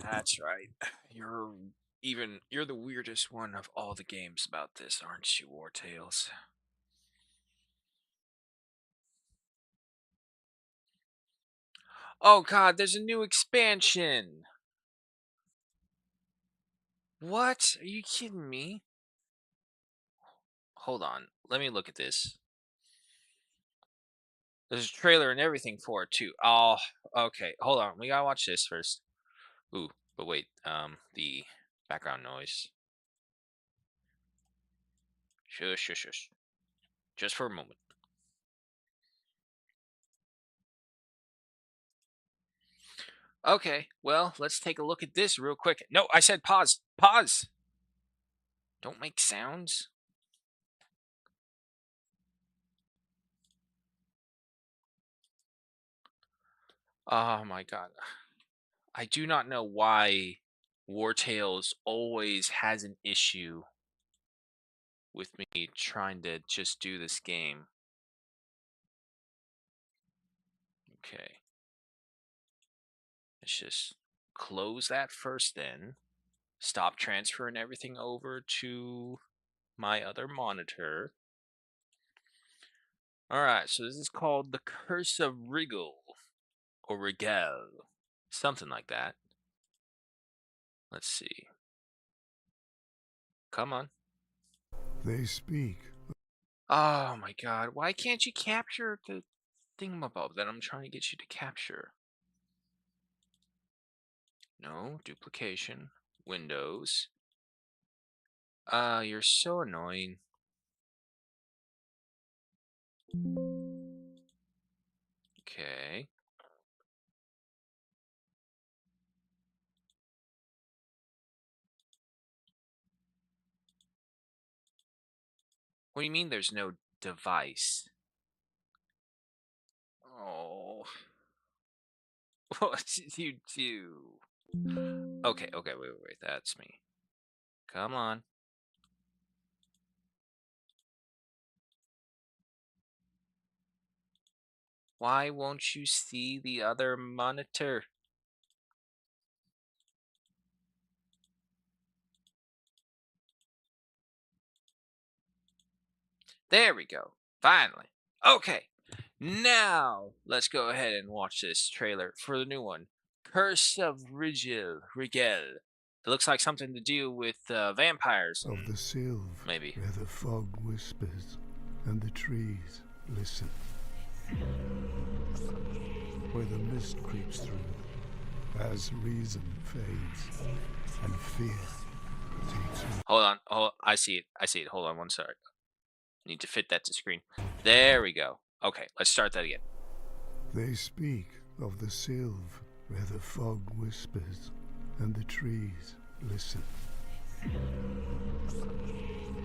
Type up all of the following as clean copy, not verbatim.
That's right. You're the weirdest one of all the games about this, aren't you, Wartales? Oh god, there's a new expansion. What? Are you kidding me? Hold on. Let me look at this. There's a trailer and everything for it too. Oh, okay. Hold on. We gotta watch this first. Ooh, but wait. The background noise. Shush, shush, shush. Just for a moment. Okay, well, let's take a look at this real quick. No, I said pause. Pause. Don't make sounds. Oh my god. I do not know why Wartales always has an issue with me trying to just do this game. Okay. Let's just close that first then. Stop transferring everything over to my other monitor. Alright, so this is called The Curse of Rigel. Or Rigel. Something like that. Let's see. Come on. They speak. Oh my god, why can't you capture the thingamabob that I'm trying to get you to capture? No, duplication. Windows. You're so annoying. Okay. What do you mean there's no device? Oh. What did you do? Okay, wait, that's me. Come on. Why won't you see the other monitor? There we go. Finally. Okay. Now, let's go ahead and watch this trailer for the new one. Curse of Rigel. It looks like something to do with vampires. Of the sylve, Maybe. where the fog whispers and the trees listen. Where the mist creeps through as reason fades and fear takes root. Hold on. Oh, I see it. I see it. Hold on one sec. Need to fit that to screen. There we go. Okay, let's start that again. They speak of the sylve, where the fog whispers and the trees listen.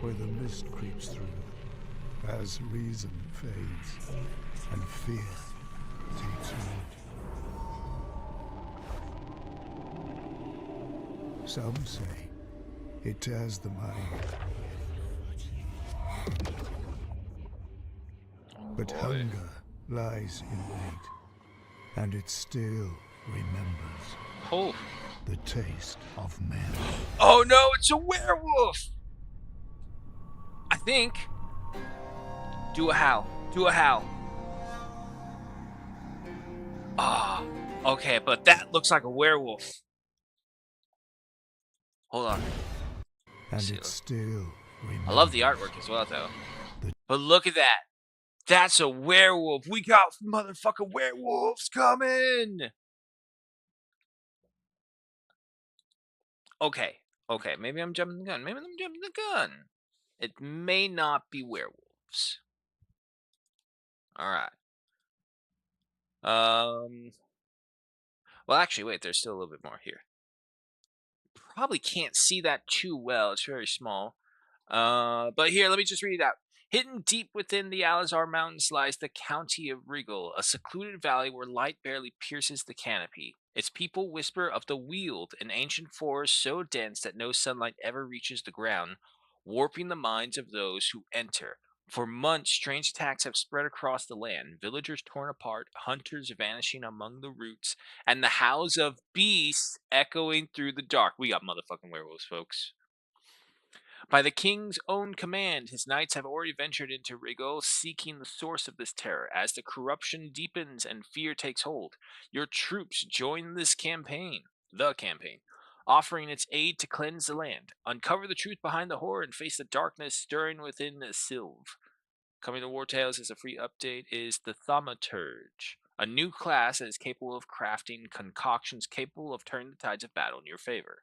Where the mist creeps through as reason fades and fear takes root. Some say it tears the mind, but Boy. hunger lies in wait, and it still remembers Oh. the taste of men. Oh no, it's a werewolf! I think. Do a howl. Do a howl. Ah, okay, but that looks like a werewolf. Hold on. And See, it still remembers. I love the artwork as well, though. The- But look at that. That's a werewolf. We got motherfucking werewolves coming. Okay. Okay, maybe I'm jumping the gun. Maybe I'm jumping the gun. It may not be werewolves. Alright. Well, actually, wait, there's still a little bit more here. Probably can't see that too well. It's very small. But here, let me just read it out. Hidden deep within the Alazar Mountains lies the county of Rigel, a secluded valley where light barely pierces the canopy. Its people whisper of the Weald, an ancient forest so dense that no sunlight ever reaches the ground, warping the minds of those who enter. For months, strange attacks have spread across the land, villagers torn apart, hunters vanishing among the roots, and the howls of beasts echoing through the dark. We got motherfucking werewolves, folks. By the king's own command, his knights have already ventured into Rigel, seeking the source of this terror. As the corruption deepens and fear takes hold, your troops join the campaign, offering its aid to cleanse the land, uncover the truth behind the horror, and face the darkness stirring within the Sylve. Coming to Wartales as a free update is the Thaumaturge, a new class that is capable of crafting concoctions capable of turning the tides of battle in your favor.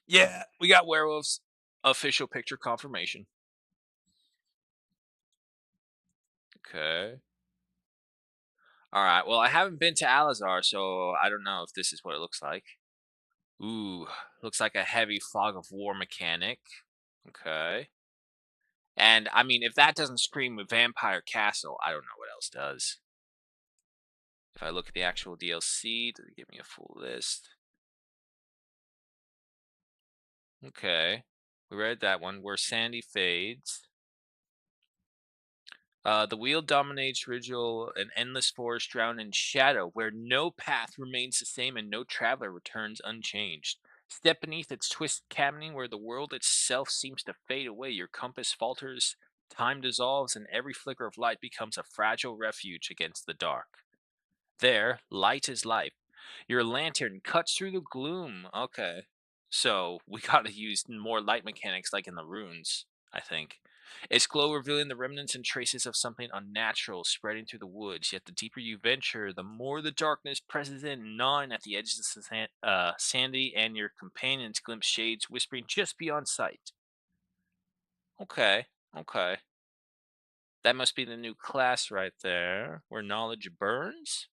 Yeah, we got werewolves. Official picture confirmation. Okay. All right. Well, I haven't been to Alazar, so I don't know if this is what it looks like. Ooh, looks like a heavy fog of war mechanic. Okay. And I mean, if that doesn't scream with Vampire Castle, I don't know what else does. If I look at the actual DLC, does it give me a full list? Okay. We read that one. Where Sandy Fades. The wheel dominates Rigel, an endless forest drowned in shadow, where no path remains the same and no traveler returns unchanged. Step beneath its twisted cabining, where the world itself seems to fade away. Your compass falters, time dissolves, and every flicker of light becomes a fragile refuge against the dark. There, light is life. Your lantern cuts through the gloom. Okay. So we gotta use more light mechanics like in the runes, I think. Its glow revealing the remnants and traces of something unnatural spreading through the woods. Yet the deeper you venture, the more the darkness presses in, gnawing at the edges of Sandy, and your companions glimpse shades whispering just beyond sight. Okay, okay. That must be the new class right there, where knowledge burns?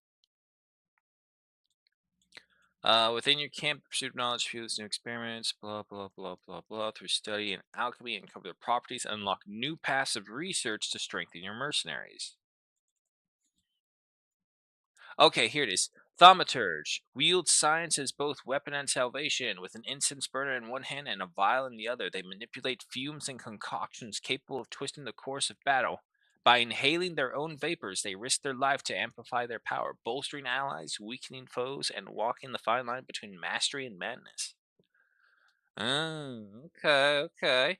Within your camp, pursuit of knowledge fuels new experiments, blah, blah, blah, blah, blah, through study and alchemy and uncover the properties, unlock new paths of research to strengthen your mercenaries. Okay, here it is. Thaumaturge wields science as both weapon and salvation. With an incense burner in one hand and a vial in the other, they manipulate fumes and concoctions capable of twisting the course of battle. By inhaling their own vapors, they risk their life to amplify their power, bolstering allies, weakening foes, and walking the fine line between mastery and madness. Oh, okay, okay.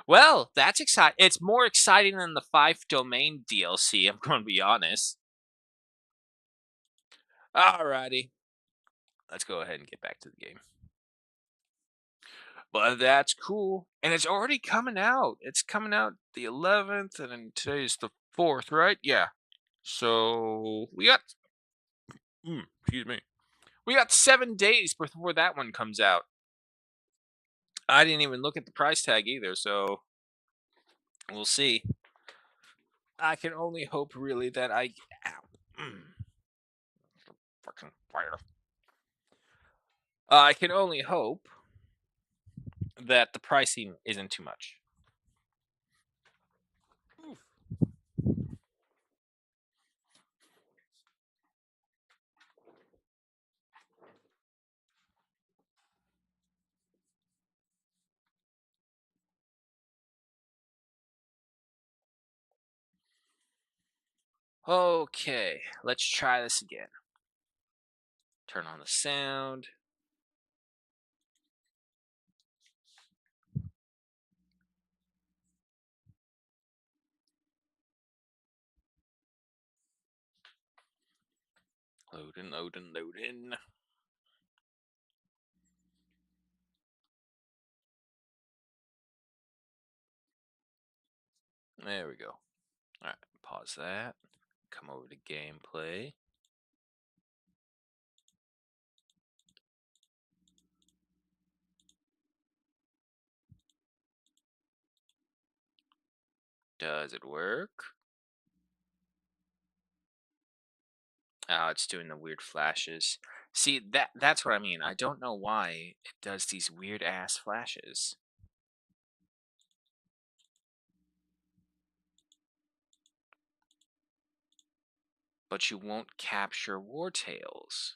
Well, that's exciting. It's more exciting than the Five Domain DLC, I'm going to be honest. Alrighty. Let's go ahead and get back to the game. But that's cool. And it's already coming out. It's coming out the 11th, and then today's the 4th, right? Yeah. So we got, excuse me, we got 7 days before that one comes out. I didn't even look at the price tag either, so we'll see. I can only hope, really, that ow, fucking fire. I can only hope that the pricing isn't too much. Okay, let's try this again. Turn on the sound. Loading, loading, loading. There we go. Alright, pause that. Come over to gameplay. Does it work? Oh, it's doing the weird flashes. See, that's what I mean. I don't know why it does these weird ass flashes. But you won't capture Wartales.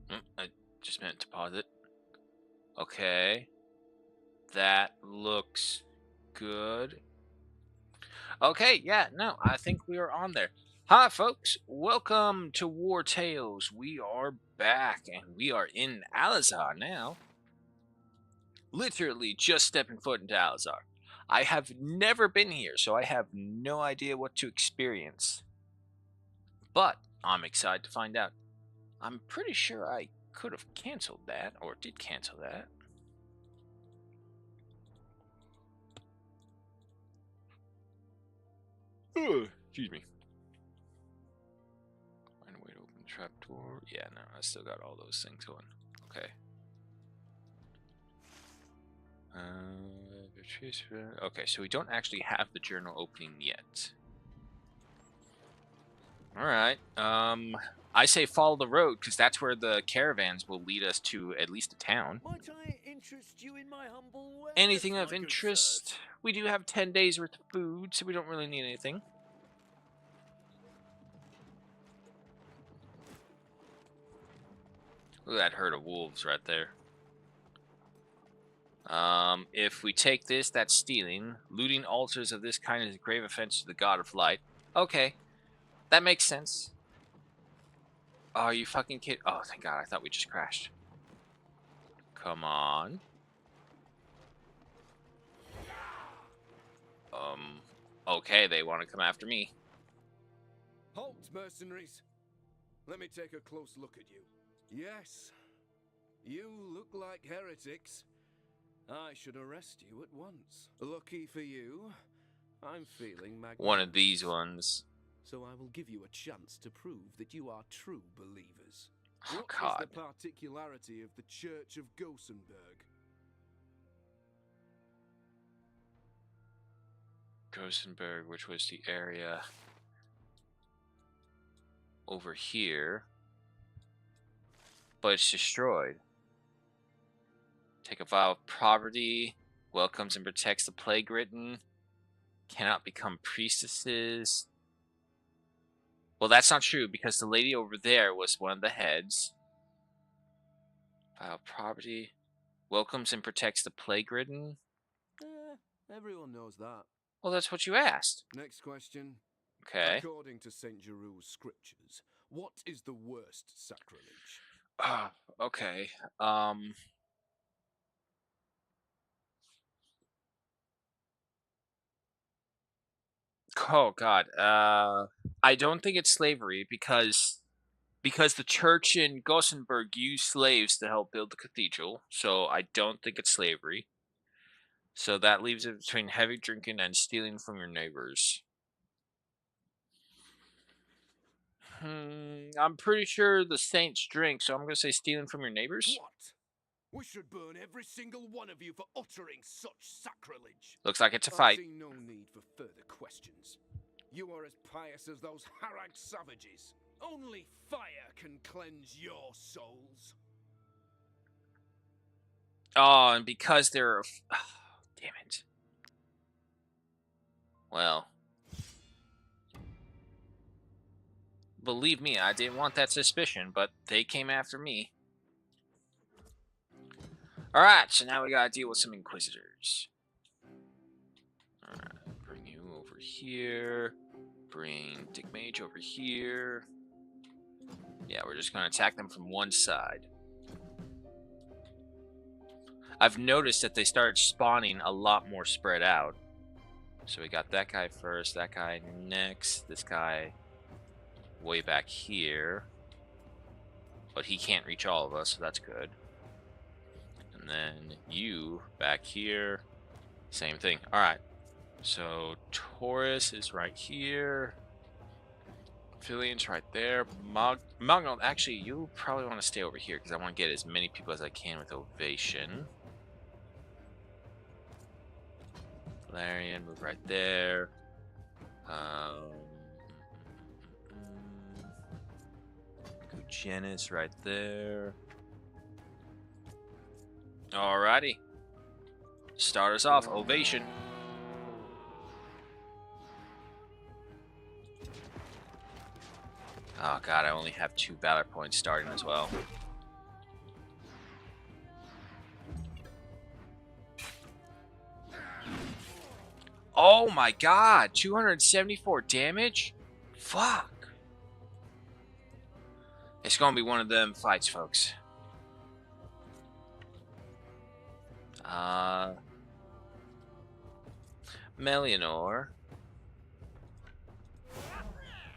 I just meant to pause it. Okay. That looks good. Okay, yeah, no, I think we are on there. Hi, folks. Welcome to Wartales. We are back, and we are in Alazar now. Literally just stepping foot into Alazar. I have never been here, so I have no idea what to experience. But I'm excited to find out. I'm pretty sure I could have canceled that, or did cancel that. Ugh, excuse me. Find a way to open the trap door. Yeah, no, I still got all those things going. Okay. Okay, so we don't actually have the journal opening yet. Alright, I say follow the road, because that's where the caravans will lead us to at least a town. Might I interest you in my humble wares, Anything of my good sirs? interest? We do have 10 days worth of food, so we don't really need anything. Look at that herd of wolves right there. If we take this, that's stealing. Looting altars of this kind is a grave offense to the god of light. Okay, that makes sense. Oh, are you fucking kidding? Oh, thank god, I thought we just crashed. Come on. Okay, they want to come after me. Halt, mercenaries! Let me take a close look at you. Yes, you look like heretics. I should arrest you at once. Lucky for you, I'm feeling magnificent. One of these ones. So I will give you a chance to prove that you are true believers. Oh, What God. is the particularity of the Church of Gossenberg? Gossenberg, which was the area over here. But it's destroyed. Take a vow of poverty. Welcomes and protects the plague-ridden. Cannot become priestesses. Well, that's not true, because the lady over there was one of the heads. Vow of poverty. Welcomes and protects the plague-ridden. Everyone knows that. Well, that's what you asked. Next question. Okay. According to St. Giroux's scriptures, what is the worst sacrilege? Okay. Oh God. I don't think it's slavery because the church in Gothenburg used slaves to help build the cathedral. So I don't think it's slavery. So that leaves it between heavy drinking and stealing from your neighbors. I'm pretty sure the saints drink, so I'm gonna say stealing from your neighbors. What? We should burn every single one of you for uttering such sacrilege. Looks like it's a I fight. see no need for further questions. You are as pious as those harag savages. Only fire can cleanse your souls. Oh, and because they're... Oh, damn it. Well. Believe me, I didn't want that suspicion, but they came after me. Alright, so now we gotta deal with some Inquisitors. Alright, bring you over here. Bring Dick Mage over here. Yeah, we're just gonna attack them from one side. I've noticed that they start spawning a lot more spread out. So we got that guy first, that guy next, this guy way back here. But he can't reach all of us, so that's good. And then you back here. Same thing. Alright. So Taurus is right here. Philian's right there. Magnol, actually, you probably want to stay over here because I want to get as many people as I can with Ovation. Valerian, move right there. Gugenis right there. Alrighty. Start us off. Ovation. Oh god, I only have 2 Valor points starting as well. Oh my god, 274 damage? Fuck. It's gonna be one of them fights, folks. Melianor.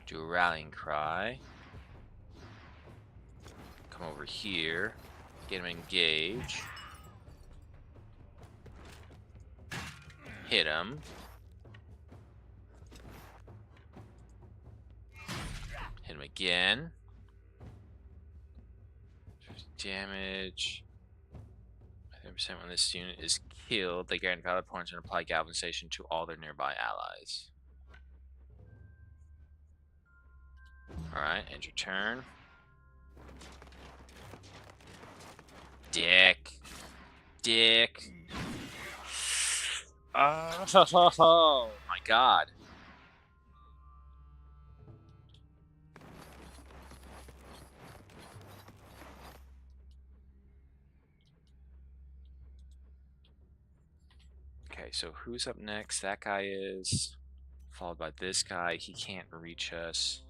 Do a rallying cry. Come over here. Get him engaged. Hit him. Hit him again. 50 damage. 30% when this unit is killed, they gain valor points and apply galvanization to all their nearby allies. Alright, end your turn. Dick. Dick. Oh my god. Okay, so who's up next? That guy is. Followed by this guy. He can't reach us.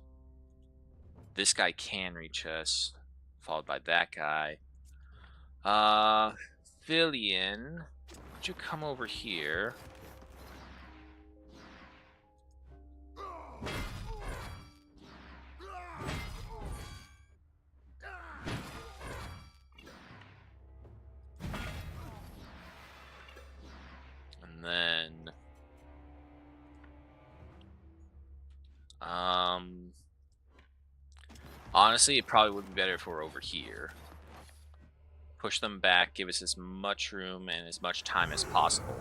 This guy can reach us. Followed by that guy. Fillion. Would you come over here? And then honestly, it probably would be better if we're over here. Push them back, give us as much room and as much time as possible.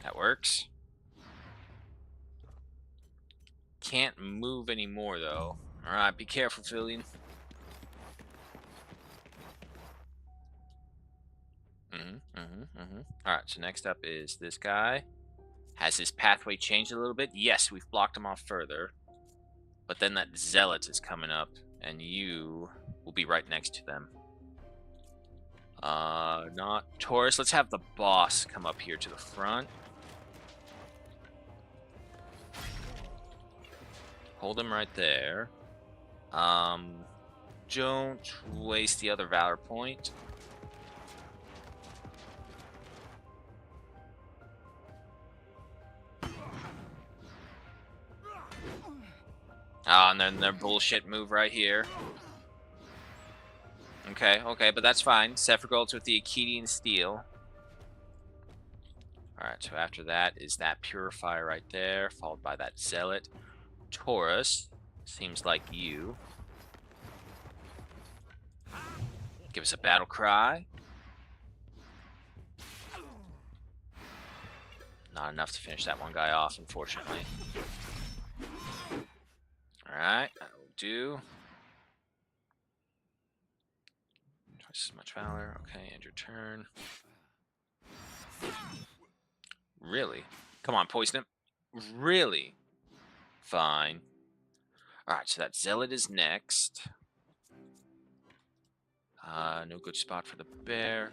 That works. Can't move anymore, though. Alright, be careful, Fillion. Alright, so next up is this guy. Has his pathway changed a little bit? Yes, we've blocked him off further. But then that zealot is coming up, and you will be right next to them. Not Taurus. Let's have the boss come up here to the front. Hold him right there. Don't waste the other valor point. And then their bullshit move right here. Okay, but that's fine. Sephragol's with the Akkadian Steel. Alright, so after that is that Purifier right there, followed by that Zealot. Taurus, seems like you. Give us a battle cry. Not enough to finish that one guy off, unfortunately. Alright, that will do. Twice as much valor. Okay, end your turn. Really? Come on, poison him. Really? Fine. Alright, so that Zealot is next. No good spot for the bear.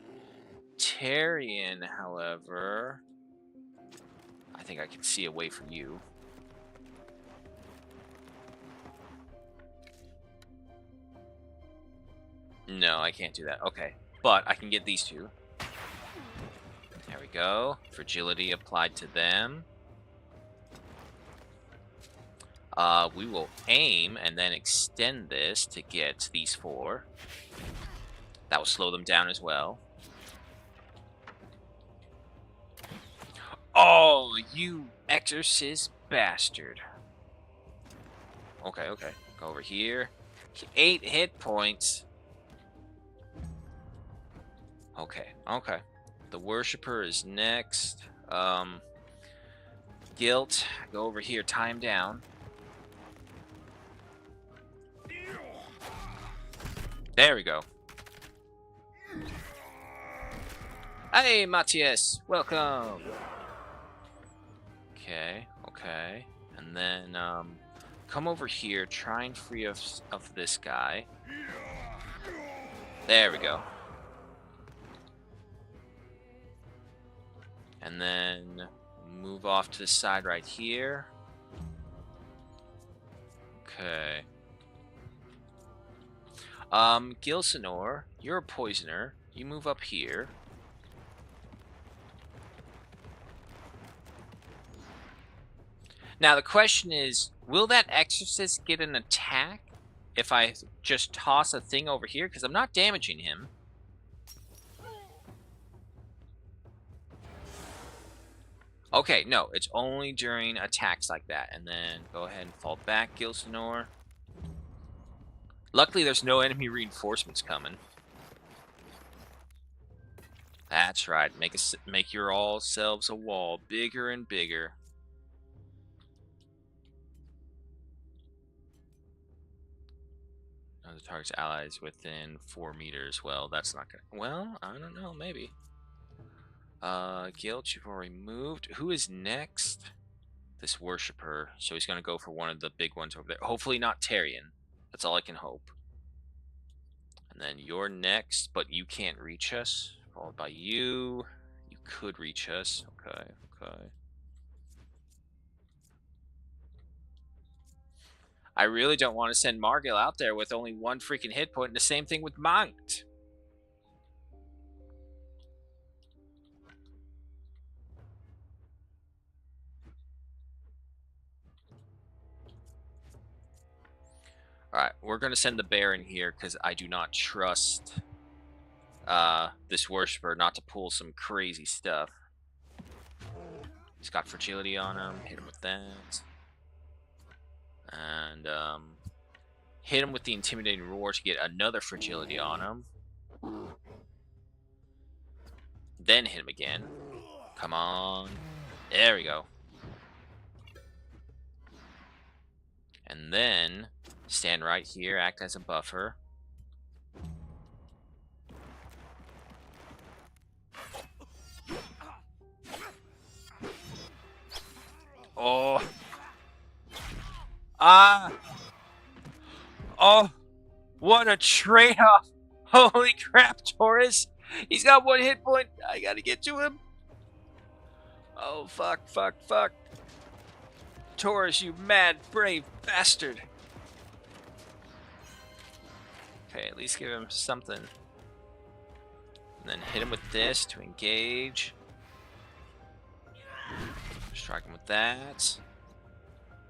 Tyrion, however, I think I can see a way for you. No, I can't do that. Okay, but I can get these two. There we go. Fragility applied to them. We will aim and then extend this to get these four. That will slow them down as well. Oh, you exorcist bastard. Okay. Go over here. 8 hit points. Okay. The Worshipper is next. Guilt, go over here, tie him down. There we go. Hey, Matthias, welcome. Okay. And then, come over here, try and free us of this guy. There we go. And then move off to the side right here. Okay. Gilsanor, you're a poisoner. You move up here. Now the question is, will that exorcist get an attack if I just toss a thing over here? Because I'm not damaging him. Okay, no, it's only during attacks like that. And then go ahead and fall back, Gilsanor. Luckily, there's no enemy reinforcements coming. That's right. Make your all selves a wall bigger and bigger. The target's allies within 4 meters. Well, that's not gonna. Well, I don't know. Maybe. Guilt you've already moved. Who is next? This worshiper. So he's gonna go for one of the big ones over there. Hopefully not Tarion. That's all I can hope. And then you're next, but you can't reach us. Followed by you. You could reach us. Okay, okay. I really don't want to send Margil out there with only 1 freaking hit point, and the same thing with Monked. Alright, we're going to send the bear in here because I do not trust this worshiper not to pull some crazy stuff. He's got fragility on him. Hit him with that. And hit him with the intimidating roar to get another fragility on him. Then hit him again. Come on. There we go. And then stand right here, act as a buffer. Oh. Ah. Oh. What a trade-off. Holy crap, Taurus. He's got 1 hit point. I gotta get to him. Oh, fuck, fuck, fuck. Taurus, you mad, brave bastard. Okay, at least give him something. And then hit him with this to engage. Strike him with that.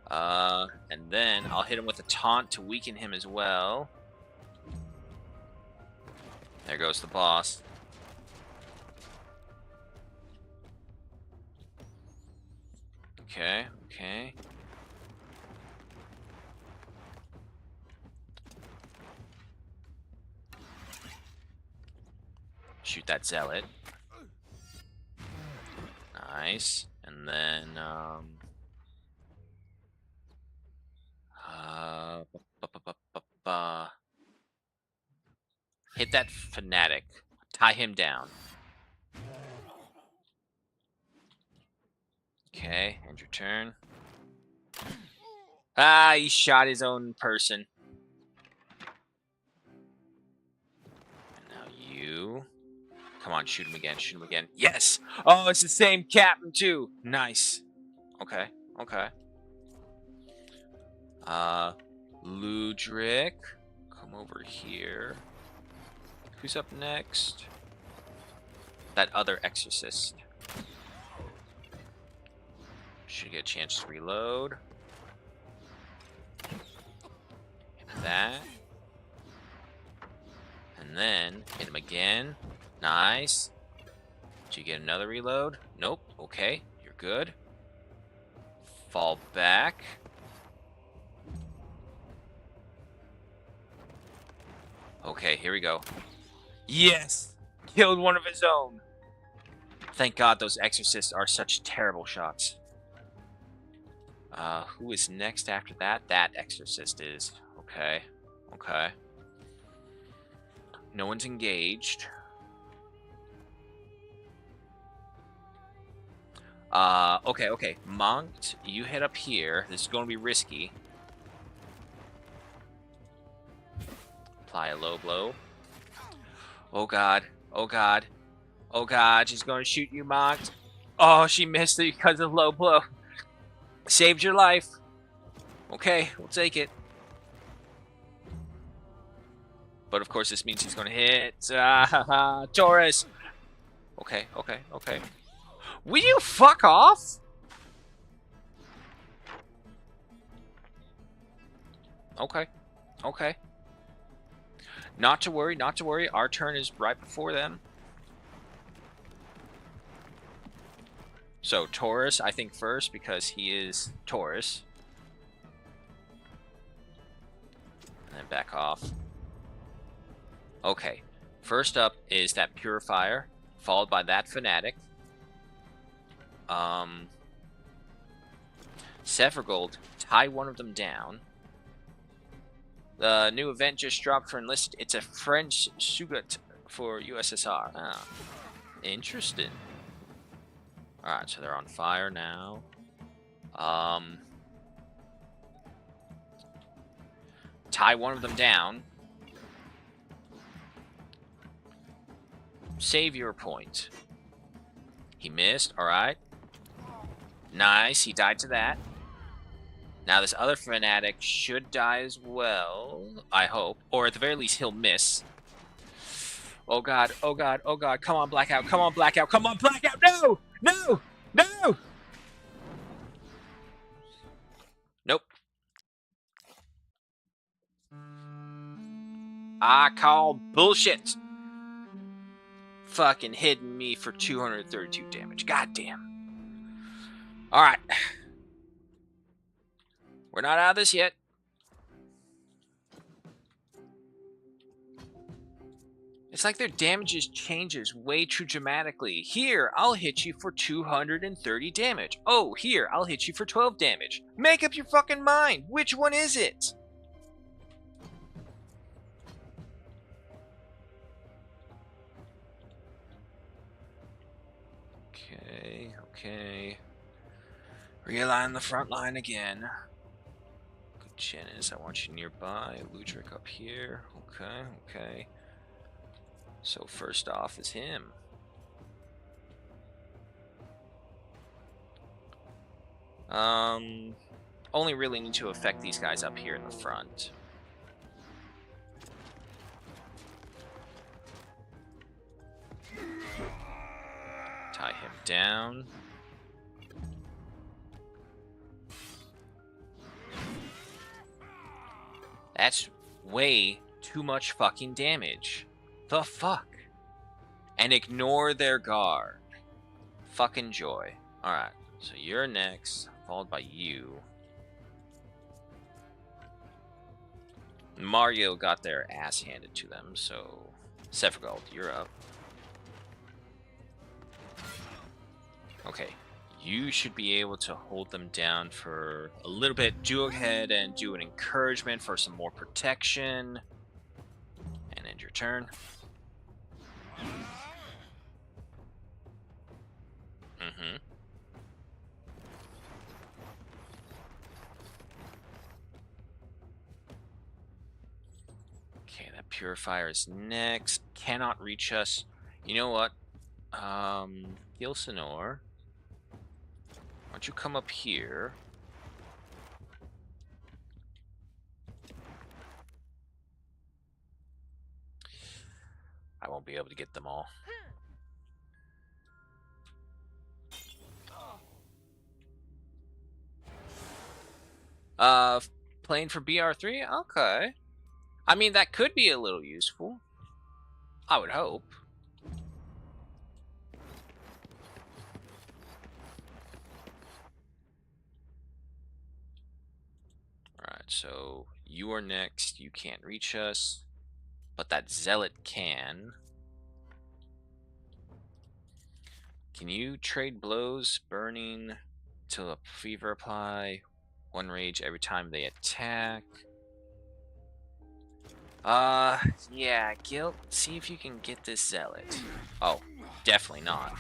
And then I'll hit him with a taunt to weaken him as well. There goes the boss. Okay, okay. Shoot that zealot. Nice. And then, hit that fanatic. Tie him down. Okay, end your turn. Ah, he shot his own person. And now you. Come on, shoot him again, shoot him again. Yes! Oh, it's the same captain, too. Nice. Okay, okay. Ludric. Come over here. Who's up next? That other exorcist. Should get a chance to reload. Hit that. And then hit him again. Nice. Did you get another reload? Nope. Okay, you're good. Fall back. Okay, here we go. Yes! Killed one of his own. Thank God those exorcists are such terrible shots. Who is next after that? That exorcist is. Okay. Okay. No one's engaged. Okay, okay. Monked, you head up here. This is going to be risky. Apply a low blow. Oh god. Oh god. Oh god. She's going to shoot you, Mox. Oh, she missed it because of low blow. Saved your life. Okay, we'll take it. But of course, this means he's going to hit. Taurus. Okay, okay, okay. Will you fuck off? Okay, okay. Not to worry, not to worry. Our turn is right before them. So, Taurus, I think first, because he is Taurus. And then back off. Okay. First up is that Purifier, followed by that Fanatic. Sephiroth, tie one of them down. The new event just dropped for enlisted. It's a French Sugat for USSR. Ah, interesting. Alright, so they're on fire now. Tie one of them down. Save your point. He missed, alright. Nice, he died to that. Now this other Fanatic should die as well, I hope. Or at the very least, he'll miss. Oh god, oh god, oh god. Come on, Blackout, come on, Blackout, come on, Blackout! No! No! No! Nope. I call bullshit. Fucking hitting me for 232 damage. Goddamn. Alright. We're not out of this yet. It's like their damages changes way too dramatically. Here, I'll hit you for 230 damage. Oh, here, I'll hit you for 12 damage. Make up your fucking mind. Which one is it? Okay, okay. Realign the front line again. Good Janice, I want you nearby. Ludric up here. Okay, okay. So first off is him. Only really need to affect these guys up here in the front. Tie him down. That's way too much fucking damage. The fuck? And ignore their guard. Fucking joy. Alright, so you're next, followed by you. Mario got their ass handed to them, so Sephiroth, you're up. Okay, you should be able to hold them down for a little bit. Go ahead and do an encouragement for some more protection. And end your turn. Okay, that Purifier is next. Cannot reach us. You know what? Gilsanor. Why don't you come up here? I won't be able to get them all. Playing for BR3? Okay. I mean, that could be a little useful. I would hope. Alright, so you are next. You can't reach us. But that Zealot can. Can you trade blows? Burning till a fever apply. One rage every time they attack. Yeah, Guilt, see if you can get this Zealot. Oh, definitely not.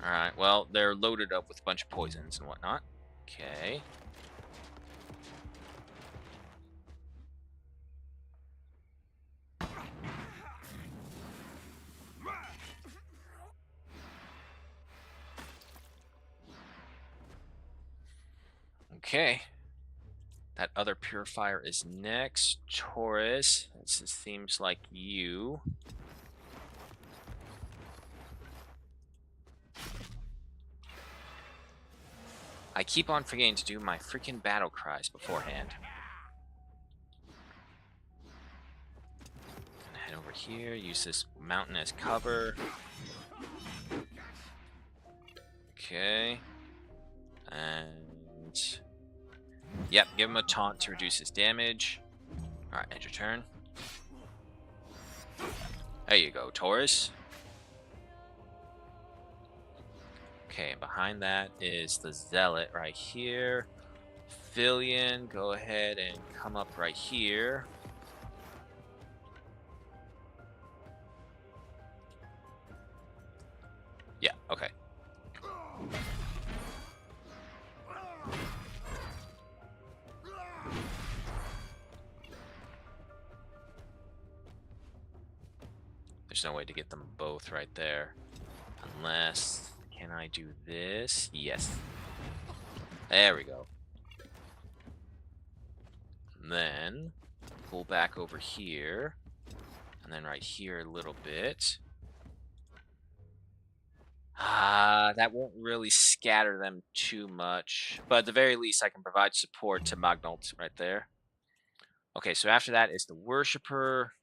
Alright, well, they're loaded up with a bunch of poisons and whatnot. Okay. Okay. That other purifier is next. Taurus. This seems like you. I keep on forgetting to do my freaking battle cries beforehand. Gonna head over here, use this mountain as cover. Okay. And yep, give him a taunt to reduce his damage. Alright, end your turn. There you go, Taurus. Okay, behind that is the Zealot right here. Fillion, go ahead and come up right here. Yeah, okay. There's no way to get them both right there. Unless, can I do this? Yes. There we go. And then, pull back over here. And then right here a little bit. That won't really scatter them too much. But at the very least, I can provide support to Magnolt right there. Okay, so after that is the Worshipper.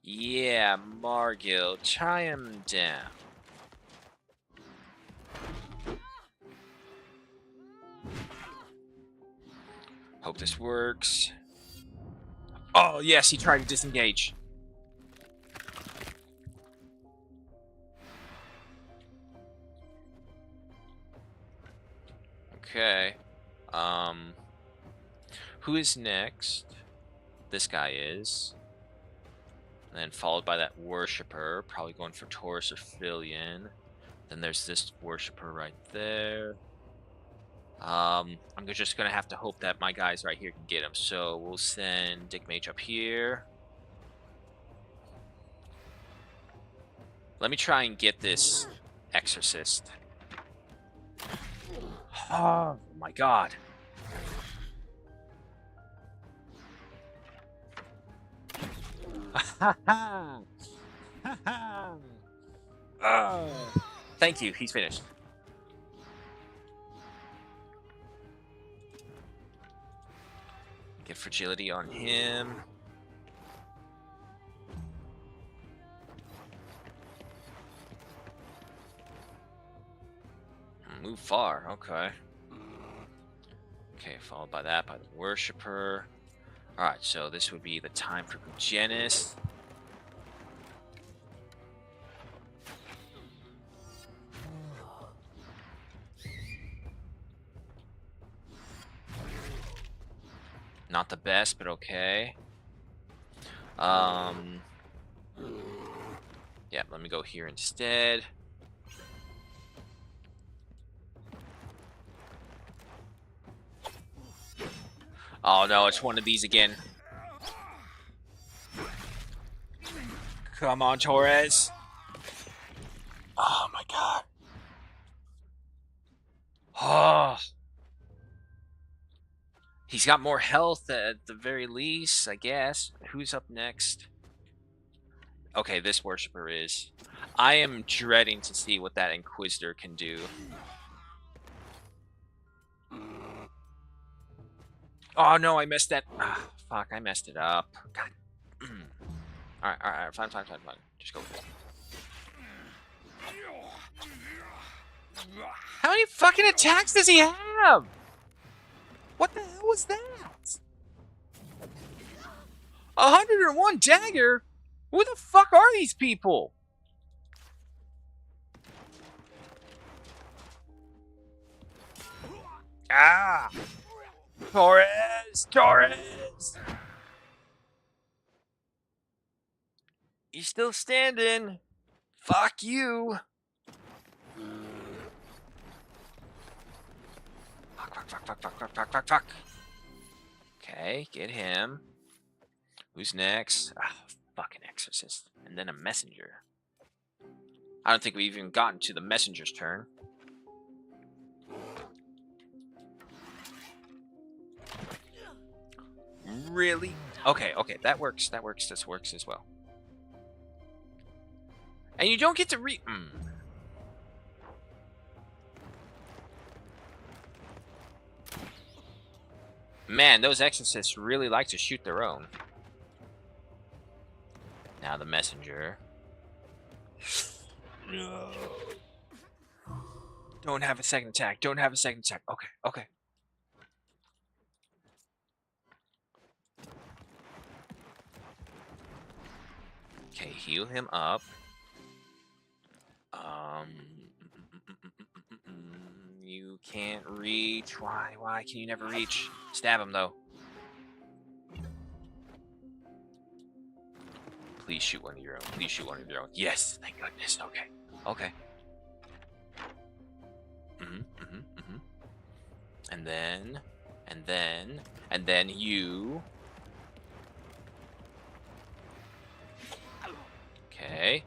Yeah, Margil, tie him down. Hope this works. Oh, yes, he tried to disengage. Okay. Who is next? This guy is. And then followed by that Worshipper, probably going for Taurus or Fillion. Then there's this Worshipper right there. I'm just gonna have to hope that my guys right here can get him. So we'll send Dick Mage up here. Let me try and get this Exorcist. Oh my god. Thank you, he's finished. Get fragility on him. Move far, okay. Okay, followed by that by the Worshipper. Alright, so this would be the time for Progenitus. Not the best, but okay. Yeah, let me go here instead. Oh no, it's one of these again. Come on, Torres. Oh my god. Oh. He's got more health at the very least, I guess. Who's up next? Okay, this Worshipper is. I am dreading to see what that Inquisitor can do. Oh no, I messed that. Fuck, I messed it up. God. Alright, fine. Just go for it. How many fucking attacks does he have? What the hell was that? 101 dagger? Who the fuck are these people? Ah! Torres! He's still standing. Fuck you. Fuck. Okay, get him. Who's next? Fucking Exorcist. And then a Messenger. I don't think we've even gotten to the Messenger's turn. Really? Okay, okay, that works. That works. This works as well. And you don't get to Man, those exorcists really like to shoot their own. Now the messenger. No. Don't have a second attack. Don't have a second attack. Okay, okay. Okay, heal him up. You can't reach. Why? Why can you never reach? Stab him, though. Please shoot one of your own. Please shoot one of your own. Yes, thank goodness. Okay. Okay. And then you. Okay.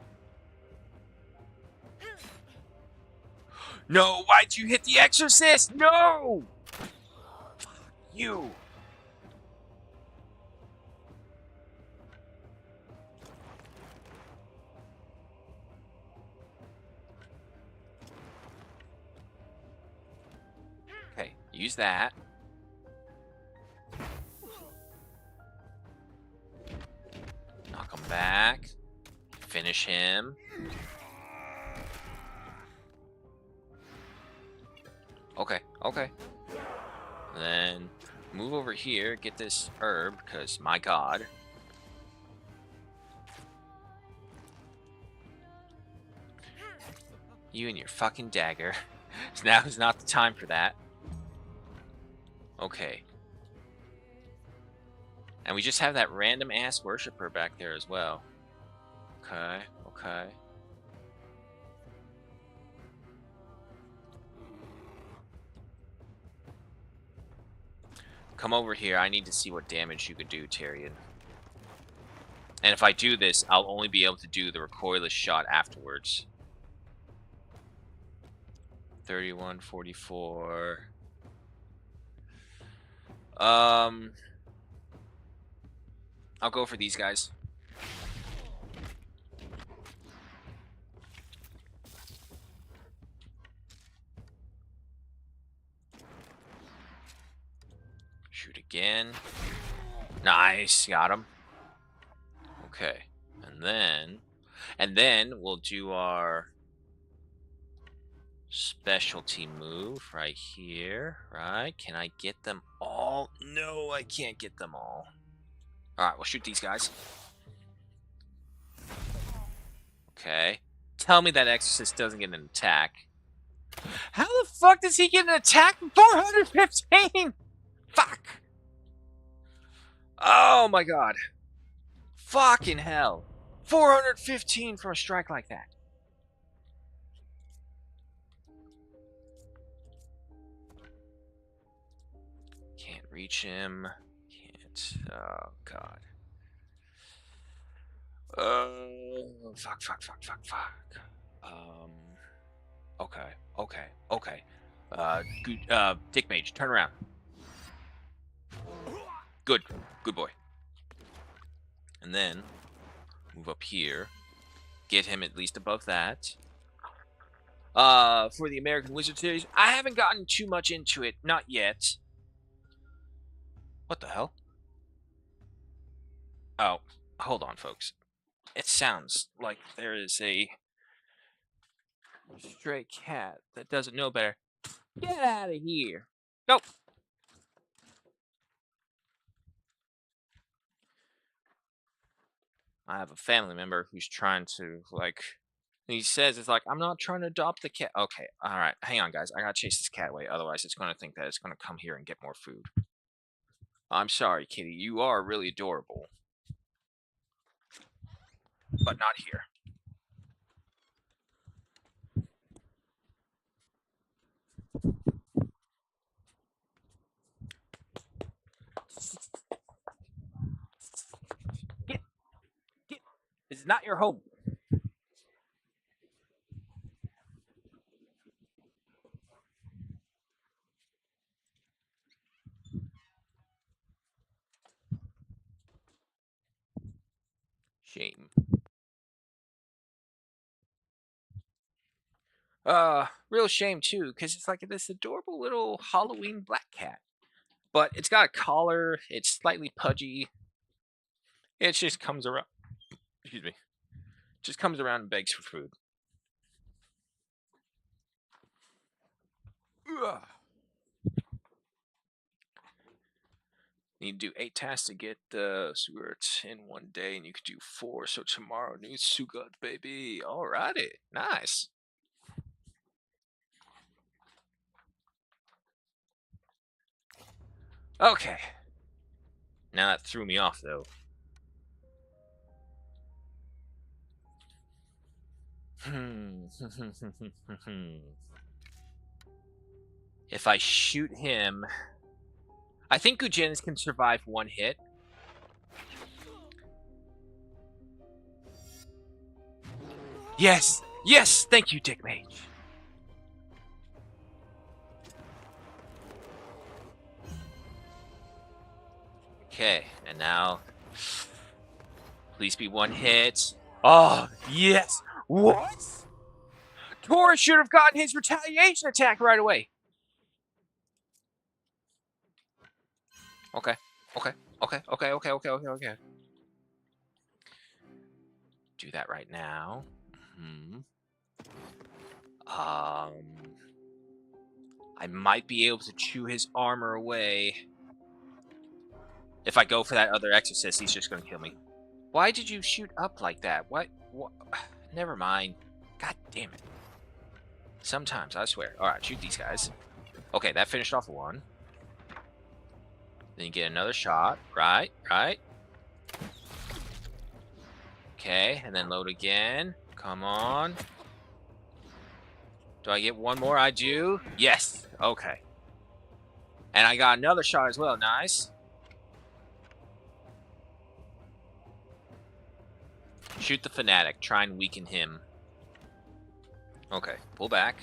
No, why'd you hit the exorcist? No! Fuck you. Okay, use that. Knock him back. Finish him. Okay, okay. Then move over here, get this herb, because my god. You and your fucking dagger. Now is not the time for that. Okay. And we just have that random ass worshiper back there as well. Okay, okay. Come over here. I need to see what damage you could do, Tyrion. And if I do this, I'll only be able to do the recoilless shot afterwards. 31, 44. I'll go for these guys. Shoot again. Nice, got him. Okay, and then we'll do our specialty move right here, right? Can I get them all? No, I can't get them all. All right, we'll shoot these guys. Okay. Tell me that Exorcist doesn't get an attack. How the fuck does he get an attack from 415? Fuck. Oh my god. Fucking hell. 415 for a strike like that. Can't reach him. Can't. Oh god. Fuck. Okay. Dick Mage, turn around. Good boy. And then move up here. Get him at least above that. For the American Wizard series, I haven't gotten too much into it, not yet. What the hell? Oh, hold on, folks. It sounds like there is a stray cat that doesn't know better. Get out of here. Nope. I have a family member who's trying to, like, he says it's like, I'm not trying to adopt the cat. Okay, all right. Hang on, guys. I gotta chase this cat away. Otherwise, it's going to think that it's going to come here and get more food. I'm sorry, kitty. You are really adorable. But not here. Get. This is not your home. Shame. Real shame too, because it's like this adorable little Halloween black cat. But it's got a collar, it's slightly pudgy. It just comes around, excuse me, just comes around and begs for food. Ugh. Need to do 8 tasks to get the Sugart in one day, and you could do 4. So tomorrow, new Sugart, baby. Alrighty, nice. Okay. Now that threw me off, though. If I shoot him, I think Gujins can survive 1 hit. Yes! Yes! Thank you, Dick Mage. Okay, and now... Please be 1 hit. Oh, yes! What? Taurus should have gotten his retaliation attack right away. Okay. Okay. Do that right now. I might be able to chew his armor away. If I go for that other exorcist, he's just gonna kill me. Why did you shoot up like that? What? Never mind. God damn it. Sometimes, I swear. Alright, shoot these guys. Okay, that finished off 1. Then you get another shot. Right. Okay, and then load again. Come on. Do I get 1 more? I do. Yes. Okay. And I got another shot as well. Nice. Shoot the fanatic. Try and weaken him. Okay, pull back.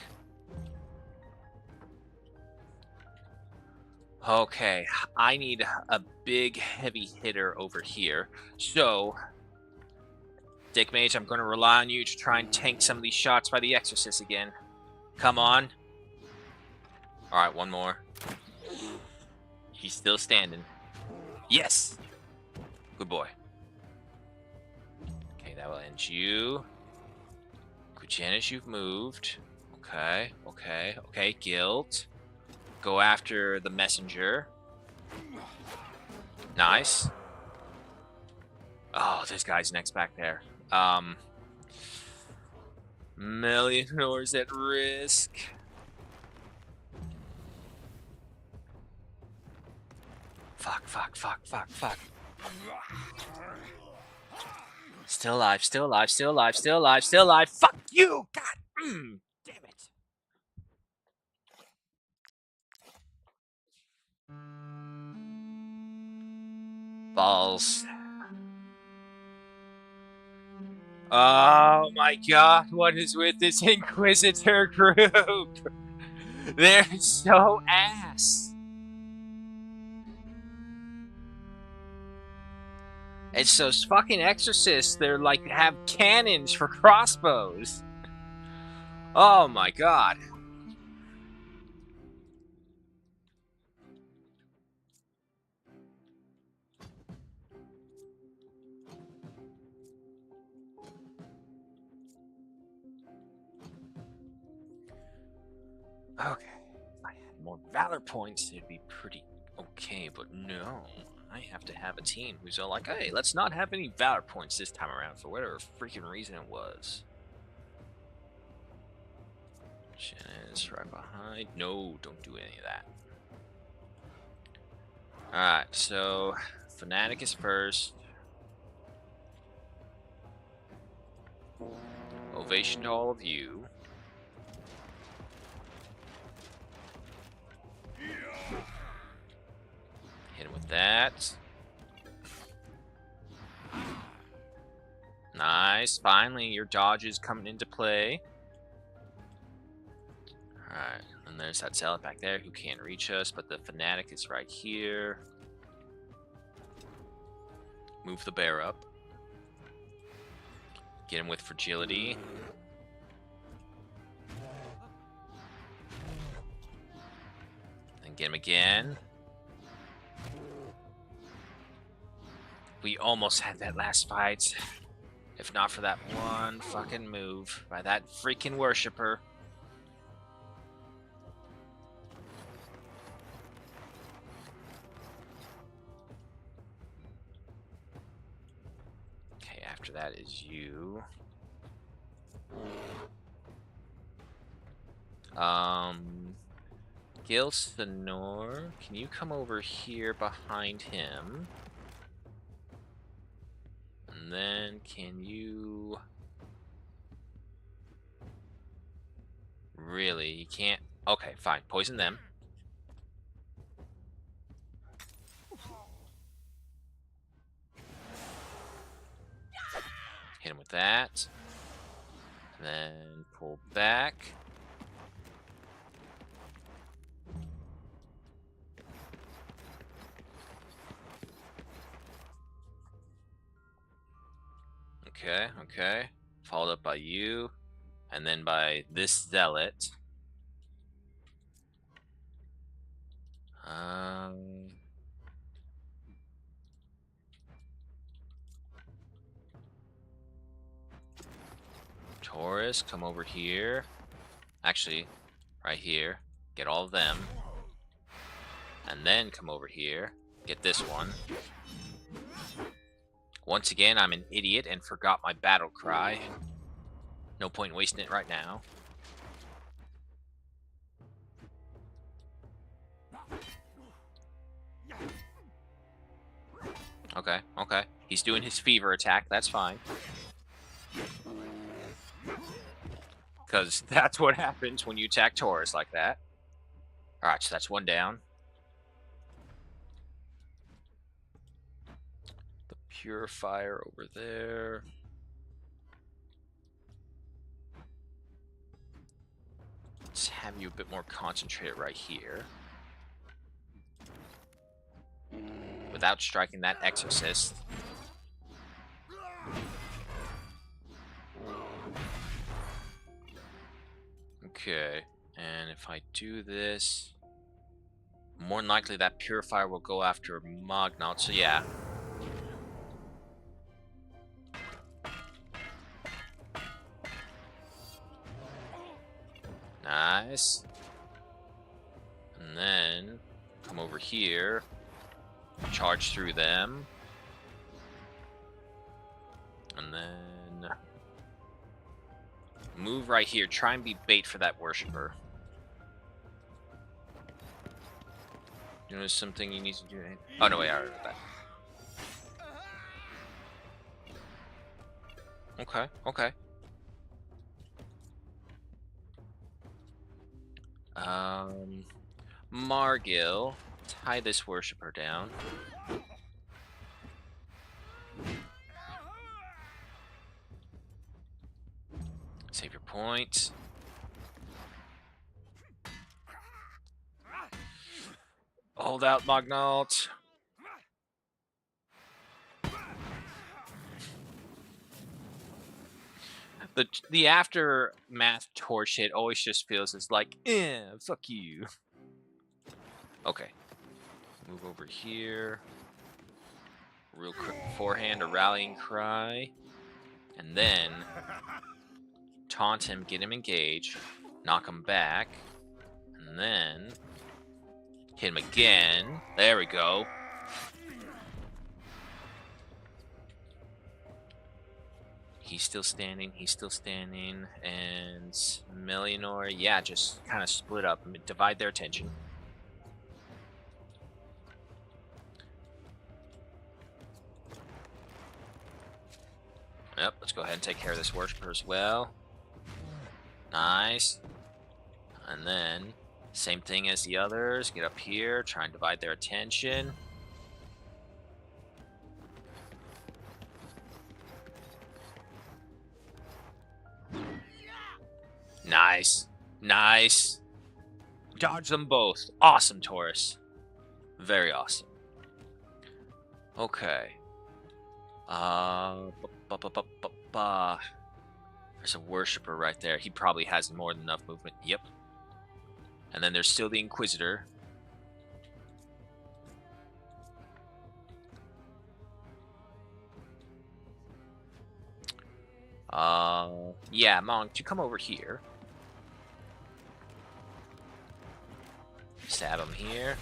Okay, I need a big, heavy hitter over here. So, Dick Mage, I'm going to rely on you to try and tank some of these shots by the Exorcist again. Come on. Alright, 1 more. He's still standing. Yes! Good boy. Okay, that will end you. Janice, you've moved. Okay, guilt. Go after the messenger. Nice. Oh, this guy's next back there. Melionor's at risk. Fuck. Still alive. Fuck you! God damn it. Balls. Oh my god, what is with this Inquisitor group? They're so ass. It's those fucking exorcists, they're like, have cannons for crossbows. Oh my god. Okay, if I had more valor points, it'd be pretty okay, but no. I have to have a team who's all like, hey, let's not have any valor points this time around for whatever freaking reason it was. Shannon's right behind. No, don't do any of that. Alright, so Fanatic is first. Ovation to all of you. Hit him with that. Nice. Finally, your dodge is coming into play. Alright, and there's that zealot back there who can't reach us, but the Fanatic is right here. Move the bear up. Get him with fragility. And get him again. We almost had that last fight. If not for that one fucking move by that freaking worshiper. Okay, after that is you. Gilsenor, can you come over here behind him? And then can you... Really? You can't... Okay, fine. Poison them. Hit him with that. And then pull back. Okay, okay. Followed up by you. And then by this zealot. Taurus, come over here. Actually, right here. Get all of them. And then come over here. Get this one. Once again, I'm an idiot and forgot my battle cry. No point wasting it right now. Okay, okay. He's doing his fever attack. That's fine. Because that's what happens when you attack Taurus like that. Alright, so that's one down. The Purifier over there. Let's have you a bit more concentrated right here. Without striking that Exorcist. Okay, and if I do this, more than likely that Purifier will go after Mognaut, so yeah. Nice. And then, come over here, charge through them. And then move right here. Try and be bait for that worshiper. You know something you need to do? Oh no, wait, I already read that. Okay, okay. Margil, tie this worshiper down. Save your point. Hold out, Mognaut. The aftermath torch hit always just feels as like, fuck you. Okay. Move over here. Real quick beforehand, a rallying cry. And then taunt him, get him engaged, knock him back, and then hit him again. There we go. He's still standing, he's still standing, and Melionor, yeah, just kind of split up, divide their attention. Yep, let's go ahead and take care of this worshiper as well. Nice. And then, same thing as the others, get up here, try and divide their attention. Nice. Nice. Dodge them both. Awesome, Taurus. Very awesome. Okay. There's a worshiper right there. He probably has more than enough movement. Yep. And then there's still the Inquisitor. Yeah, Monk, you come over here. Stab him here.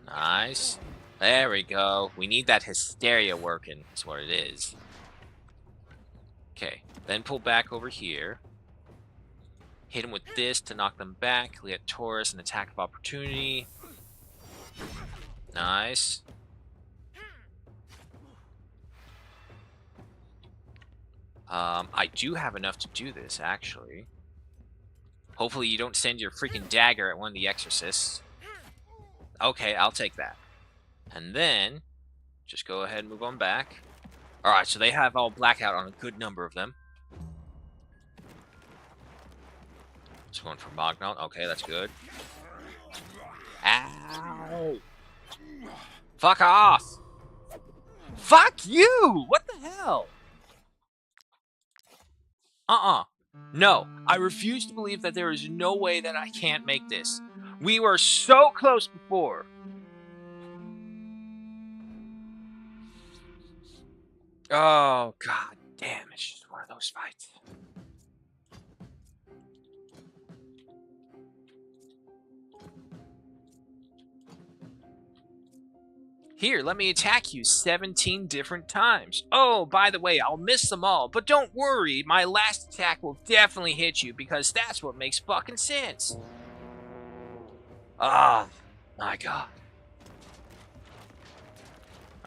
Nice. There we go. We need that hysteria working. That's what it is. Okay, then pull back over here. Hit him with this to knock them back. We get Taurus an attack of opportunity. Nice. I do have enough to do this, actually. Hopefully you don't send your freaking dagger at one of the exorcists. Okay, I'll take that. And then, just go ahead and move on back. Alright, so they have all blackout on a good number of them. Just going for Mognaut. Okay, that's good. Ow! Fuck off! Fuck you! What the hell? No, I refuse to believe that there is no way that I can't make this. We were so close before. Oh, god damn, it's just one of those fights. Here, let me attack you 17 different times. Oh, by the way, I'll miss them all, but don't worry, my last attack will definitely hit you because that's what makes fucking sense. Ah, my god.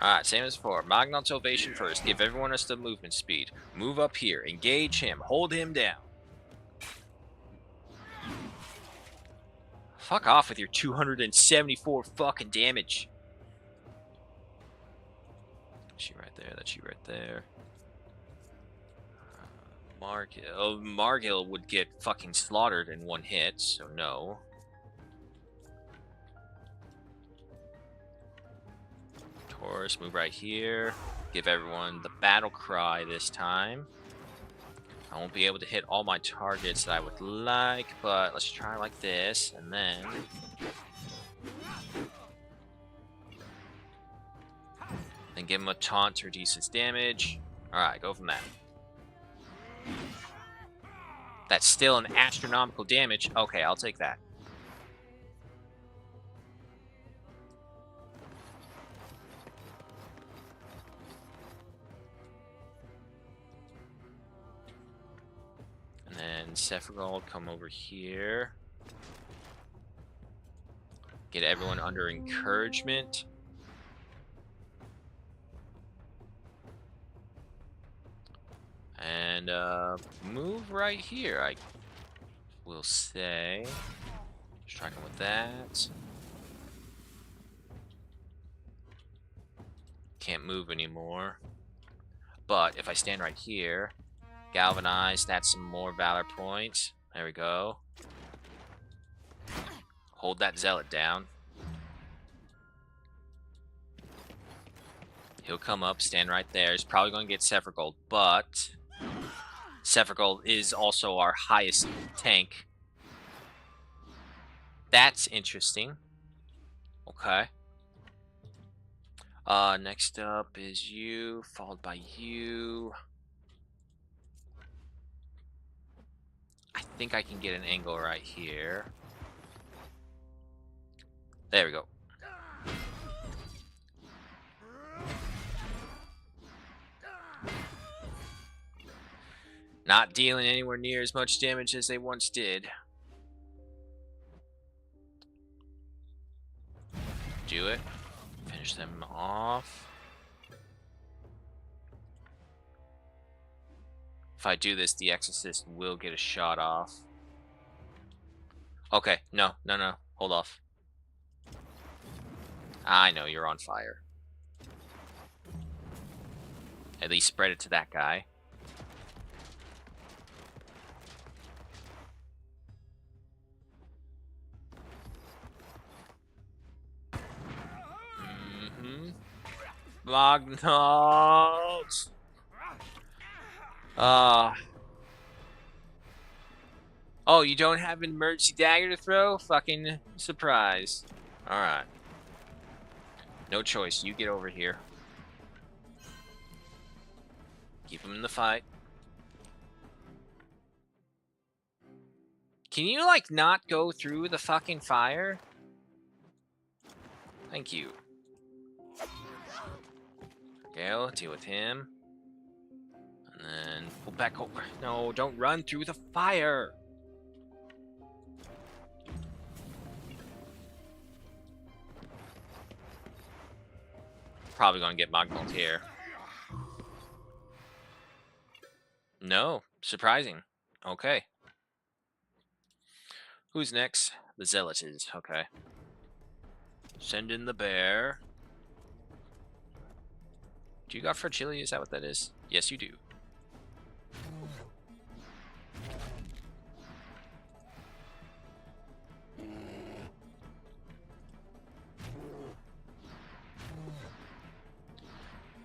Alright, same as before. Magnaut's Ovation first. Give everyone else the movement speed. Move up here. Engage him. Hold him down. Fuck off with your 274 fucking damage. That's you right there. That's you right there. Margil would get fucking slaughtered in one hit, so no. Taurus, move right here. Give everyone the battle cry this time. I won't be able to hit all my targets that I would like, but let's try like this, and then... Then give him a taunt to reduce his damage. Alright, go from that. That's still an astronomical damage. Okay, I'll take that. And then Sephiroth, come over here. Get everyone under encouragement. And move right here, I will say. Strike him with that. Can't move anymore. But if I stand right here, galvanize, that's some more valor points. There we go. Hold that zealot down. He'll come up, stand right there. He's probably going to get Sephiroth, but Sephiroth is also our highest tank. That's interesting. Okay. Next up is you, followed by you. I think I can get an angle right here. There we go. Not dealing anywhere near as much damage as they once did. Do it. Finish them off. If I do this, the Exorcist will get a shot off. Okay, no. Hold off. I know, you're on fire. At least spread it to that guy. Magnaut! Oh, you don't have an emergency dagger to throw? Fucking surprise. Alright. No choice. You get over here. Keep him in the fight. Can you, like, not go through the fucking fire? Thank you. Go, deal with him. And then pull back over. No, don't run through the fire. Probably gonna get Magnoled here. No, surprising. Okay. Who's next? The Zealots. Okay. Send in the bear. Do you got fragility? Is that what that is? Yes, you do.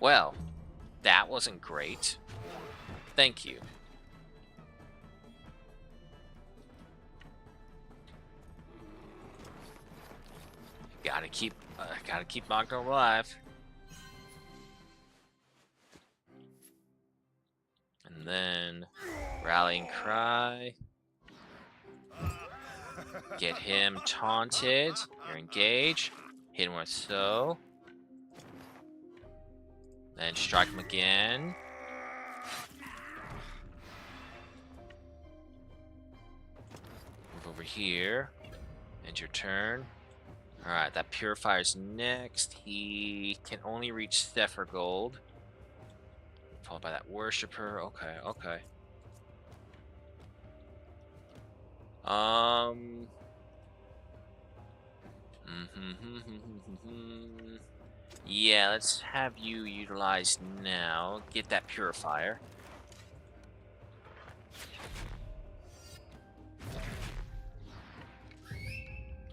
Well, that wasn't great. Thank you. Gotta keep Magno alive. And then rallying cry. Get him taunted. You're engaged. Hit him with so. Then strike him again. Move over here. End your turn. Alright, that Purifier's next. He can only reach Zephyr Gold. Followed by that Worshipper. Okay, okay. Yeah, let's have you utilized now. Get that Purifier.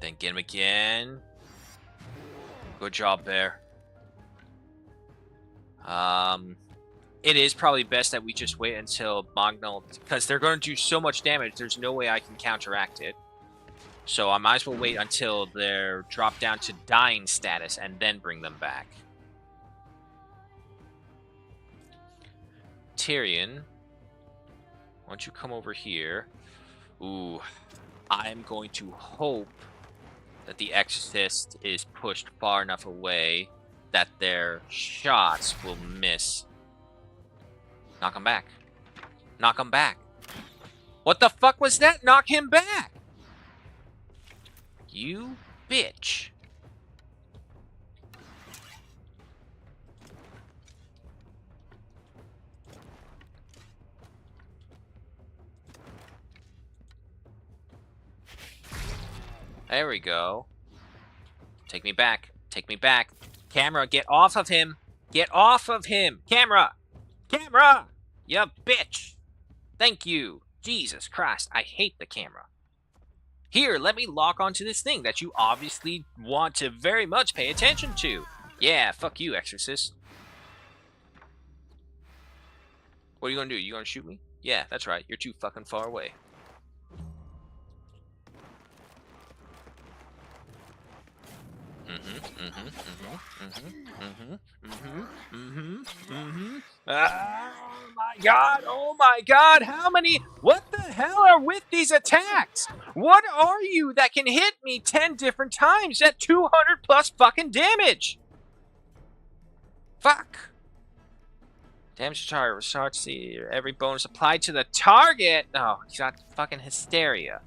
Then get him again. Good job, Bear. It is probably best that we just wait until Magnol, because they're going to do so much damage, there's no way I can counteract it. So I might as well wait until they're dropped down to dying status and then bring them back. Tyrion, why don't you come over here? Ooh, I'm going to hope that the Exorcist is pushed far enough away that their shots will miss. Knock him back. Knock him back. What the fuck was that? Knock him back! You bitch. There we go. Take me back. Take me back. Camera, get off of him. Get off of him. Camera. Camera. You bitch. Thank you. Jesus Christ. I hate the camera. Here, let me lock onto this thing that you obviously want to very much pay attention to. Yeah, fuck you, Exorcist. What are you gonna do? You gonna shoot me? Yeah, that's right. You're too fucking far away. Oh my god, oh my god, how many, what the hell are with these attacks? What are you that can hit me 10 different times at 200 plus fucking damage? Fuck. Damage to target, start to see every bonus applied to the target. Oh, he's got fucking hysteria.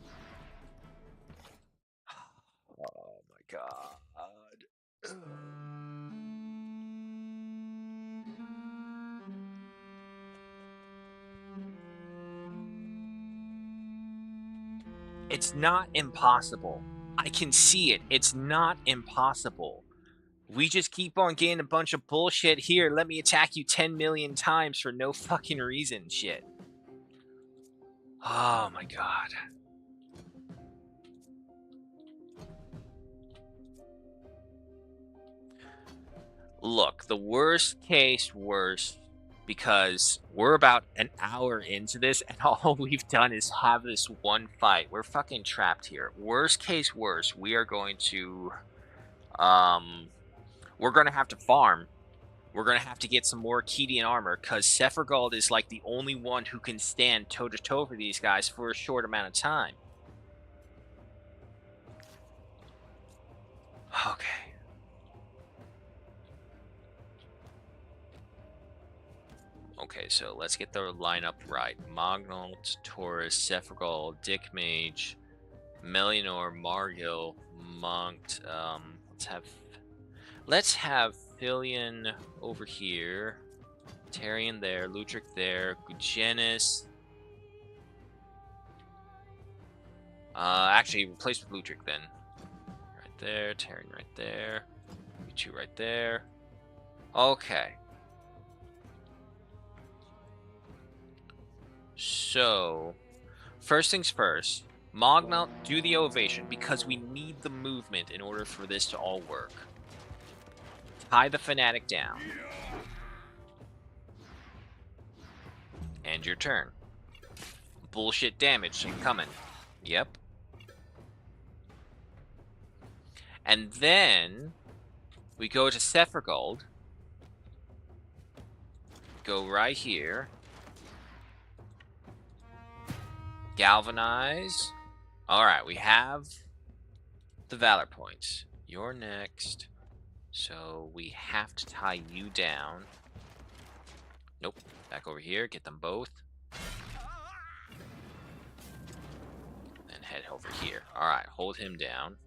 Oh my god. It's not impossible. I can see it. It's not impossible. We just keep on getting a bunch of bullshit here. Let me attack you 10 million times for no fucking reason shit. Oh my god. Look, the worst case worst because we're about an hour into this and all we've done is have this one fight. We're fucking trapped here. Worst case worst, we are going to um we're going to have to farm. We're going to have to get some more Kedian armor cuz Sephargold is like the only one who can stand toe to toe for these guys for a short amount of time. Okay. Okay, so let's get the lineup right. Mognault, Taurus, Sephargold, Dick Mage, Melianor, Margil, Monk. Let's have Filion over here, Tarion there, Lutric there, Gugenis. Actually, replace with Lutric then. Right there, Tarion right there, you two right there. Okay. So, first things first, Mogmount, do the ovation because we need the movement in order for this to all work. Tie the Fanatic down. End your turn. Bullshit damage coming. Yep. And then we go to Sephargold. Go right here. Galvanize. Alright, we have the Valor points. You're next. So we have to tie you down. Nope. Back over here. Get them both. And head over here. Alright, hold him down.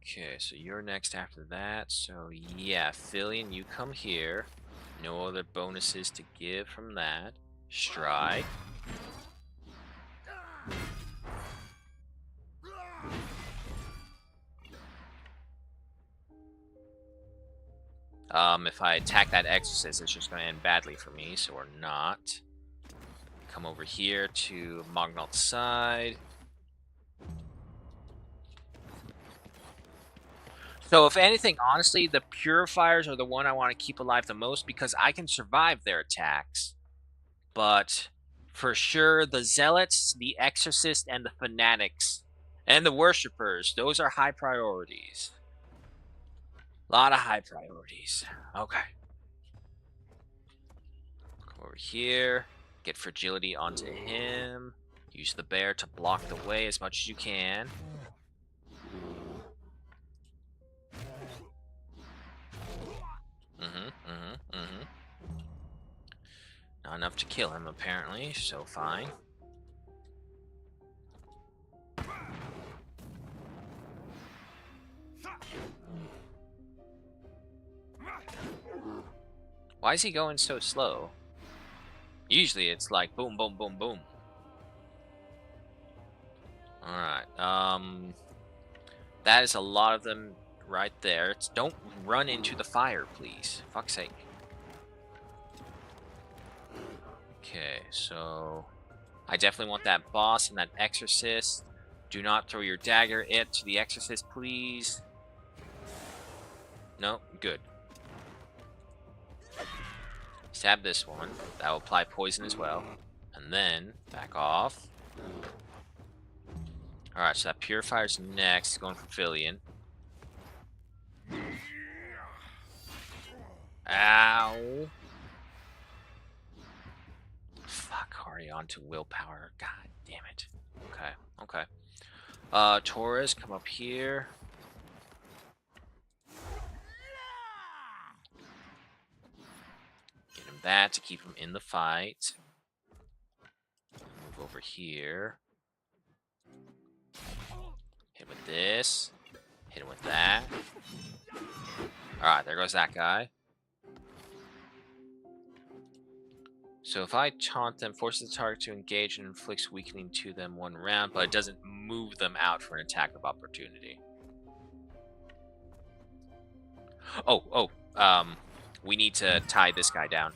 Okay, so you're next after that. So yeah, Filion, you come here. No other bonuses to give from that. Strike. If I attack that Exorcist, it's just going to end badly for me, so we're not. Come over here to Mognault's side. So if anything, honestly, the Purifiers are the one I want to keep alive the most because I can survive their attacks. But for sure, the Zealots, the Exorcist, and the Fanatics, and the Worshippers, those are high priorities. A lot of high priorities. Okay. Come over here. Get Fragility onto him. Use the bear to block the way as much as you can. Not enough to kill him, apparently, so fine. Why is he going so slow? Usually it's like boom, boom, boom, boom. Alright, that is a lot of them right there. Don't run into the fire, please. Fuck's sake. Okay, so I definitely want that boss and that Exorcist. Do not throw your dagger to the Exorcist, please. No, good. Stab this one. That will apply poison as well. And then, back off. Alright, so that Purifier's next, going for Filion. Ow. Fuck, Hari onto willpower. God damn it. Okay, okay. Torres, come up here. Get him that to keep him in the fight. Move over here. Hit him with this. Hit him with that. Alright, there goes that guy. So if I taunt them, forces the target to engage and inflicts weakening to them one round, but it doesn't move them out for an attack of opportunity. Oh, we need to tie this guy down.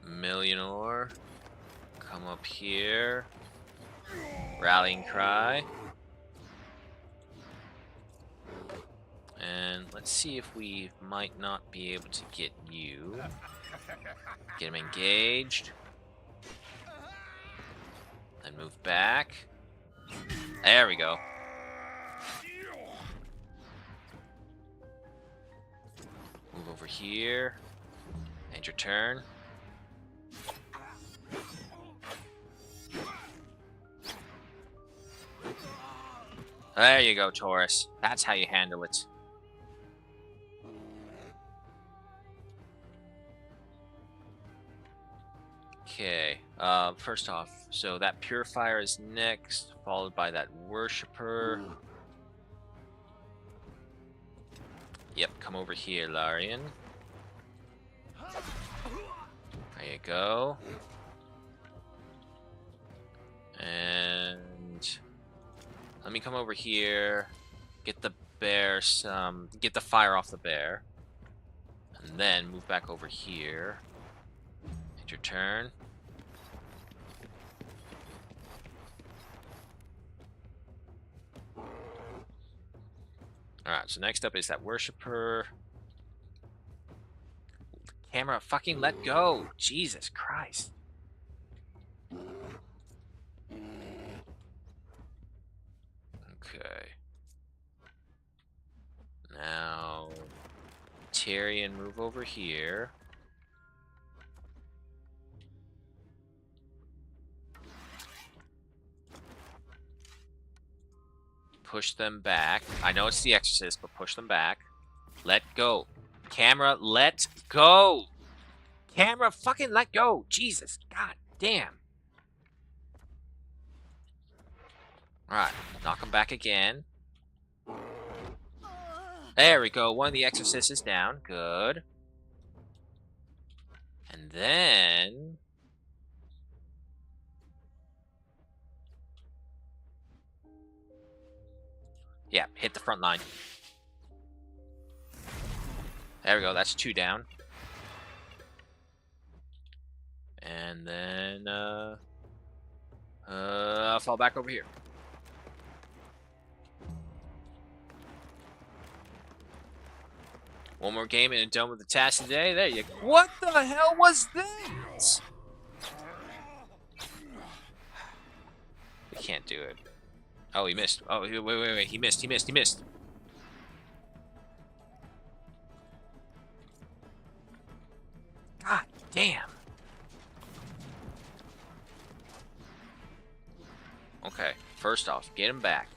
Millionaire. Come up here. Rallying cry. And let's see if we might not be able to get you. Get him engaged. Then move back. There we go. Move over here. End your turn. There you go, Taurus. That's how you handle it. Okay, first off, so that Purifier is next, followed by that Worshipper. Yep, come over here, Larian. There you go. And let me come over here, get the bear get the fire off the bear, and then move back over here. End your turn. Alright, so next up is that Worshipper. Camera, fucking let go! Jesus Christ. Okay. Now, Tyrion, move over here. Push them back. I know it's the Exorcist, but push them back. Let go. Camera, let go. Camera, fucking let go. Jesus, god damn. Alright, knock him back again. There we go. One of the Exorcists is down. Good. And then... yeah, hit the front line. There we go. That's 2 down. And then, I'll fall back over here. One more game and done with the task today. There you go. What the hell was this? We can't do it. Oh, he missed. Oh, wait. He missed. God damn. Okay, first off, get him back.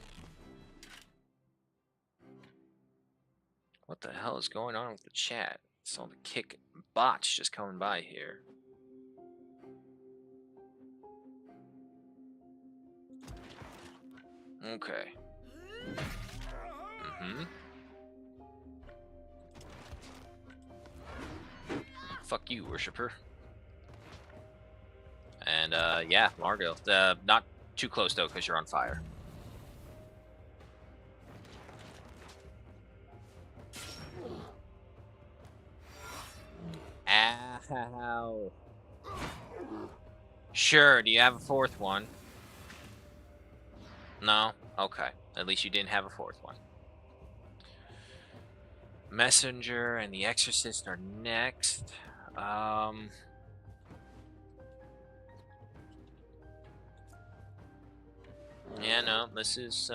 What the hell is going on with the chat? It's all the kick bots just coming by here. Okay. Fuck you, Worshipper. And, yeah, Margot. Not too close, though, because you're on fire. Ow. Sure, do you have a 4th one? No? Okay. At least you didn't have a 4th one. Messenger and the Exorcist are next. Yeah, no, this is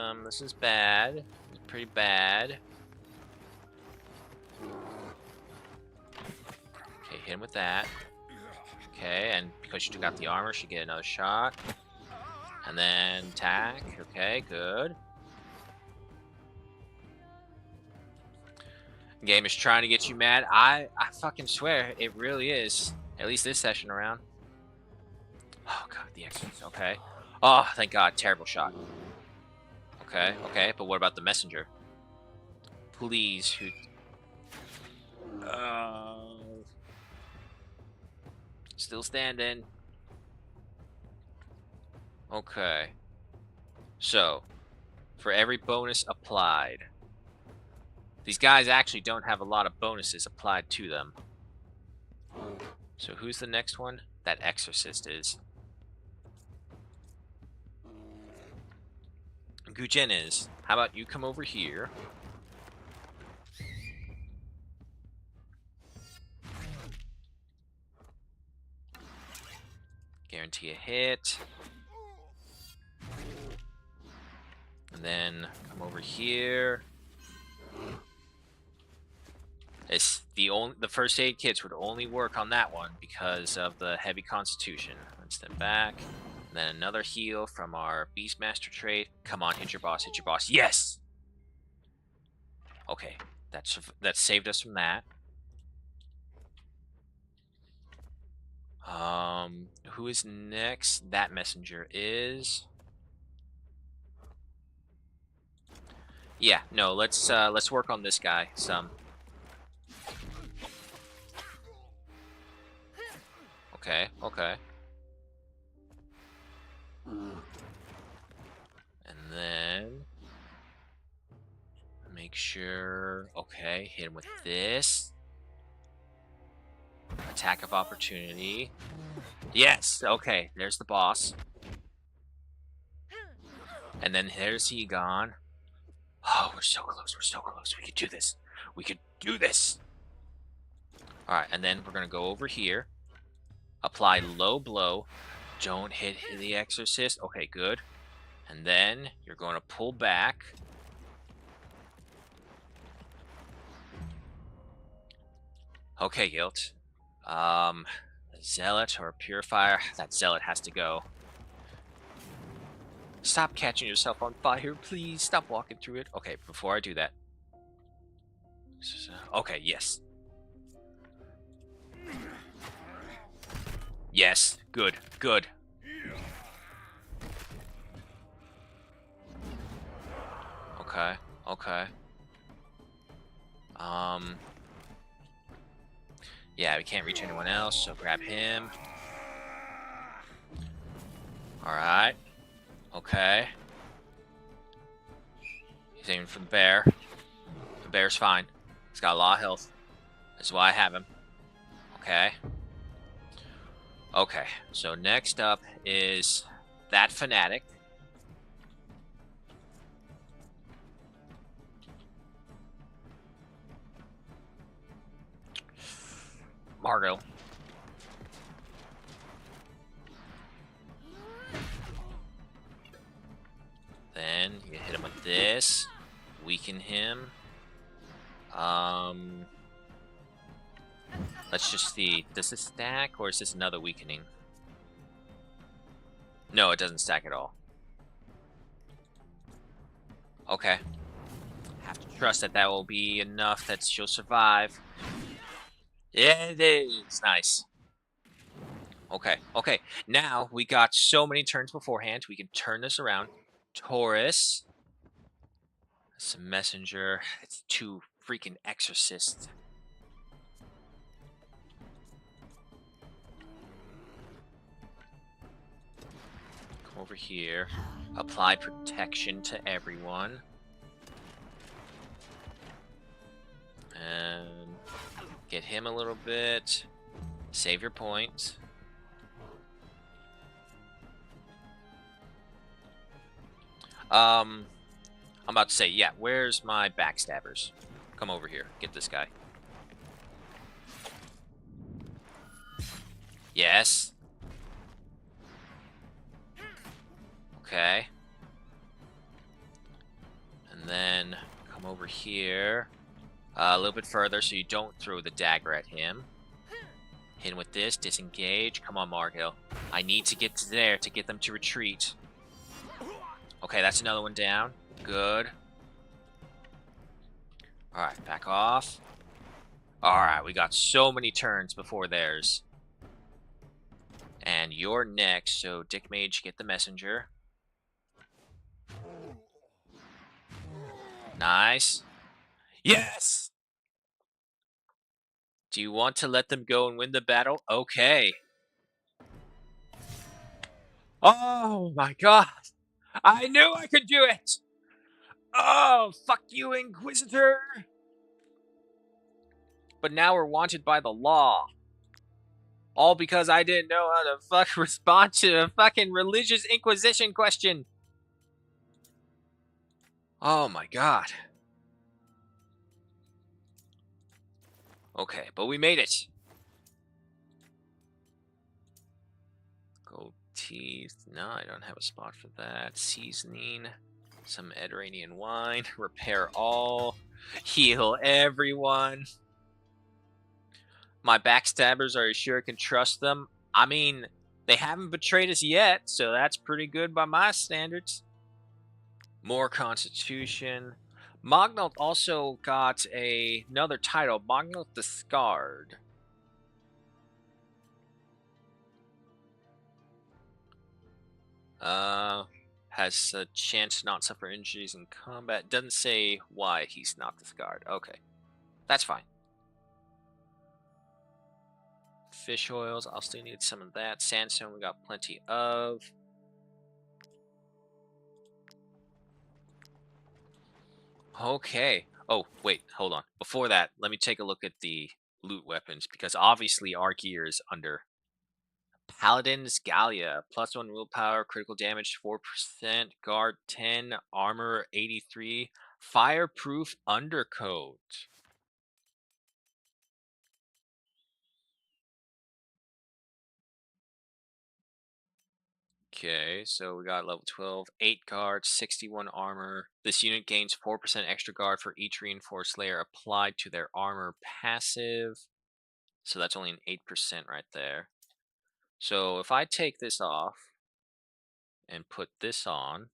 bad. It's pretty bad. Okay, hit him with that. Okay, and because you took out the armor, she get another shot. And then attack. Okay, good. Game is trying to get you mad. I fucking swear, it really is. At least this session around. Oh god, the Exorcist. Okay. Oh, thank god. Terrible shot. Okay, but what about the messenger? Please shoot. Still standing. Okay. So, for every bonus applied. These guys actually don't have a lot of bonuses applied to them. So who's the next one? That exorcist is. Gujen is. How about you come over here? Guarantee a hit. And then come over here. The first aid kits would only work on that one because of the heavy constitution. Let's step back. And then another heal from our Beastmaster trait. Come on, hit your boss, hit your boss. Yes! Okay, that saved us from that. Who is next? That messenger is... Yeah, no, let's work on this guy some. Okay, okay. And then make sure, okay, hit him with this. Attack of opportunity. Yes, okay, there's the boss. And then there's he gone. Oh, we're so close, we're so close. We could do this. We could do this. Alright, and then we're gonna go over here. Apply low blow. Don't hit the exorcist. Okay, good. And then you're going to pull back. Okay, Guilt. Zealot or Purifier. That Zealot has to go. Stop catching yourself on fire, please. Stop walking through it. Okay, before I do that. Okay, yes. Yes, good, good. Okay, okay. Yeah, we can't reach anyone else, so grab him. Alright. Okay. He's aiming for the bear. The bear's fine. He's got a lot of health. That's why I have him. Okay. Okay, so next up is that fanatic. Margot. Then you hit him with this. Weaken him. Let's just see. Does this stack or is this another weakening? No, it doesn't stack at all. Okay. Have to trust that that will be enough that she'll survive. Yeah, it is. Nice. Okay, okay. Now, we got so many turns beforehand. We can turn this around. Taurus. It's a messenger. It's two freaking exorcists. Come over here. Apply protection to everyone. And get him a little bit. Save your points. I'm about to say, yeah, where's my backstabbers? Come over here. Get this guy. Yes. Okay. And then come over here. A little bit further so you don't throw the dagger at him. Hit him with this. Disengage. Come on, Margil. I need to get to there to get them to retreat. Okay, that's another one down. Good. Alright, back off. Alright, we got so many turns before theirs. And you're next, so Dick Mage, get the messenger. Nice. Yes! Do you want to let them go and win the battle? Okay. Oh my god! I knew I could do it! Oh, fuck you, Inquisitor! But now we're wanted by the law. All because I didn't know how to fuck respond to a fucking religious inquisition question. Oh my god. Okay, but we made it. Gold teeth. No, I don't have a spot for that. Seasoning. Some Ediranian wine. Repair all. Heal everyone. My backstabbers, are you sure I can trust them? I mean, they haven't betrayed us yet, so that's pretty good by my standards. More Constitution. Mognoth also got another title, Mognoth the Scarred. Has a chance to not suffer injuries in combat. Doesn't say why he's not the Scarred. Okay, that's fine. Fish oils, I'll still need some of that. Sandstone, we got plenty of. Okay. Oh, wait, hold on. Before that, let me take a look at the loot weapons, because obviously our gear is under. Paladin's Gallia, +1 willpower, critical damage 4%, guard 10, armor 83, fireproof undercoat. Okay, so we got level 12, 8 guard, 61 armor. This unit gains 4% extra guard for each reinforced layer applied to their armor passive. So that's only an 8% right there. So if I take this off and put this on,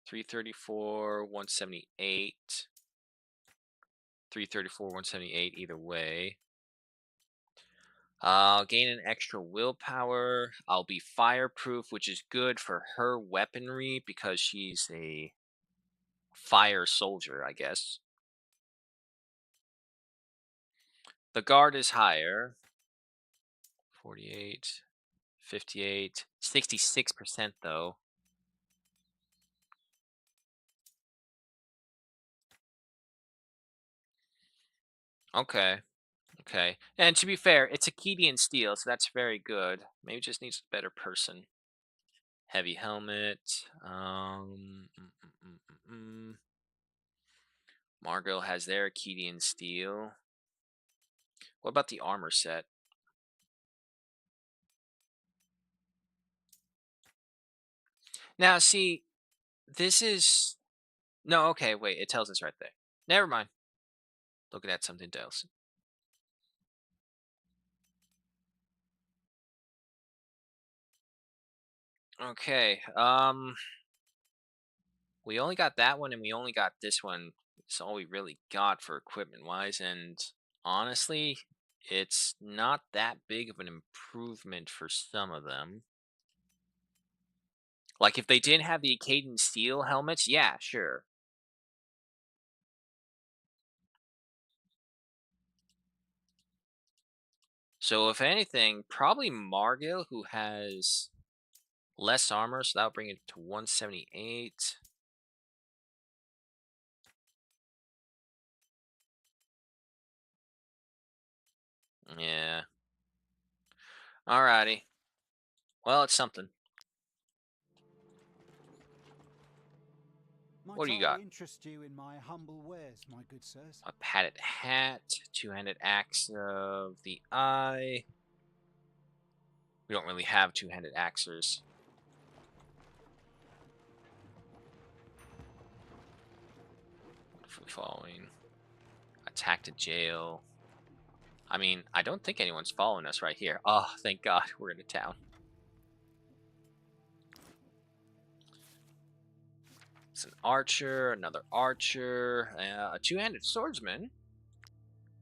334, 178, 334, 178 either way. I'll gain an extra willpower. I'll be fireproof, which is good for her weaponry because she's a fire soldier, I guess. The guard is higher. 48, 58, 66% though. Okay. Okay. And to be fair, it's Akkadian steel, so that's very good. Maybe it just needs a better person. Heavy helmet. Margot has their Akkadian steel. What about the armor set? Now, see, this is... No, okay, wait, it tells us right there. Never mind. Looking at something else. Okay, we only got that one and we only got this one. It's all we really got for equipment-wise, and honestly, it's not that big of an improvement for some of them. Like, if they didn't have the Akkadian steel helmets, yeah, sure. So if anything, probably Margil, who has less armor, so that'll bring it to 178. Yeah. Alrighty. Well, it's something. What do you Might I got? interest you in my humble wares, my good sirs? A padded hat, two-handed axe of the eye. We don't really have two-handed axers. Wonderfully following. Attack to jail. I mean, I don't think anyone's following us right here. Oh, thank God, we're in a town. It's an archer, another archer, a two-handed swordsman.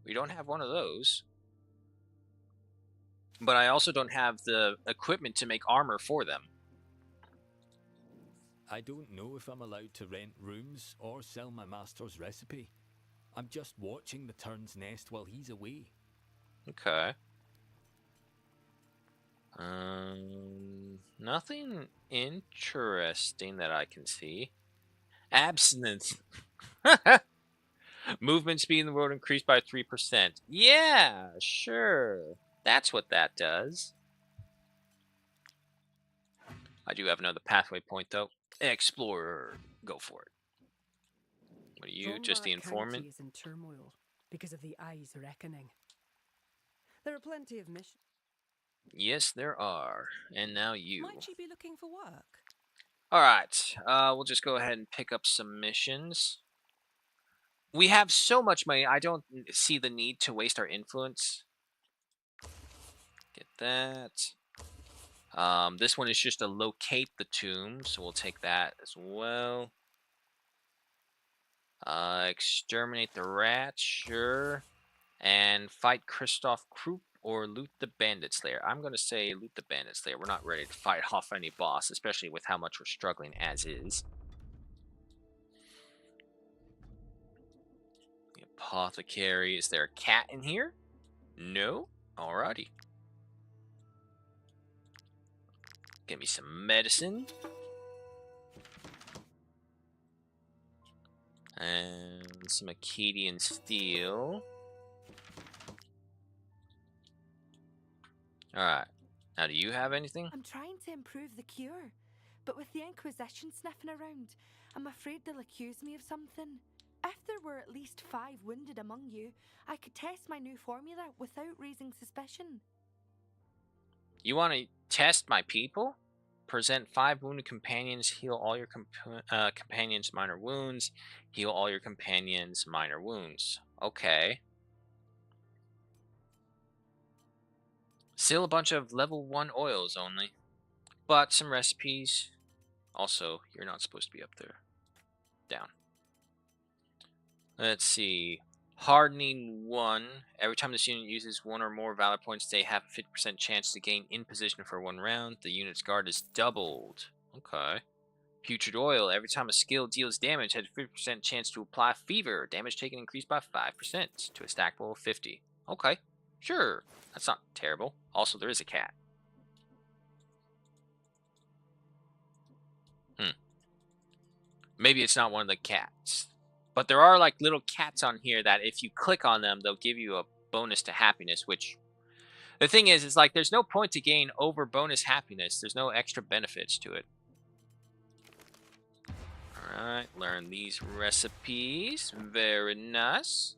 We don't have one of those. But I also don't have the equipment to make armor for them. I don't know if I'm allowed to rent rooms or sell my master's recipe. I'm just watching the turn's nest while he's away. Okay. Nothing interesting that I can see. Abstinence. Movement speed in the world increased by 3%. Yeah, sure. That's what that does. I do have another pathway point, though. Explorer. Go for it. What are you, just the Drombar informant? County is in turmoil because of the Eye's reckoning. There are plenty of missions. Yes, there are. And now you. Might you be looking for work? Alright, we'll just go ahead and pick up some missions. We have so much money, I don't see the need to waste our influence. Get that. This one is just to locate the tomb, so we'll take that as well. Exterminate the rat, sure. And fight Christoph Krupp or loot the bandit slayer. I'm going to say loot the bandit slayer. We're not ready to fight off any boss, especially with how much we're struggling as is. The apothecary. Is there a cat in here? No? Alrighty. Give me some medicine. And some Akkadian steel. Alright. Now, do you have anything? I'm trying to improve the cure, but with the Inquisition sniffing around, I'm afraid they'll accuse me of something. If there were at least 5 wounded among you, I could test my new formula without raising suspicion. You want to test my people? Present 5 wounded companions, heal all your companions' minor wounds, heal all your companions' minor wounds. Okay. Still a bunch of level 1 oils only, but some recipes. Also, you're not supposed to be up there. Down. Let's see. Hardening 1. Every time this unit uses 1 or more valor points, they have a 50% chance to gain in position for 1 round. The unit's guard is doubled. Okay. Putrid oil. Every time a skill deals damage, has a 50% chance to apply fever. Damage taken increased by 5% to a stack roll of 50. Okay. Sure. That's not terrible. Also, there is a cat. Maybe it's not one of the cats. But there are like little cats on here that if you click on them, they'll give you a bonus to happiness, which the thing is, it's like there's no point to gain over bonus happiness. There's no extra benefits to it. Alright, learn these recipes. Very nice.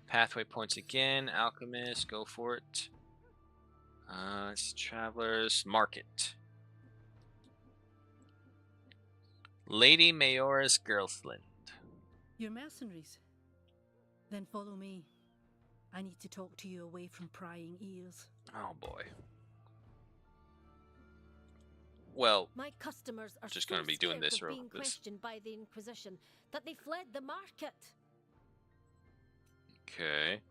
Pathway points again. Alchemist, go for it. It's Traveler's Market. Lady Mayora's Girlfriend. You're mercenaries? Then follow me. I need to talk to you away from prying ears. Oh boy. Well, my customers are just so going to be doing scared this of or being this. questioned by the Inquisition that they fled the market. Okay.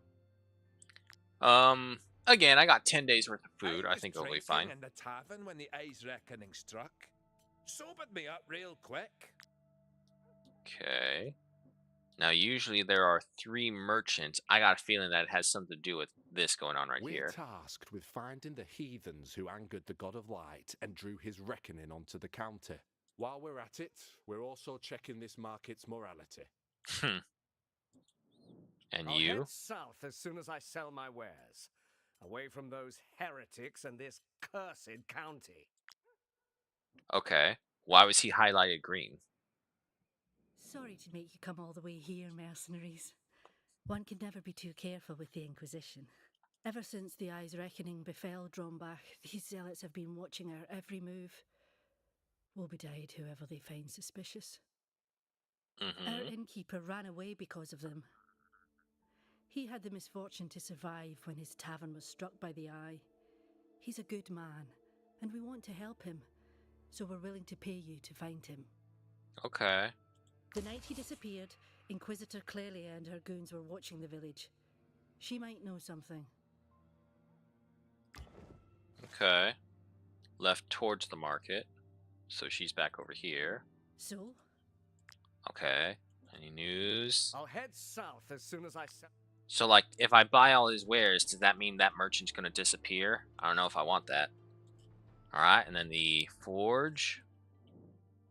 Again, I got 10 days worth of food. I think it'll be fine. In the tavern when the Eye's reckoning struck. Sobered me up real quick. Okay. Now, usually there are 3 merchants. I got a feeling that it has something to do with this going on right We're here. tasked with finding the heathens who angered the god of light and drew his reckoning onto the county. While we're at it, we're also checking this market's morality. And I'll you? head south as soon as I sell my wares. Away from those heretics and this cursed county. Okay. Why was he highlighted green? Sorry to make you come all the way here, mercenaries. One can never be too careful with the Inquisition. Ever since the Eye's reckoning befell Drombach, these zealots have been watching our every move. Woe betide whoever they find suspicious. Our innkeeper ran away because of them. He had the misfortune to survive when his tavern was struck by the Eye. He's a good man, and we want to help him, so we're willing to pay you to find him. Okay. The night he disappeared, Inquisitor Clelia and her goons were watching the village. She might know something. Okay. Left towards the market. So she's back over here. So? Okay. Any news? I'll head south as soon as I sell. So, like, if I buy all his wares, does that mean that merchant's going to disappear? I don't know if I want that. All right, and then the forge.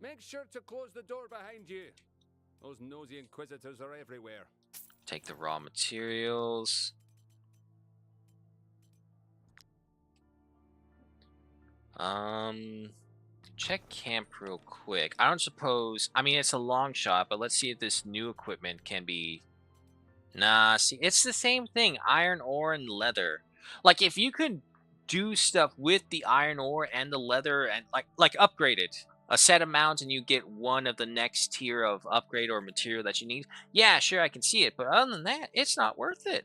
Make sure to close the door behind you. Those nosy inquisitors are everywhere. Take the raw materials. Check camp real quick. I don't suppose. I mean, it's a long shot, but let's see if this new equipment can be. Nah, see, it's the same thing. Iron ore and leather. Like, if you could do stuff with the iron ore and the leather and like upgrade it a set amount and you get one of the next tier of upgrade or material that you need. Yeah, sure, I can see it, but other than that, it's not worth it.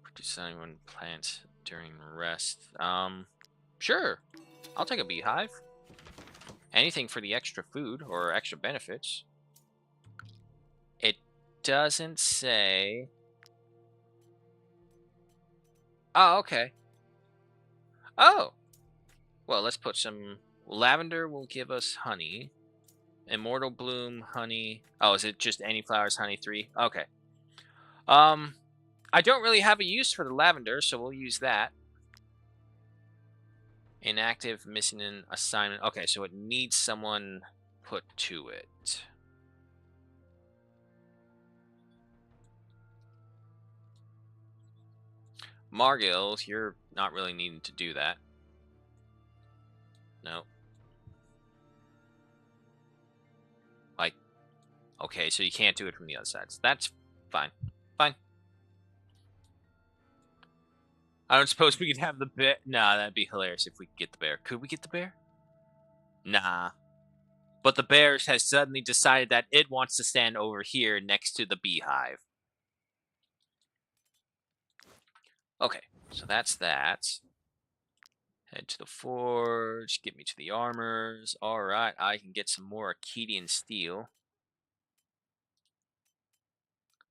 Produce anyone plants during rest. Sure. I'll take a beehive. Anything for the extra food or extra benefits. It doesn't say. Oh, okay. Oh. Well, let's put some. Lavender will give us honey. Immortal bloom, honey. Oh, is it just any flowers, honey 3? Okay. I don't really have a use for the lavender, so we'll use that. Inactive, missing an assignment. Okay, so it needs someone put to it. Margil, you're not really needing to do that. No. Like, okay, so you can't do it from the other side. So that's fine. Fine. I don't suppose we could have the bear. Nah, that'd be hilarious if we could get the bear. Could we get the bear? Nah. But the bear has suddenly decided that it wants to stand over here next to the beehive. Okay, so that's that. Head to the forge, get me to the armors. Alright, I can get some more Arcadian steel.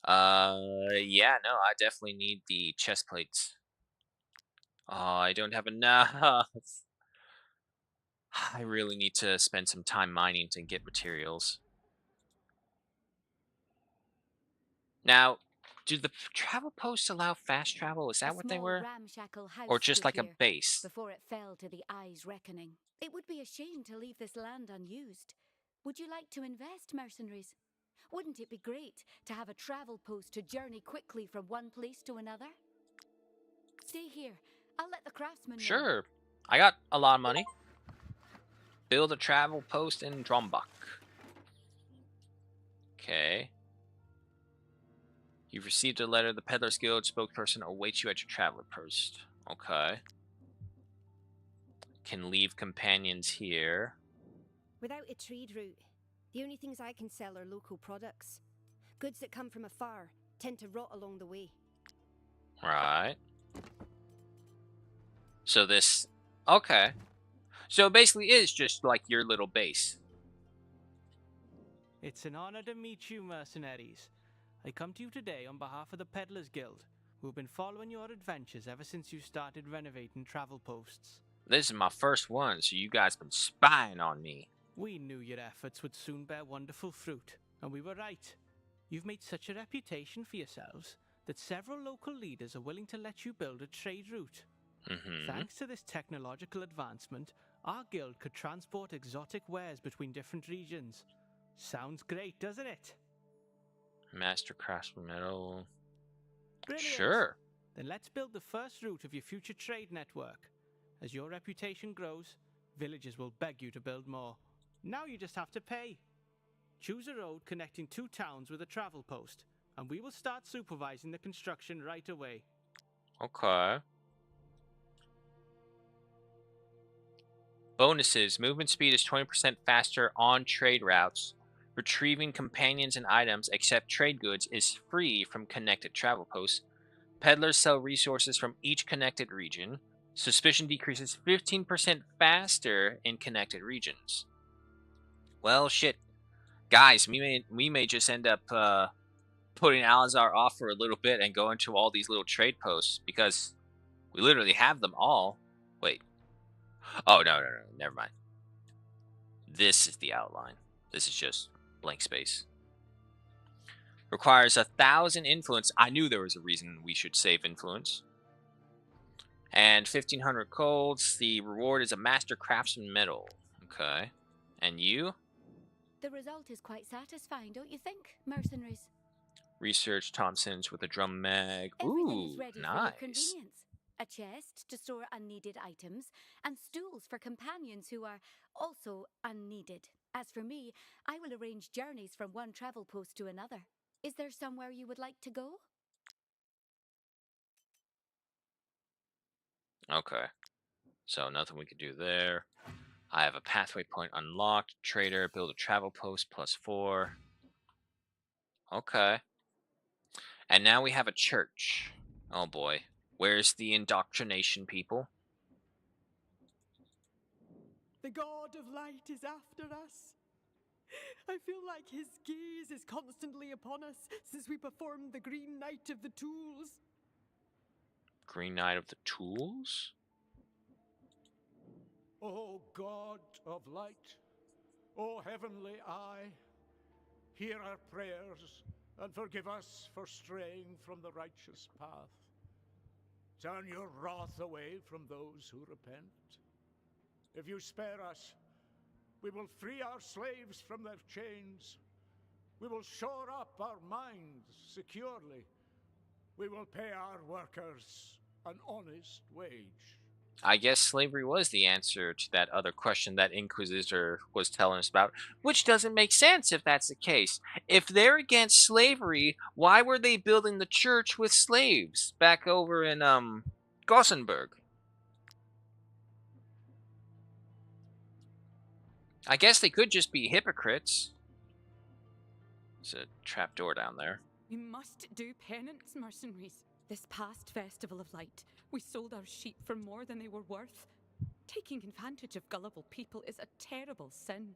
Yeah, no, I definitely need the chest plates. Oh, I don't have enough. I really need to spend some time mining to get materials. Now, do the travel posts allow fast travel? Is that what they were? Ramshackle house Or just stood like a here base? before it fell to the eye's reckoning. It would be a shame to leave this land unused. Would you like to invest, mercenaries? Wouldn't it be great to have a travel post to journey quickly from one place to another? Stay here. I'll let the craftsmen know. Sure. I got a lot of money. Build a travel post in Drombach. Okay. You've received a letter. The Peddler's Guild spokesperson awaits you at your traveler post. Okay. Can leave companions here. Without a trade route, the only things I can sell are local products. Goods that come from afar tend to rot along the way. Right. So this... Okay. So it basically is just like your little base. It's an honor to meet you, mercenaries. I come to you today on behalf of the Peddlers Guild, who've been following your adventures ever since you started renovating travel posts. This is my first one, so you guys been spying on me. We knew your efforts would soon bear wonderful fruit, and we were right. You've made such a reputation for yourselves that several local leaders are willing to let you build a trade route. Thanks to this technological advancement, our guild could transport exotic wares between different regions. Sounds great, doesn't it? Master Craftsman Metal. Brilliant. Sure. Then let's build the first route of your future trade network. As your reputation grows, villagers will beg you to build more. Now you just have to pay. Choose a road connecting 2 towns with a travel post, and we will start supervising the construction right away. Okay. Bonuses. Movement speed is 20% faster on trade routes. Retrieving companions and items except trade goods is free from connected travel posts. Peddlers sell resources from each connected region. Suspicion decreases 15% faster in connected regions. Well, shit. Guys, we may just end up putting Alazar off for a little bit and going to all these little trade posts because we literally have them all. Wait. Oh, no. Never mind. This is the outline. This is just blank space. Requires 1,000 influence. I knew there was a reason we should save influence. And 1,500 golds. The reward is a Master Craftsman medal. Okay. And you? The result is quite satisfying, don't you think, mercenaries? Research Thompson's with a drum mag. Everything is Ooh, ready for your nice. convenience. A chest to store unneeded items, and stools for companions who are also unneeded. As for me, I will arrange journeys from one travel post to another. Is there somewhere you would like to go? Okay. So nothing we can do there. I have a pathway point unlocked. Trader, build a travel post +4. Okay. And now we have a church. Oh boy. Where's the indoctrination people? The God of Light is after us. I feel like his gaze is constantly upon us since we performed the Green Knight of the Tools. Green Knight of the Tools? O God of light, O heavenly eye, hear our prayers and forgive us for straying from the righteous path. Turn your wrath away from those who repent. If you spare us, we will free our slaves from their chains. We will shore up our mines securely. We will pay our workers an honest wage. I guess slavery was the answer to that other question that Inquisitor was telling us about, which doesn't make sense if that's the case. If they're against slavery, why were they building the church with slaves back over in Gothenburg? I guess they could just be hypocrites. There's a trapdoor down there. We must do penance, mercenaries. This past Festival of Light, we sold our sheep for more than they were worth. Taking advantage of gullible people is a terrible sin.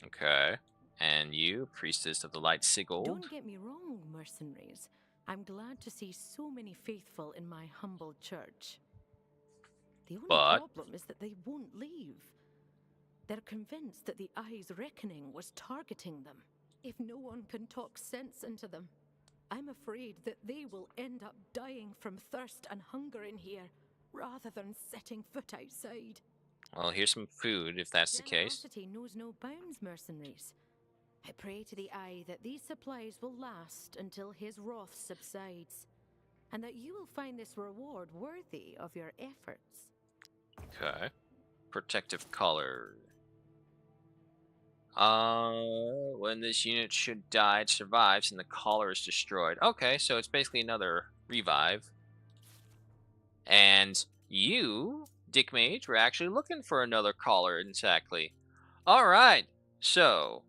Okay. And you, Priestess of the Light Sigil. Don't get me wrong, mercenaries. I'm glad to see so many faithful in my humble church. The only problem is that they won't leave. They're convinced that the Eye's reckoning was targeting them. If no one can talk sense into them, I'm afraid that they will end up dying from thirst and hunger in here, rather than setting foot outside. Well, here's some food, if that's the case. Generosity knows no bounds, mercenaries. I pray to the Eye that these supplies will last until his wrath subsides, and that you will find this reward worthy of your efforts. Okay. Protective collar. When this unit should die, it survives and the collar is destroyed. Okay, so it's basically another revive. And you, Dick Mage, were actually looking for another collar, exactly. Alright, so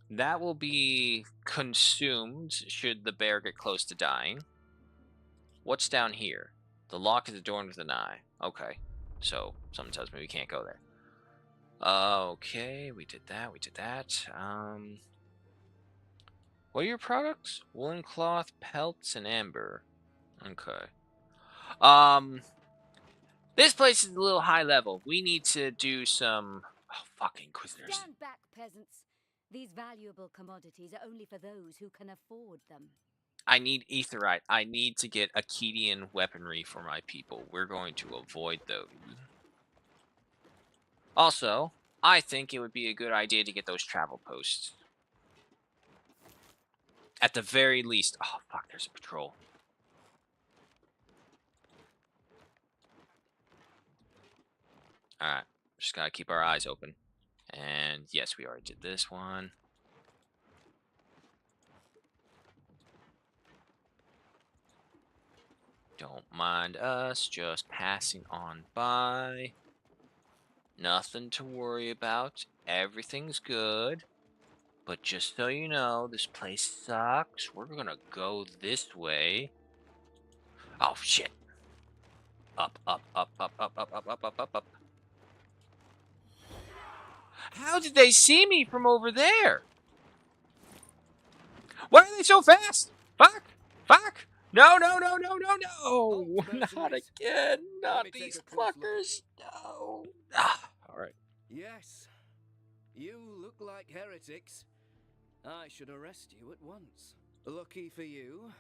that will be consumed should the bear get close to dying. What's down here? The lock is adorned with an eye. Okay, so something tells me we can't go there. Okay, we did that, what are your products? Woolen cloth, pelts, and amber. Okay. This place is a little high level. We need to do some... Oh, fucking Inquisitors. Stand back, peasants. These valuable commodities are only for those who can afford them. I need Aetherite. I need to get Akkadian weaponry for my people. We're going to avoid those. Also, I think it would be a good idea to get those travel posts. At the very least... Oh, fuck, there's a patrol. Alright, just gotta keep our eyes open. And yes, we already did this one. Don't mind us, just passing on by. Nothing to worry about. Everything's good. But just so you know, this place sucks. We're gonna go this way. Oh, shit. Up, up, up, up, up, up, up, up, up, up, up. How did they see me from over there? Why are they so fast? Fuck! Fuck! No, no, no, no, no, no! Not again! Not these fuckers! No! Ah, alright. Yes, you look like heretics. I should arrest you at once. Lucky for you,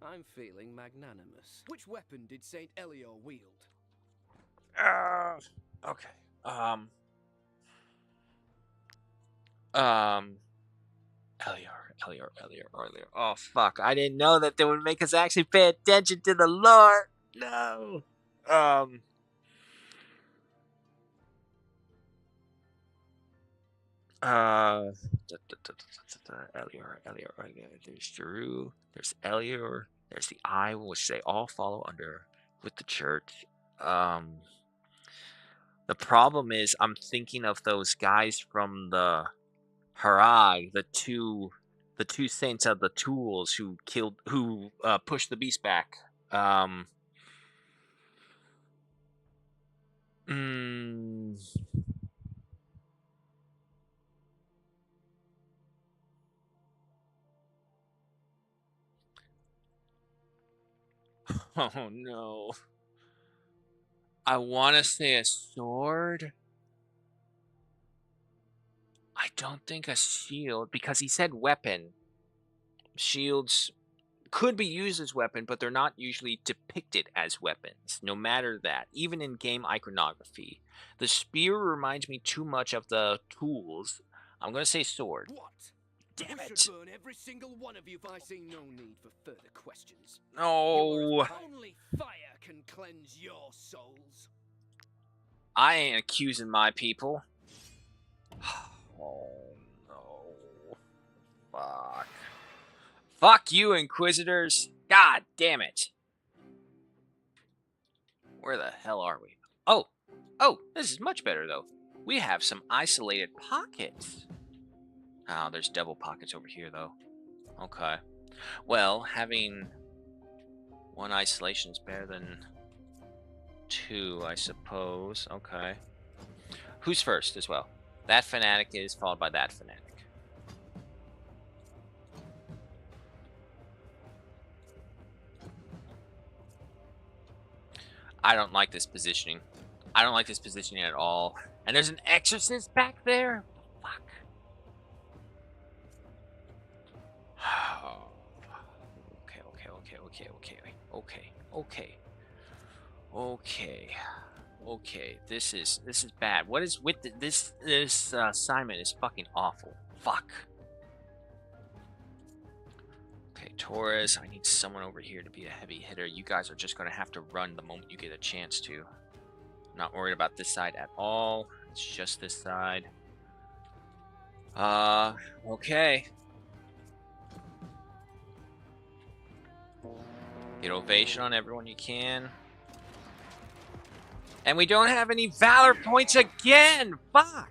I'm feeling magnanimous. Which weapon did Saint Elior wield? Okay. Um. Elior. Oh, fuck. I didn't know that they would make us actually pay attention to the lore. No. Elior. There's Jeru. There's Elior. There's the Eye, which they all follow under with the church. The problem is, I'm thinking of those guys from the Harag, the two saints of the tools who pushed the beast back. Mm, oh no. I want to say a sword. I don't think a shield, because he said weapon. Shields could be used as weapon, but they're not usually depicted as weapons, no matter that, even in game iconography. The spear reminds me too much of the tools. I'm going to say sword. What? Damn we it. should burn every single one of you if I see no need for further questions. No. Only fire can cleanse your souls. I ain't accusing my people. Oh, no. Fuck. Fuck you, Inquisitors. God damn it. Where the hell are we? Oh, this is much better, though. We have some isolated pockets. Oh, there's double pockets over here, though. Okay. Well, having one isolation is better than two, I suppose. Okay. Who's first as well? That fanatic is followed by that fanatic. I don't like this positioning. I don't like this positioning at all. And there's an exorcist back there? Fuck. Okay. This is bad. What is with this assignment is fucking awful. Fuck. Okay, Taurus, I need someone over here to be a heavy hitter. You guys are just going to have to run the moment you get a chance to. I'm not worried about this side at all. It's just this side. Okay. Get ovation on everyone you can. And we don't have any valor points again! Fuck!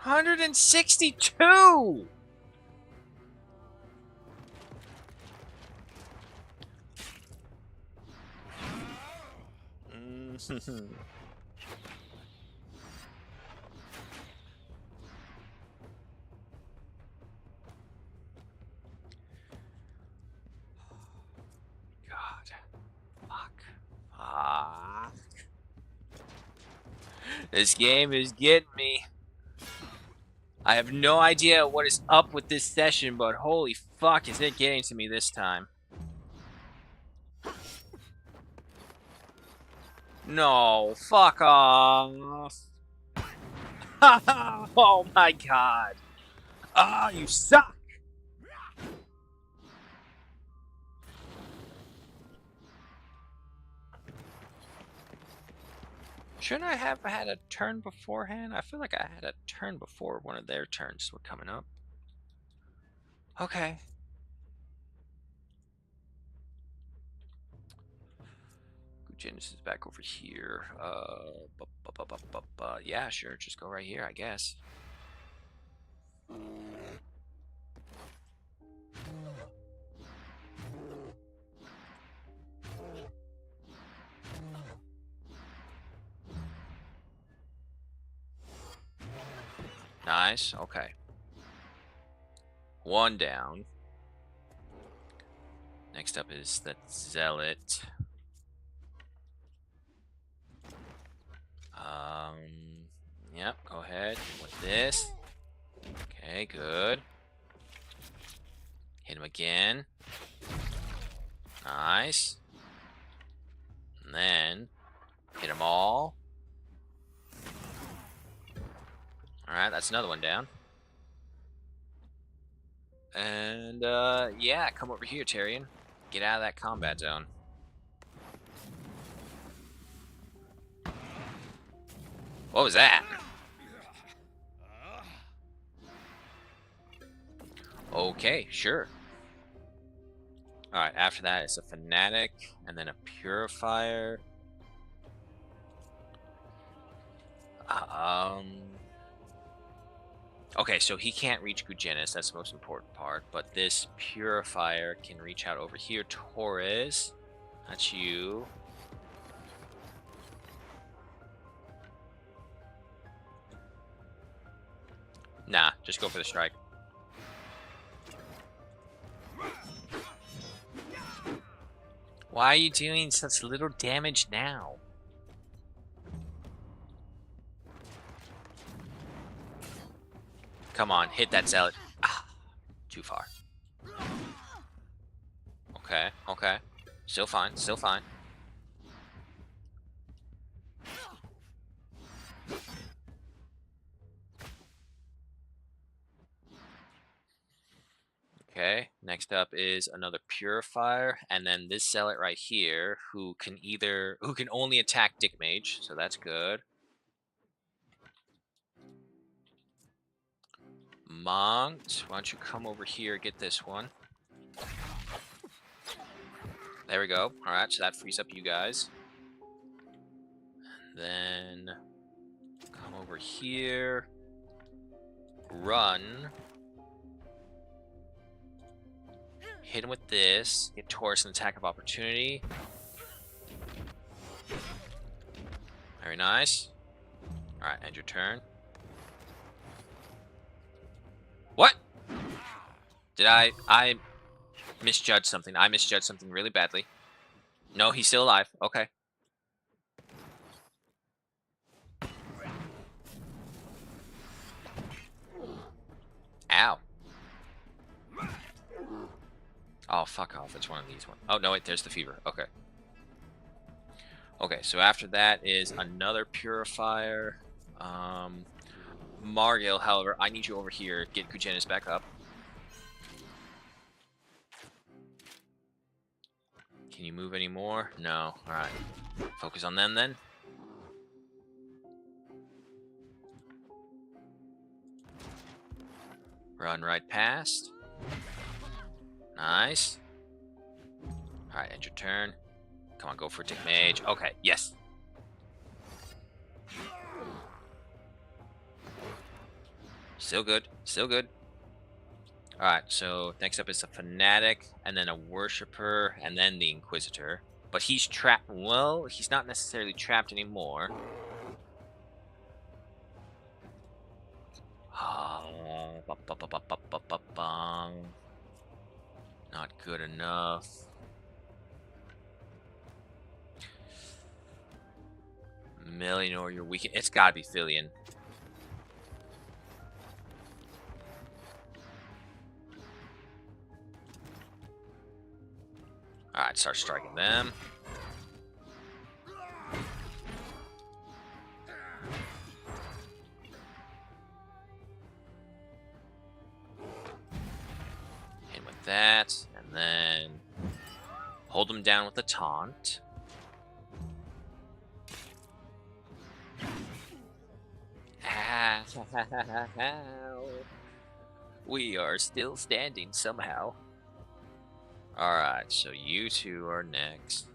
$162! This game is getting me. I have no idea what is up with this session, but holy fuck is it getting to me this time. No, fuck off. Oh my god. Ah, you suck. Shouldn't I have had a turn beforehand? I feel like I had a turn before one of their turns were coming up. Okay. Genesis is back over here. Yeah, sure. Just go right here, I guess. Nice. Okay. One down. Next up is the Zealot. Yep, go ahead with this. Okay, good. Hit him again. Nice. And then hit them all. Alright, that's another one down. And, yeah, come over here, Tyrion. Get out of that combat zone. What was that? Okay, sure. Alright, after that, it's a Fanatic, and then a Purifier. Okay, so he can't reach Gugenis, that's the most important part, but this Purifier can reach out over here. Torres, that's you. Nah, just go for the strike. Why are you doing such little damage now? Come on, hit that zealot. Ah, too far. Okay, okay. Still fine, still fine. Okay, next up is another Purifier, and then this zealot right here, who can only attack Dick Mage, so that's good. Monk, why don't you come over here, get this one. There we go. Alright, so that frees up you guys. And then come over here. Run. Hit him with this. Get Taurus an attack of opportunity. Very nice. Alright, end your turn. What? Did I misjudged something. I misjudged something really badly. No, he's still alive. Okay. Ow. Oh, fuck off. It's one of these ones. Oh, no, wait. There's the fever. Okay. Okay, so after that is another Purifier. Margil, however, I need you over here. Get Gugenis back up. Can you move any more? No. Alright. Focus on them then. Run right past. Nice. Alright, end your turn. Come on, go for Dick Mage. Okay, yes. Still good. Still good. Alright, so next up is a Fanatic, and then a Worshipper, and then the Inquisitor. But he's trapped. Well, he's not necessarily trapped anymore. Not good enough. Millionaire, you're weak. It's gotta be Filion. Alright, start striking them. Hit with that, and then hold them down with the taunt. We are still standing somehow. Alright, so you two are next.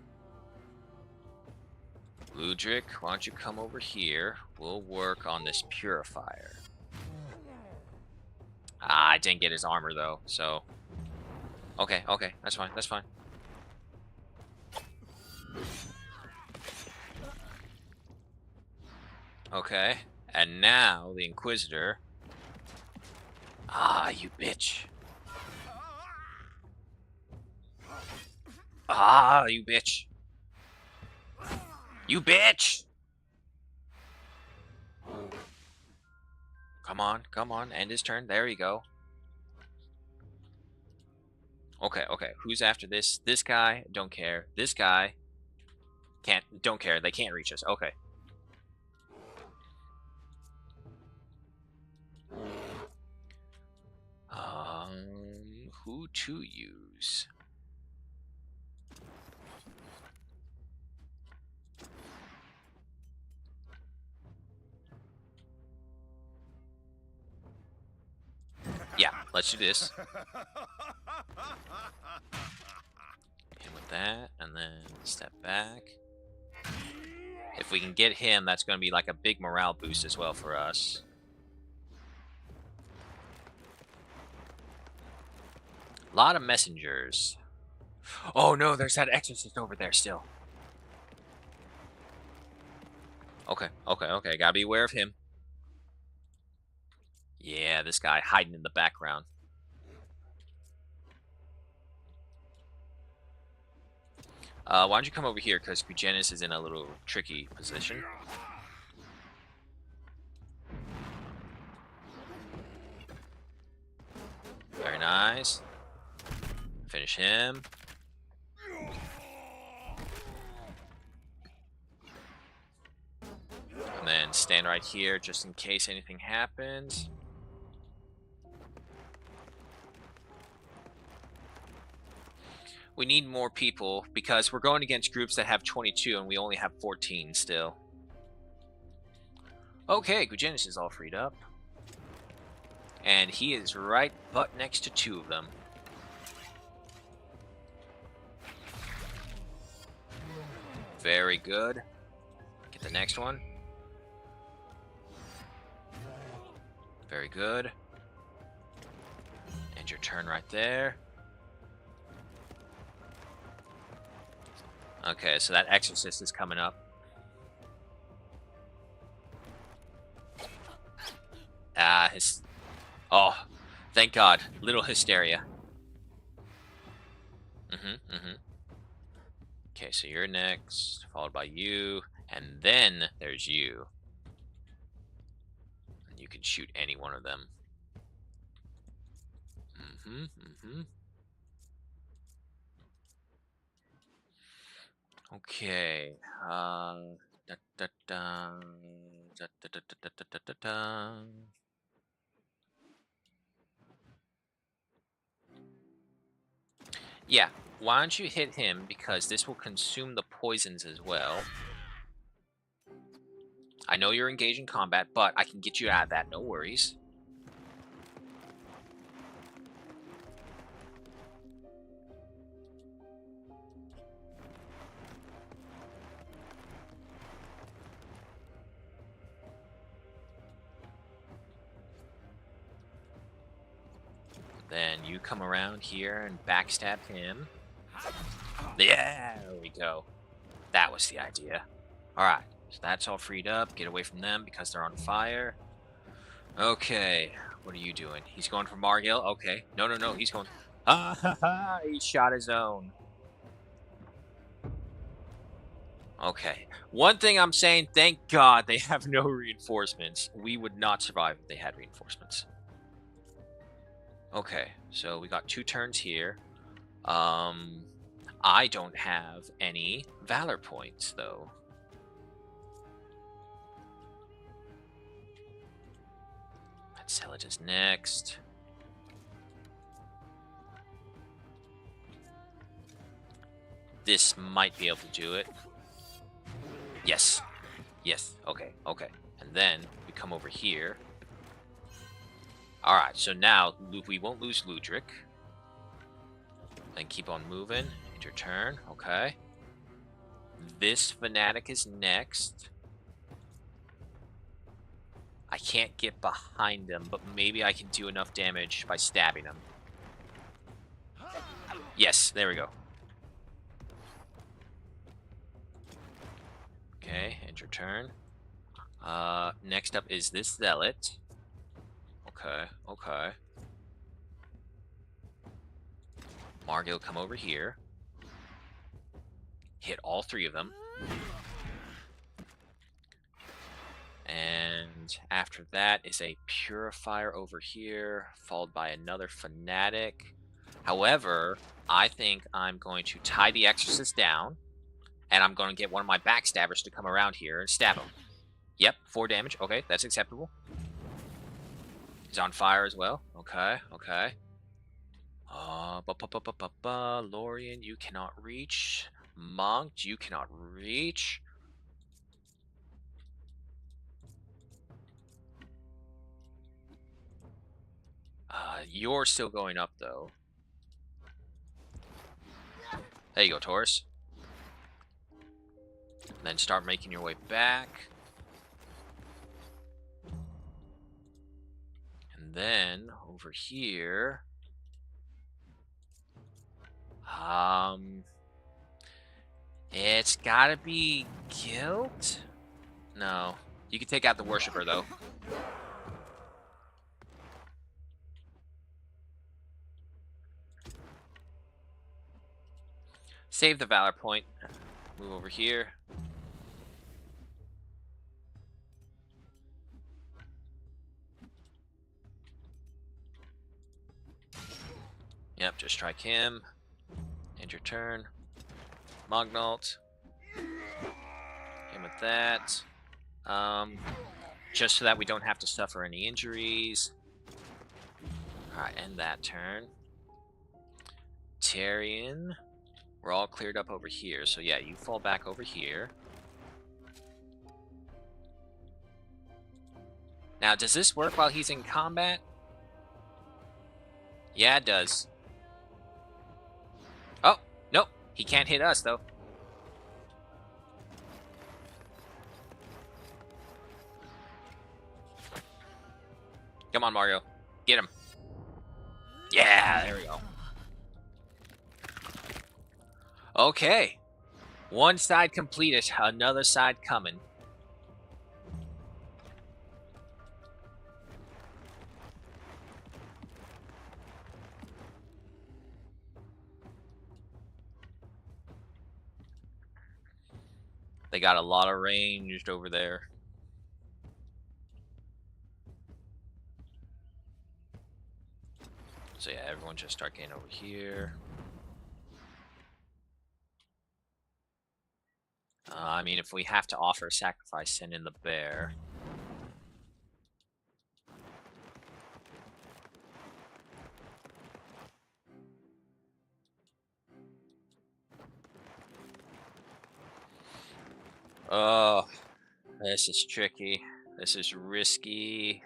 Ludric, why don't you come over here? We'll work on this Purifier. Ah, I didn't get his armor though, so... Okay, okay, that's fine, that's fine. Okay, and now the Inquisitor. Ah, you bitch. Ah, you bitch. You bitch! Come on, come on. End his turn. There you go. Okay, okay. Who's after this? This guy, don't care. This guy, don't care. They can't reach us. Okay. Who to use? Yeah, let's do this. Hit with that, and then step back. If we can get him, that's going to be like a big morale boost as well for us. A lot of messengers. Oh no, there's that exorcist over there still. Okay, okay, okay. Gotta be aware of him. Yeah, this guy hiding in the background. Why don't you come over here, because Gugenis is in a little tricky position. Very nice. Finish him. And then stand right here just in case anything happens. We need more people because we're going against groups that have 22 and we only have 14 still. Okay, Gugenis is all freed up. And he is right butt next to 2 of them. Very good. Get the next one. Very good. And your turn right there. Okay, so that exorcist is coming up. Oh, thank God. Little hysteria. Okay, so you're next, followed by you, and then there's you. And you can shoot any one of them. Okay. Yeah, why don't you hit him, because this will consume the poisons as well. I know you're engaged in combat, but I can get you out of that, no worries. Then you come around here and backstab him. Yeah, there we go. That was the idea. Alright, so that's all freed up. Get away from them because they're on fire. Okay, what are you doing? He's going for Margil? Okay. No, no, no, he's going... Ah, ha, ha, he shot his own. Okay. One thing I'm saying, thank God they have no reinforcements. We would not survive if they had reinforcements. Okay, so we got 2 turns here. I don't have any Valor points, though. Let's sell it as next. This might be able to do it. Yes. Yes. Okay. Okay. And then we come over here. Alright, so now we won't lose Ludric. Then keep on moving. End your turn. Okay. This Fanatic is next. I can't get behind him, but maybe I can do enough damage by stabbing him. Yes, there we go. Okay, end your turn. Next up is this Zealot. Okay, okay. Margil, come over here. Hit all 3 of them. And And after that is a Purifier over here, followed by another Fanatic. However, I think I'm going to tie the Exorcist down, and I'm going to get one of my Backstabbers to come around here and stab him. Yep, 4 damage. Okay, that's acceptable. He's on fire as well. Okay, okay. Lorian, you cannot reach. Monk, you cannot reach. You're still going up, though. There you go, Taurus. And then start making your way back. And then, over here... It's gotta be Guilt? No. You can take out the Worshipper, though. Save the Valor point. Move over here. Yep, just strike him. End your turn. Mognault. Him with that. Just so that we don't have to suffer any injuries. Alright, end that turn. Tyrion. We're all cleared up over here, so yeah, you fall back over here. Now, does this work while he's in combat? Yeah, it does. Oh, nope. He can't hit us, though. Come on, Mario. Get him. Yeah, there we go. Okay. One side completed, another side coming. They got a lot of ranged over there. So yeah, everyone just start getting over here. I mean, if we have to offer a sacrifice, send in the bear. Oh, this is tricky. This is risky.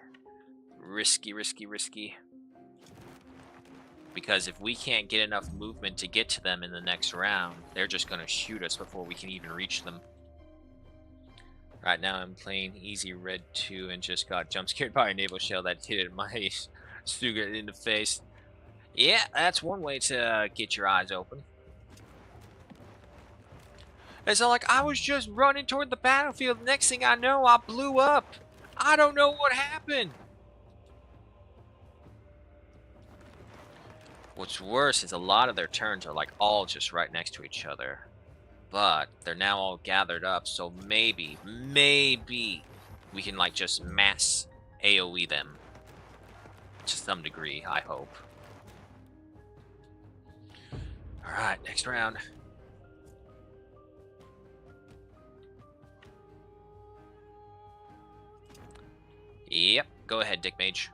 Risky. Because if we can't get enough movement to get to them in the next round, they're just going to shoot us before we can even reach them. Right now I'm playing easy red 2 and just got jump scared by a naval shell that hit my Stuga in the face. Yeah, that's one way to get your eyes open. It's like I was just running toward the battlefield. Next thing I know, I blew up. I don't know what happened. What's worse is a lot of their turns are like all just right next to each other. But they're now all gathered up, so maybe we can like just mass AoE them. To some degree, I hope. Alright, next round. Yep, go ahead, Dick Mage.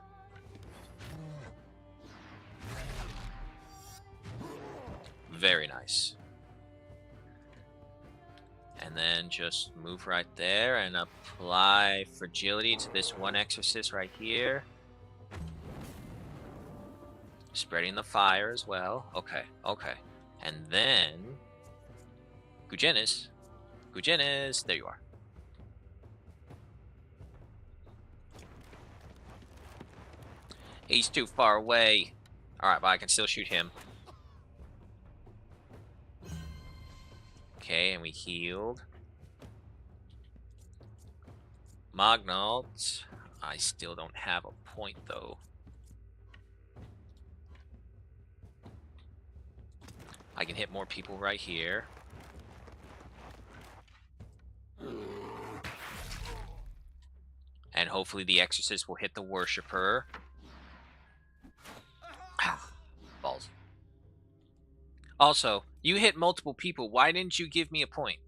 Very nice. And then just move right there and apply fragility to this one exorcist right here. Spreading the fire as well. Okay. And then Gugenis, there you are. He's too far away. Alright, but I can still shoot him. Okay, and we healed. Mognault. I still don't have a point, though. I can hit more people right here. And hopefully the exorcist will hit the worshipper. Balls. Also, you hit multiple people. Why didn't you give me a point?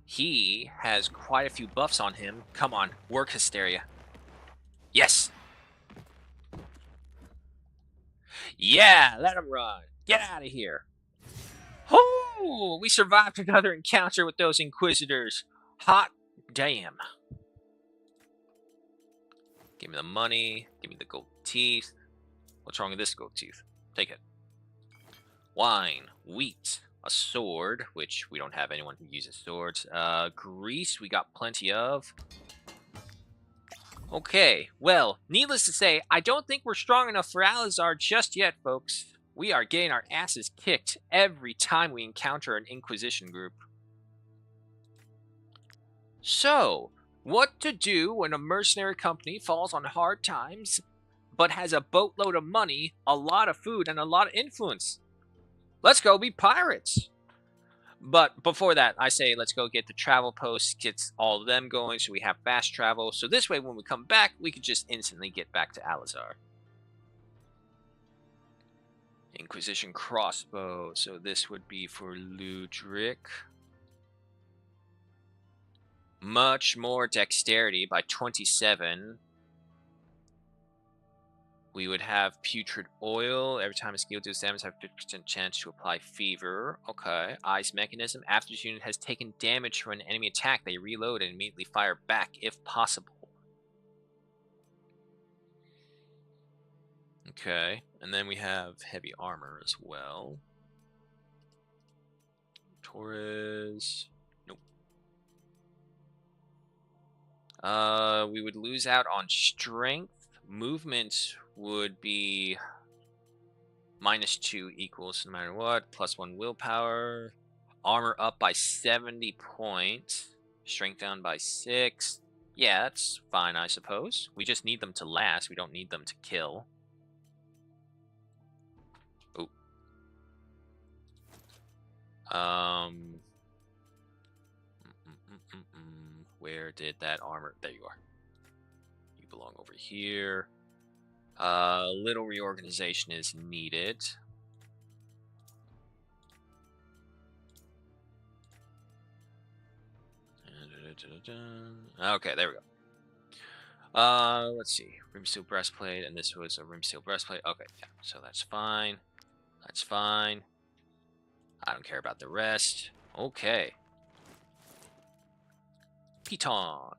He has quite a few buffs on him. Come on, work hysteria. Yes! Yeah, let him run. Get out of here. Oh, we survived another encounter with those Inquisitors. Hot damn. Give me the money. Give me the gold teeth. What's wrong with this gold teeth? Take it. Wine, wheat, a sword, which we don't have anyone who uses swords. Grease, we got plenty of. Okay, well, needless to say, I don't think we're strong enough for Alazar just yet, folks. We are getting our asses kicked every time we encounter an Inquisition group. So, what to do when a mercenary company falls on hard times, but has a boatload of money, a lot of food, and a lot of influence? Let's go be pirates! But before that, I say let's go get the travel posts, get all of them going so we have fast travel. So this way, when we come back, we could just instantly get back to Alazar. Inquisition crossbow. So this would be for Ludric. Much more dexterity by 27. We would have putrid oil. Every time a skill deals damage, have 50% chance to apply fever. Okay. Ice mechanism. After this unit has taken damage from an enemy attack, they reload and immediately fire back if possible. Okay. And then we have heavy armor as well. Torres. Nope. We would lose out on strength. Movement would be -2 equals no matter what. +1 willpower. Armor up by 70 points. Strength down by 6. Yeah, that's fine, I suppose. We just need them to last. We don't need them to kill. Oh. Where did that armor? There you are. You belong over here. Little reorganization is needed. Okay, there we go. Let's see. Rimsteel breastplate, and this was a rimsteel breastplate. Okay, yeah, so that's fine. That's fine. I don't care about the rest. Okay. Piton.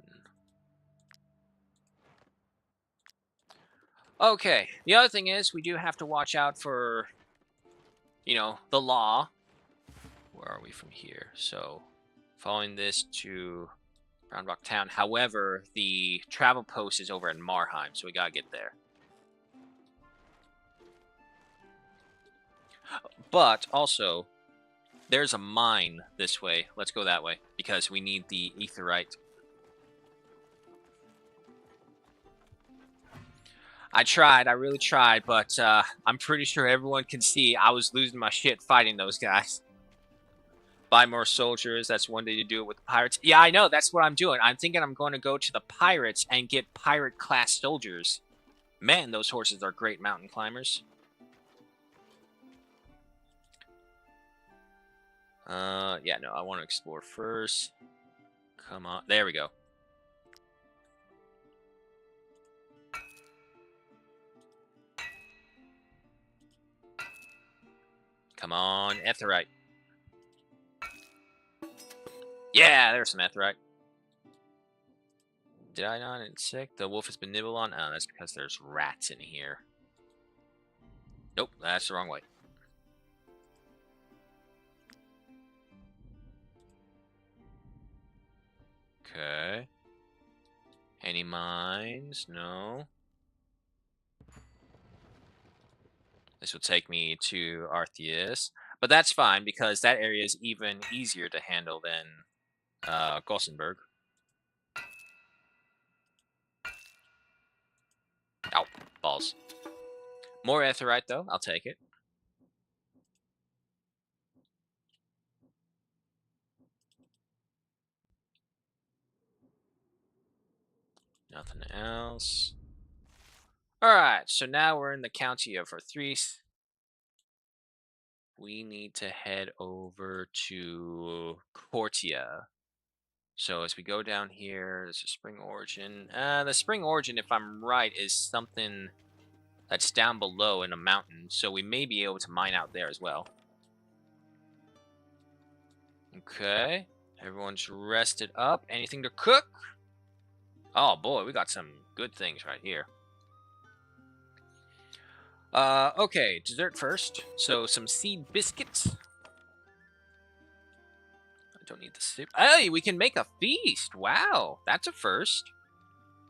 Okay, the other thing is we do have to watch out for, you know, the law. Where are we from here? So, following this to Roundrock Town. However, the travel post is over in Marheim, so we gotta get there. But, also, there's a mine this way. Let's go that way, because we need the aetherite. I tried, I really tried, but I'm pretty sure everyone can see I was losing my shit fighting those guys. Buy more soldiers, that's one day to do it with the pirates. Yeah, I know, that's what I'm doing. I'm thinking I'm going to go to the pirates and get pirate-class soldiers. Man, those horses are great mountain climbers. Yeah, no, I want to explore first. Come on, there we go. Come on, aetherite. Yeah, there's some aetherite. Did I not insect? The wolf has been nibbled on? Oh, that's because there's rats in here. Nope, that's the wrong way. Okay. Any mines? No. This will take me to Artheus. But that's fine, because that area is even easier to handle than Gossenberg. Ow, balls. More aetherite, though. I'll take it. Nothing else. Alright, so now we're in the county of Arthrees. We need to head over to Cortia. So as we go down here, there's a Spring Origin. The Spring Origin, if I'm right, is something that's down below in a mountain. So we may be able to mine out there as well. Okay. Everyone's rested up. Anything to cook? Oh boy, we got some good things right here. Okay, dessert first. So some seed biscuits. I don't need the soup. Hey, we can make a feast. Wow, that's a first.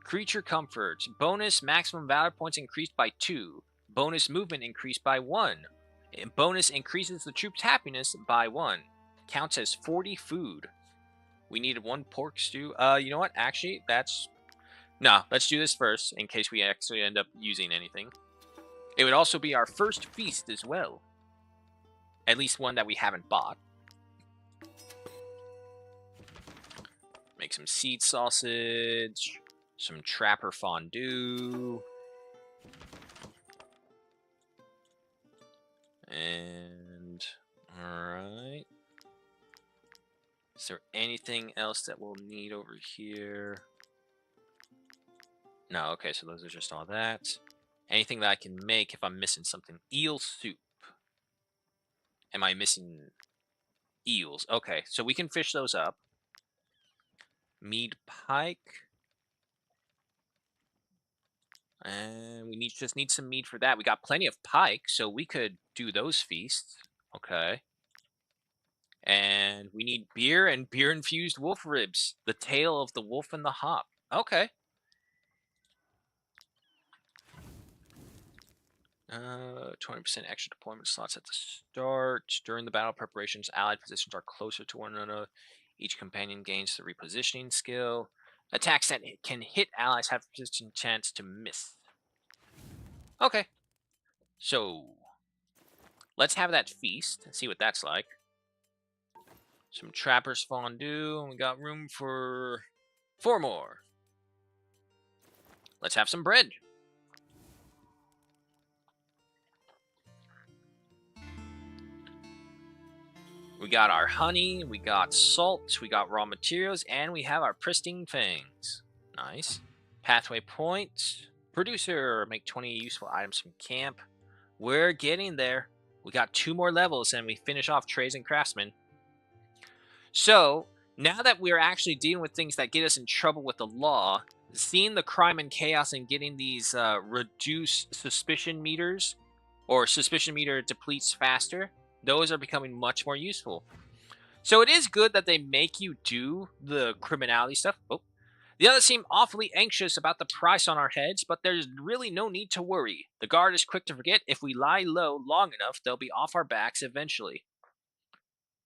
Creature comfort. Bonus maximum valor points increased by 2. Bonus movement increased by 1. And bonus increases the troops' happiness by 1. Counts as 40 food. We needed 1 pork stew. You know what? Actually, that's... No, let's do this first, in case we actually end up using anything. It would also be our first feast as well. At least one that we haven't bought. Make some seed sausage. Some trapper fondue. And... Alright. Is there anything else that we'll need over here? No, okay, so those are just all that. Anything that I can make if I'm missing something. Eel soup. Am I missing eels? Okay, so we can fish those up. Mead pike. And we just need some meat for that. We got plenty of pike, so we could do those feasts. Okay. And we need beer and beer-infused wolf ribs. The tail of the wolf and the hop. Okay. 20% extra deployment slots at the start. During the battle preparations, allied positions are closer to one another. Each companion gains the repositioning skill. Attacks that can hit allies have a persistent chance to miss. Okay. So, let's have that feast and see what that's like. Some trapper's fondue, and we got room for 4 more. Let's have some bread. We got our honey, we got salt, we got raw materials, and we have our pristine fangs. Nice. Pathway point. Producer, make 20 useful items from camp. We're getting there. We got 2 more levels and we finish off trades and craftsmen. So, now that we're actually dealing with things that get us in trouble with the law, seeing the crime and chaos and getting these reduced suspicion meters, or suspicion meter depletes faster, those are becoming much more useful. So it is good that they make you do the criminality stuff. Oh. The others seem awfully anxious about the price on our heads, but there's really no need to worry. The guard is quick to forget. If we lie low long enough, they'll be off our backs eventually.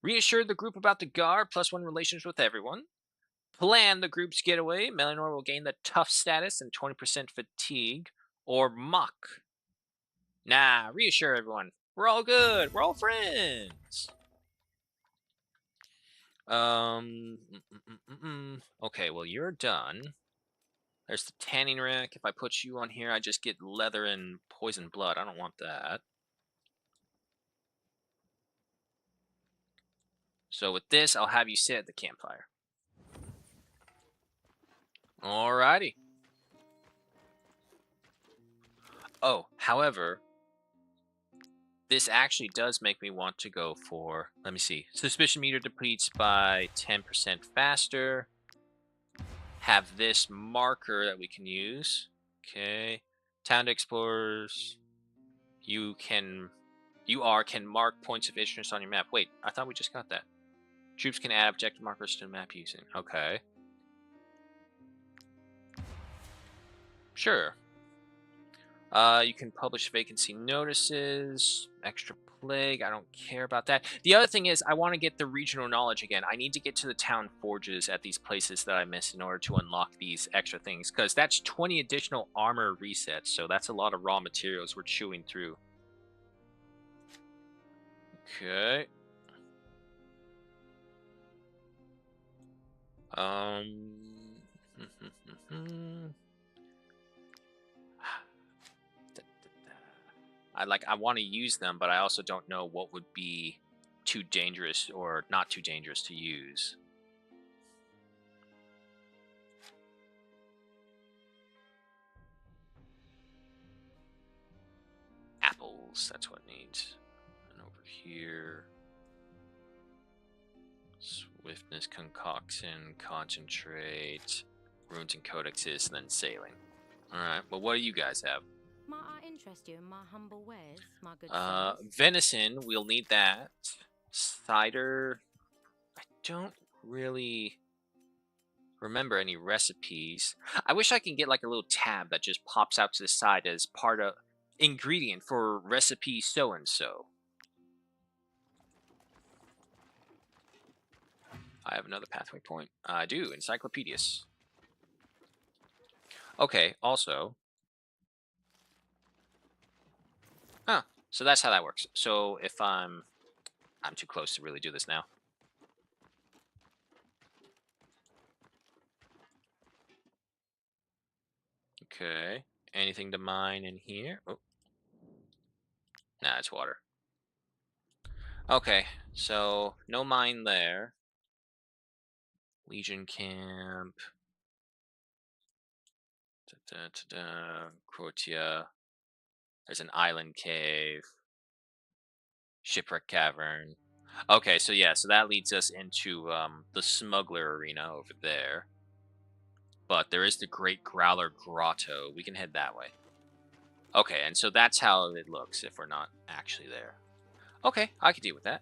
Reassure the group about the guard, +1 relations with everyone. Plan the group's getaway. Melanor will gain the tough status and 20% fatigue. Or mock. Nah, reassure everyone. We're all good. We're all friends. Okay, well, you're done. There's the tanning rack. If I put you on here, I just get leather and poison blood. I don't want that. So with this, I'll have you sit at the campfire. Alrighty. Oh, however, this actually does make me want to go for, let me see, suspicion meter depletes by 10% faster. Have this marker that we can use. Okay. Town explorers. You can mark points of interest on your map. Wait, I thought we just got that. Troops can add objective markers to the map using. Okay. Sure. You can publish vacancy notices, extra plague. I don't care about that. The other thing is I want to get the regional knowledge again. I need to get to the town forges at these places that I missed in order to unlock these extra things, because that's 20 additional armor resets, so that's a lot of raw materials we're chewing through. Okay. I want to use them, but I also don't know what would be too dangerous or not too dangerous to use. Apples, that's what it needs. And over here, swiftness, concoction, concentrate, runes and codexes, and then sailing. Alright, well, what do you guys have? Might I interest you in my humble wares, my good sirs? Venison, we'll need that. Cider, I don't really remember any recipes. I wish I can get like a little tab that just pops out to the side as part of ingredient for recipe so and so. I have another pathway point. I do, encyclopedias. Okay, also. Huh, so that's how that works. So if I'm too close to really do this now. Okay, anything to mine in here? Oh. Nah, it's water. Okay, so no mine there. Legion camp. Crotia. There's an island cave. Shipwreck cavern. Okay, so yeah, so that leads us into the smuggler arena over there. But there is the Great Growler Grotto. We can head that way. Okay, and so that's how it looks if we're not actually there. Okay, I can deal with that.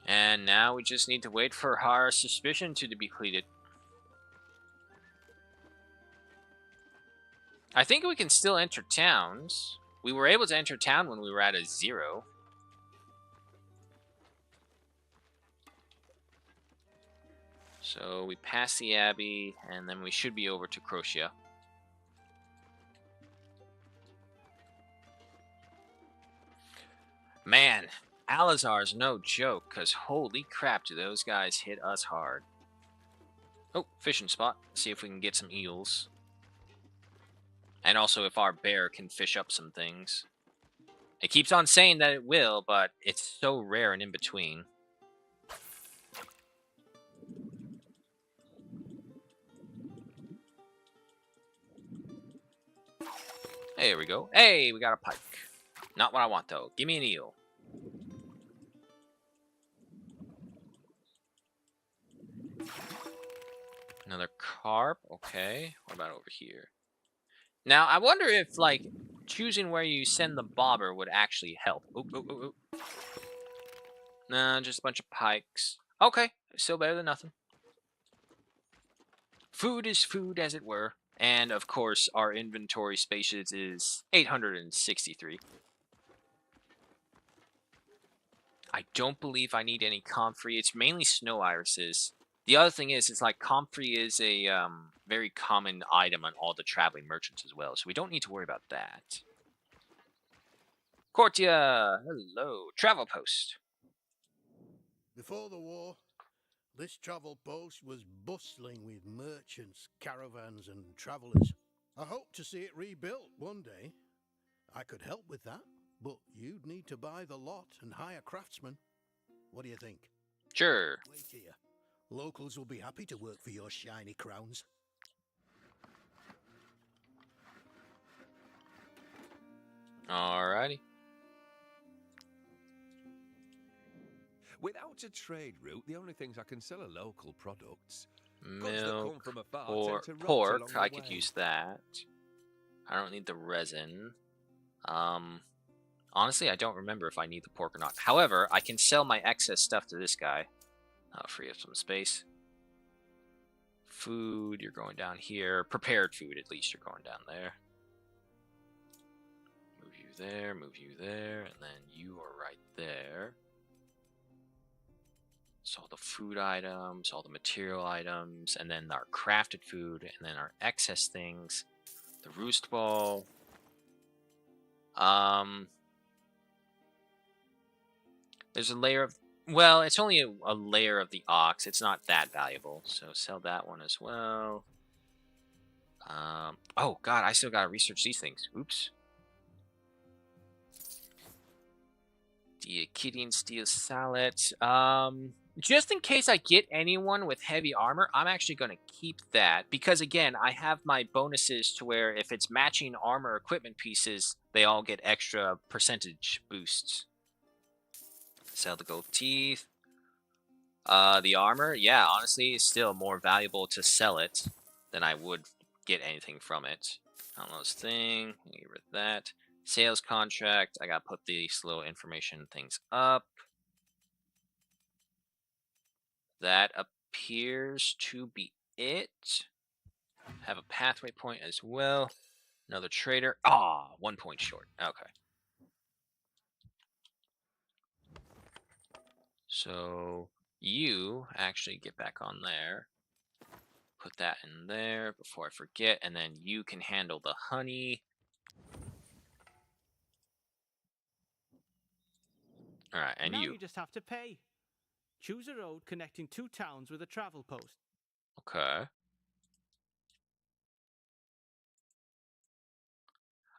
And now we just need to wait for our suspicion to be completed. I think we can still enter towns. We were able to enter town when we were at a 0. So we pass the Abbey, and then we should be over to Crotia. Man, Alazar's no joke, because holy crap, do those guys hit us hard. Oh, fishing spot. See if we can get some eels. And also if our bear can fish up some things. It keeps on saying that it will, but it's so rare and in between. There we go. Hey, we got a pike. Not what I want, though. Give me an eel. Another carp. Okay. What about over here? Now, I wonder if, like, choosing where you send the bobber would actually help. Oh. Nah, just a bunch of pikes. Okay. Still better than nothing. Food is food, as it were. And, of course, our inventory spaces is 863. I don't believe I need any comfrey. It's mainly snow irises. The other thing is, it's like comfrey is a very common item on all the traveling merchants as well, so we don't need to worry about that. Cortia, hello. Travel post. Before the war, this travel post was bustling with merchants, caravans, and travellers. I hope to see it rebuilt one day. I could help with that, but you'd need to buy the lot and hire craftsmen. What do you think? Sure. Wait here. Locals will be happy to work for your shiny crowns. Alrighty. Without a trade route, the only things I can sell are local products. Milk or pork, I could use that. I don't need the resin. Honestly, I don't remember if I need the pork or not. However, I can sell my excess stuff to this guy. I'll free up some space. Food, you're going down here. Prepared food, at least, you're going down there. Move you there, and then you are right there. So all the food items, all the material items, and then our crafted food, and then our excess things. The roost ball. There's a layer of... Well, it's only a layer of the ox. It's not that valuable. So sell that one as well. Oh god, I still gotta research these things. Oops. The Akkadian steel sallet. Just in case I get anyone with heavy armor, I'm actually going to keep that. Because, again, I have my bonuses to where if it's matching armor equipment pieces, they all get extra percentage boosts. Sell the gold teeth. The armor, yeah, honestly, is still more valuable to sell it than I would get anything from it. Downloads thing, get rid of that. Sales contract, I gotta put these little information things up. That appears to be it. Have a pathway point as well. Another trader. Ah, 1 point short. Okay. So you actually get back on there. Put that in there before I forget, and then you can handle the honey. All right, and now you. You just have to pay. Choose a road connecting 2 towns with a travel post. Okay.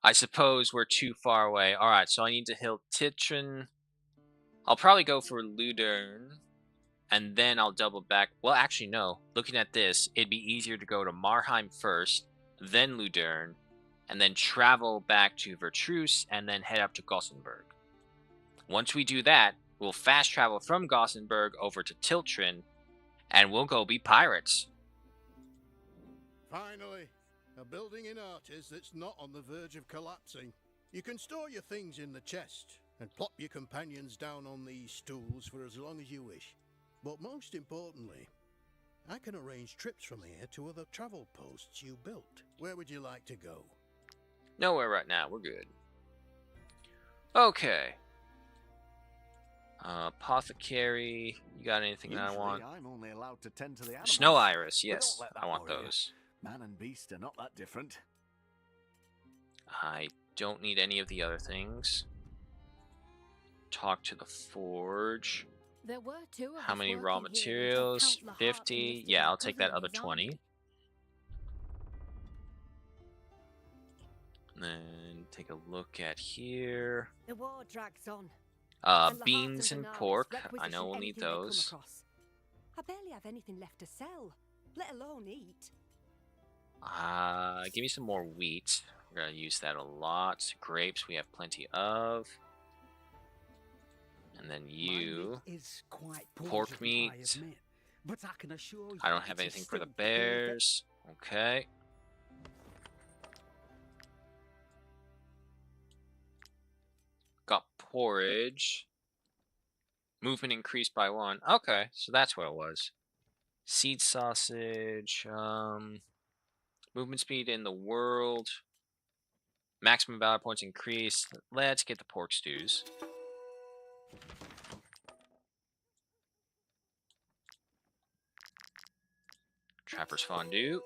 I suppose we're too far away. All right, so I need to hit Titran. I'll probably go for Ludern, and then I'll double back. Well, actually, no. Looking at this, it'd be easier to go to Marheim first, then Ludern, and then travel back to Vertruse, and then head up to Gossenburg. Once we do that, we'll fast travel from Gossenburg over to Tiltrin, and we'll go be pirates. Finally, a building in Artis that's not on the verge of collapsing. You can store your things in the chest and plop your companions down on these stools for as long as you wish. But most importantly, I can arrange trips from here to other travel posts you built. Where would you like to go? Nowhere right now. We're good. Okay. Apothecary. You got anything that I want? I'm only allowed to tend to the animals. Snow iris. But Yes, don't let that I want worry you. those. Man and beast are not that different. I don't need any of the other things. Talk to the forge. There were 2 of How us many raw working here materials? until Count Lahart 50. enlisted Yeah, our I'll take that cousin in other his 20. army. And then take a look at here. The war drags on. And Lahart Beans and Benares pork. I know requisition we'll need anything they come those. across. I barely have anything left to sell, let alone eat. Give me some more wheat. We're gonna use that a lot. Grapes we have plenty of. And then you. Is quite Pork meat. I admit, but I can assure you I don't have it is anything for the still pure bears. Okay. Got porridge. Movement increased by 1. Okay, so that's what it was. Seed sausage. Movement speed in the world. Maximum valor points increased. Let's get the pork stews. Trapper's fondue.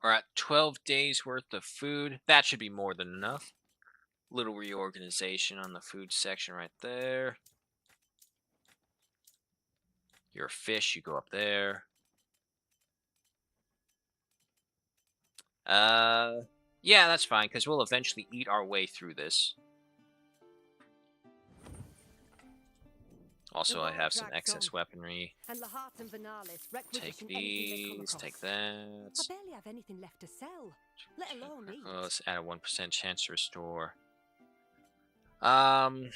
We're at 12 days worth of food. That should be more than enough. Little reorganization on the food section right there. You're a fish, you go up there. Yeah, that's fine, because we'll eventually eat our way through this. Also, I have some excess weaponry. And Lahart and Benares Take requisition anything they come these, across. take that. I barely have anything left to sell, let alone eat. Let's add a 1% chance to restore. 1%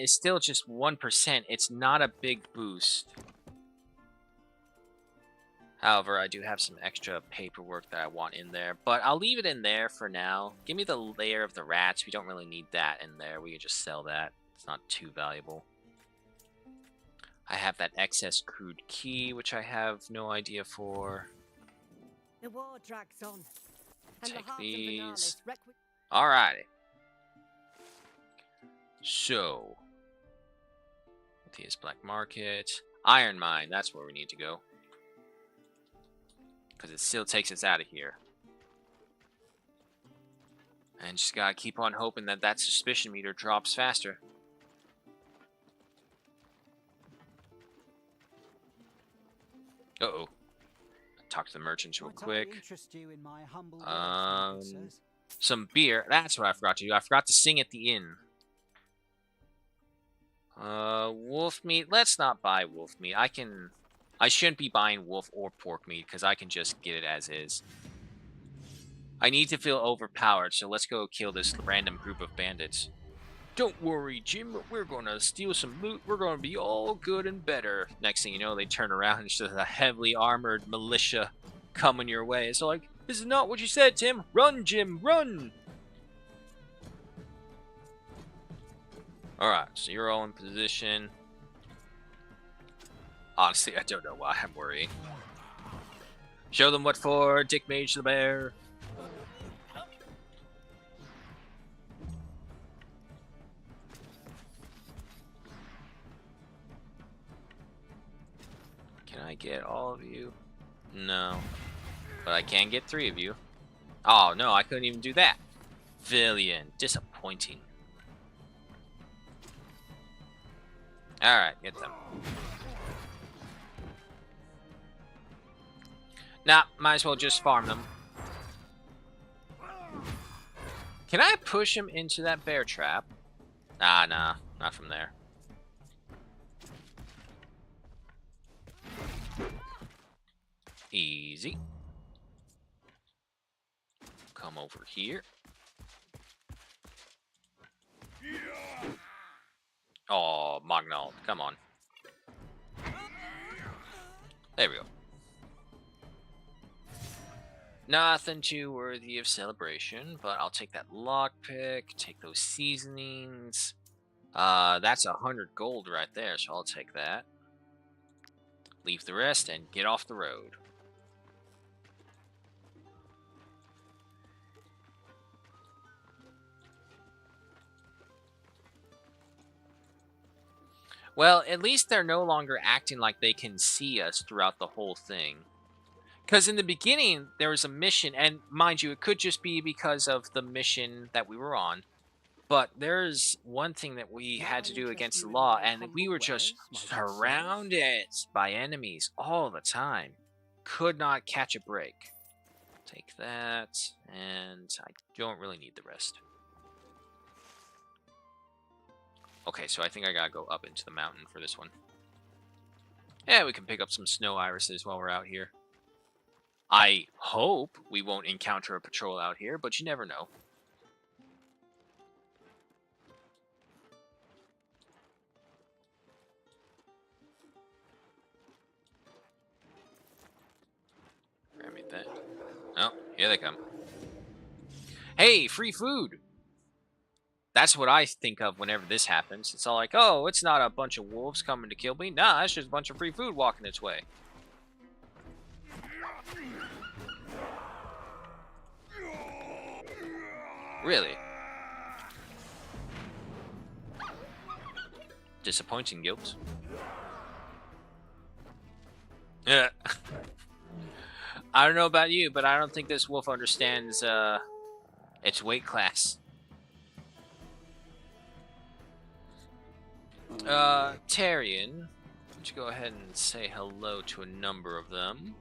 is still just 1%. It's not a big boost. However, I do have some extra paperwork that I want in there, but I'll leave it in there for now. Give me the layer of the rats. We don't really need that in there. We can just sell that. It's not too valuable. I have that excess crude key, which I have no idea for. The war drags on. And Take Lahart and these. Benares Alrighty. So, Matthias Black Market. Iron Mine, that's where we need to go. Because it still takes us out of here. And just gotta keep on hoping that that suspicion meter drops faster. Uh-oh. Talk to the merchants real Might I quick. interest you in my humble wares, my good sirs? Some beer. That's what I forgot to do. I forgot to sing at the inn. Wolf meat. Let's not buy wolf meat. I shouldn't be buying wolf or pork meat because I can just get it as is. I need to feel overpowered, so let's go kill this random group of bandits. Don't worry, Jim. We're gonna steal some loot. We're gonna be all good and better. Next thing you know, they turn around and it's just a heavily armored militia coming your way. It's like, this is not what you said, Tim. Run, Jim, run! Alright, so you're all in position. Honestly, I don't know why I'm worrying. Show them what for, Dick Mage the Bear. Can I get all of you? No. But I can get 3 of you. Oh, no, I couldn't even do that. Villian. Disappointing. Alright, get them. Nah, might as well just farm them. Can I push him into that bear trap? Ah, nah, not from there. Easy. Come over here. Oh, Magnol, come on. There we go. Nothing too worthy of celebration, but I'll take that lockpick, take those seasonings. That's 100 gold right there, so I'll take that. Leave the rest and get off the road. Well, at least they're no longer acting like they can see us throughout the whole thing. Because in the beginning, there was a mission, and mind you, it could just be because of the mission that we were on. But there's one thing that we had to do against the law, and we were just surrounded by enemies all the time. Could not catch a break. Take that, and I don't really need the rest. Okay, so I think I gotta go up into the mountain for this one. Yeah, we can pick up some snow irises while we're out here. I hope we won't encounter a patrol out here, but you never know. Grab me that. Oh, here they come. Hey, free food! That's what I think of whenever this happens. It's all like, oh, it's not a bunch of wolves coming to kill me. Nah, it's just a bunch of free food walking its way. Really? Disappointing, Guilt. Yeah. I don't know about you, but I don't think this wolf understands its weight class. Tarian, let's go ahead and say hello to a number of them.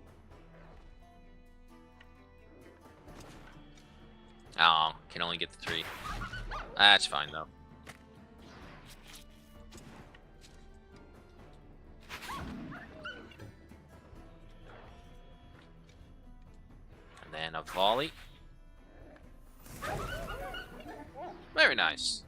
Oh, can only get the 3. That's fine, though. And then a volley. Very nice.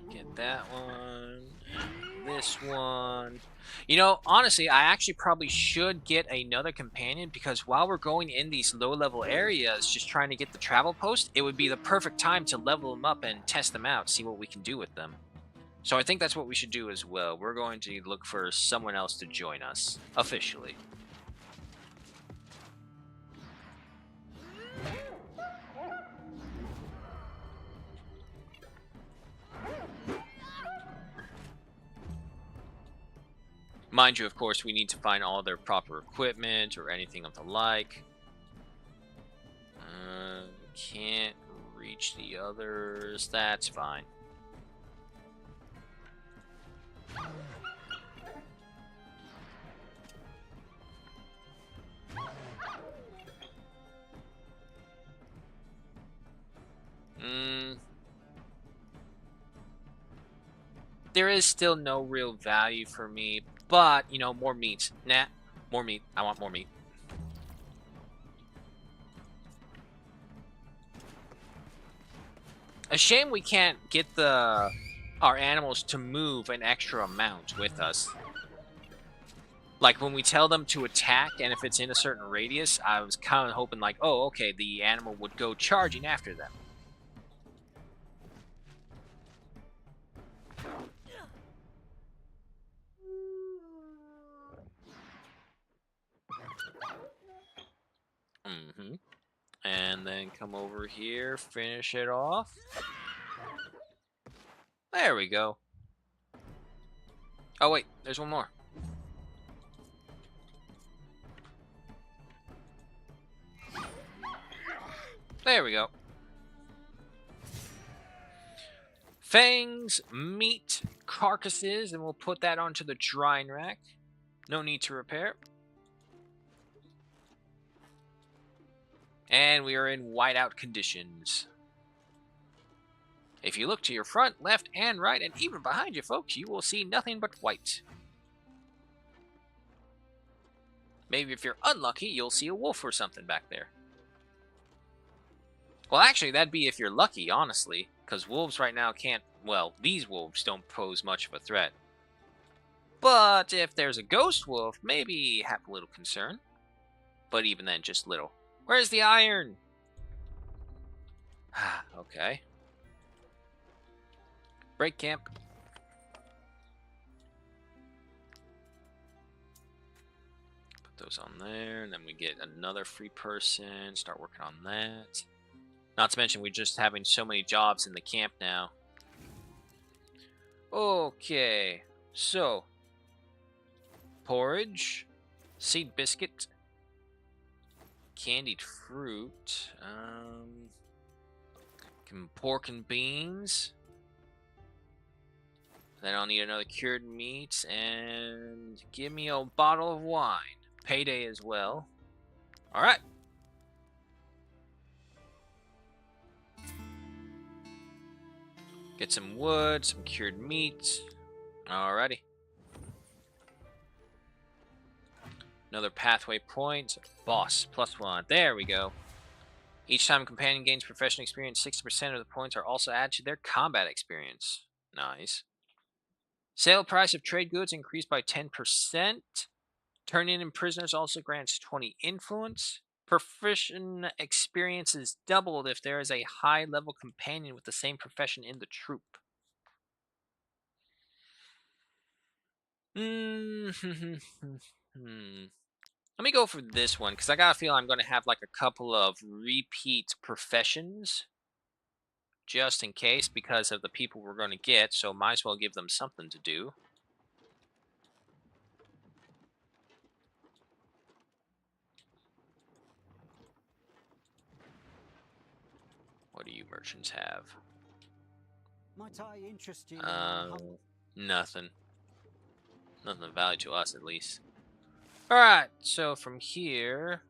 Get that one. This one. You know, honestly, I actually probably should get another companion because while we're going in these low-level areas, just trying to get the travel post, it would be the perfect time to level them up and test them out, see what we can do with them. So I think that's what we should do as well. We're going to look for someone else to join us, officially. Mind you, of course, we need to find all their proper equipment or anything of the like. Can't reach the others. That's fine. There is still no real value for me, but, you know, more meat. Nah, more meat. I want more meat. A shame we can't get our animals to move an extra amount with us. Like, when we tell them to attack, and if it's in a certain radius, I was kind of hoping, like, oh, okay, the animal would go charging after them. And then come over here, finish it off. There we go. Oh, wait, there's one more. There we go. Fangs, meat, carcasses, and we'll put that onto the drying rack. No need to repair. And we are in whiteout conditions. If you look to your front, left, and right, and even behind you, folks, you will see nothing but white. Maybe if you're unlucky, you'll see a wolf or something back there. Well, actually, that'd be if you're lucky, honestly, because wolves right now can't... Well, these wolves don't pose much of a threat. But if there's a ghost wolf, maybe have a little concern. But even then, just little. Where's the iron? Okay. Break camp. Put those on there, and then we get another free person. Start working on that. Not to mention, we're just having so many jobs in the camp now. Okay. So. Porridge. Seed biscuit. Candied fruit. Pork and beans. Then I'll need another cured meat, and give me a bottle of wine. Payday as well. Alright. Get some wood, some cured meat. Alrighty. Another pathway point. Boss, +1. There we go. Each time a companion gains professional experience, 60% of the points are also added to their combat experience. Nice. Sale price of trade goods increased by 10%. Turning in prisoners also grants 20 influence. Profession experience is doubled if there is a high-level companion with the same profession in the troop. Let me go for this one, because I got a feel I'm going to have like a couple of repeat professions. Just in case, because of the people we're going to get, so might as well give them something to do. What do you merchants have? Might I interest you in nothing. Nothing of value to us, at least. Alright, so from here,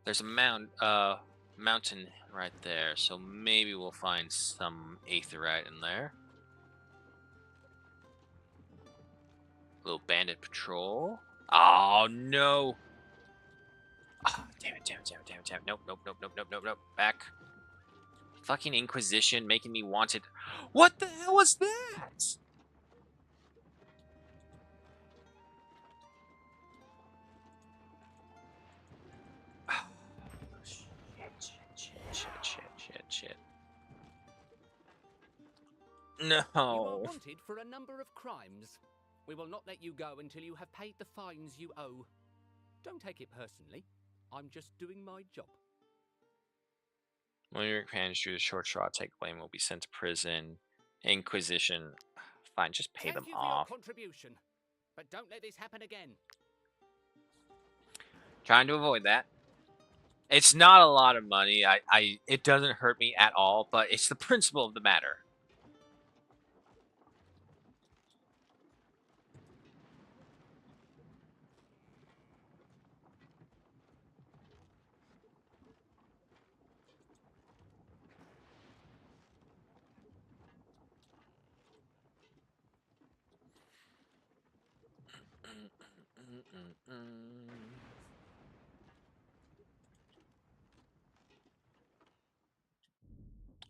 there's a mountain right there, so maybe we'll find some aetheryte in there. Little bandit patrol. Oh, no! Oh, damn it. Nope. Back. Fucking Inquisition making me wanted. What the hell was that? Shit. No. You are wanted for a number of crimes. We will not let you go until you have paid the fines you owe. Don't take it personally. I'm just doing my job. When your companions do the short straw, take blame, will be sent to prison. Inquisition. Fine, just pay them off. Thank you for your contribution, but don't let this happen again. Trying to avoid that. It's not a lot of money. It doesn't hurt me at all, but it's the principle of the matter.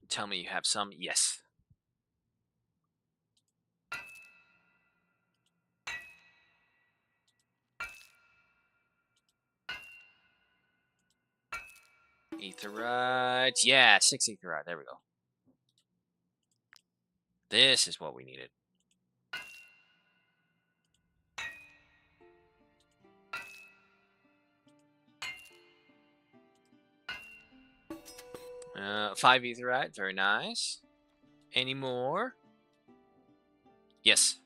Tell me you have some. Yes. Aetheryte. Yeah, 6 Aetheryte. There we go. This is what we needed. Uh, 5 Aetheryte. Very nice. Any more? Yes.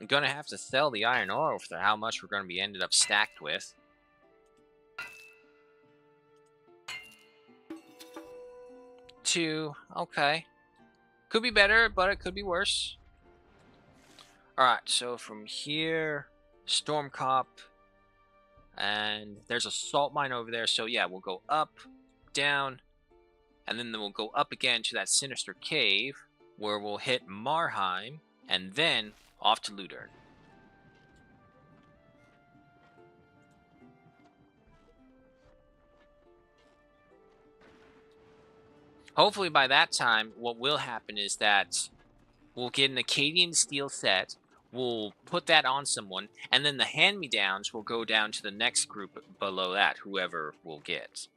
I'm gonna have to sell the iron ore for how much we're gonna be ended up stacked with. Two. Okay. Could be better, but it could be worse. Alright, so from here, Stormcop, and there's a salt mine over there. So yeah, we'll go up, down, and then we'll go up again to that sinister cave, where we'll hit Marheim, and then off to Ludern. Hopefully by that time, what will happen is that we'll get an Acadian steel set, we'll put that on someone, and then the hand-me-downs will go down to the next group below that, whoever we'll get.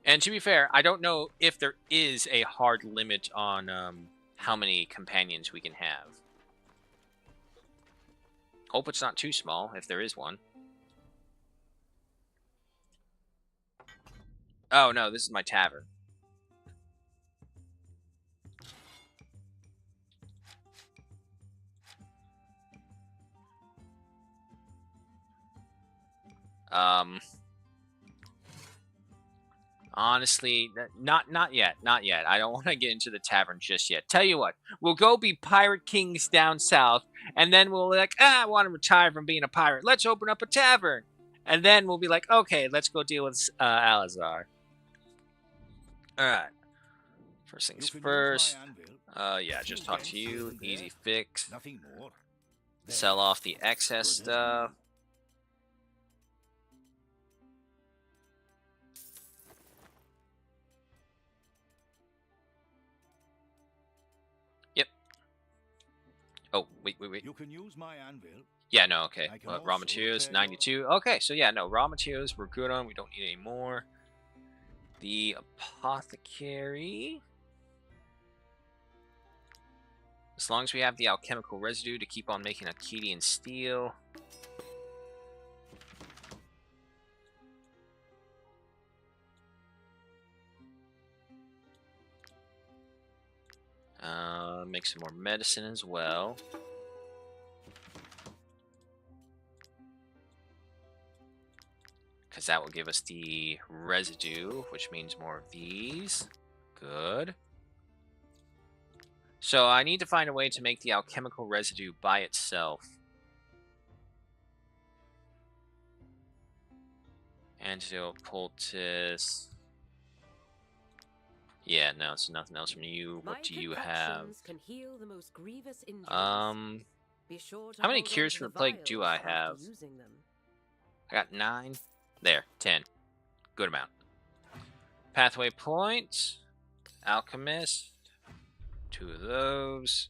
And to be fair, I don't know if there is a hard limit on how many companions we can have. Hope it's not too small, if there is one. Oh, no, this is my tavern. Honestly, not yet. I don't want to get into the tavern just yet. Tell you what, we'll go be pirate kings down south, and then we'll be like, I want to retire from being a pirate. Let's open up a tavern. And then we'll be like, okay, let's go deal with Alazar. Alright. First things first. Yeah, just talk to you. Easy fix. Nothing more. Sell off the excess stuff. Yep. Oh, wait. You can use my anvil. Yeah, no, okay. Raw materials, 92. Okay, so yeah, no, raw materials we're good on. We don't need any more. The apothecary. As long as we have the alchemical residue to keep on making Acadian steel. Make some more medicine as well. Because that will give us the residue, which means more of these. Good. So I need to find a way to make the alchemical residue by itself. Antidote, poultice. Yeah, no, it's nothing else from you. What do you have? Can heal the most grievous injuries. Be sure to how many hold cures on for to the plague do I vials have? after using them. I got 9. There, 10. Good amount. Pathway point. Alchemist. 2 of those.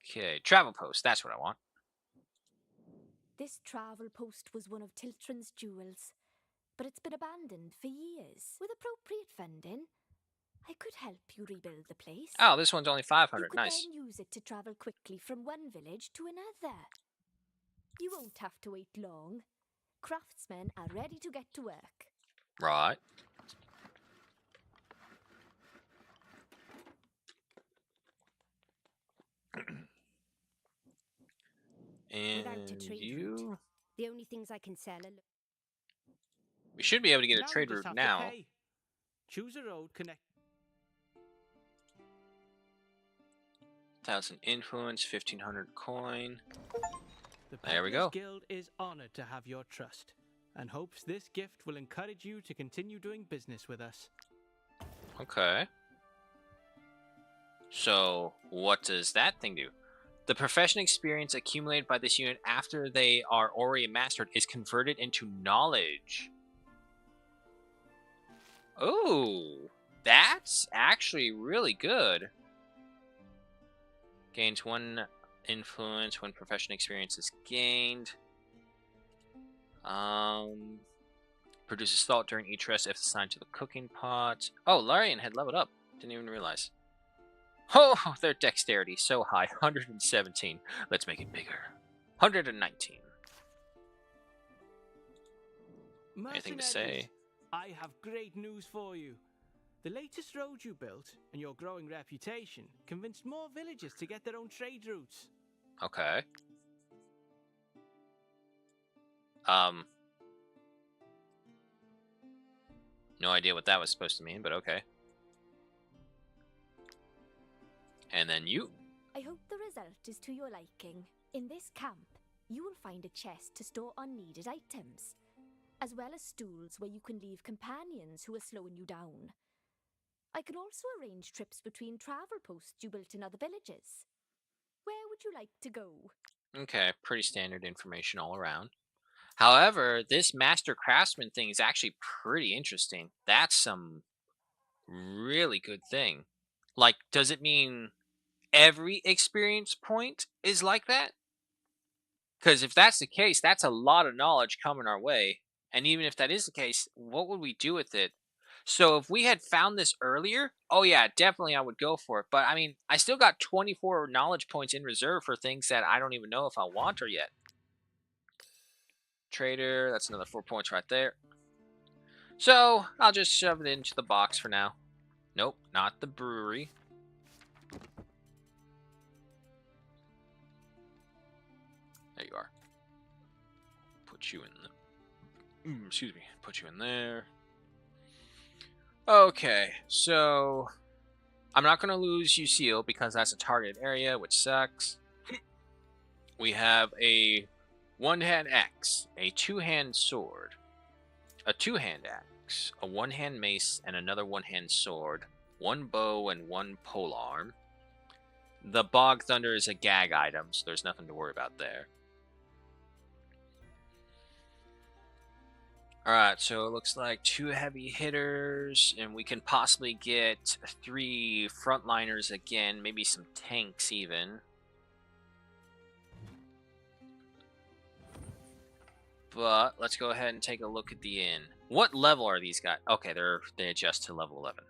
Okay, travel post. That's what I want. This travel post was one of Tiltron's jewels, but it's been abandoned for years. With appropriate funding, I could help you rebuild the place. Oh, this one's only 500. You could Nice. then use it to travel quickly from one village to another. You won't have to wait long. Craftsmen are ready to get to work. Right. Without a And trade route, you... the only things I can sell are. We should be able to get a Now you trade just route have to now. pay. Choose a road connect. 1,000 influence, 1,500 coin. The There we Peddlers go. Guild is honored to have your trust and hopes this gift will encourage you to continue doing business with us. Okay. So, what does that thing do? The profession experience accumulated by this unit after they are already mastered is converted into knowledge. Oh, that's actually really good. Gains 1 influence when profession experience is gained. Produces thought during each rest if assigned to the cooking pot. Oh, Larian had leveled up. Didn't even realize. Oh, their dexterity so high. 117. Let's make it bigger. 119. Anything to say? I have great news for you. The latest road you built and your growing reputation convinced more villagers to get their own trade routes. Okay. No idea what that was supposed to mean, but okay. And then you. I hope the result is to your liking. In this camp, you will find a chest to store unneeded items, as well as stools where you can leave companions who are slowing you down. I can also arrange trips between travel posts you built in other villages. Where would you like to go? Okay, pretty standard information all around. However, this master craftsman thing is actually pretty interesting. That's some really good thing. Like, does it mean every experience point is like that? Because if that's the case, that's a lot of knowledge coming our way. And even if that is the case, what would we do with it? So if we had found this earlier, oh yeah, definitely I would go for it. But I mean, I still got 24 knowledge points in reserve for things that I don't even know if I want or yet. Trader, that's another 4 points right there. So I'll just shove it into the box for now. Nope, not the brewery. There you are. Put you in the... excuse me. Put you in there. Okay, so... I'm not going to lose Usil because that's a targeted area, which sucks. We have a one-hand axe, a two-hand sword, a two-hand axe, a one-hand mace, and another one-hand sword, one bow, and one polearm. The Bog Thunder is a gag item, so there's nothing to worry about there. Alright, so it looks like 2 heavy hitters, and we can possibly get 3 frontliners again, maybe some tanks even. But let's go ahead and take a look at the inn. What level are these guys? Okay, they adjust to level 11.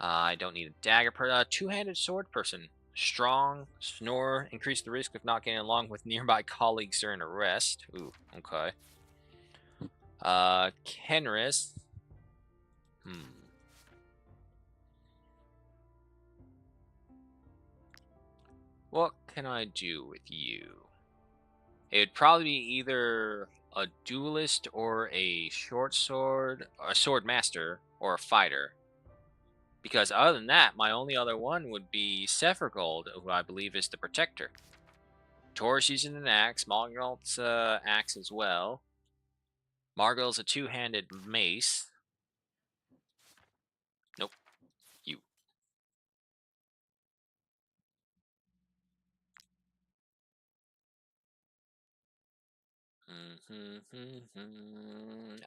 I don't need a dagger per two-handed sword person. Strong, snore, increase the risk of not getting along with nearby colleagues during a rest. Ooh, okay. Kenris. What can I do with you? It'd probably be either a duelist or a short sword, a sword master, or a fighter. Because other than that, my only other one would be Sephergold, who I believe is the protector. Tor's using an axe, Margalt's axe as well. Margal's a two-handed mace. Nope. You.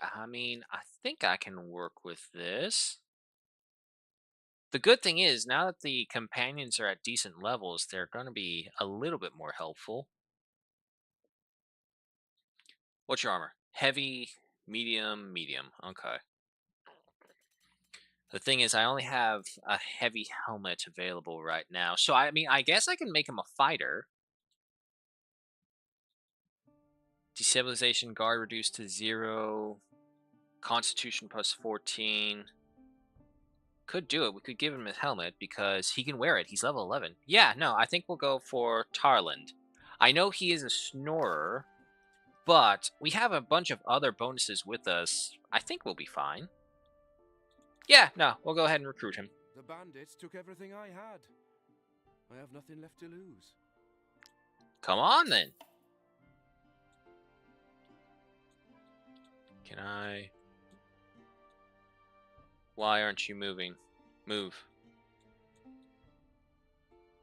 I mean, I think I can work with this. The good thing is, now that the companions are at decent levels, they're going to be a little bit more helpful. What's your armor? Heavy, medium, medium. Okay. The thing is, I only have a heavy helmet available right now. So, I mean, I guess I can make him a fighter. Destabilization guard reduced to 0. Constitution plus 14. could do it. We could give him his helmet because he can wear it. He's level 11. Yeah, no, I think we'll go for Tarland. I know he is a snorer, but we have a bunch of other bonuses with us. I think we'll be fine. Yeah, no, we'll go ahead and recruit him. The bandits took everything I had. I have nothing left to lose. Come on, then. Can I... Why aren't you moving? Move.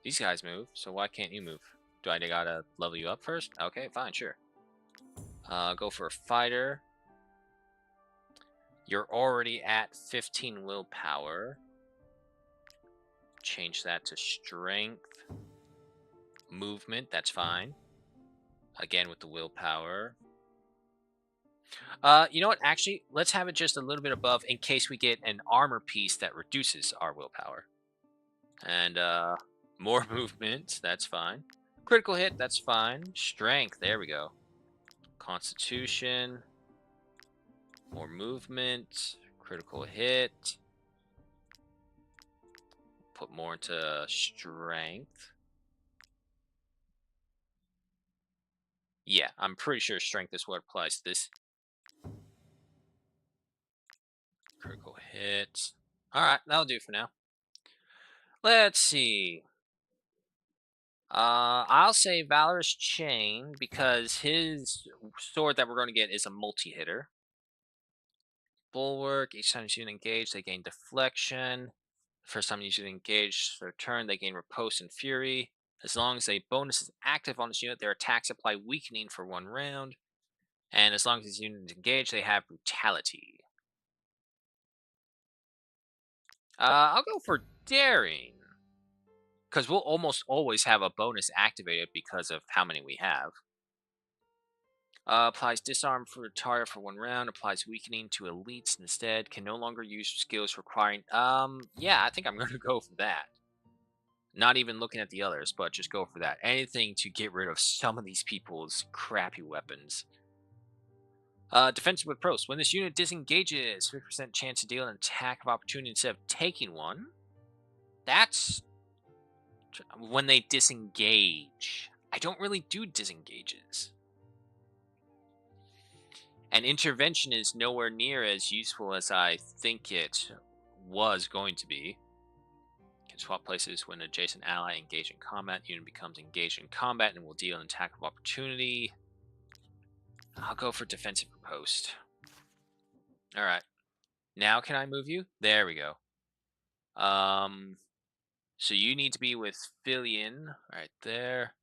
These guys move, so why can't you move? Do I gotta level you up first? Okay, fine, sure. Go for a fighter. You're already at 15 willpower. Change that to strength. Movement, that's fine. Again with the willpower. You know what? Actually, let's have it just a little bit above in case we get an armor piece that reduces our willpower. And, more movement, that's fine. Critical hit, that's fine. Strength, there we go. Constitution. More movement. Critical hit. Put more into strength. Yeah, I'm pretty sure strength is what applies to this. Critical hit. Alright, that'll do for now. Let's see. I'll say Valorous Chain because his sword that we're going to get is a multi-hitter. Bulwark, each time you engage, they gain deflection. First time you engage their turn, they gain riposte and fury. As long as a bonus is active on this unit, their attacks apply weakening for 1 round. And as long as this unit is engaged, they have brutality. I'll go for daring. Because we'll almost always have a bonus activated because of how many we have. Applies disarm for a target for 1 round. Applies weakening to elites instead. Can no longer use skills requiring... yeah, I think I'm going to go for that. Not even looking at the others, but just go for that. Anything to get rid of some of these people's crappy weapons. Defensive with pros. When this unit disengages, 50% chance to deal an attack of opportunity instead of taking one. That's... when they disengage. I don't really do disengages. And intervention is nowhere near as useful as I think it was going to be. Can swap places when an adjacent ally engaged in combat. Unit becomes engaged in combat and will deal an attack of opportunity. I'll go for defensive post. Alright. Now can I move you? There we go. So you need to be with Filion right there.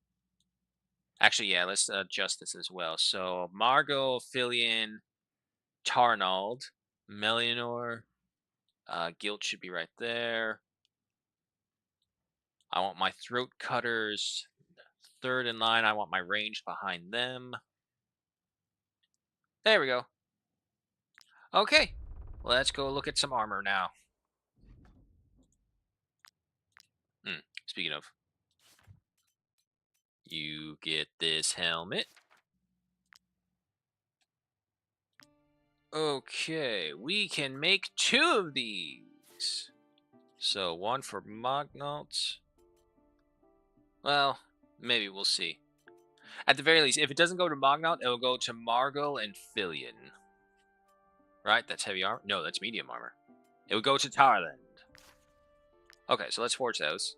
Actually, yeah, let's adjust this as well. So Margot, Filion, Tarnald, Melianor, Guilt should be right there. I want my throat cutters third in line. I want my range behind them. There we go. Okay, let's go look at some armor now. Speaking of, you get this helmet. Okay, we can make 2 of these. So 1 for Mognaut. Well, maybe we'll see. At the very least, if it doesn't go to Mognaut, it will go to Margot and Filion. Right? That's heavy armor? No, that's medium armor. It would go to Tarland. Okay, so let's forge those.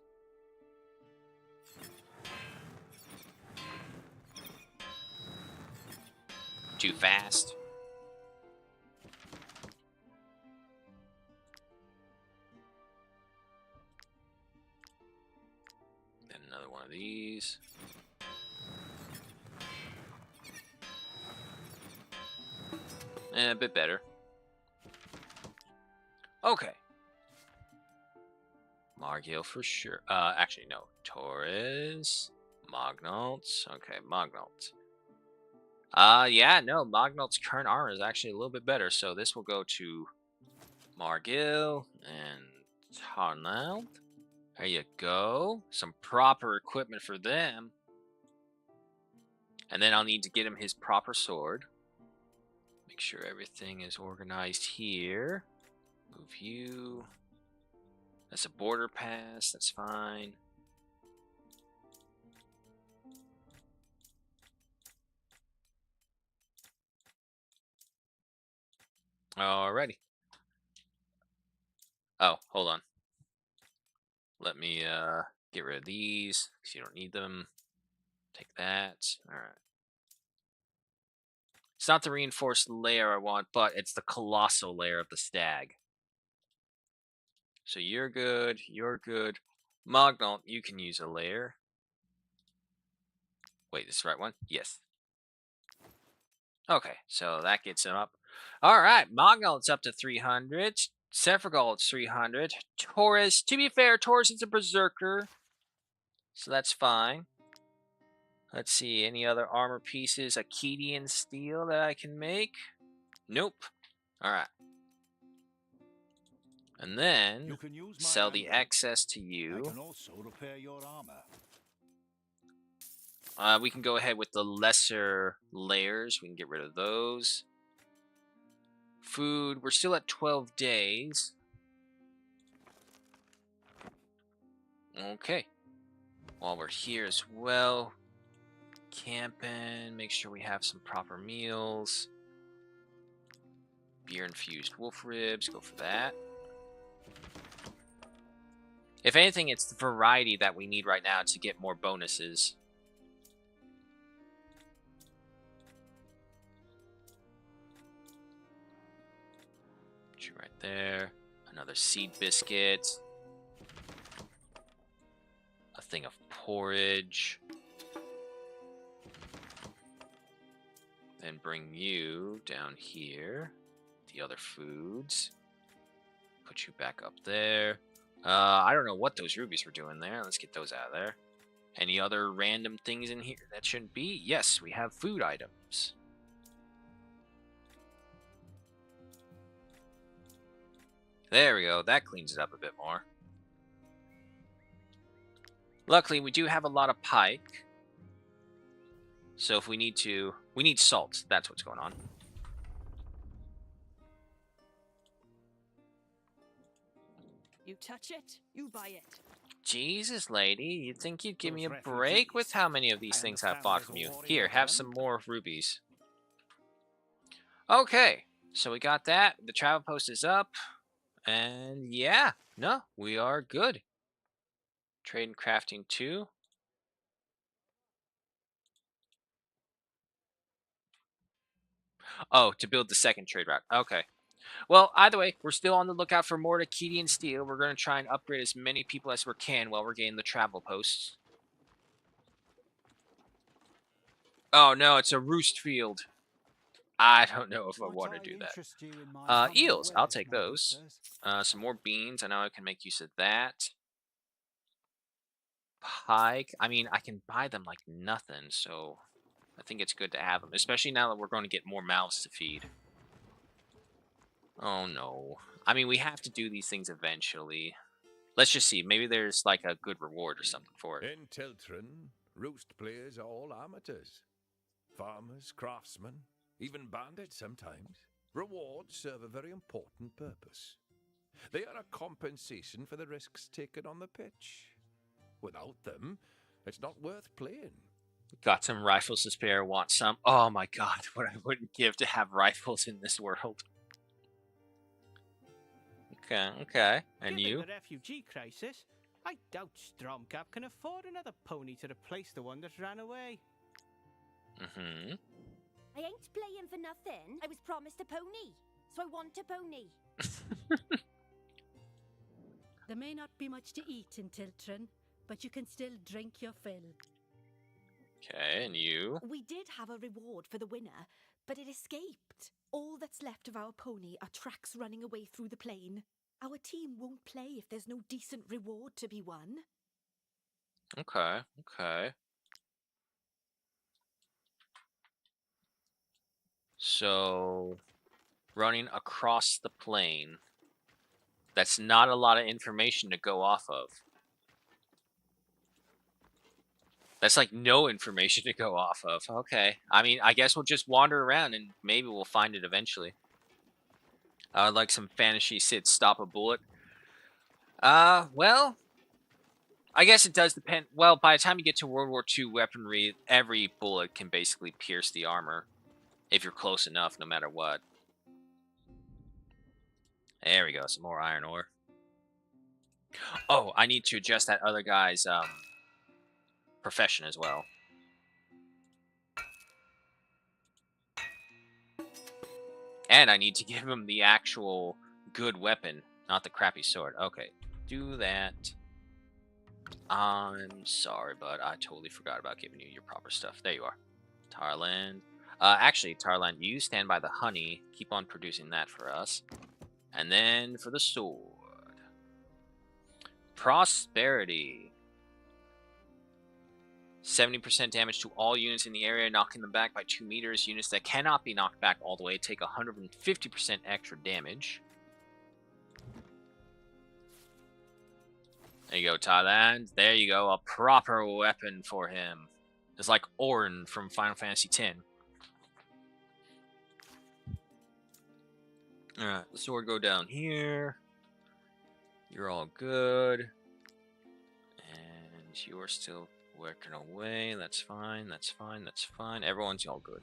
Too fast. Then another one of these. A bit better. Okay. Margil for sure. Actually, no. Torres. Mognaut. Okay, Mognaut. Yeah, no. Mognaut's current armor is actually a little bit better. So this will go to Margil and Tarnald. There you go. Some proper equipment for them. And then I'll need to get him his proper sword. Make sure everything is organized here. Move you. That's a border pass. That's fine. Alrighty. Oh, hold on. Let me get rid of these because you don't need them. Take that. Alright. It's not the reinforced layer I want, but it's the colossal layer of the stag. So you're good. You're good. Mognalt, you can use a layer. Wait, this is the right one? Yes. Okay, so that gets him up. Alright, Mognalt's up to 300. Sephragol's 300. Taurus, to be fair, Taurus is a berserker. So that's fine. Let's see, any other armor pieces? Akkadian steel that I can make? Nope. Alright. And then sell the excess to you. I can also repair your armor. We can go ahead with the lesser layers. We can get rid of those. Food, we're still at 12 days. Okay. While we're here as well, camping, make sure we have some proper meals. Beer-infused wolf ribs, go for that. If anything, it's the variety that we need right now to get more bonuses. Put you right there. Another seed biscuit. A thing of porridge. Then bring you down here. The other foods. Put you back up there. I don't know what those rubies were doing there. Let's get those out of there. Any other random things in here that shouldn't be? Yes, we have food items. There we go. That cleans it up a bit more. Luckily, we do have a lot of pike. So if we need to... We need salt. That's what's going on. You touch it, you buy it. Jesus, lady. You'd think you'd give me a break with how many of these things I've bought from you. Here, have some more rubies. Okay. So we got that. The travel post is up. And yeah. No, we are good. Trade and crafting 2. Oh, to build the second trade route. Okay. Well, either way, we're still on the lookout for more Akkadian steel. We're going to try and upgrade as many people as we can while we're getting the travel posts. Oh, no, it's a roost field. I don't know if I want to do that. Eels, I'll take those. Some more beans. I know I can make use of that. Pike. I mean, I can buy them like nothing, so I think it's good to have them, especially now that we're going to get more mouths to feed. Oh, no. I mean, we have to do these things eventually. Let's just see. Maybe there's like a good reward or something for it. In Tiltron, roost players are all amateurs. Farmers, craftsmen, even bandits sometimes. Rewards serve a very important purpose. They are a compensation for the risks taken on the pitch. Without them, it's not worth playing. Got some rifles to spare, want some. Oh my god, what I wouldn't give to have rifles in this world. Okay. And Given you? the refugee crisis, I doubt Stromcap can afford another pony to replace the one that ran away. Mm-hmm. I ain't playing for nothing. I was promised a pony, so I want a pony. There may not be much to eat in Tiltron, but you can still drink your fill. Okay, and you? We did have a reward for the winner, but it escaped. All that's left of our pony are tracks running away through the plain. Our team won't play if there's no decent reward to be won. Okay. So, running across the plain. That's not a lot of information to go off of. That's like no information to go off of. Okay. I mean, I guess we'll just wander around and maybe we'll find it eventually. I would like some Fantasy Sid Stop a Bullet. Well, I guess it does depend. Well, by the time you get to World War II weaponry, every bullet can basically pierce the armor. If you're close enough, no matter what. There we go, some more iron ore. Oh, I need to adjust that other guy's profession as well. And I need to give him the actual good weapon, not the crappy sword. Okay, do that. I'm sorry, bud. I totally forgot about giving you your proper stuff. There you are. Tarland. Actually, Tarland, you stand by the honey. Keep on producing that for us. And then for the sword. Prosperity. 70% damage to all units in the area, knocking them back by 2 meters. Units that cannot be knocked back all the way take 150% extra damage. There you go, Thailand. There you go, a proper weapon for him. It's like Ornn from Final Fantasy X. Alright, the sword go down here. You're all good. And you're still working away. That's fine, that's fine, that's fine. Everyone's all good.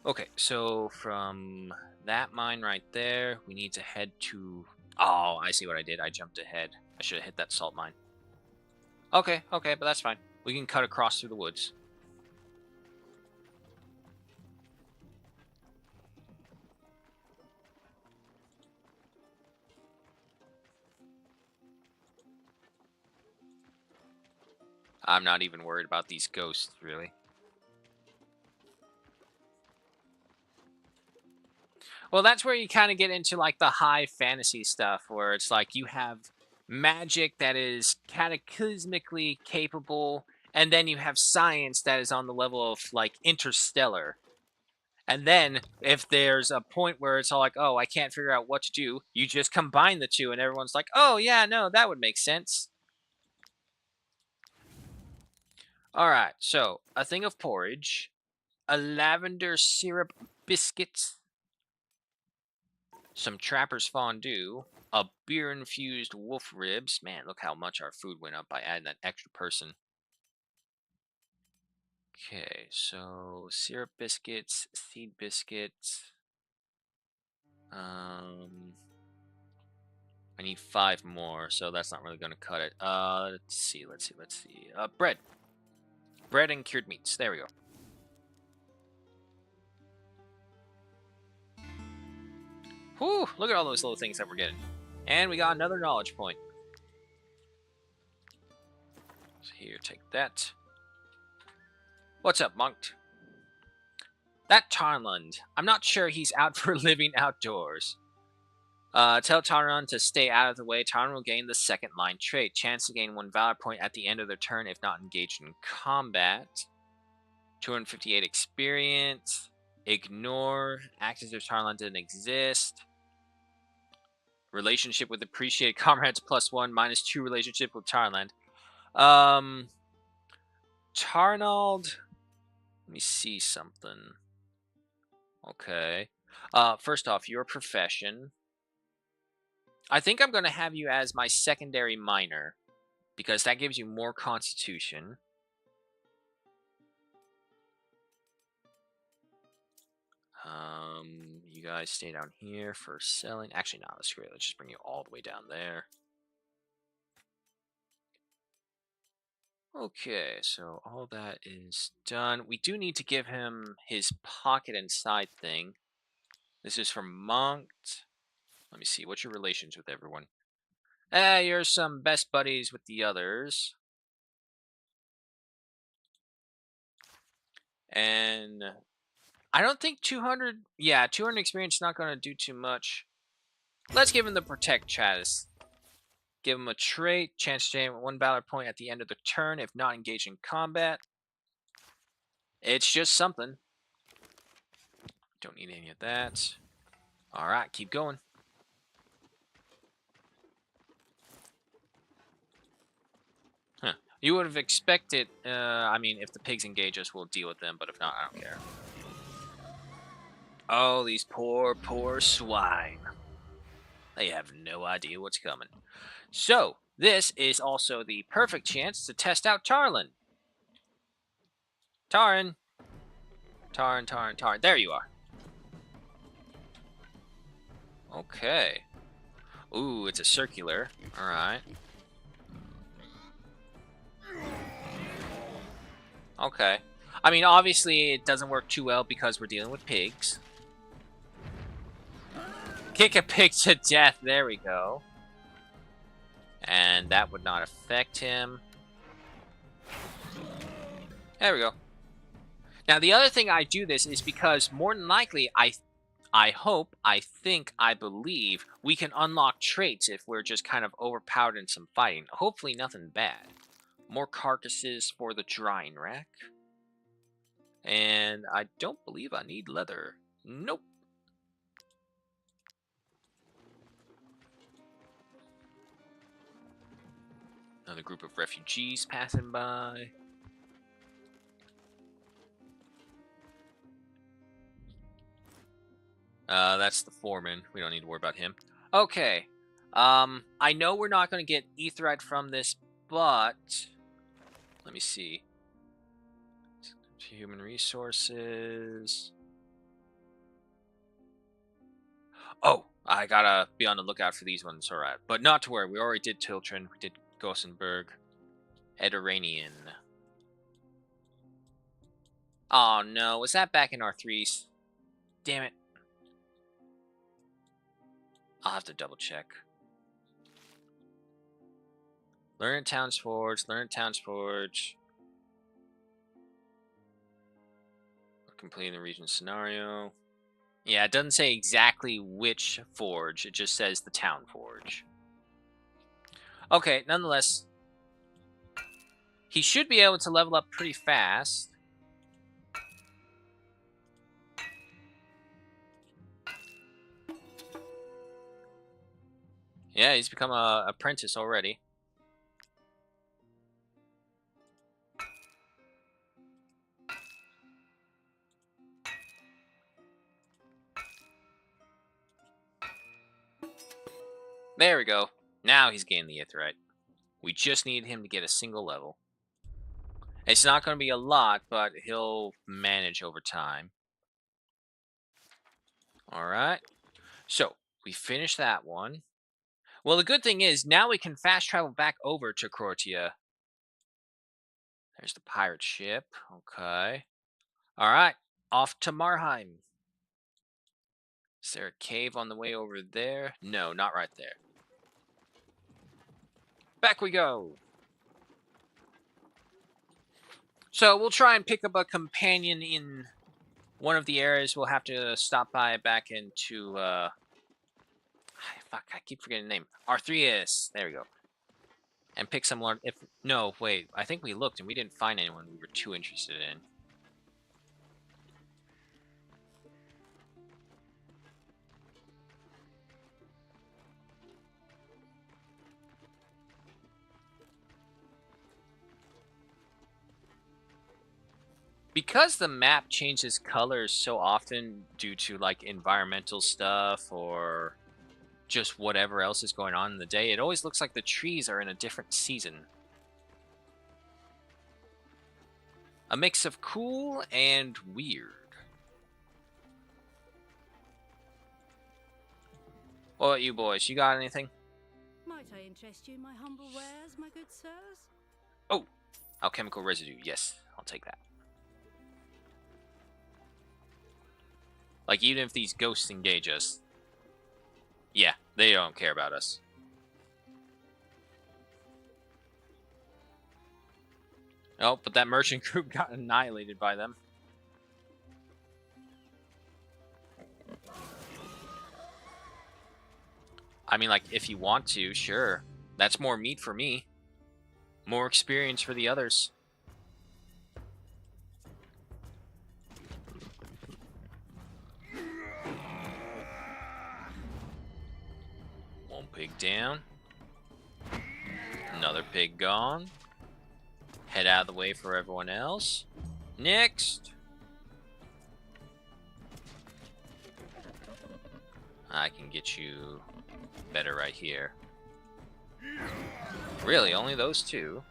Okay, so from that mine right there, we need to head to... Oh, I see what I did. I jumped ahead. I should have hit that salt mine. Okay, but that's fine. We can cut across through the woods. I'm not even worried about these ghosts, really. Well, that's where you kind of get into, like, the high fantasy stuff, where it's like you have magic that is cataclysmically capable, and then you have science that is on the level of, like, interstellar. And then, if there's a point where it's all like, oh, I can't figure out what to do, you just combine the two, and everyone's like, oh, yeah, no, that would make sense. Alright, so, a thing of porridge, a lavender syrup biscuit, some trapper's fondue, a beer-infused wolf ribs. Man, look how much our food went up by adding that extra person. Okay, so syrup biscuits, seed biscuits. I need 5 more, so that's not really going to cut it. Let's see. Bread. Bread and cured meats. There we go. Whew, look at all those little things that we're getting. And we got another knowledge point. So here, take that. What's up, monk? That Tarland. I'm not sure he's out for living outdoors. Tell Taran to stay out of the way. Taran will gain the second line trait. Chance to gain 1 valor point at the end of their turn if not engaged in combat. 258 experience. Ignore. Act as if Taran didn't exist. Relationship with appreciated comrades +1. -2 relationship with Tarland. Tarnald. Let me see something. Okay. First off, your profession. I think I'm going to have you as my secondary miner, because that gives you more constitution. You guys stay down here for selling. Actually, no, that's great. Let's just bring you all the way down there. Okay, so all that is done. We do need to give him his pocket inside thing. This is from Monked. Let me see. What's your relations with everyone? You're some best buddies with the others. And I don't think 200... Yeah, 200 experience is not going to do too much. Let's give him the Protect Chatus. Give him a trait. Chance to gain 1 valor point at the end of the turn if not engaged in combat. It's just something. Don't need any of that. Alright, keep going. Huh. You would have expected... I mean, if the pigs engage us, we'll deal with them. But if not, I don't care. Oh, these poor, poor swine. They have no idea what's coming. So, this is also the perfect chance to test out Tarlin. Taran. Taran. There you are. Okay. Ooh, it's a circular. Alright. Okay. I mean, obviously, it doesn't work too well because we're dealing with pigs. Kick a pig to death. There we go. And that would not affect him. There we go. Now, the other thing I do this is because more than likely, I hope, I think, I believe we can unlock traits if we're just kind of overpowered in some fighting. Hopefully nothing bad. More carcasses for the drying rack. And I don't believe I need leather. Nope. Another group of refugees passing by. That's the foreman. We don't need to worry about him. Okay. I know we're not going to get Aetheryte from this, but... Let me see. Human resources. Oh, I gotta be on the lookout for these ones. Alright. But not to worry. We already did Tiltrin. We did Gossenberg. Eduranian. Oh no. Was that back in R3s? Damn it. I'll have to double check. Learn at Town's Forge. Completing the region scenario. Yeah, it doesn't say exactly which forge. It just says the Town Forge. Okay, nonetheless. He should be able to level up pretty fast. Yeah, he's become an apprentice already. There we go. Now he's gained the Aetheryte. We just need him to get a single level. It's not going to be a lot, but he'll manage over time. Alright. So, we finished that one. Well, the good thing is, now we can fast travel back over to Croatia. There's the pirate ship. Okay. Alright. Off to Marheim. Is there a cave on the way over there? No, not right there. Back we go. So we'll try and pick up a companion in one of the areas. We'll have to stop by back into, fuck, I keep forgetting the name. Arthreus. There we go. And pick some Lord. If no, wait. I think we looked and we didn't find anyone we were too interested in. Because the map changes colors so often due to like environmental stuff or just whatever else is going on in the day, it always looks like the trees are in a different season. A mix of cool and weird. What about you boys? You got anything? Might I interest you in my humble wares, my good sirs? Oh, alchemical residue. Yes, I'll take that. Like, even if these ghosts engage us, yeah, they don't care about us. Oh, but that merchant group got annihilated by them. I mean, like, if you want to, sure. That's more meat for me. More experience for the others. One pig down. Another pig gone. Head out of the way for everyone else. Next. I can get you better right here. Really, only those two?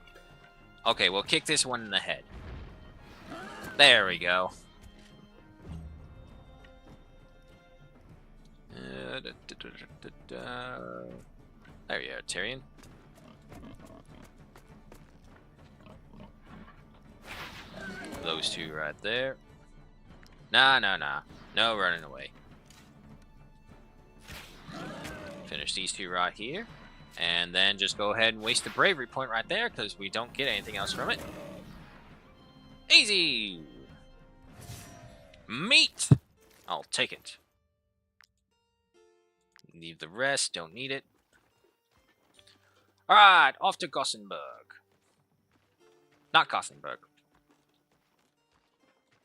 Okay, we'll kick this one in the head. There we go. There you are, Tyrion. Those two right there. Nah. No running away. Finish these two right here. And then just go ahead and waste the bravery point right there because we don't get anything else from it. Easy! Meat! I'll take it. Leave the rest, don't need it. Alright, off to Gothenburg. Not Gothenburg.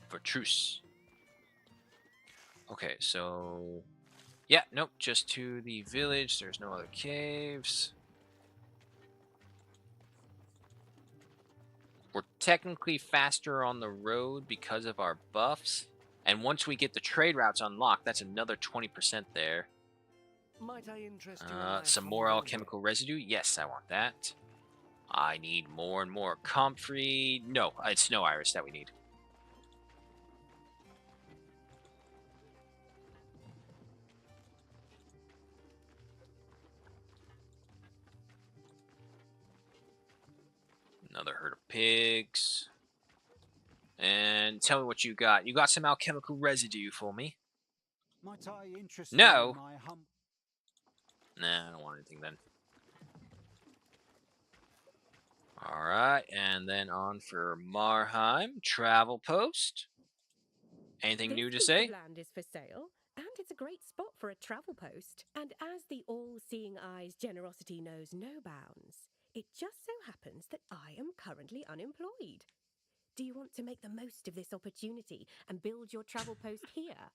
For truce. Okay, so... yeah, nope, just to the village. There's no other caves. We're technically faster on the road because of our buffs. And once we get the trade routes unlocked, that's another 20% there. Might I interest you Some more alchemical residue. Yes, I want that. I need more and more comfrey. No, it's snow iris that we need. Another herd of pigs. And tell me what you got. You got some alchemical residue for me? Might I interest No. you in my Nah, I don't want anything then. Alright, and then on for Marheim. Travel post. Anything new to say? This land is for sale, and it's a great spot for a travel post. And as the all-seeing eye's generosity knows no bounds, it just so happens that I am currently unemployed. Do you want to make the most of this opportunity and build your travel post here?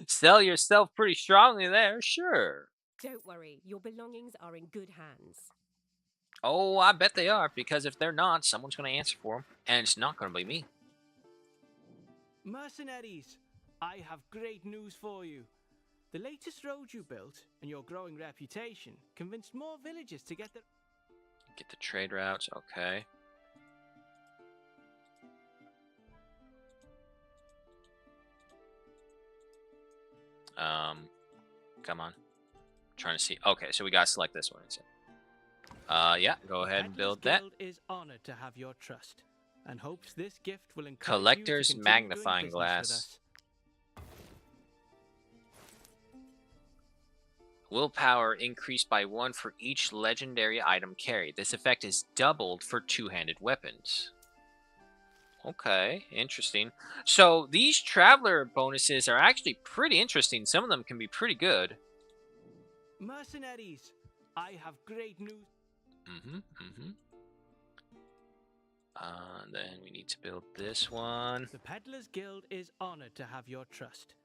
Sell yourself pretty strongly there, sure. Don't worry, your belongings are in good hands. Oh, I bet they are, because if they're not, someone's going to answer for them, and it's not going to be me. Mercenaries, I have great news for you. The latest road you built and your growing reputation convinced more villagers to get the trade routes, okay. Come on. Trying to see. Okay, so we gotta select this one instead. Yeah, go ahead and build that. Guild is honored to have your trust and hopes this gift will encourage Collector's you to continue magnifying doing business with glass. us. Willpower increased by 1 for each legendary item carried. This effect is doubled for two-handed weapons. Okay, interesting. So these traveler bonuses are actually pretty interesting. Some of them can be pretty good. Mercenaries, I have great news. Then we need to build this one. The Peddlers Guild is honored to have your trust.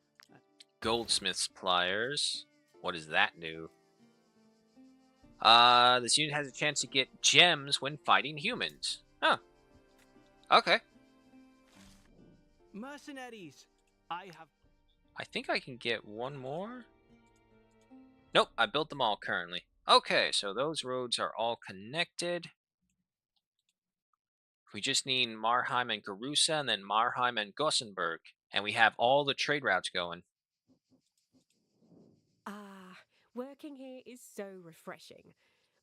Goldsmith's pliers. What does that do? This unit has a chance to get gems when fighting humans. Huh. Okay. Mercenaries, I think I can get one more. Nope, I built them all currently. Okay, so those roads are all connected. We just need Marheim and Gerusa, and then Marheim and Gothenburg. And we have all the trade routes going. Working here is so refreshing.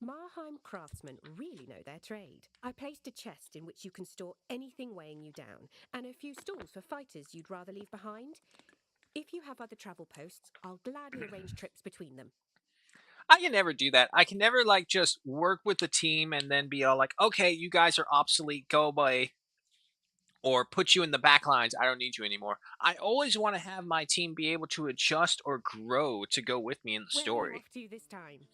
Marheim craftsmen really know their trade. I placed a chest in which you can store anything weighing you down, and a few stalls for fighters you'd rather leave behind. If you have other travel posts, I'll gladly arrange trips between them. I can never do that. I can never, like, just work with the team and then be all like, okay, you guys are obsolete, go away. Or put you in the back lines, I don't need you anymore. I always want to have my team be able to adjust or grow to go with me in the story. Where are you off to this time?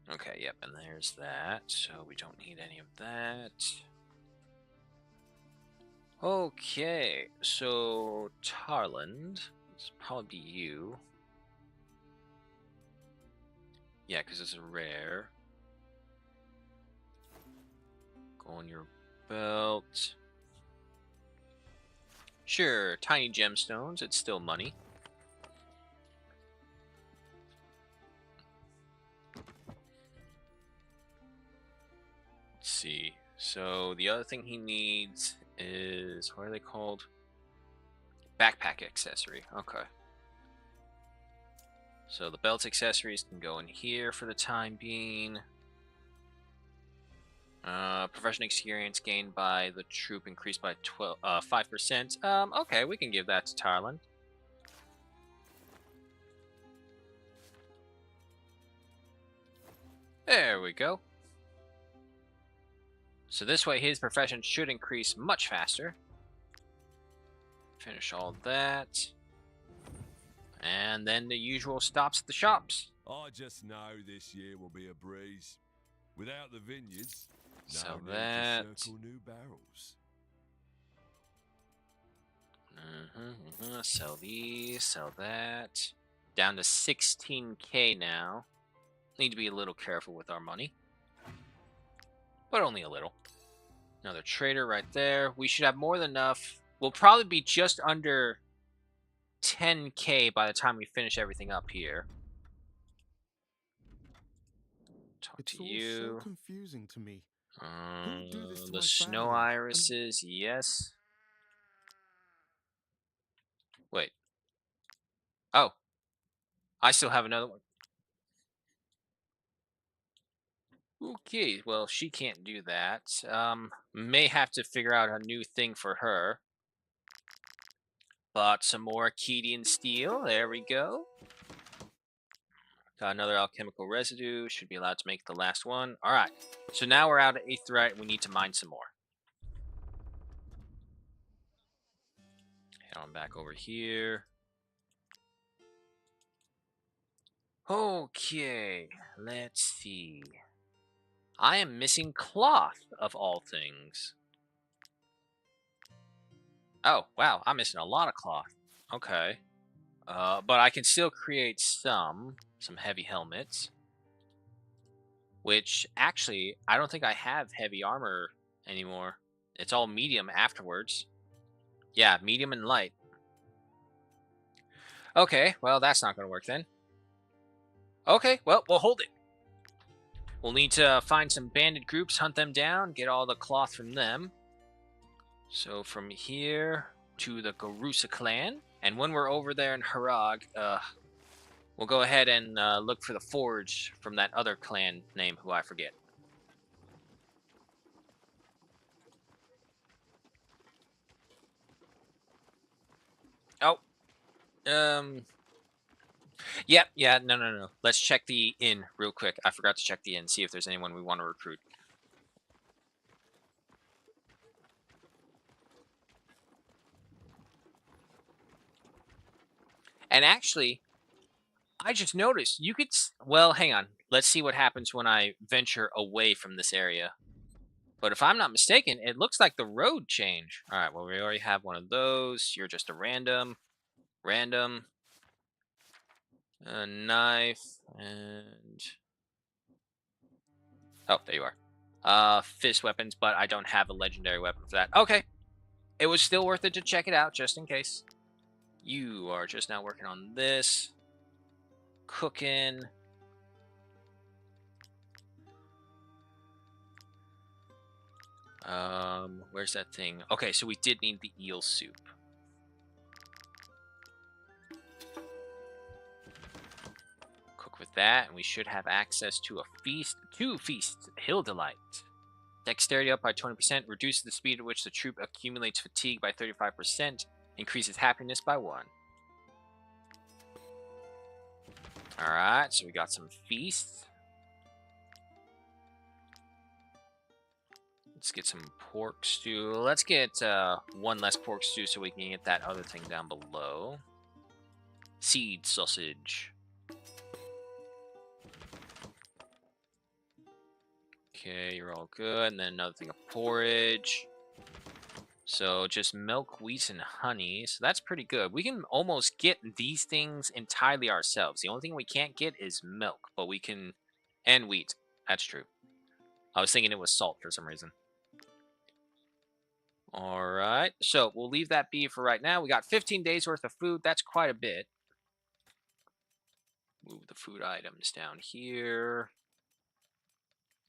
Okay, yep, and there's that. So we don't need any of that. Okay, so Tarland. It's probably be you. Yeah, because it's a rare. Go on your belt. Sure, tiny gemstones. It's still money. So the other thing he needs is, what are they called? Backpack accessory. Okay. So the belt accessories can go in here for the time being. Professional experience gained by the troop increased by 5%. Okay, we can give that to Tarlin. There we go. So this way his profession should increase much faster. Finish all that. And then the usual stops at the shops. I just know this year will be a breeze. Without the vineyards, Sell no that. need to circle new barrels. Sell these, sell that. Down to 16k now. Need to be a little careful with our money. But only a little. Another trader right there. We should have more than enough. We'll probably be just under 10k by the time we finish everything up here. Talk It's to all you. so confusing to me. Who would do this to The my snow family? irises, yes. Wait. Oh. I still have another one. Okay, well, she can't do that. May have to figure out a new thing for her. Bought some more Kedian steel. There we go. Got another alchemical residue. Should be allowed to make the last one. Alright. So now we're out of aetheryte. We need to mine some more. Head on back over here. Okay. Let's see. I am missing cloth, of all things. Oh, wow. I'm missing a lot of cloth. Okay. But I can still create some heavy helmets. Which, actually, I don't think I have heavy armor anymore. It's all medium afterwards. Yeah, medium and light. Okay, well, that's not going to work then. Okay, well, we'll hold it. We'll need to find some bandit groups, hunt them down, get all the cloth from them. So from here to the Garusa clan. And when we're over there in Harag, we'll go ahead and look for the forge from that other clan name who I forget. Oh. Yeah, no. Let's check the inn real quick. I forgot to check the inn, see if there's anyone we want to recruit. And actually, I just noticed you could... Well, hang on. Let's see what happens when I venture away from this area. But if I'm not mistaken, it looks like the road changed. All right, well, we already have one of those. You're just a random. A knife, and... Oh, there you are. Fist weapons, but I don't have a legendary weapon for that. Okay. It was still worth it to check it out, just in case. You are just now working on this. Cooking. Where's that thing? Okay, so we did need the eel soup. Cook with that, and we should have access to a feast. 2 feasts. Hill Delight. Dexterity up by 20%. Reduces the speed at which the troop accumulates fatigue by 35%. Increases happiness by 1. Alright, so we got some feasts. Let's get some pork stew. Let's get 1 less pork stew so we can get that other thing down below. Seed sausage. Okay, you're all good. And then another thing of porridge. So just milk, wheat, and honey. So that's pretty good. We can almost get these things entirely ourselves. The only thing we can't get is milk, but we can... And wheat. That's true. I was thinking it was salt for some reason. Alright, so we'll leave that be for right now. We got 15 days worth of food. That's quite a bit. Move the food items down here.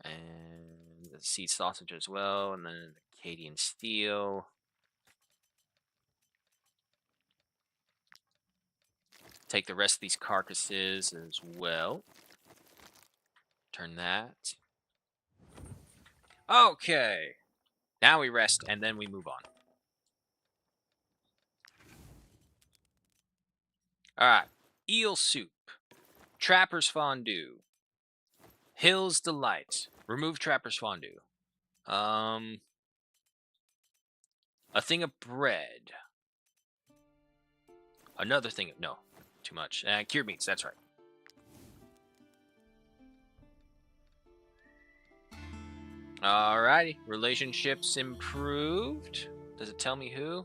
And the seed sausage as well, and then Acadian steel. Take the rest of these carcasses as well. Turn that. Okay. Now we rest, and then we move on. Alright. Eel soup. Trapper's fondue. Hill's delight. Remove Trapper's fondue. A thing of bread. Another thing of... No. Too much. Cured meats, that's right. Alrighty. Relationships improved. Does it tell me who?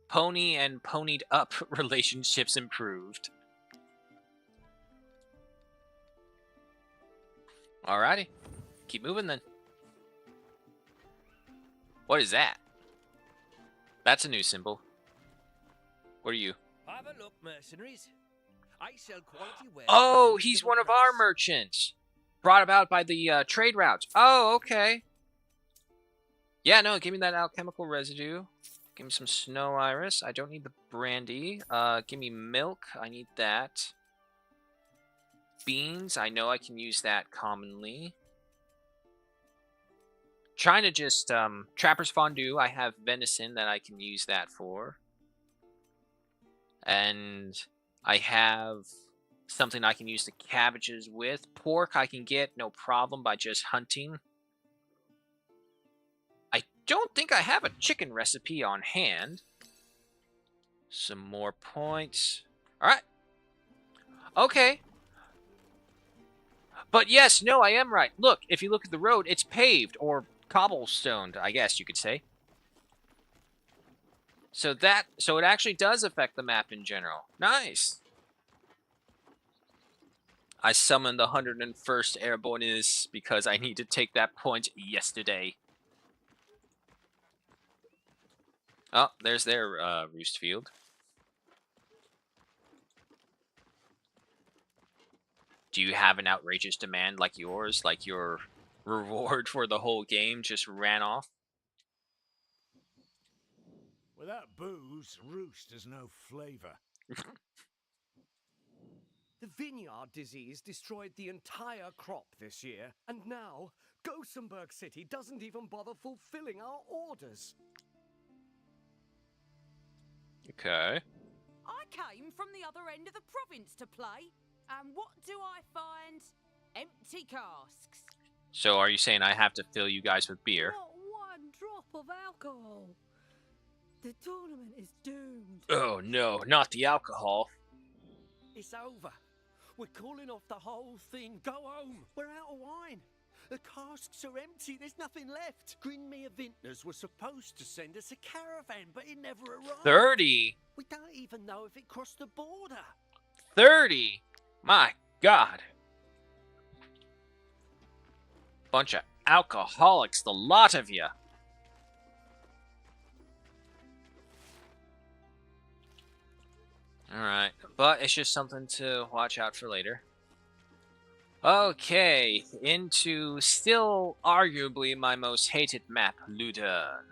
Pony and ponied up relationships improved. Alrighty. Keep moving then. What is that? That's a new symbol. What are you? Have a look, mercenaries. I sell quality wares. Oh, he's one of our merchants. Brought about by the trade routes. Oh, okay. Yeah, no, give me that alchemical residue. Give me some snow iris. I don't need the brandy. Give me milk. I need that. Beans. I know I can use that commonly. Trying to just, Trapper's fondue. I have venison that I can use that for. And I have something I can use the cabbages with. Pork I can get no problem by just hunting. I don't think I have a chicken recipe on hand. Some more points. Alright. Okay. But yes, no, I am right. Look, if you look at the road, it's paved, or cobblestoned, I guess you could say. So it actually does affect the map in general. Nice. I summoned the 101st Airbornes because I need to take that point yesterday. Oh, there's their roost field. Do you have an outrageous demand like yours? Like your reward for the whole game just ran off? Without booze, roost has no flavor. The vineyard disease destroyed the entire crop this year, and now Gothenburg City doesn't even bother fulfilling our orders. Okay. I came from the other end of the province to play, and what do I find? Empty casks. So are you saying I have to fill you guys with beer? Not one drop of alcohol. The tournament is doomed. Oh no, not the alcohol. It's over. We're calling off the whole thing. Go home. We're out of wine. The casks are empty. There's nothing left. Grinmere Vintners were supposed to send us a caravan, but it never arrived. 30? We don't even know if it crossed the border. 30? My God. Bunch of alcoholics, the lot of you. Alright, but it's just something to watch out for later. Okay, into still arguably my most hated map, Ludon.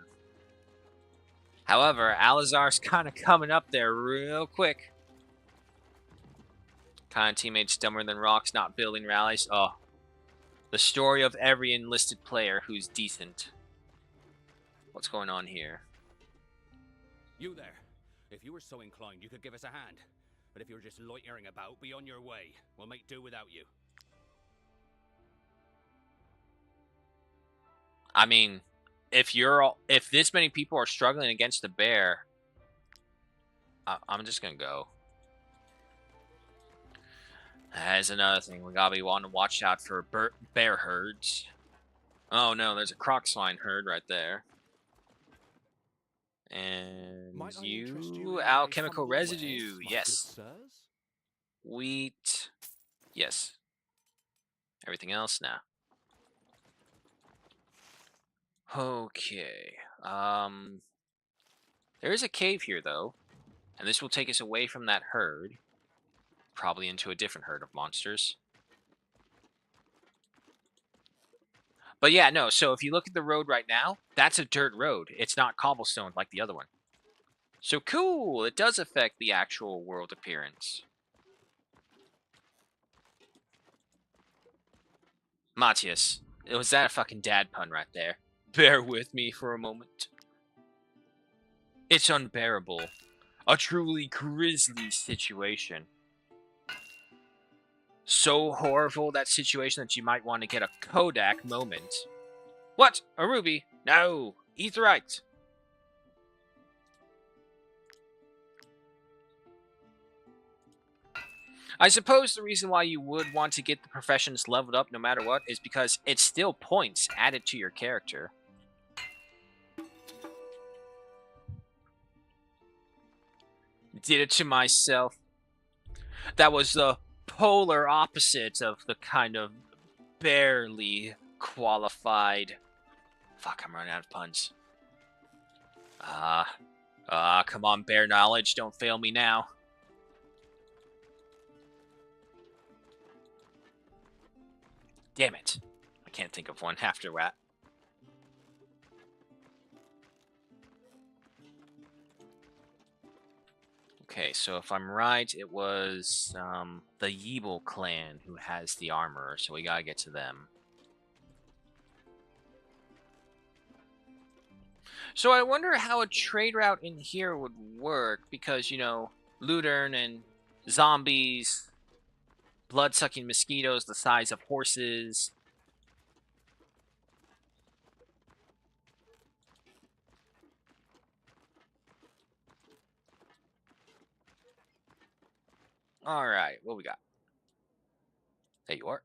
However, Alazar's kind of coming up there real quick. Kind of teammates dumber than rocks, not building rallies. Oh, the story of every enlisted player who's decent. What's going on here? You there. If you were so inclined, you could give us a hand. But if you're just loitering about, be on your way. We'll make do without you. I mean, if this many people are struggling against the bear, I'm just gonna go. That's another thing. We gotta be wanting to watch out for bear herds. Oh no, there's a croc swine herd right there. And you, alchemical residue, yes. Wheat, yes. Everything else now. Okay. There is a cave here though, and this will take us away from that herd, probably into a different herd of monsters. But yeah, no, so if you look at the road right now, that's a dirt road. It's not cobblestone like the other one. So cool, it does affect the actual world appearance. Matthias, was that a fucking dad pun right there? Bear with me for a moment. It's unbearable. A truly grisly situation. So horrible, that situation, that you might want to get a Kodak moment. What? A ruby? No! Etherite! I suppose the reason why you would want to get the professions leveled up no matter what is because it's still points added to your character. Did it to myself. That was the polar opposite of the kind of barely qualified. Fuck, I'm running out of puns. Come on, bear knowledge, don't fail me now. Damn it. I can't think of one after that. Okay, so if I'm right, it was the Yeeble clan who has the armor, so we gotta get to them. So I wonder how a trade route in here would work, because, you know, Ludern and zombies, blood-sucking mosquitoes the size of horses. Alright, what we got? There you are.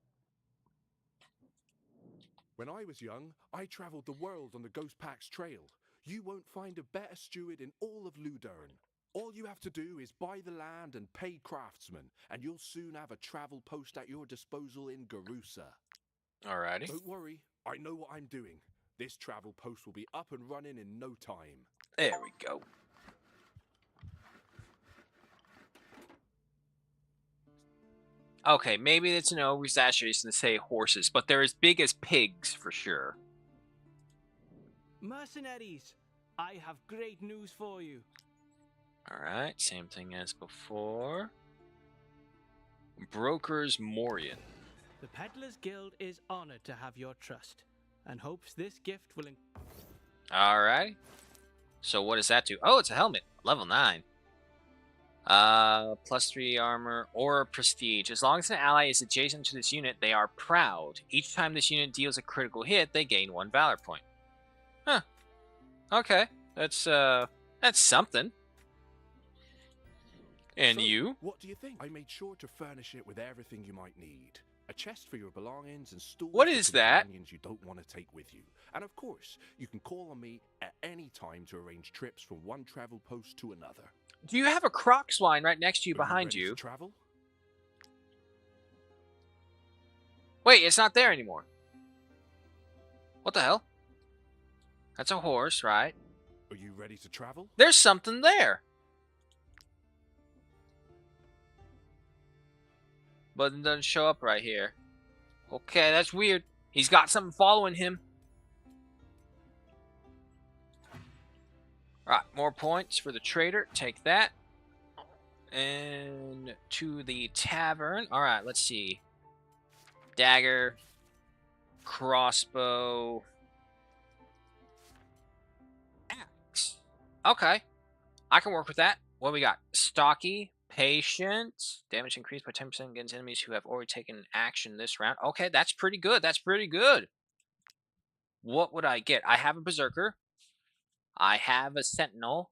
When I was young, I travelled the world on the Ghost Pack's trail. You won't find a better steward in all of Ludern. All you have to do is buy the land and pay craftsmen, and you'll soon have a travel post at your disposal in Garusa. Alrighty. Don't worry, I know what I'm doing. This travel post will be up and running in no time. There we go. Okay, maybe it's an oversaturation to say horses, but they're as big as pigs for sure. Mercenaries, I have great news for you. Alright, same thing as before. Brokers Morian. The Peddlers Guild is honored to have your trust, and hopes this gift will... Alright. So what does that do? Oh, it's a helmet. Level 9. +3 armor or prestige. As long as an ally is adjacent to this unit, they are proud. Each time this unit deals a critical hit, they gain 1 valor point. Huh. Okay. That's something. And so, you? What do you think? I made sure to furnish it with everything you might need. A chest for your belongings and stools what for is that? companions you don't want to take with you. And of course, you can call on me at any time to arrange trips from one travel post to another. Do you have a croc swine right next to you behind you? you? To travel? Wait, it's not there anymore. What the hell? That's a horse, right? Are you ready to travel? There's something there. But it doesn't show up right here. Okay, that's weird. He's got something following him. Alright, more points for the trader. Take that. And to the tavern. Alright, let's see. Dagger. Crossbow. Axe. Okay. I can work with that. What we got? Stocky. Patient. Damage increased by 10% against enemies who have already taken action this round. Okay, that's pretty good. That's pretty good. What would I get? I have a Berserker. I have a Sentinel.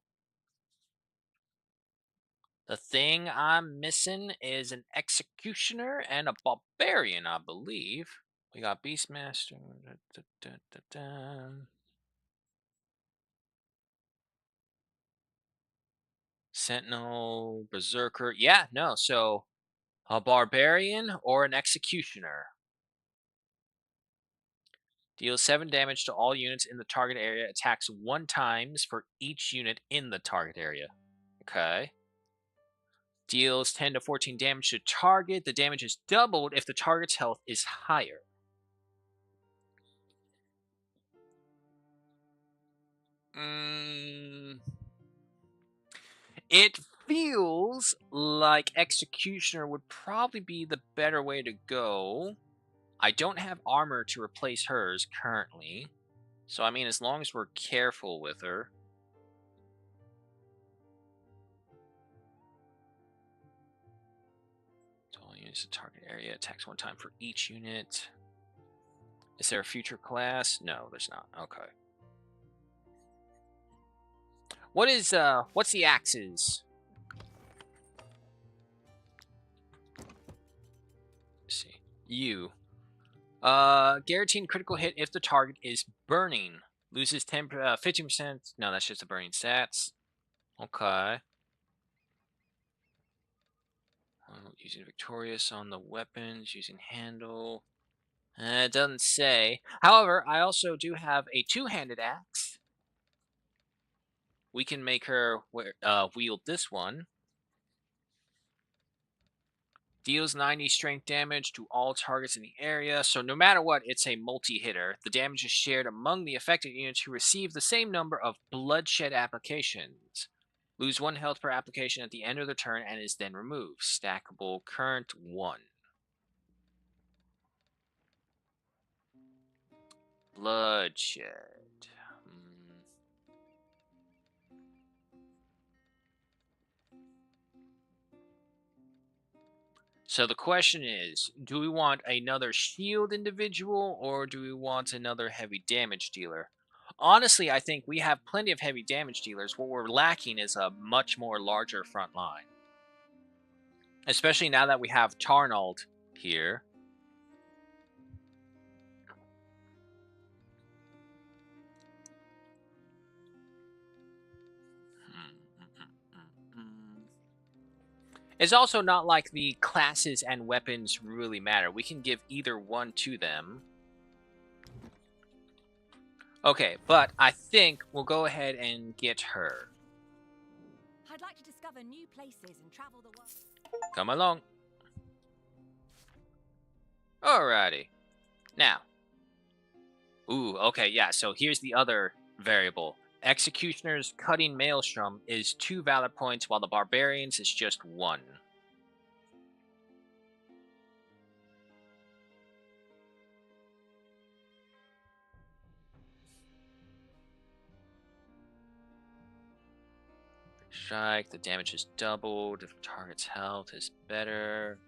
The thing I'm missing is an Executioner and a Barbarian, I believe. We got Beastmaster. Sentinel, Berserker. Yeah, no, so a Barbarian or an Executioner. Deals 7 damage to all units in the target area. Attacks 1 times for each unit in the target area. Okay. Deals 10 to 14 damage to target. The damage is doubled if the target's health is higher. It feels like Executioner would probably be the better way to go. I don't have armor to replace hers currently. So, I mean, as long as we're careful with her. Total units to target area. Attacks one time for each unit. Is there a future class? No, there's not. Okay. What's the axes? Let's see. You. Guaranteed critical hit if the target is burning. Loses 15%. No, that's just the burning stats. Okay. Using Victorious on the weapons, using handle. It doesn't say. However, I also do have a two-handed axe. We can make her wield this one. Deals 90 strength damage to all targets in the area, so no matter what, it's a multi-hitter. The damage is shared among the affected units who receive the same number of bloodshed applications. Lose 1 health per application at the end of the turn and is then removed. Stackable current 1. Bloodshed. So the question is, do we want another shield individual or do we want another heavy damage dealer? Honestly, I think we have plenty of heavy damage dealers. What we're lacking is a much more larger front line. Especially now that we have Tarnold here. It's also not like the classes and weapons really matter. We can give either one to them. Okay, but I think we'll go ahead and get her. I'd like to discover new places and travel the world. Come along. Alrighty. Now. Ooh, okay, yeah, so here's the other variable. Executioner's Cutting Maelstrom is 2 valor points, while the Barbarians is just 1. Strike, the damage is doubled, if the target's health is better.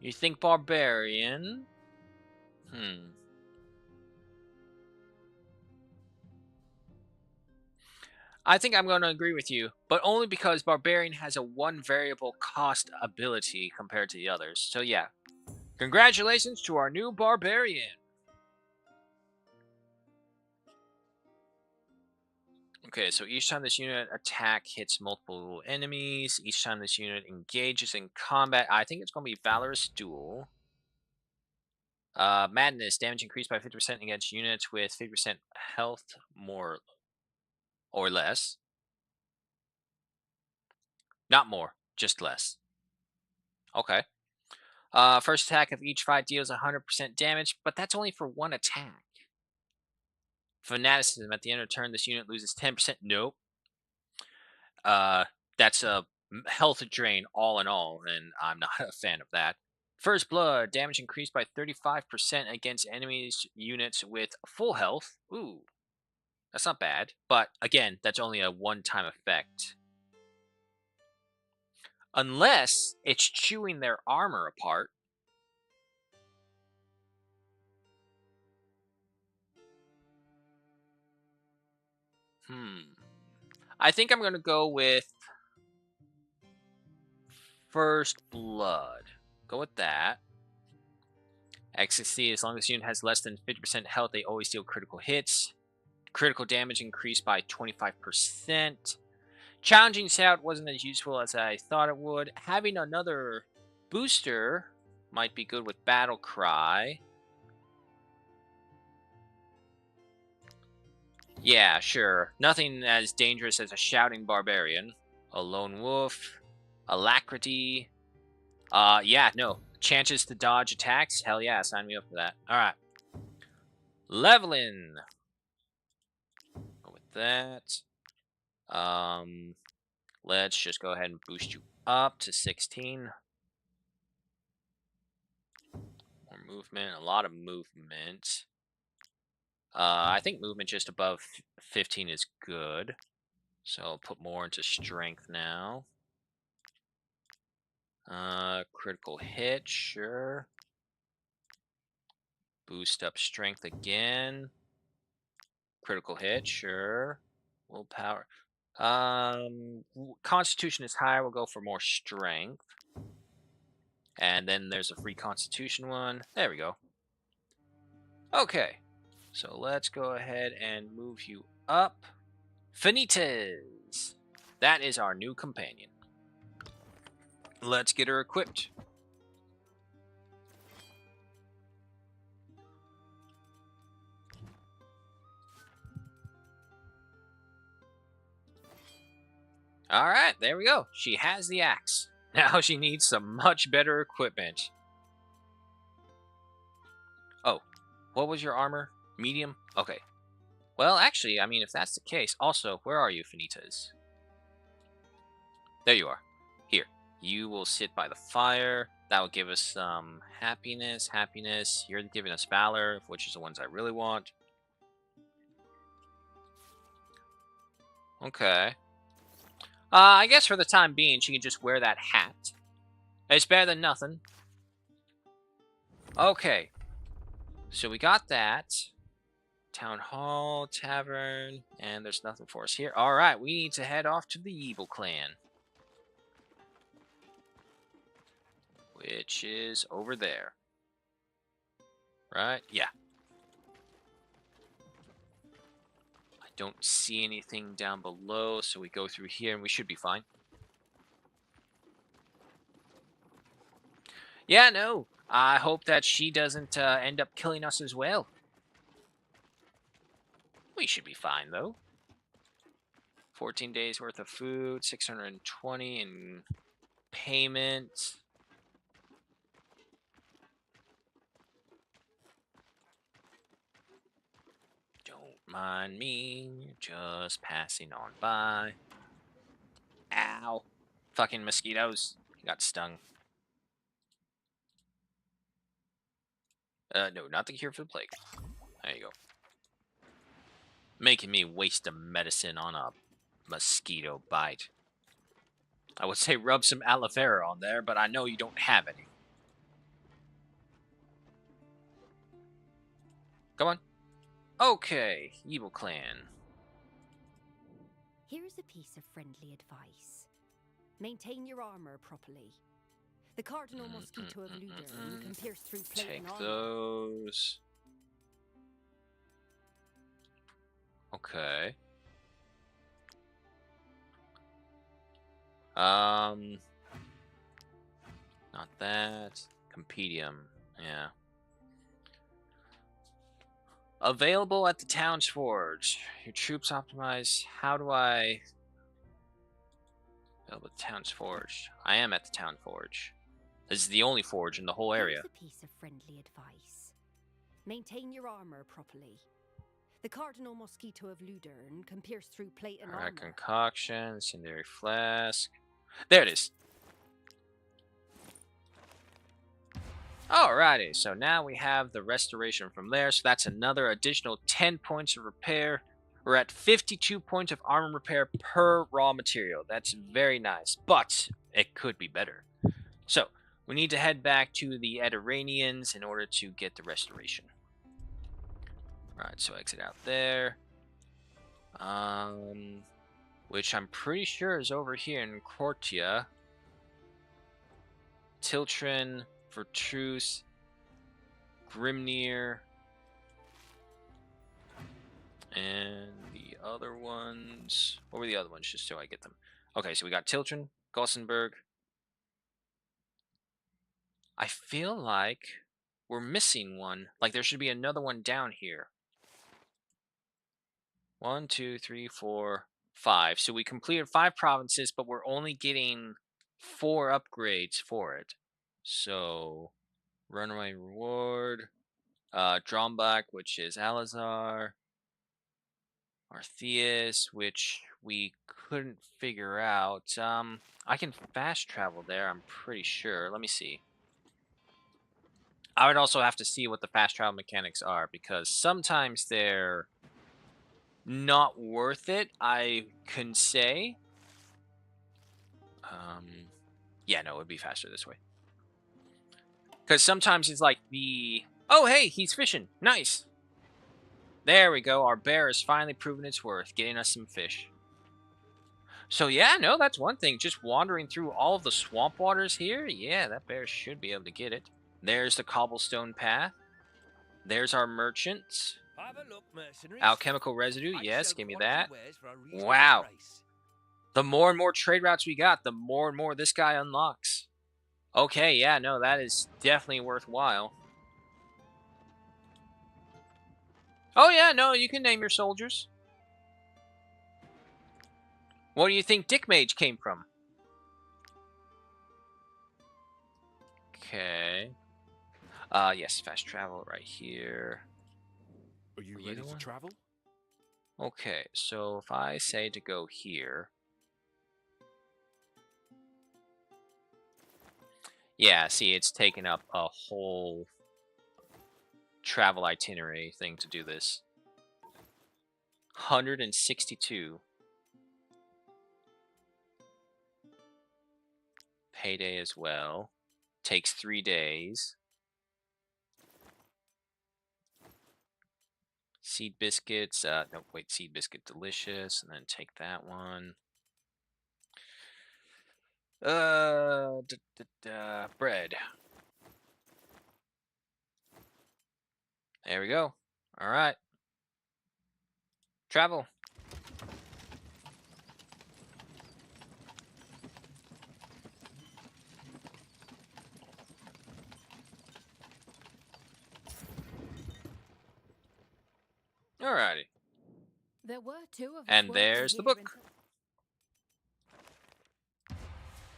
You think Barbarian? I think I'm going to agree with you, but only because Barbarian has a 1 variable cost ability compared to the others. So yeah, congratulations to our new Barbarian. Okay, so each time this unit attack hits multiple enemies, each time this unit engages in combat, I think it's going to be Valorous Duel. Madness, damage increased by 50% against units with 50% health more or less. Not more, just less. Okay. First attack of each fight deals 100% damage, but that's only for 1 attack. Fanaticism, at the end of the turn, this unit loses 10%. Nope. That's a health drain all in all, and I'm not a fan of that. First Blood, damage increased by 35% against enemies units with full health. Ooh, that's not bad. But again, that's only a one-time effect. Unless it's chewing their armor apart. I think I'm going to go with First Blood. Go with that. Ecstasy, as long as the unit has less than 50% health, they always deal critical hits. Critical damage increased by 25%. Challenging Shout wasn't as useful as I thought it would. Having another booster might be good with Battle Cry. Yeah, sure. Nothing as dangerous as a Shouting Barbarian. A Lone Wolf. Alacrity. Yeah, no. Chances to dodge attacks? Hell yeah, sign me up for that. Alright. Leveling. that. Let's just go ahead and boost you up to 16. More movement, a lot of movement. I think movement just above 15 is good. So I'll put more into strength now. Critical hit, sure. Boost up strength again. Critical hit, sure. Willpower. Constitution is higher. We'll go for more strength. And then there's a free Constitution one. There we go. Okay. So let's go ahead and move you up. Finitas. That is our new companion. Let's get her equipped. Alright, there we go. She has the axe. Now she needs some much better equipment. Oh, what was your armor? Medium? Okay. Well, actually, I mean, if that's the case, also, where are you, Finitas? There you are. Here, you will sit by the fire. That will give us some happiness. You're giving us valor, which is the ones I really want. Okay. I guess for the time being, she can just wear that hat. It's better than nothing. Okay. So we got that. Town Hall, Tavern, and there's nothing for us here. Alright, we need to head off to the Evil Clan. Which is over there. Right? Yeah. I don't see anything down below, so we go through here and we should be fine. Yeah, no. I hope that she doesn't end up killing us as well. We should be fine, though. 14 days worth of food, 620 in payment. Don't mind me, just passing on by. Ow. Fucking mosquitoes. Got stung. No, not the cure for the plague. There you go. Making me waste a medicine on a mosquito bite. I would say rub some aloe vera on there, but I know you don't have any. Come on. Okay, Evil Clan. Here's a piece of friendly advice. Maintain your armor properly. The cardinal mosquito of Ludern can pierce through plate and Take armor. those. Okay. Not that. Compendium. Yeah. Available at the town's forge. Your troops optimize. How do I... Available at the town's forge. I am at the town forge. This is the only forge in the whole area. Here's a piece of friendly advice. Maintain your armor properly. The cardinal mosquito of Ludern can pierce through plate and Alright, armor. concoction, incendiary flask. There it is. Alrighty, so now we have the restoration from there. So that's another additional 10 points of repair. We're at 52 points of armor repair per raw material. That's very nice, but it could be better. So we need to head back to the Ediranians in order to get the restoration. Alright, so exit out there. Which I'm pretty sure is over here in Cortia. Tiltrin, Vertruce, Grimnir, and the other ones. What were the other ones, just so I get them? Okay, so we got Tiltrin, Gossenberg. I feel like we're missing one. Like there should be another one down here. 1, 2, 3, 4, 5. So we completed 5 provinces, but we're only getting 4 upgrades for it. So, runaway reward, Drombach, which is Alazar. Artheus, which we couldn't figure out. I can fast travel there, I'm pretty sure. Let me see. I would also have to see what the fast travel mechanics are, because sometimes they're not worth it, I can say. Yeah, no, it would be faster this way. Because sometimes it's like the... Oh, hey, he's fishing. Nice. There we go. Our bear has finally proven its worth, getting us some fish. So yeah, no, that's one thing. Just wandering through all of the swamp waters here, yeah, that bear should be able to get it. There's the cobblestone path. There's our merchants. Have a look, mercenaries. Alchemical residue, yes, give me that. Wares for a reasonable Wow. price. The more and more trade routes we got, the more and more this guy unlocks. Okay, yeah, no, that is definitely worthwhile. Oh yeah, no, you can name your soldiers. What do you think Dick Mage came from? Okay. Yes, fast travel right here. Are you ready to travel? Okay, so if I say to go here... Yeah, see, it's taken up a whole travel itinerary thing to do this. 162. Payday as well. Takes 3 days. Seed biscuits. No, wait, seed biscuit delicious. And then take that one. Bread. There we go. All right. Travel. Alrighty. There were 2 of us. And there's the book.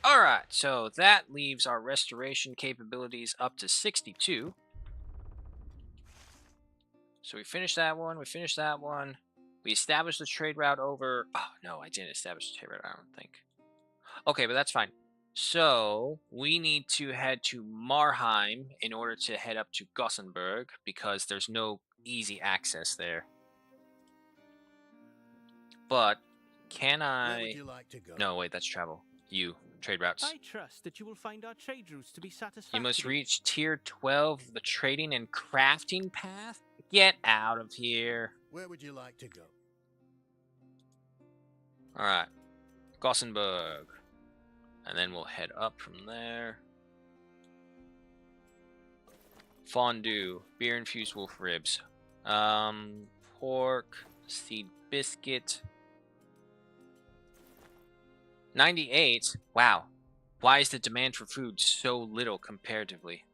Alright, so that leaves our restoration capabilities up to 62. So we finished that one, we finished that one. We established the trade route over... Oh, no, I didn't establish the trade route, I don't think. Okay, but that's fine. So, we need to head to Marheim in order to head up to Gothenburg, because there's no easy access there. But, can I... Where would you like to go? No, wait, that's travel. You, trade routes. I trust that you will find our trade routes to be satisfactory. You must reach tier 12 of the trading and crafting path. Get out of here. Where would you like to go? Alright. Gothenburg. And then we'll head up from there. Fondue. Beer-infused wolf ribs. Pork. Seed biscuit. 98? Wow. Why is the demand for food so little comparatively?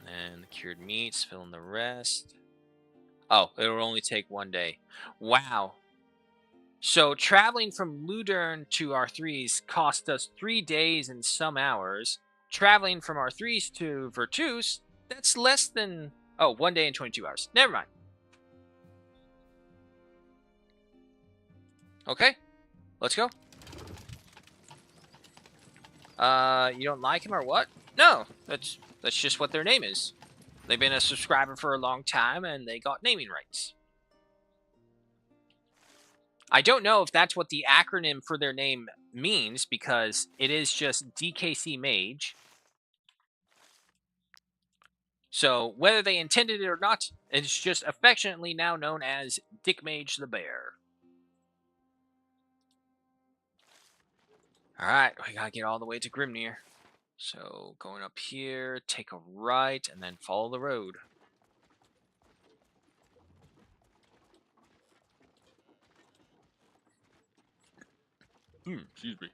And the cured meats, fill in the rest. Oh, it will only take 1 day. Wow. So traveling from Ludern to R3s cost us 3 days and some hours. Traveling from R3s to Virtus, that's less than... Oh, 1 day and 22 hours. Never mind. Okay, let's go. You don't like him or what? No, that's just what their name is. They've been a subscriber for a long time and they got naming rights. I don't know if that's what the acronym for their name means, because it is just DKC Mage. So whether they intended it or not, it's just affectionately now known as Dick Mage the Bear. Alright, we gotta get all the way to Grimnir. So, going up here, take a right, and then follow the road. Excuse me.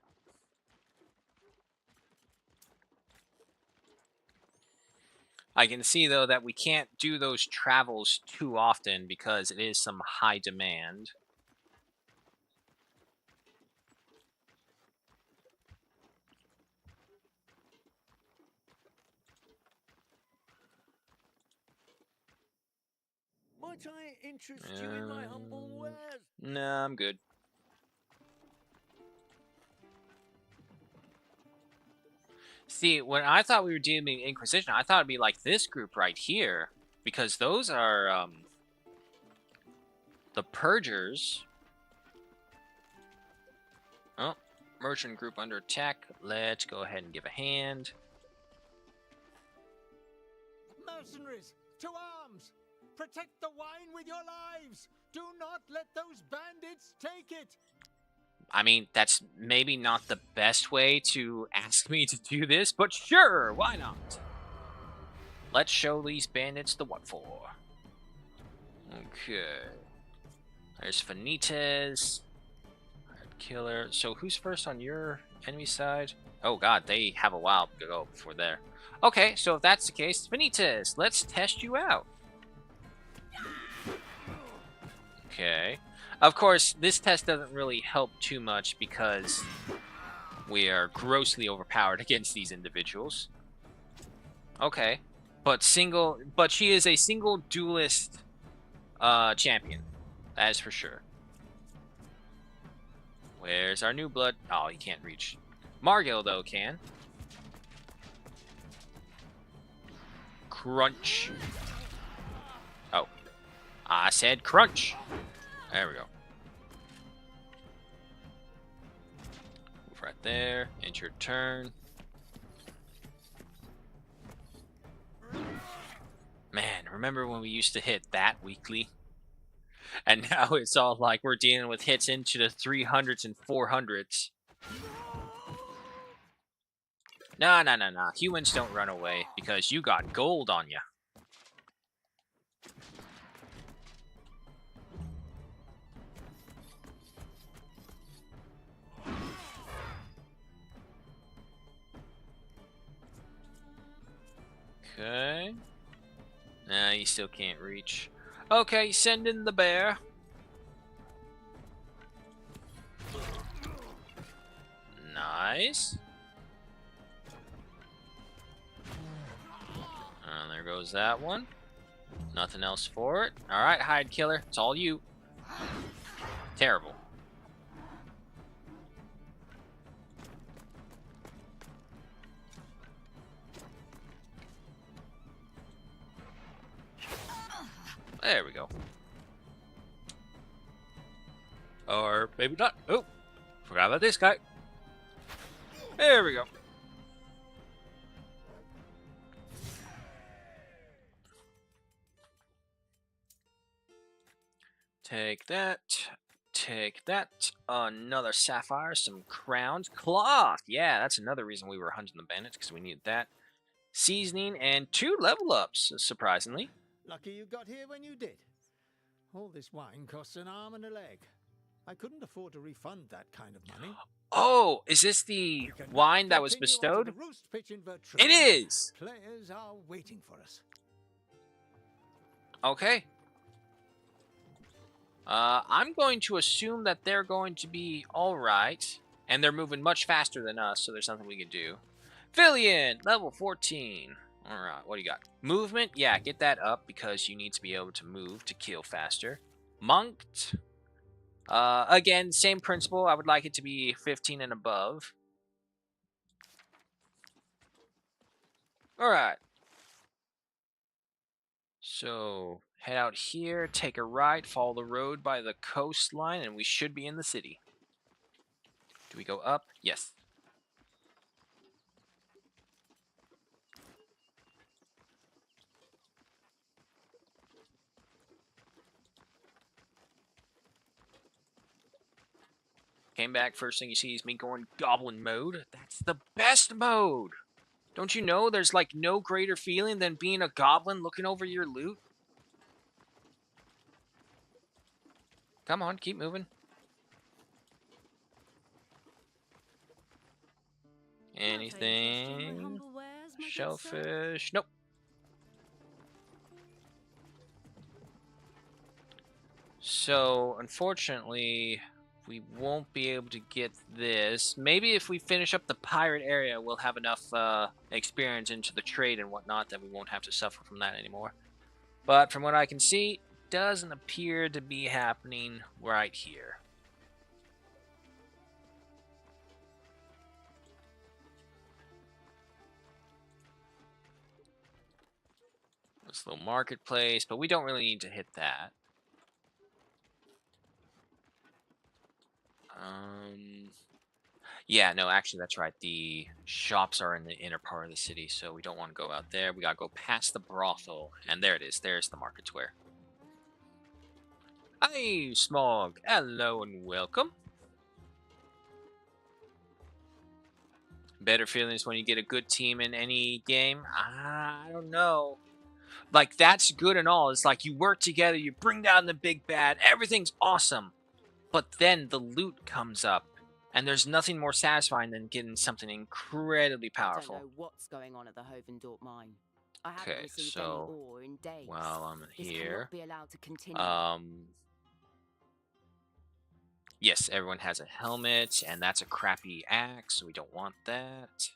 I can see, though, that we can't do those travels too often because it is some high demand. Might I interest you in my humble wares? Nah, I'm good. See, when I thought we were dealing with Inquisition, I thought it'd be like this group right here. Because those are, the Purgers. Oh, merchant group under attack. Let's go ahead and give a hand. Mercenaries, to arms! Protect the wine with your lives! Do not let those bandits take it! I mean, that's maybe not the best way to ask me to do this, but sure, why not? Let's show these bandits the what for. Okay. There's Vanitas. Killer. So who's first on your enemy side? Oh god, they have a while to go before there. Okay, so if that's the case, Vanitas, let's test you out. Okay. Of course, this test doesn't really help too much because we are grossly overpowered against these individuals. Okay. But she is a single duelist champion. That is for sure. Where's our new blood? Oh, he can't reach. Margil, though, can. Crunch. Oh. I said crunch. There we go. Move right there. End your turn. Man, remember when we used to hit that weekly? And now it's all like we're dealing with hits into the 300s and 400s. Nah. Humans don't run away because you got gold on ya. Okay. Nah, you still can't reach. Okay, send in the bear. Nice. And there goes that one. Nothing else for it. Alright, hide killer. It's all you. Terrible. There we go. Or maybe not. Oh, forgot about this guy. There we go. Take that. Take that. Another sapphire, some crowns, cloth. Yeah, that's another reason we were hunting the bandits, because we needed that. Seasoning and 2 level ups, surprisingly. Lucky you got here when you did. All this wine costs an arm and a leg. I couldn't afford to refund that kind of money. Oh, is this the wine that was bestowed? It is! Players are waiting for us. Okay. I'm going to assume that they're going to be alright. And they're moving much faster than us, so there's nothing we can do. Fillion, level 14. Alright, what do you got? Movement? Yeah, get that up because you need to be able to move to kill faster. Monked. Again, same principle. I would like it to be 15 and above. Alright. So, head out here, take a right, follow the road by the coastline, and we should be in the city. Do we go up? Yes. Came back, first thing you see is me going goblin mode. That's the best mode! Don't you know there's like no greater feeling than being a goblin looking over your loot? Come on, keep moving. Anything? Shellfish? Nope. So, unfortunately, we won't be able to get this. Maybe if we finish up the pirate area, we'll have enough experience into the trade and whatnot that we won't have to suffer from that anymore. But from what I can see, doesn't appear to be happening right here. This little marketplace, but we don't really need to hit that. Yeah, no, actually, that's right. The shops are in the inner part of the city, so we don't want to go out there. We gotta go past the brothel, and there it is. There's the market square. Hi, Smog. Hello and welcome. Better feelings when you get a good team in any game? I don't know. Like, that's good and all. It's like you work together, you bring down the big bad, everything's awesome. But then the loot comes up, and there's nothing more satisfying than getting something incredibly powerful. I don't know what's going on at the Hovendorp mine. I haven't received any ore in days. While I'm This here, cannot be allowed to continue. yes, everyone has a helmet, and that's a crappy axe, so we don't want that.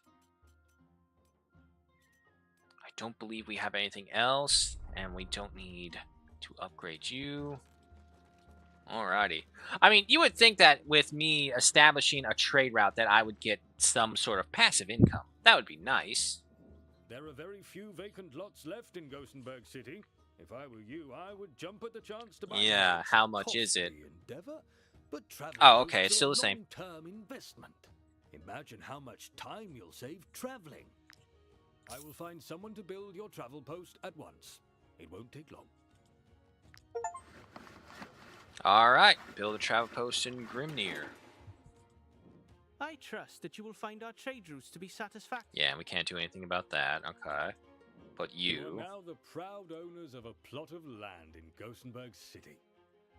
I don't believe we have anything else, and we don't need to upgrade you. Alrighty. I mean, you would think that with me establishing a trade route that I would get some sort of passive income. That would be nice. There are very few vacant lots left in Gossenberg City. If I were you, I would jump at the chance to buy. Yeah, how much is it? Endeavor, but Oh, okay, it's still the same. Long-term investment. Imagine how much time you'll save traveling. I will find someone to build your travel post at once. It won't take long. Alright, build a travel post in Grimnir. I trust that you will find our trade routes to be satisfactory. Yeah, we can't do anything about that. Okay. But You you... are now the proud owners of a plot of land in Gossenberg City.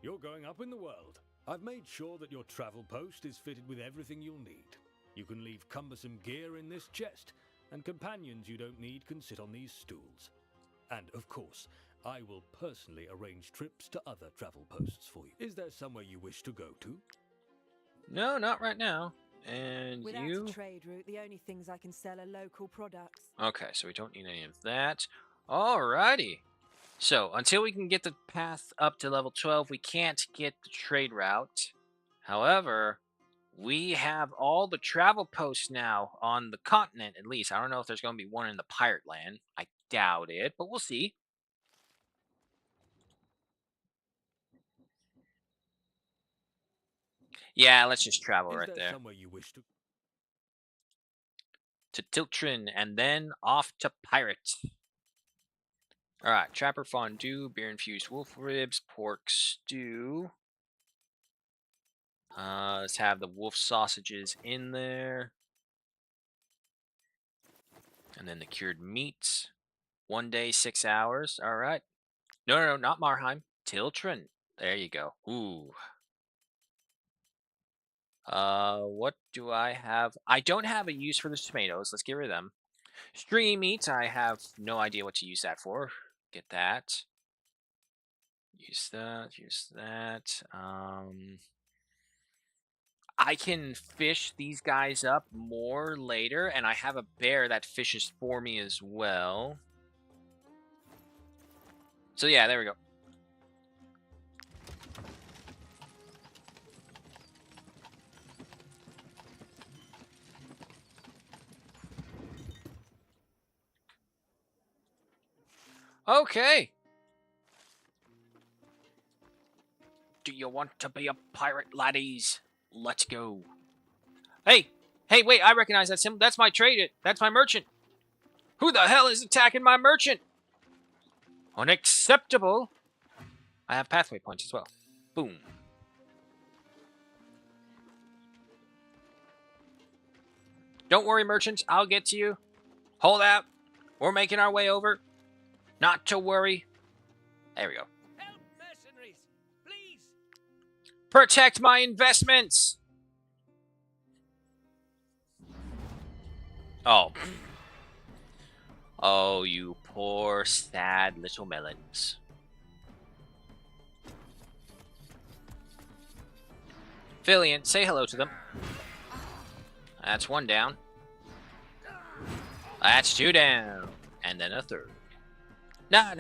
You're going up in the world. I've made sure that your travel post is fitted with everything you'll need. You can leave cumbersome gear in this chest, and companions you don't need can sit on these stools. And, of course, I will personally arrange trips to other travel posts for you. Is there somewhere you wish to go to? No, not right now. And Without you... a trade route, the only things I can sell are local products. Okay, so we don't need any of that. Alrighty. So, until we can get the path up to level 12, we can't get the trade route. However, we have all the travel posts now on the continent, at least. I don't know if there's going to be one in the pirate land. I doubt it, but we'll see. Yeah, let's just travel right there. Somewhere you wish to Tiltrin, and then off to Pirate. Alright, Trapper Fondue, beer-infused wolf ribs, pork stew. Let's have the wolf sausages in there. And then the cured meats. 1 day, 6 hours. Alright. No, not Marheim. Tiltrin. There you go. Ooh. What do I have? I don't have a use for the tomatoes. Let's get rid of them. Stringy meats, I have no idea what to use that for. Get that. Use that, use that. I can fish these guys up more later, and I have a bear that fishes for me as well. So yeah, there we go. Okay. Do you want to be a pirate, laddies? Let's go. Hey, wait, I recognize that symbol. That's my trader. That's my merchant. Who the hell is attacking my merchant? Unacceptable. I have pathway points as well. Boom. Don't worry, merchants. I'll get to you. Hold out. We're making our way over. Not to worry. There we go. Help, mercenaries! Please! Protect my investments! Oh. Oh, you poor, sad little melons. Fillion, say hello to them. That's one down. That's two down. And then a third. No.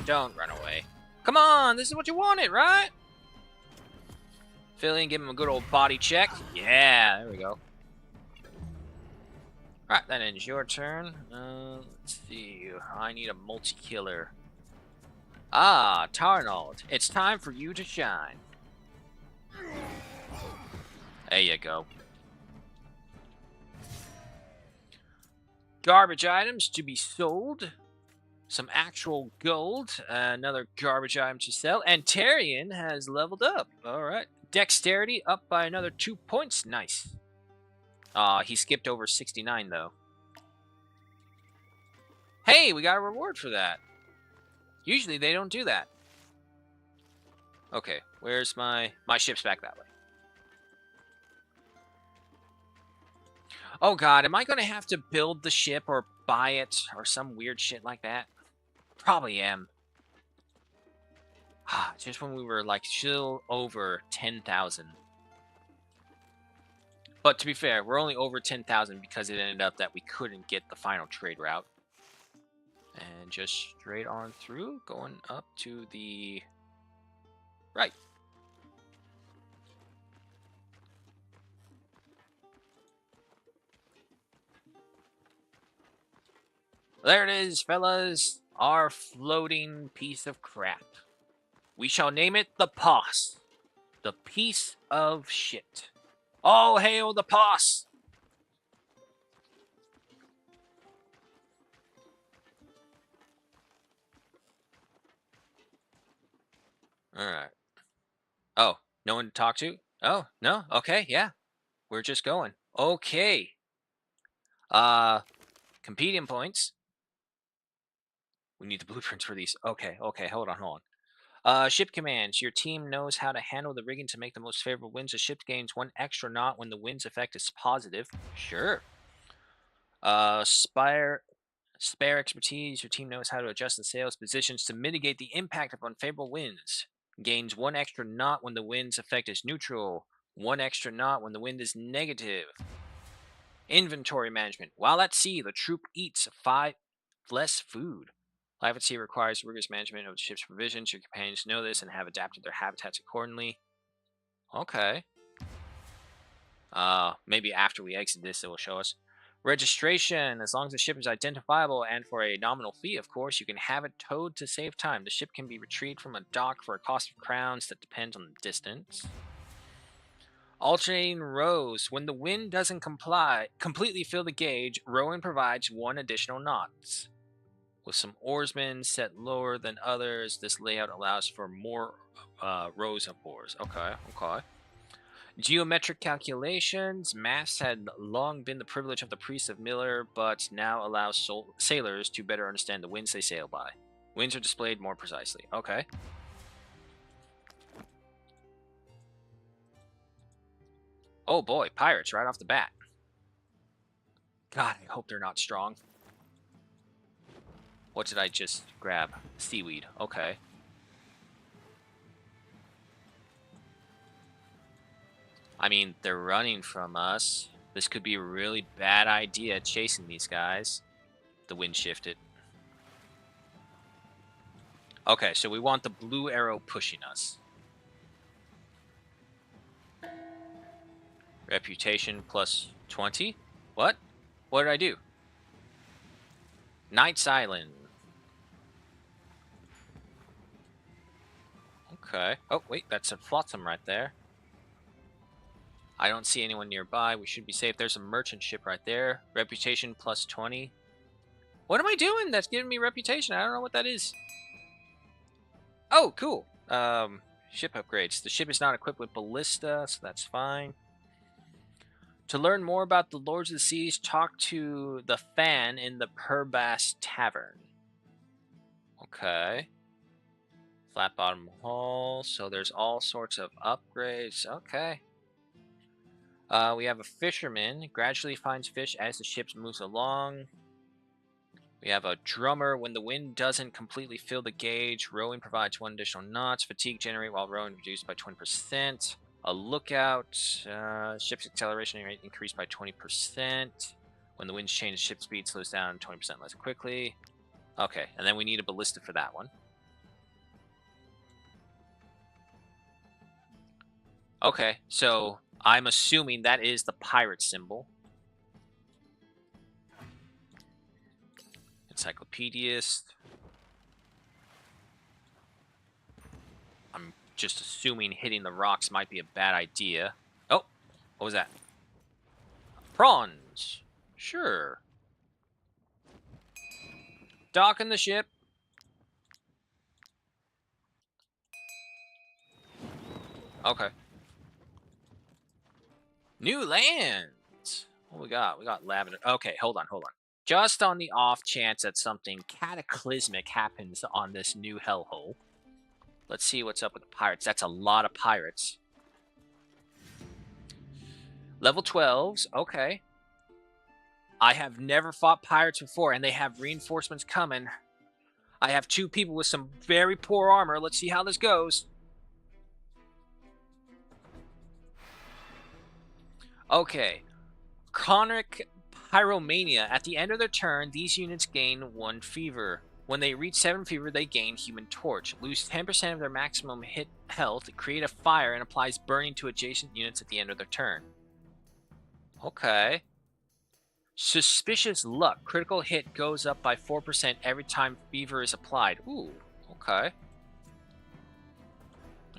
Don't run away. Come on, this is what you wanted, right? Fill in, give him a good old body check. Yeah, there we go. Alright, that ends your turn. Let's see. I need a multi-killer. Ah, Tarnold. It's time for you to shine. There you go. Garbage items to be sold. Some actual gold. Another garbage item to sell. And Tyrion has leveled up. Alright. Dexterity up by another 2 points. Nice. He skipped over 69 though. Hey, we got a reward for that. Usually they don't do that. Okay, where's my ship's back that way. Oh god, am I going to have to build the ship or buy it or some weird shit like that? Probably am. Just when we were like still over 10,000. But to be fair, we're only over 10,000 because it ended up that we couldn't get the final trade route. And just straight on through, going up to the right. There it is, fellas. Our floating piece of crap. We shall name it the Poss. The piece of shit. All hail the Poss! Alright. Oh, no one to talk to? Oh, no? Okay, yeah. We're just going. Okay. Competing points. We need the blueprints for these. Okay, hold on. Ship commands. Your team knows how to handle the rigging to make the most favorable winds. The ship gains 1 extra knot when the wind's effect is positive. Sure. Spare expertise. Your team knows how to adjust the sails positions to mitigate the impact of unfavorable winds. Gains 1 extra knot when the wind's effect is neutral. 1 extra knot when the wind is negative. Inventory management. While at sea, the troop eats 5 less food. Life at sea requires rigorous management of the ship's provisions. Your companions know this and have adapted their habitats accordingly. Okay. Maybe after we exit this, it will show us. Registration. As long as the ship is identifiable and for a nominal fee, of course, you can have it towed to save time. The ship can be retrieved from a dock for a cost of crowns that depends on the distance. Alternating rows. When the wind doesn't completely fill the gauge, rowing provides 1 additional knot. With some oarsmen set lower than others, this layout allows for more rows of oars. Okay. Geometric calculations. Masts had long been the privilege of the priests of Miller, but now allow sailors to better understand the winds they sail by. Winds are displayed more precisely. Okay. Oh boy, pirates right off the bat. God, I hope they're not strong. What did I just grab? Seaweed. Okay. I mean, they're running from us. This could be a really bad idea, chasing these guys. The wind shifted. Okay, so we want the blue arrow pushing us. Reputation plus 20? What? What did I do? Knight's Island. Okay. Oh, wait, that's a flotsam right there. I don't see anyone nearby. We should be safe. There's a merchant ship right there. Reputation plus 20. What am I doing that's giving me reputation? I don't know what that is. Oh, cool. Ship upgrades. The ship is not equipped with ballista, so that's fine. To learn more about the Lords of the Seas, talk to the fan in the Purbass Tavern. Okay. Flat bottom hull. So there's all sorts of upgrades. Okay. We have a fisherman. Gradually finds fish as the ship moves along. We have a drummer. When the wind doesn't completely fill the gauge, rowing provides 1 additional knots. Fatigue generate while rowing reduced by 20%. A lookout. Ship's acceleration rate increased by 20%. When the winds change, ship speed slows down 20% less quickly. Okay, and then we need a ballista for that one. Okay, so I'm assuming that is the pirate symbol. Encyclopedist. I'm just assuming hitting the rocks might be a bad idea. Oh, what was that? Prawns. Sure. Docking the ship. Okay. New lands. What we got? We got lavender. Okay, hold on. Just on the off chance that something cataclysmic happens on this new hellhole. Let's see what's up with the pirates. That's a lot of pirates. Level 12s. Okay. I have never fought pirates before, and they have reinforcements coming. I have 2 people with some very poor armor. Let's see how this goes. Okay. Chronic Pyromania. At the end of their turn, these units gain 1 fever. When they reach 7 fever, they gain Human Torch. Lose 10% of their maximum hit health, create a fire, and applies burning to adjacent units at the end of their turn. Okay. Suspicious Luck. Critical hit goes up by 4% every time fever is applied. Ooh, okay.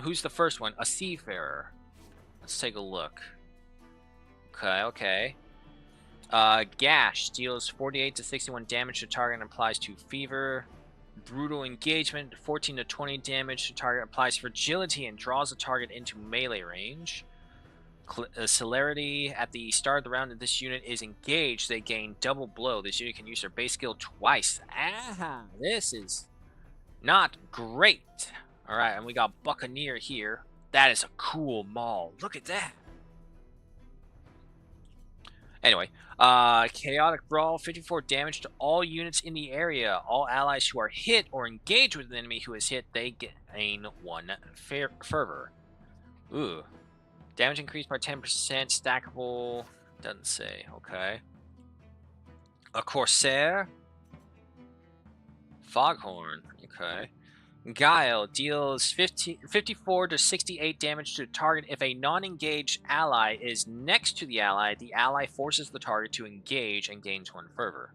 Who's the first one? A Seafarer. Let's take a look. Okay. Gash deals 48 to 61 damage to target and applies to fever. Brutal Engagement, 14 to 20 damage to target, applies fragility and draws the target into melee range. Celerity, at the start of the round, if this unit is engaged, they gain double blow. This unit can use their base skill twice. This is not great. Alright, and we got Buccaneer here. That is a cool maul. Look at that. Anyway, Chaotic Brawl, 54 damage to all units in the area. All allies who are hit or engage with an enemy who is hit, they gain 1 fervor. Ooh. Damage increased by 10%, stackable, doesn't say, okay. A Corsair. Foghorn, okay. Guile deals 54 to 68 damage to the target. If a non-engaged ally is next to the ally forces the target to engage and gains 1 fervor.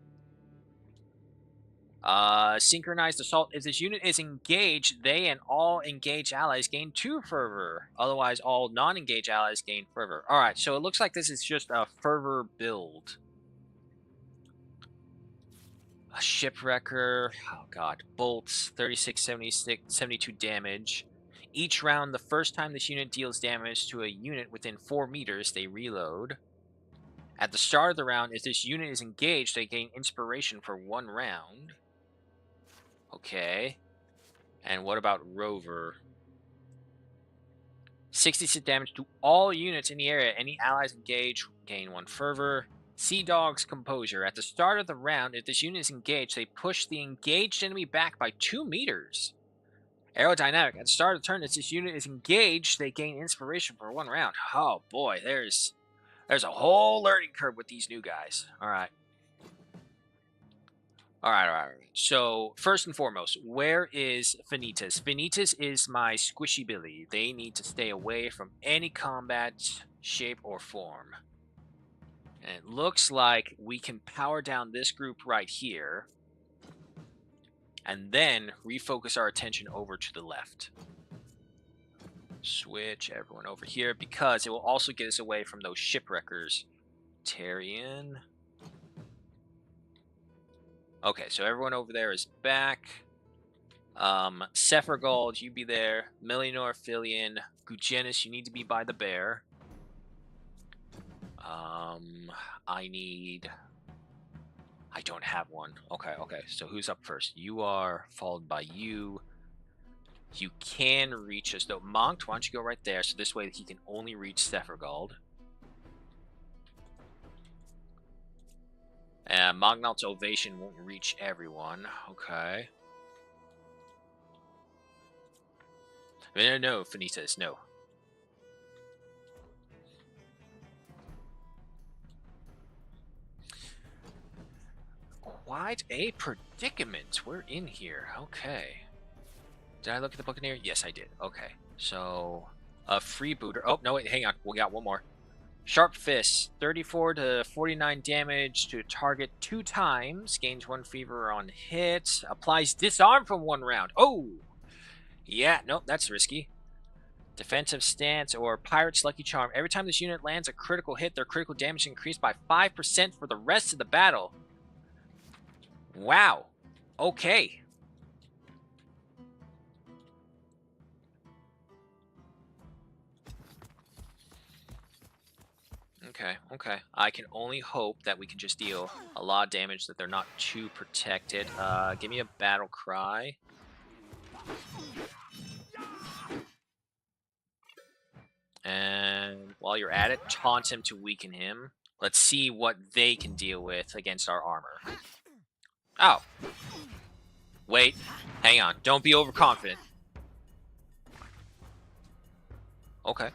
Synchronized Assault. If this unit is engaged, they and all engaged allies gain 2 fervor. Otherwise, all non-engaged allies gain fervor. Alright, so it looks like this is just a fervor build. A Shipwrecker. Oh god. Bolts. 36, 76, 72 damage. Each round, the first time this unit deals damage to a unit within 4 meters, they reload. At the start of the round, if this unit is engaged, they gain inspiration for 1 round. Okay. And what about Rover? 66 damage to all units in the area. Any allies engaged gain 1 fervor. Sea Dog's Composure. At the start of the round, if this unit is engaged, they push the engaged enemy back by 2 meters. Aerodynamic. At the start of the turn, if this unit is engaged, they gain inspiration for 1 round. Oh boy, there's a whole learning curve with these new guys. Alright. Alright. So, first and foremost, where is Vanitas? Vanitas is my squishy Billy. They need to stay away from any combat, shape, or form. And it looks like we can power down this group right here. And then refocus our attention over to the left. Switch everyone over here because it will also get us away from those shipwreckers. Tarian. Okay, so everyone over there is back. Sephargold, you be there. Millionor, Filion, Gugenis, you need to be by the bear. I don't have one. Okay, so who's up first? You are, followed by you. You can reach us, though. Monk, why don't you go right there, so this way he can only reach Sephargold. And Magnal's Ovation won't reach everyone. Okay. No, Vanitas, no. Quite a predicament. We're in here. Okay. Did I look at the Buccaneer? Yes, I did. Okay. So, A freebooter. Oh, no, wait, hang on. We got one more. Sharp Fist. 34 to 49 damage to target 2 times. Gains 1 fever on hit. Applies disarm from 1 round. Oh! Yeah, nope, that's risky. Defensive stance or Pirate's Lucky Charm. Every time this unit lands a critical hit, their critical damage increased by 5% for the rest of the battle. Wow. Okay. Okay. I can only hope that we can just deal a lot of damage, that they're not too protected. Give me a battle cry. And while you're at it, taunt him to weaken him. Let's see what they can deal with against our armor. Oh. Wait. Hang on. Don't be overconfident. Okay.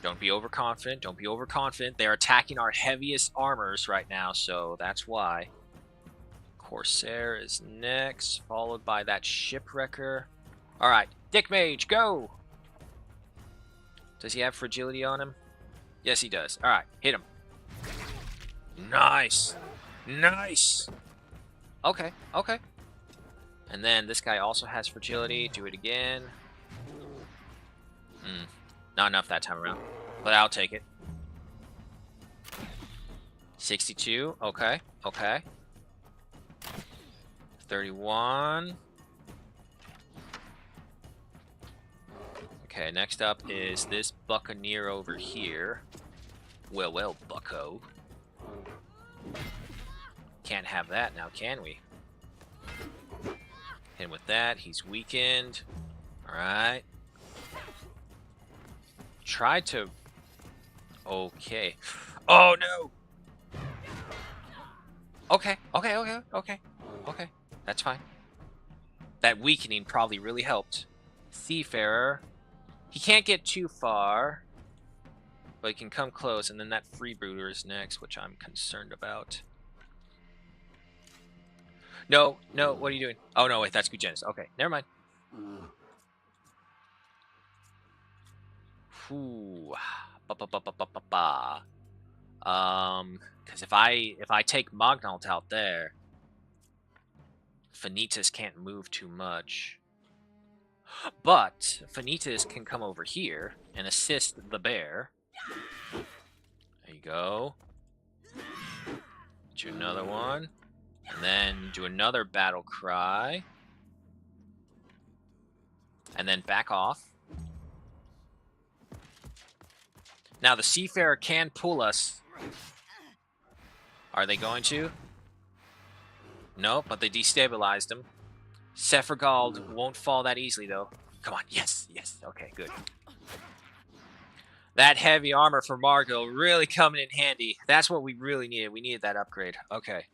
Don't be overconfident. They're attacking our heaviest armors right now, so that's why. Corsair is next, followed by that Shipwrecker. Alright, Dick Mage, go! Does he have fragility on him? Yes, he does. Alright, hit him. Nice! Okay. And then this guy also has fragility. Do it again. Not enough that time around, but I'll take it. 62. Okay. 31. Okay, next up is this Buccaneer over here. Well, bucko. Can't have that now, can we? Hit him with that. He's weakened. Alright. Try to... Okay. Oh, no! Okay. That's fine. That weakening probably really helped. Seafarer. He can't get too far, but he can come close, and then that freebooter is next, which I'm concerned about. No, what are you doing? Oh, no, wait, that's Gugenis. Okay, never mind. Whew. Because if I take Magnault out there, Vanitas can't move too much. But Vanitas can come over here and assist the bear. There you go. Do another one. And then do another battle cry. And then back off. Now the Seafarer can pull us. Are they going to? No, but they destabilized him. Sephergald won't fall that easily, though. Come on, yes. Okay, good. That heavy armor for Margot really coming in handy. That's what we really needed. We needed that upgrade. Okay.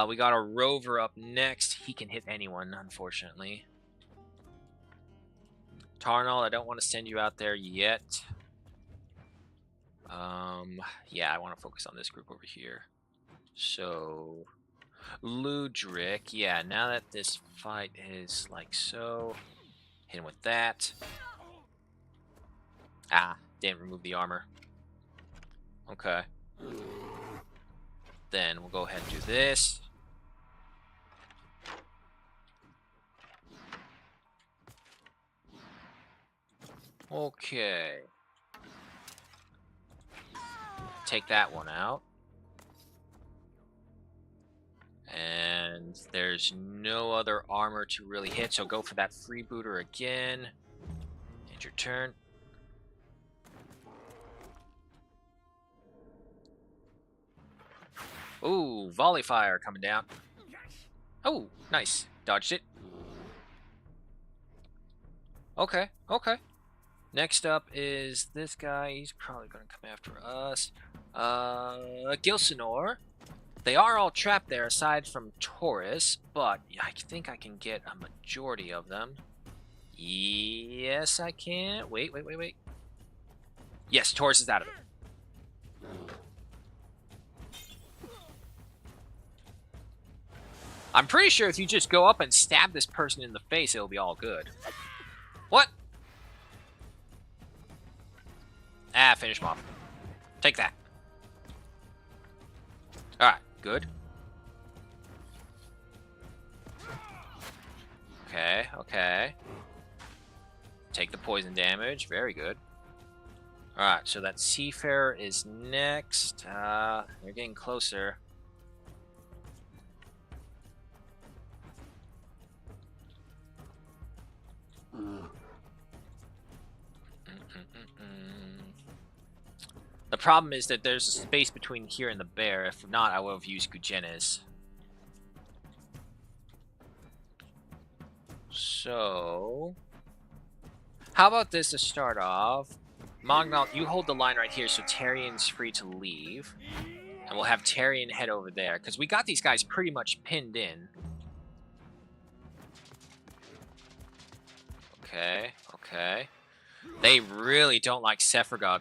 We got a Rover up next. He can hit anyone, unfortunately. Tarnal, I don't want to send you out there yet. Yeah, I want to focus on this group over here. So... Ludric, yeah, now that this fight is like so, hit him with that. Ah, didn't remove the armor. Okay. Then we'll go ahead and do this. Okay. Take that one out. And there's no other armor to really hit, so go for that freebooter again. End your turn. Ooh, volley fire coming down. Oh, nice. Dodged it. Okay. Next up is this guy. He's probably going to come after us. Gilsanor. They are all trapped there aside from Taurus, but I think I can get a majority of them. Yes, I can. Wait. Yes, Taurus is out of it. I'm pretty sure if you just go up and stab this person in the face, it'll be all good. What? Ah, finish him off. Take that. Alright, good. Okay, okay. Take the poison damage. Very good. Alright, so that Seafarer is next. They're getting closer. The problem is that there's a space between here and the bear. If not, I would have used Gujenes. So, how about this to start off? Mognal, you hold the line right here so Tarian's free to leave. And we'll have Tarian head over there, because we got these guys pretty much pinned in. Okay, okay. They really don't like Sephragog.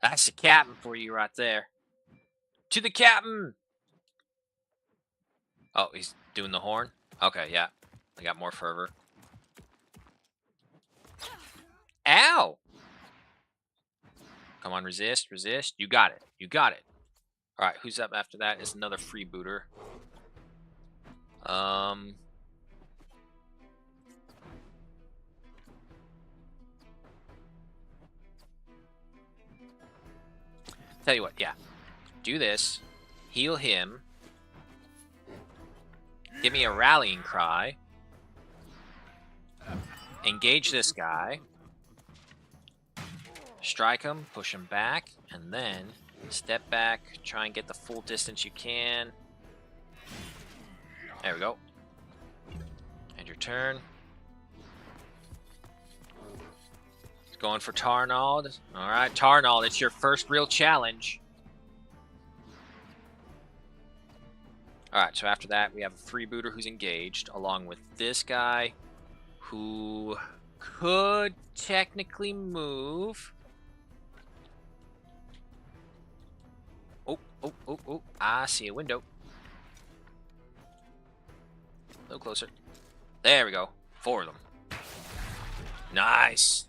That's the captain for you right there. To the captain! Oh, he's doing the horn? Okay, yeah. I got more fervor. Ow! Come on, resist, resist. You got it. You got it. Alright, who's up after that? It's another freebooter. Tell you what, yeah. Do this. Heal him. Give me a rallying cry. Engage this guy. Strike him, push him back, and then step back, try and get the full distance you can. There we go. End your turn. Going for Tarnald. Alright, Tarnald, it's your first real challenge. Alright, so after that, we have a freebooter who's engaged, along with this guy, who could technically move. Oh, oh, oh, oh. I see a window. A little closer. There we go. 4 of them. Nice.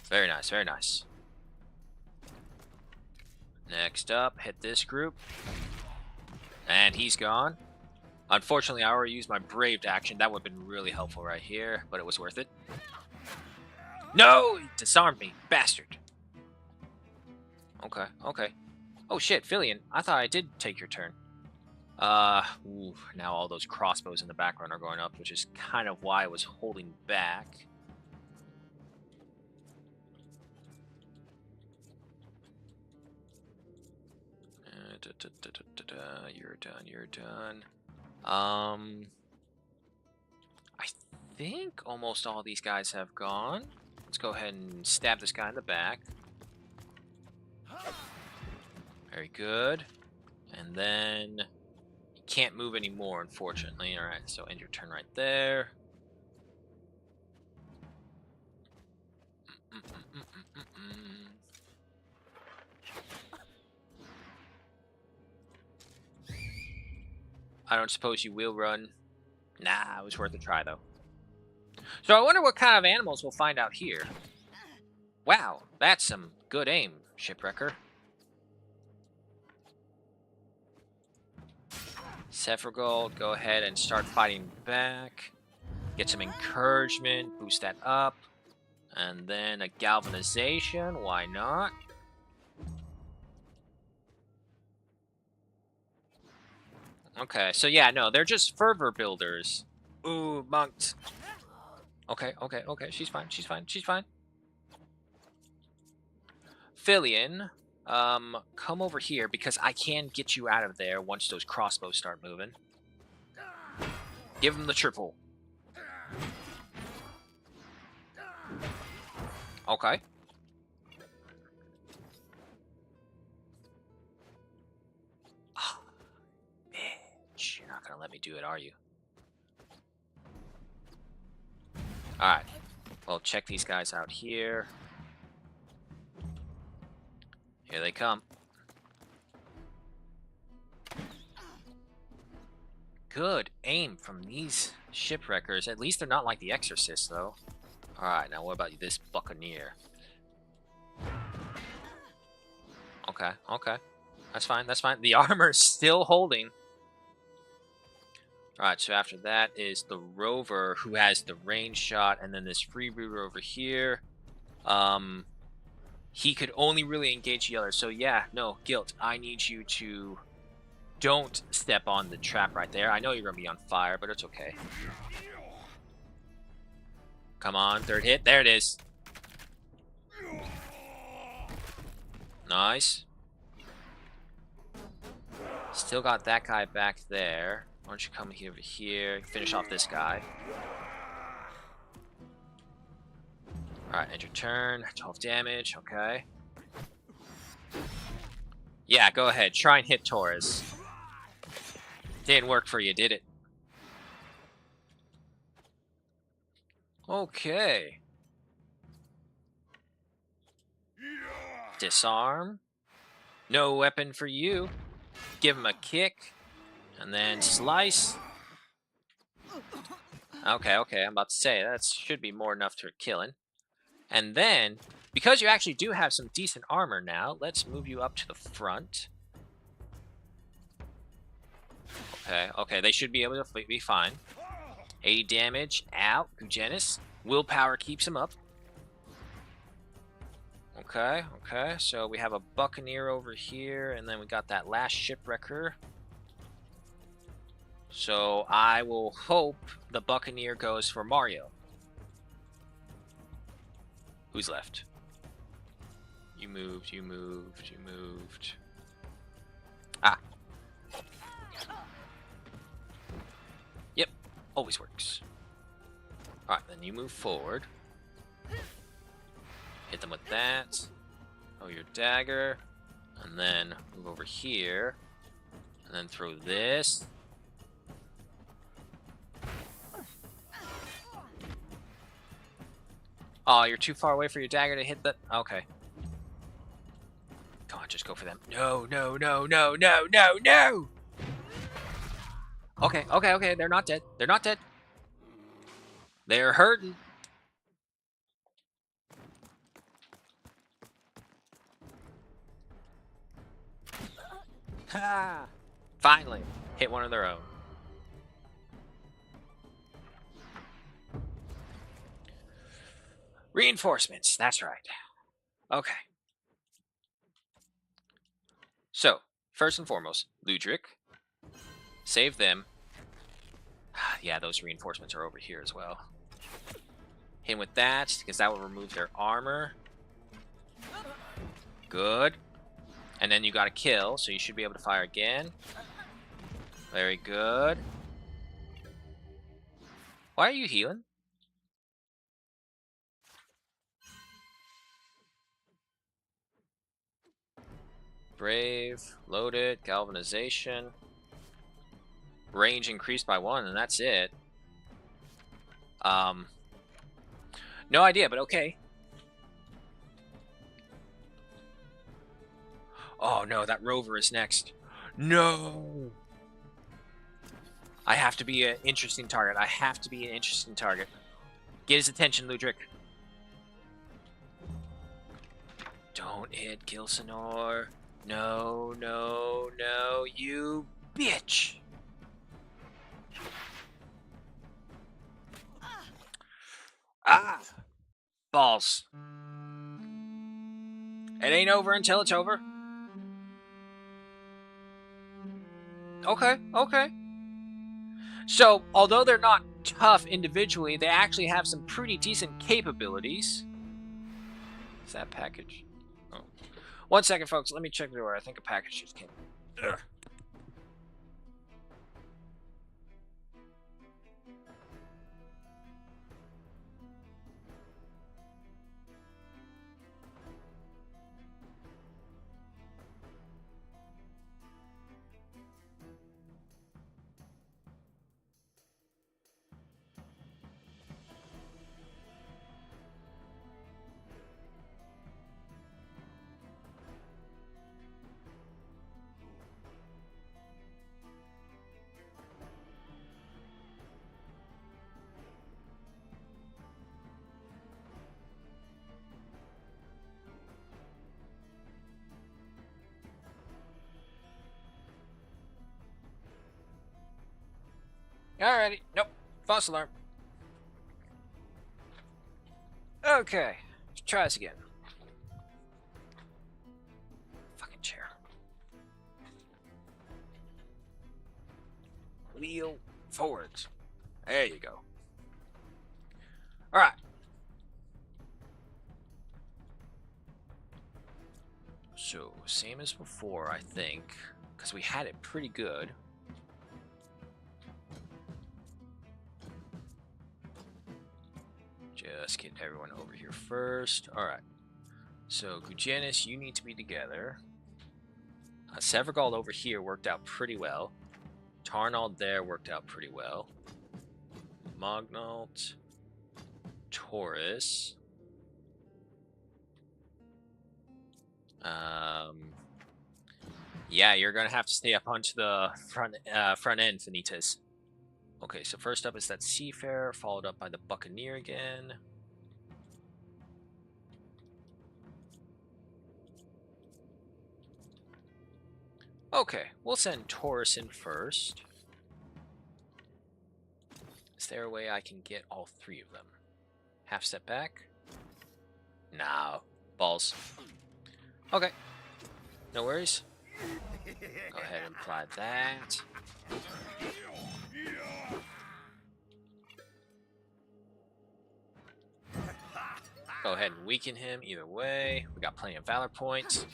Very nice, very nice. Next up, hit this group. And he's gone. Unfortunately, I already used my braved action. That would have been really helpful right here, but it was worth it. No! He disarmed me, bastard. Okay, okay. Oh shit, Filion, I thought I did take your turn. Ooh, now all those crossbows in the background are going up, which is kind of why I was holding back. You're done, you're done. I think almost all these guys have gone. Let's go ahead and stab this guy in the back. Very good. And then you can't move anymore, unfortunately. Alright, so end your turn right there. I don't suppose you will run. Nah, it was worth a try, though. So I wonder what kind of animals we'll find out here. Wow, that's some good aim, Shipwrecker. Sephragol, go ahead and start fighting back. Get some encouragement, boost that up. And then a galvanization, why not? Okay, so yeah, no, they're just fervor builders. Ooh, monked. Okay, okay, okay, she's fine, she's fine, she's fine. Filion, come over here because I can get you out of there once those crossbows start moving. Give him the triple. Okay. Oh, bitch, you're not gonna let me do it, are you? Alright. Well, check these guys out here. Here they come. good aim from these shipwreckers. At least they're not like the Exorcist, though. Alright, now what about this Buccaneer? Okay, okay. That's fine, that's fine. The armor's still holding. Alright, so after that is the Rover, who has the range shot, and then this freebooter over here. He could only really engage the other. So yeah, no, Guilt, I need you to... Don't step on the trap right there. I know you're going to be on fire, but it's okay. Come on, third hit. There it is. Nice. Still got that guy back there. Why don't you come over here, finish off this guy. Alright, end your turn. 12 damage, okay. Yeah, go ahead. Try and hit Torres. Didn't work for you, did it? Okay. Disarm. No weapon for you. Give him a kick. And then slice. Okay, okay. I'm about to say, that should be more enough to killing. And then, because you actually do have some decent armor now, let's move you up to the front. Okay, okay, they should be able to be fine. 80 damage, out, Gugenis. Willpower keeps him up. Okay, okay, so we have a Buccaneer over here, and then we got that last Shipwrecker. So I will hope the Buccaneer goes for Mario. Who's left? You moved, you moved, you moved. Ah. Yep, always works. Alright, then you move forward. Hit them with that. Oh, your dagger. And then move over here. And then throw this. Oh, you're too far away for your dagger to hit that. Okay. Come on, just go for them. No, no, no, no, no, no, no! Okay, okay, okay. They're not dead. They're not dead. They're hurting. Ha! Finally, hit one of their own. Reinforcements, that's right. Okay. So, first and foremost, Ludric. Save them. Yeah, those reinforcements are over here as well. Hit him with that, because that will remove their armor. Good. And then you got a kill, so you should be able to fire again. Very good. Why are you healing? Brave, loaded, galvanization. Range increased by 1, and that's it. No idea, but okay. Oh no, that rover is next. No! I have to be an interesting target. I have to be an interesting target. Get his attention, Ludric. Don't hit Gilsanor. No, no, no, you bitch! Ah! Balls. It ain't over until it's over. Okay, okay. So, although they're not tough individually, they actually have some pretty decent capabilities. Is that package? Oh. 1 second, folks. Let me check the door. I think a package just came. Ugh. Alrighty. Nope. False alarm. Okay. Let's try this again. Fucking chair. Wheel forwards. There you go. Alright. So, same as before, I think. Because we had it pretty good. Just get everyone over here first. Alright. So, Gujanis, you need to be together. Severgold over here worked out pretty well. Tarnald there worked out pretty well. Mognault. Taurus. Yeah, you're gonna have to stay up onto the front end, Vanitas. Okay, so first up is that Seafarer, followed up by the Buccaneer again. Okay, we'll send Taurus in first. Is there a way I can get all three of them? Half step back? No. Balls. Okay. No worries. Go ahead and apply that. Go ahead and weaken him either way. We got plenty of valor points.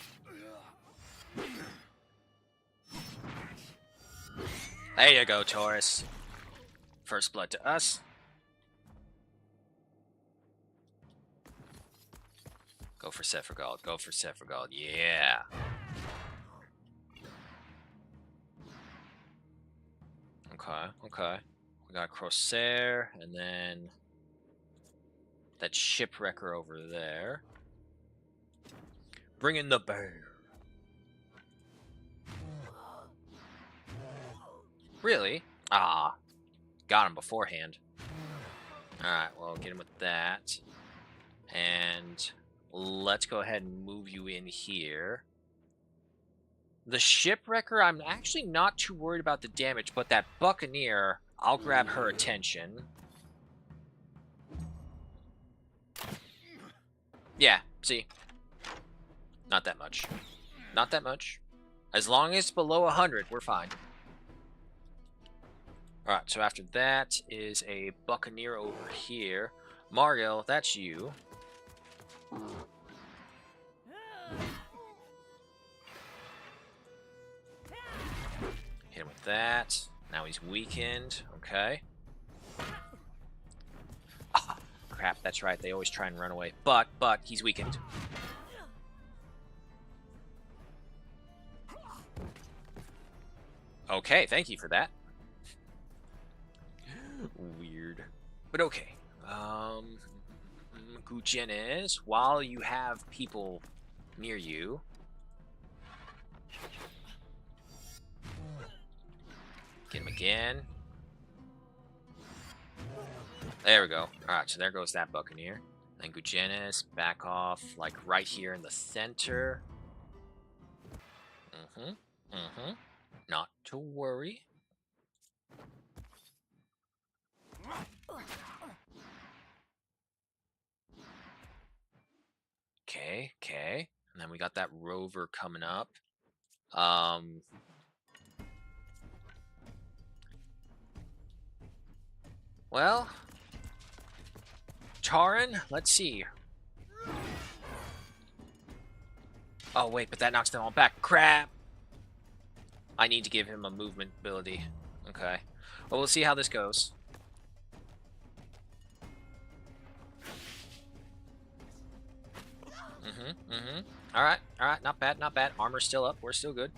There you go, Taurus. First blood to us. Go for Severgold. Go for Severgold. Yeah. Okay, okay. We got Corsair, and then that shipwrecker over there. Bring in the bear. Really? Ah. Got him beforehand. Alright, well, get him with that. And let's go ahead and move you in here. The shipwrecker, I'm actually not too worried about the damage, but that Buccaneer, I'll grab her attention. Yeah, see? Not that much. Not that much. As long as it's below 100, we're fine. Alright, so after that is a Buccaneer over here. Mario, that's you. Hit him with that. Now he's weakened. Okay. Ah, crap, that's right. They always try and run away. But, he's weakened. Okay, thank you for that. Weird. But okay. Gujenes, while you have people near you, get him again. There we go. Alright, so there goes that Buccaneer. Then Gujenes, back off, like right here in the center. Not to worry. Okay. And then we got that rover coming up. Well, Taran, let's see. Oh, wait, but that knocks them all back. Crap! I need to give him a movement ability. Okay. Well, we'll see how this goes. Alright, not bad. Armor's still up, we're still good.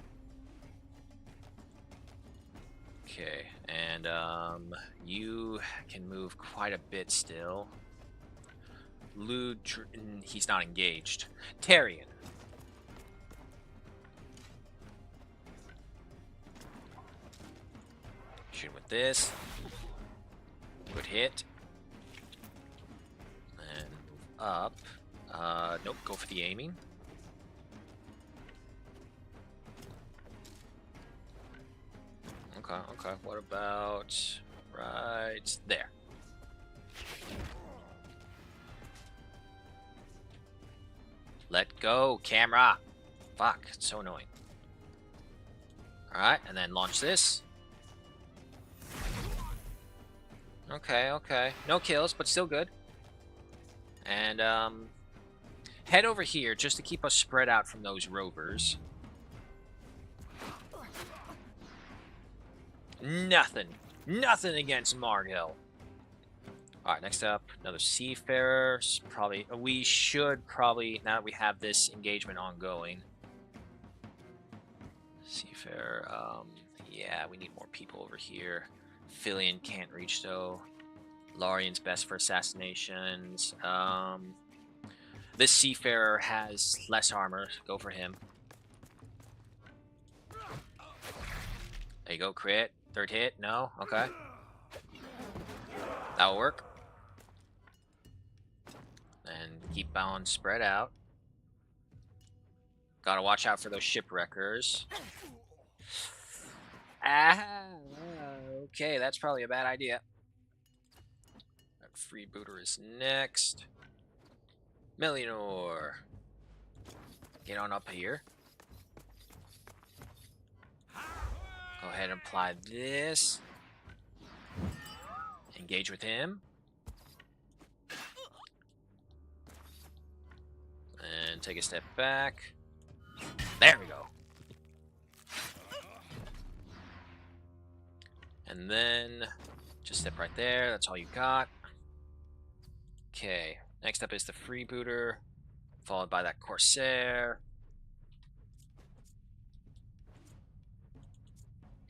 Okay, and you can move quite a bit still. He's not engaged. Tarion. Shoot with this. Good hit. And move up. Nope, go for the aiming. Okay. What about right there. Let go, camera. Fuck, it's so annoying. Alright, and then launch this. Okay, okay. No kills, but still good. And, head over here just to keep us spread out from those rovers. Nothing. Nothing against Margil. Alright, next up, another Seafarer. Probably, we should probably, now that we have this engagement ongoing. Seafarer, yeah, we need more people over here. Filion can't reach, though. Larian's best for assassinations. This Seafarer has less armor. Go for him. There you go, crit. Third hit. No? Okay. That'll work. And keep on spread out. Gotta watch out for those shipwreckers. Ah, okay, that's probably a bad idea. Freebooter is next. Millionaire. Get on up here. Go ahead and apply this. Engage with him. And take a step back. There we go. And then just step right there. That's all you got. Okay. Next up is the freebooter, followed by that Corsair.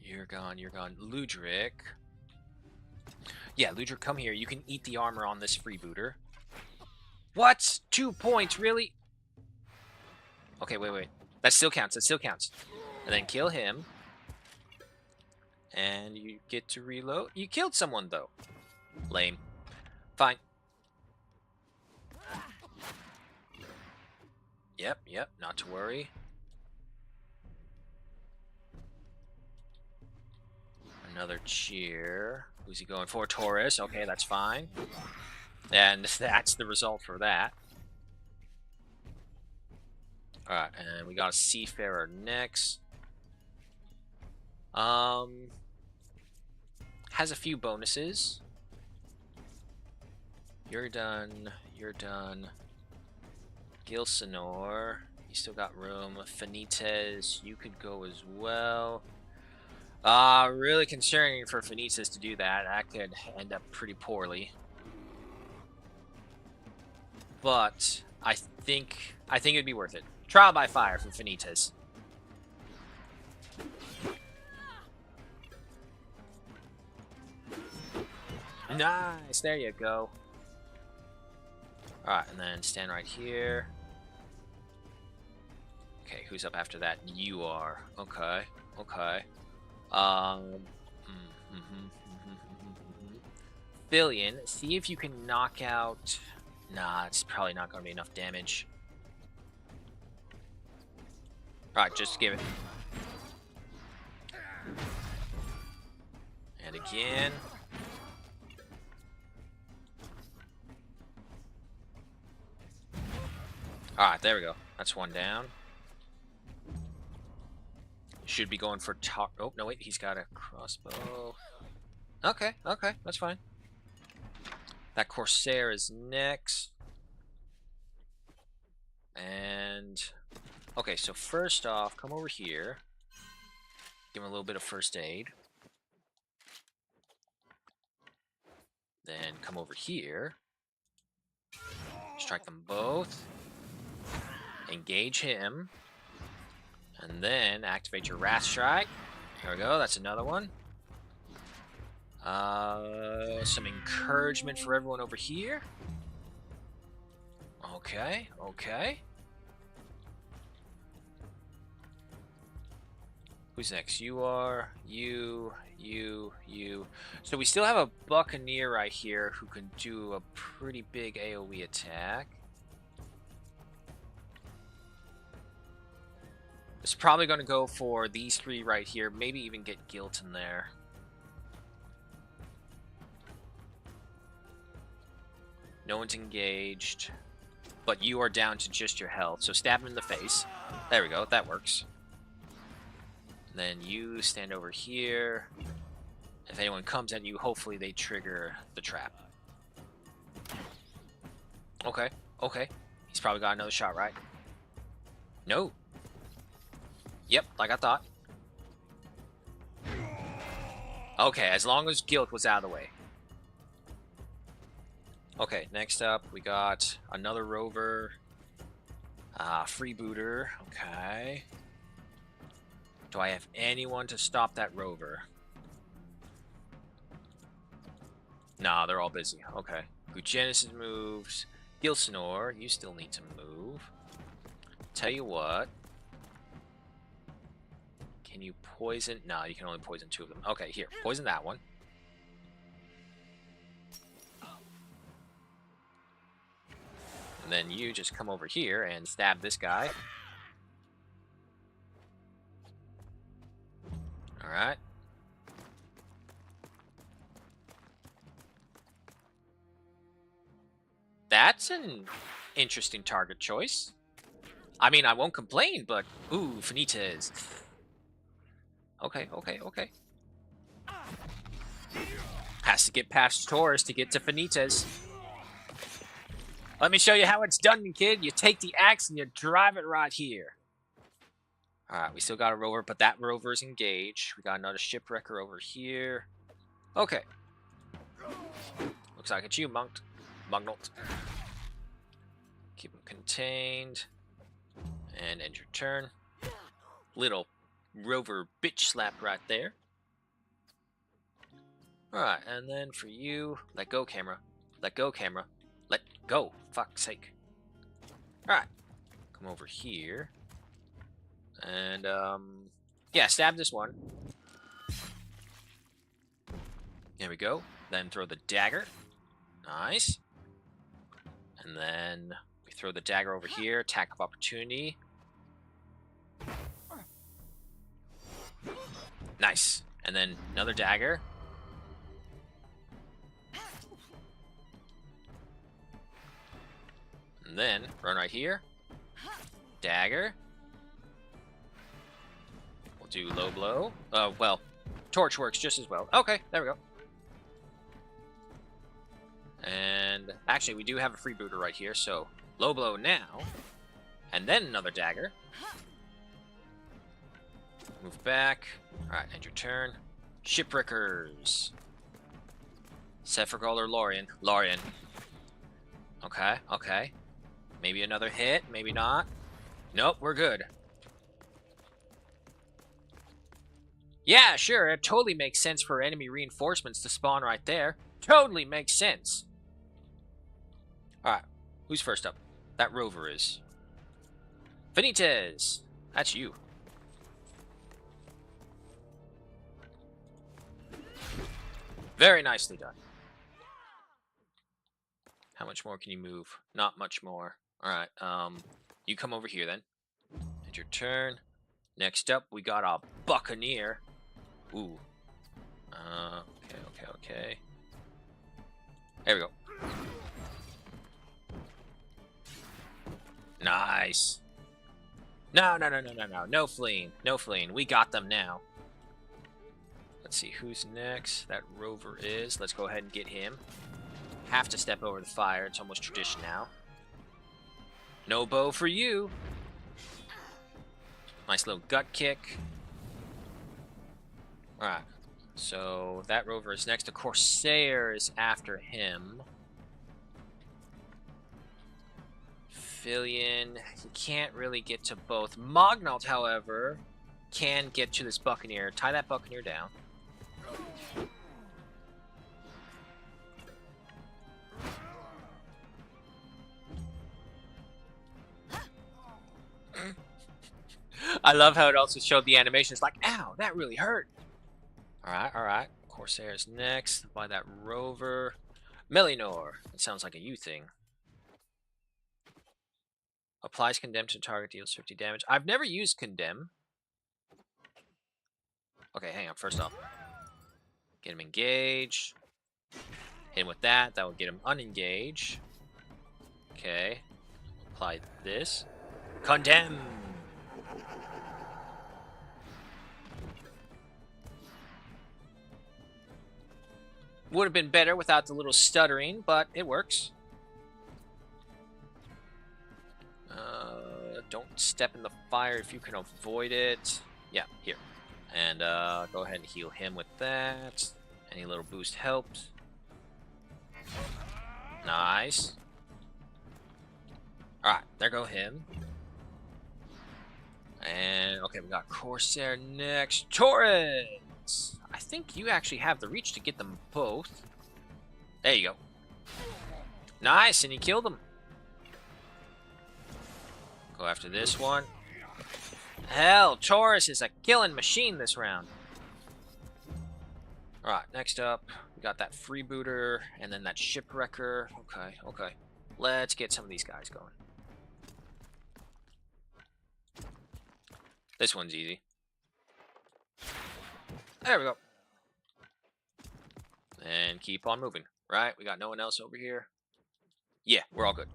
You're gone, you're gone. Ludric. Yeah, Ludric, come here. You can eat the armor on this freebooter. What? 2 points, really? Okay, wait. That still counts, that still counts. And then kill him. And you get to reload. You killed someone, though. Lame. Fine. Yep, not to worry. Another cheer. Who's he going for? Taurus. Okay, that's fine. And that's the result for that. Alright, and we got a Seafarer next. Has a few bonuses. You're done. You're done. Gilsanor, you still got room. Fenites, you could go as well. Really concerning for Fenites to do that. That could end up pretty poorly. But I think it'd be worth it. Trial by fire for Fenites. Nice, there you go. Alright, and then stand right here. Okay, who's up after that? You are. Okay. Filion, see if you can knock out... Nah, it's probably not going to be enough damage. Alright, just give it. And again. Alright, there we go. That's one down. Should be going for top. Oh, no, wait. He's got a crossbow. Okay, that's fine. That Corsair is next. And... Okay, so first off, come over here. Give him a little bit of first aid. Then come over here. Strike them both. Engage him. And then activate your Wrath Strike. Here we go, that's another one. Some encouragement for everyone over here. Okay. Who's next? You are, you. So we still have a Buccaneer right here who can do a pretty big AoE attack. It's probably going to go for these three right here. Maybe even get Guilt in there. No one's engaged. But you are down to just your health. So stab him in the face. There we go. That works. Then you stand over here. If anyone comes at you, hopefully they trigger the trap. Okay. Okay. He's probably got another shot, right? No. Yep, like I thought. Okay, as long as guilt was out of the way. Okay, next up we got another rover. Freebooter. Okay. Do I have anyone to stop that rover? Nah, they're all busy. Okay. Gugenesis moves. Gilsonor, you still need to move. Tell you what. Can you poison? No, you can only poison 2 of them. Okay, here. Poison that one. And then you just come over here and stab this guy. Alright. That's an interesting target choice. I mean, I won't complain, but... Ooh, Finites. Okay, okay, okay. Has to get past Taurus to get to Finites. Let me show you how it's done, kid. You take the axe and you drive it right here. Alright, we still got a rover, but that rover is engaged. We got another shipwrecker over here. Okay. Looks like it's you, Mugnalt. Keep him contained. And end your turn. Little rover bitch slap right there. Alright, and then for you, let go, camera. Let go, camera. Let go. Fuck's sake. Alright. Come over here. And, yeah, stab this one. There we go. Then throw the dagger. Nice. And then we throw the dagger over here. Attack of opportunity. Nice. And then another dagger. And then run right here. Dagger. We'll do low blow. Well, torch works just as well. Okay, there we go. And actually, we do have a freebooter right here, so low blow now. And then another dagger. Move back. Alright, end your turn. Shipwreckers. Sephragol or Lorien? Lorien. Okay, okay. Maybe another hit, maybe not. Nope, we're good. Yeah, sure, it totally makes sense for enemy reinforcements to spawn right there. Totally makes sense. Alright, who's first up? That rover is. Finites! That's you. Very nicely done. How much more can you move? Not much more. Alright, you come over here then. It's your turn. Next up, we got a Buccaneer. Ooh. Okay, okay, okay. There we go. Nice. No, no, no, no, no, no. No fleeing. No fleeing. We got them now. Let's see who's next. That rover is. Let's go ahead and get him. Have to step over the fire. It's almost tradition now. No bow for you. Nice little gut kick. Alright. So that rover is next. The Corsair is after him. Fillion. You can't really get to both. Mognault, however, can get to this Buccaneer. Tie that Buccaneer down. I love how it also showed the animation. It's like, ow, that really hurt. Alright, alright. Corsair's next. By that rover. Melinor. It sounds like a you thing. Applies condemn to target, deals 50 damage. I've never used condemn. Okay, hang on. First off, get him engaged. Hit him with that. That will get him unengaged. Okay. Apply this. Condemn! Would have been better without the little stuttering, but it works. Don't step in the fire if you can avoid it. Yeah, here. And go ahead and heal him with that. Any little boost helps. Nice. Alright, there go him. And, okay, we got Corsair next. Torres! I think you actually have the reach to get them both. There you go. Nice, and he killed them. Go after this one. Hell, Taurus is a killing machine this round. Alright, next up, we got that freebooter, and then that shipwrecker. Okay, okay. Let's get some of these guys going. This one's easy. There we go. And keep on moving. Right, we got no one else over here. Yeah, we're all good.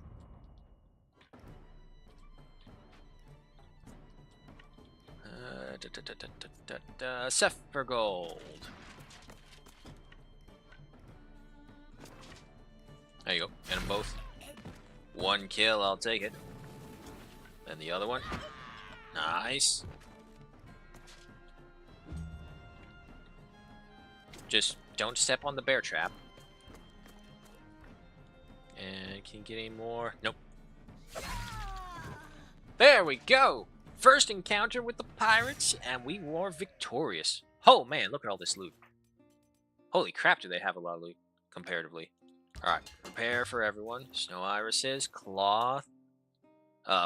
Sepher Gold. There you go. Get them both. One kill, I'll take it. And the other one. Nice. Just don't step on the bear trap. And can you get any more? Nope. There we go! First encounter with the pirates, and we were victorious. Oh man, look at all this loot. Holy crap, do they have a lot of loot, comparatively. Alright, prepare for everyone. Snow irises, cloth,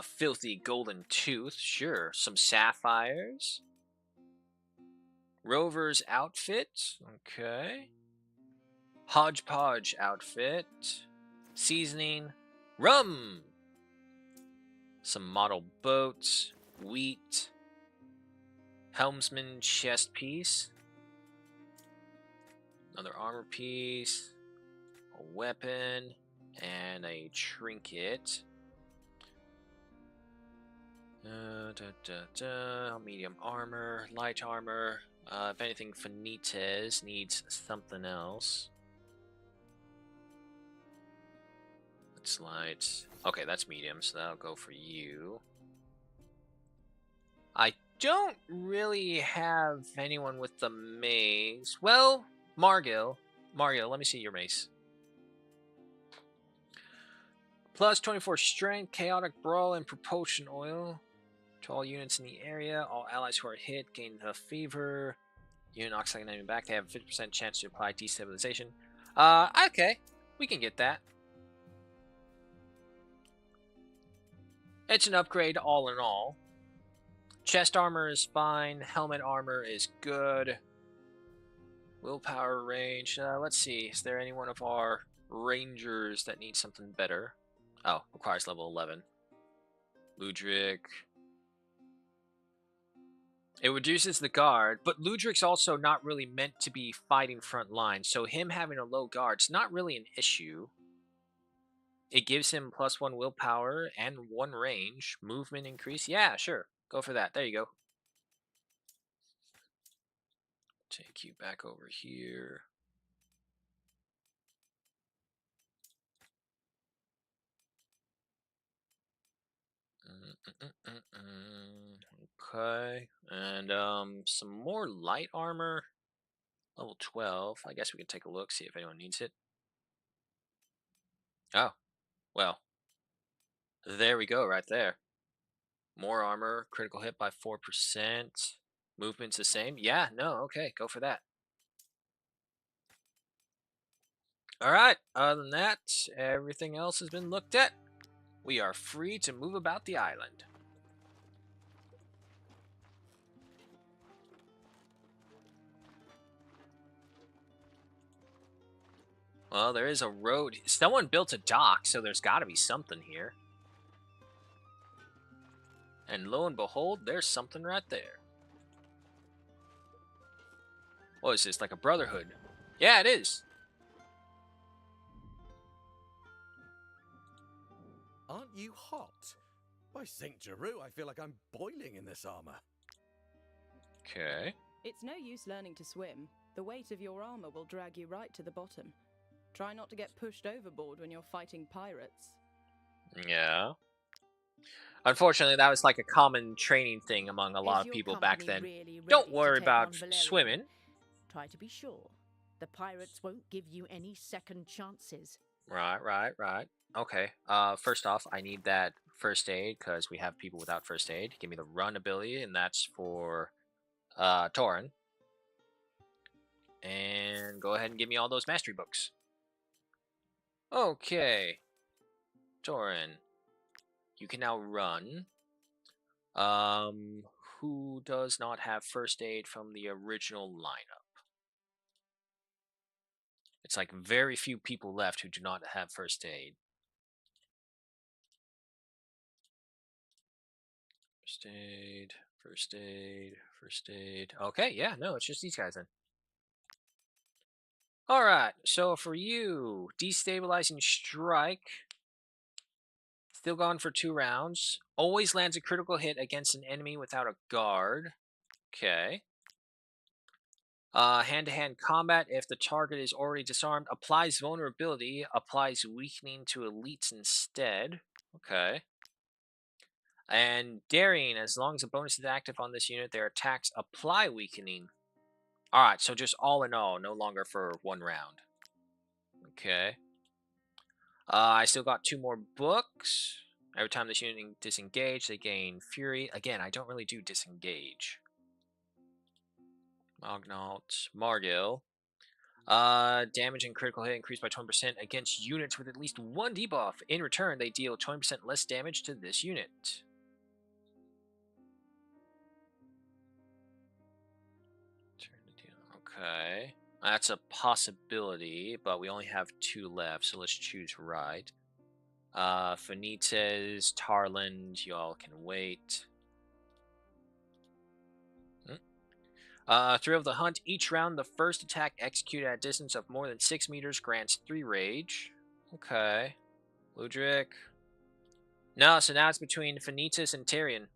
filthy golden tooth, sure. Some sapphires. Rover's outfit, okay. Hodgepodge outfit. Seasoning, rum. Some model boats. Wheat, helmsman chest piece, another armor piece, a weapon, and a trinket. Medium armor, light armor. If anything, Fenites needs something else. It's light. Okay, that's medium, so that'll go for you. I don't really have anyone with the mace. Well, Margil. Margil, let me see your mace. Plus 24 strength, chaotic brawl, and propulsion oil. To all units in the area. All allies who are hit gain a fever. Unit knocks like an enemy back. They have a 50% chance to apply destabilization. Okay. We can get that. It's an upgrade all in all. Chest armor is fine. Helmet armor is good. Willpower range. Let's see. Is there any one of our rangers that needs something better? Oh, requires level 11. Ludric. It reduces the guard, but Ludric's also not really meant to be fighting front line, so him having a low guard's not really an issue. It gives him +1 willpower and 1 range. Movement increase. Yeah, sure. Go for that. There you go. Take you back over here. Okay. And some more light armor. Level 12. I guess we can take a look, see if anyone needs it. Oh. Well. There we go, right there. More armor. Critical hit by 4%. Movement's the same. Yeah, no, okay. Go for that. Alright, other than that, everything else has been looked at. We are free to move about the island. Well, there is a road. Someone built a dock, so there's got to be something here. And lo and behold, there's something right there. What is this, like a brotherhood? Yeah, it is. Aren't you hot? By St. Jeru, I feel like I'm boiling in this armor. Okay. It's no use learning to swim. The weight of your armor will drag you right to the bottom. Try not to get pushed overboard when you're fighting pirates. Yeah. Unfortunately, that was like a common training thing among a lot of people back then. Don't worry about swimming. Try to be sure. The pirates won't give you any second chances. Right. Okay. First off, I need that first aid because we have people without first aid. Give me the run ability, and that's for Torin. And go ahead and give me all those mastery books. Okay. Torin, you can now run. Who does not have first aid from the original lineup? It's like very few people left who do not have first aid. First aid. Okay, yeah, no, it's just these guys then. Alright, so for you, destabilizing strike. Still gone for 2 rounds. Always lands a critical hit against an enemy without a guard. Okay. Hand-to-hand combat. If the target is already disarmed, applies vulnerability. Applies weakening to elites instead. Okay. And daring. As long as a bonus is active on this unit, their attacks apply weakening. Alright, so just all in all, no longer for 1 round. Okay. I still got 2 more books. Every time this unit disengage, they gain Fury. Again, I don't really do disengage. Magnaut, Margil. Damage and critical hit increased by 20% against units with at least 1 debuff. In return, they deal 20% less damage to this unit. Okay. That's a possibility, but we only have 2 left, so let's choose right. Fenites, Tarland, y'all can wait. Thrill of the Hunt. Each round, the first attack executed at a distance of more than 6 meters grants 3 rage. Okay. Ludric. No, so now it's between Fenites and Tyrion.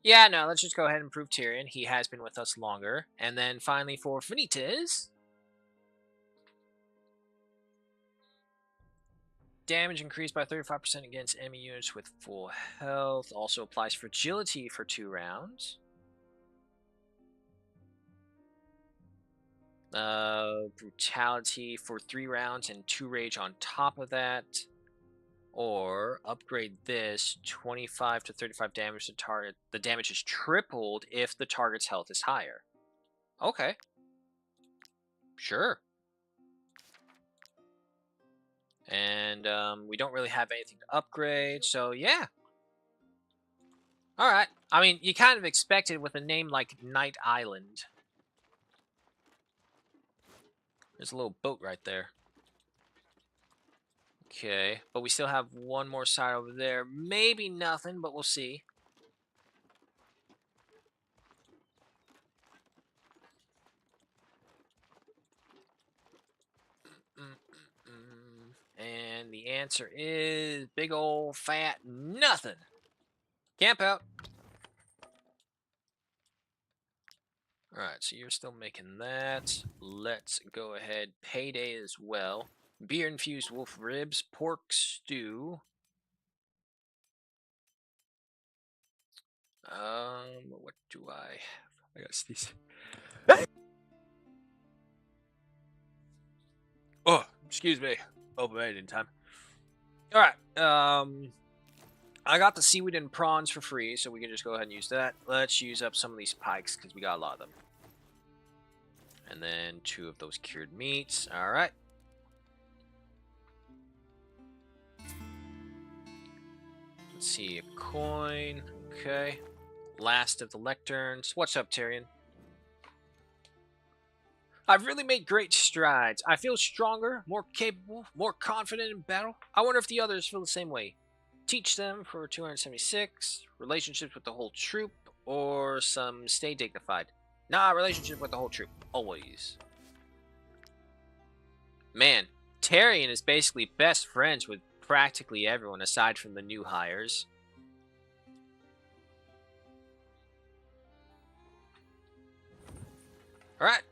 Yeah, no, let's just go ahead and prove Tyrion. He has been with us longer. And then finally for Fenites. Damage increased by 35% against enemy units with full health. Also applies fragility for 2 rounds. Brutality for 3 rounds and 2 rage on top of that. Or upgrade this 25 to 35 damage to target. The damage is tripled if the target's health is higher. Okay. Sure. And we don't really have anything to upgrade, so yeah. Alright. I mean, you kind of expect it with a name like Night Island. There's a little boat right there. Okay, but we still have 1 more side over there. Maybe nothing, but we'll see. And the answer is big old fat nothing. Camp out. Alright, so you're still making that. Let's go ahead. Payday as well. Beer-infused wolf ribs, pork stew. What do I got these. Oh, excuse me. Open it in time. Alright, I got the seaweed and prawns for free, so we can just go ahead and use that. Let's use up some of these pikes, because we got a lot of them. And then 2 of those cured meats. Alright. Let's see, a coin. Okay. Last of the lecterns. What's up, Tyrion? I've really made great strides. I feel stronger, more capable, more confident in battle. I wonder if the others feel the same way. Teach them for 276. Relationships with the whole troop. or some stay dignified? Nah, relationship with the whole troop. Always. Man, Tyrion is basically best friends with practically everyone aside from the new hires. Alright.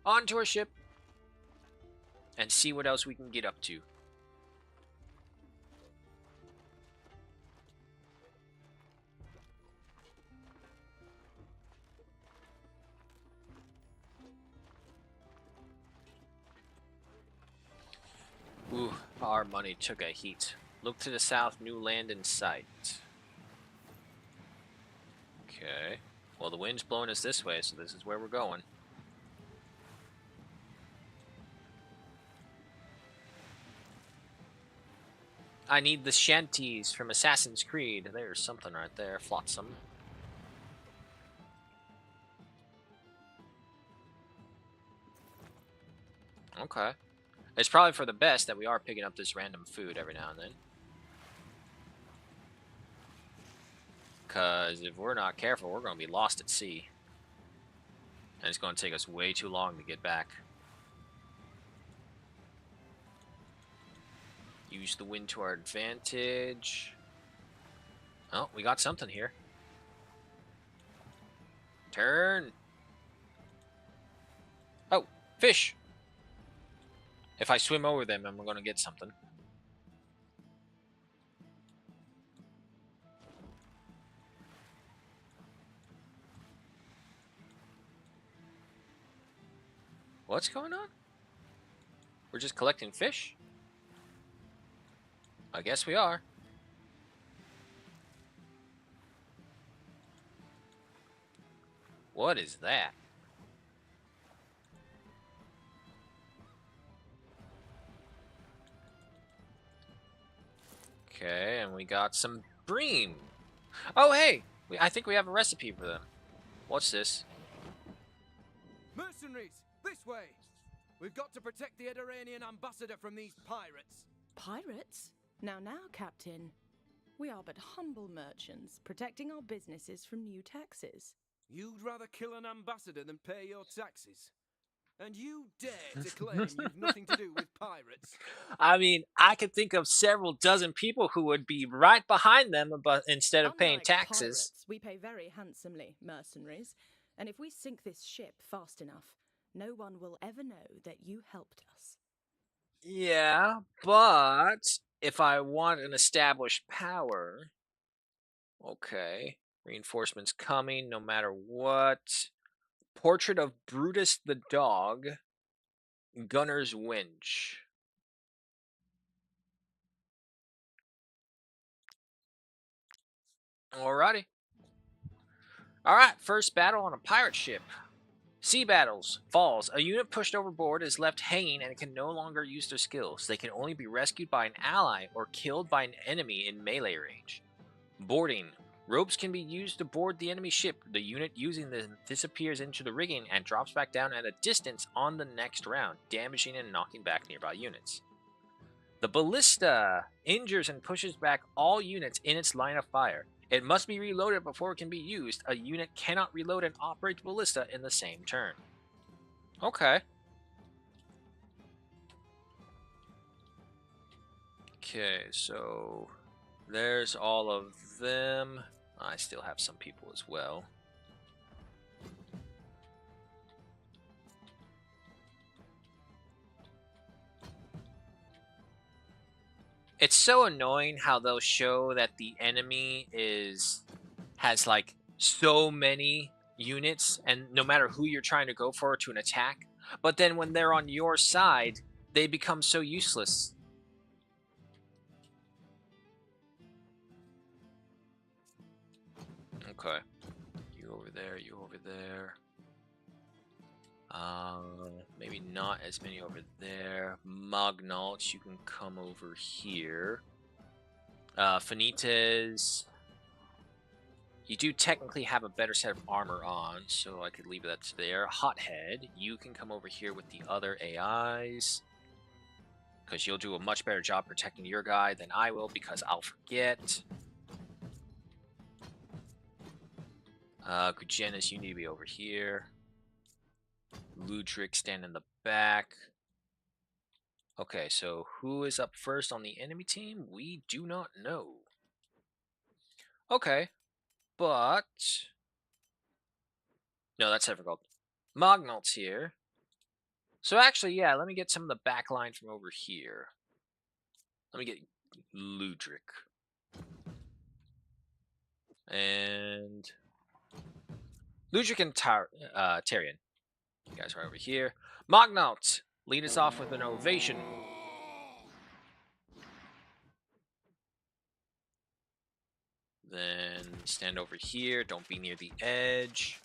On to our ship. And see what else we can get up to. Ooh, our money took a heat. Look to the south, new land in sight. Okay. Well, the wind's blowing us this way, so this is where we're going. I need the shanties from Assassin's Creed. There's something right there. Flotsam. Okay. It's probably for the best that we are picking up this random food every now and then. Because if we're not careful, we're going to be lost at sea. And it's going to take us way too long to get back. Use the wind to our advantage. Oh, we got something here. Turn. Oh, fish. If I swim over them, I'm going to get something. What's going on? We're just collecting fish? I guess we are. What is that? Okay, and we got some bream. Oh, hey! I think we have a recipe for them. What's this? Mercenaries, this way! We've got to protect the Ediranian ambassador from these pirates. Pirates? Now, Captain. We are but humble merchants, protecting our businesses from new taxes. You'd rather kill an ambassador than pay your taxes? And you dare to claim you've nothing to do with pirates? I mean, I could think of several dozen people who would be right behind them, but instead of paying taxes. Pirates, we pay very handsomely, mercenaries. And if we sink this ship fast enough, no one will ever know that you helped us. Yeah, but if I want an established power, okay, reinforcements coming no matter what. Portrait of Brutus the dog, Gunner's winch. Alrighty. Alright, first battle on a pirate ship. Sea battles. Falls. A unit pushed overboard is left hanging and can no longer use their skills. They can only be rescued by an ally or killed by an enemy in melee range. Boarding. Ropes can be used to board the enemy ship. The unit using them disappears into the rigging and drops back down at a distance on the next round, damaging and knocking back nearby units. The ballista injures and pushes back all units in its line of fire. It must be reloaded before it can be used. A unit cannot reload and operate the ballista in the same turn. Okay. Okay, so there's all of them. I still have some people as well. It's so annoying how they'll show that the enemy has like so many units, and no matter who you're trying to go for to an attack, but then when they're on your side, they become so useless. Okay. You over there, you over there. Maybe not as many over there. Magnalt, you can come over here. Finites, you do technically have a better set of armor on, so I could leave that there. Hothead, you can come over here with the other AIs. Because you'll do a much better job protecting your guy than I will, because I'll forget. Gujenis, you need to be over here. Ludric, stand in the back. Okay, so who is up first on the enemy team? We do not know. Okay, but... No, that's Evergold. Mognalt's here. So actually, yeah, let me get some of the back line from over here. Let me get Ludric. And... Ludric and Tyrion. You guys are over here. Mognalt, lead us off with an ovation. Then stand over here. Don't be near the edge.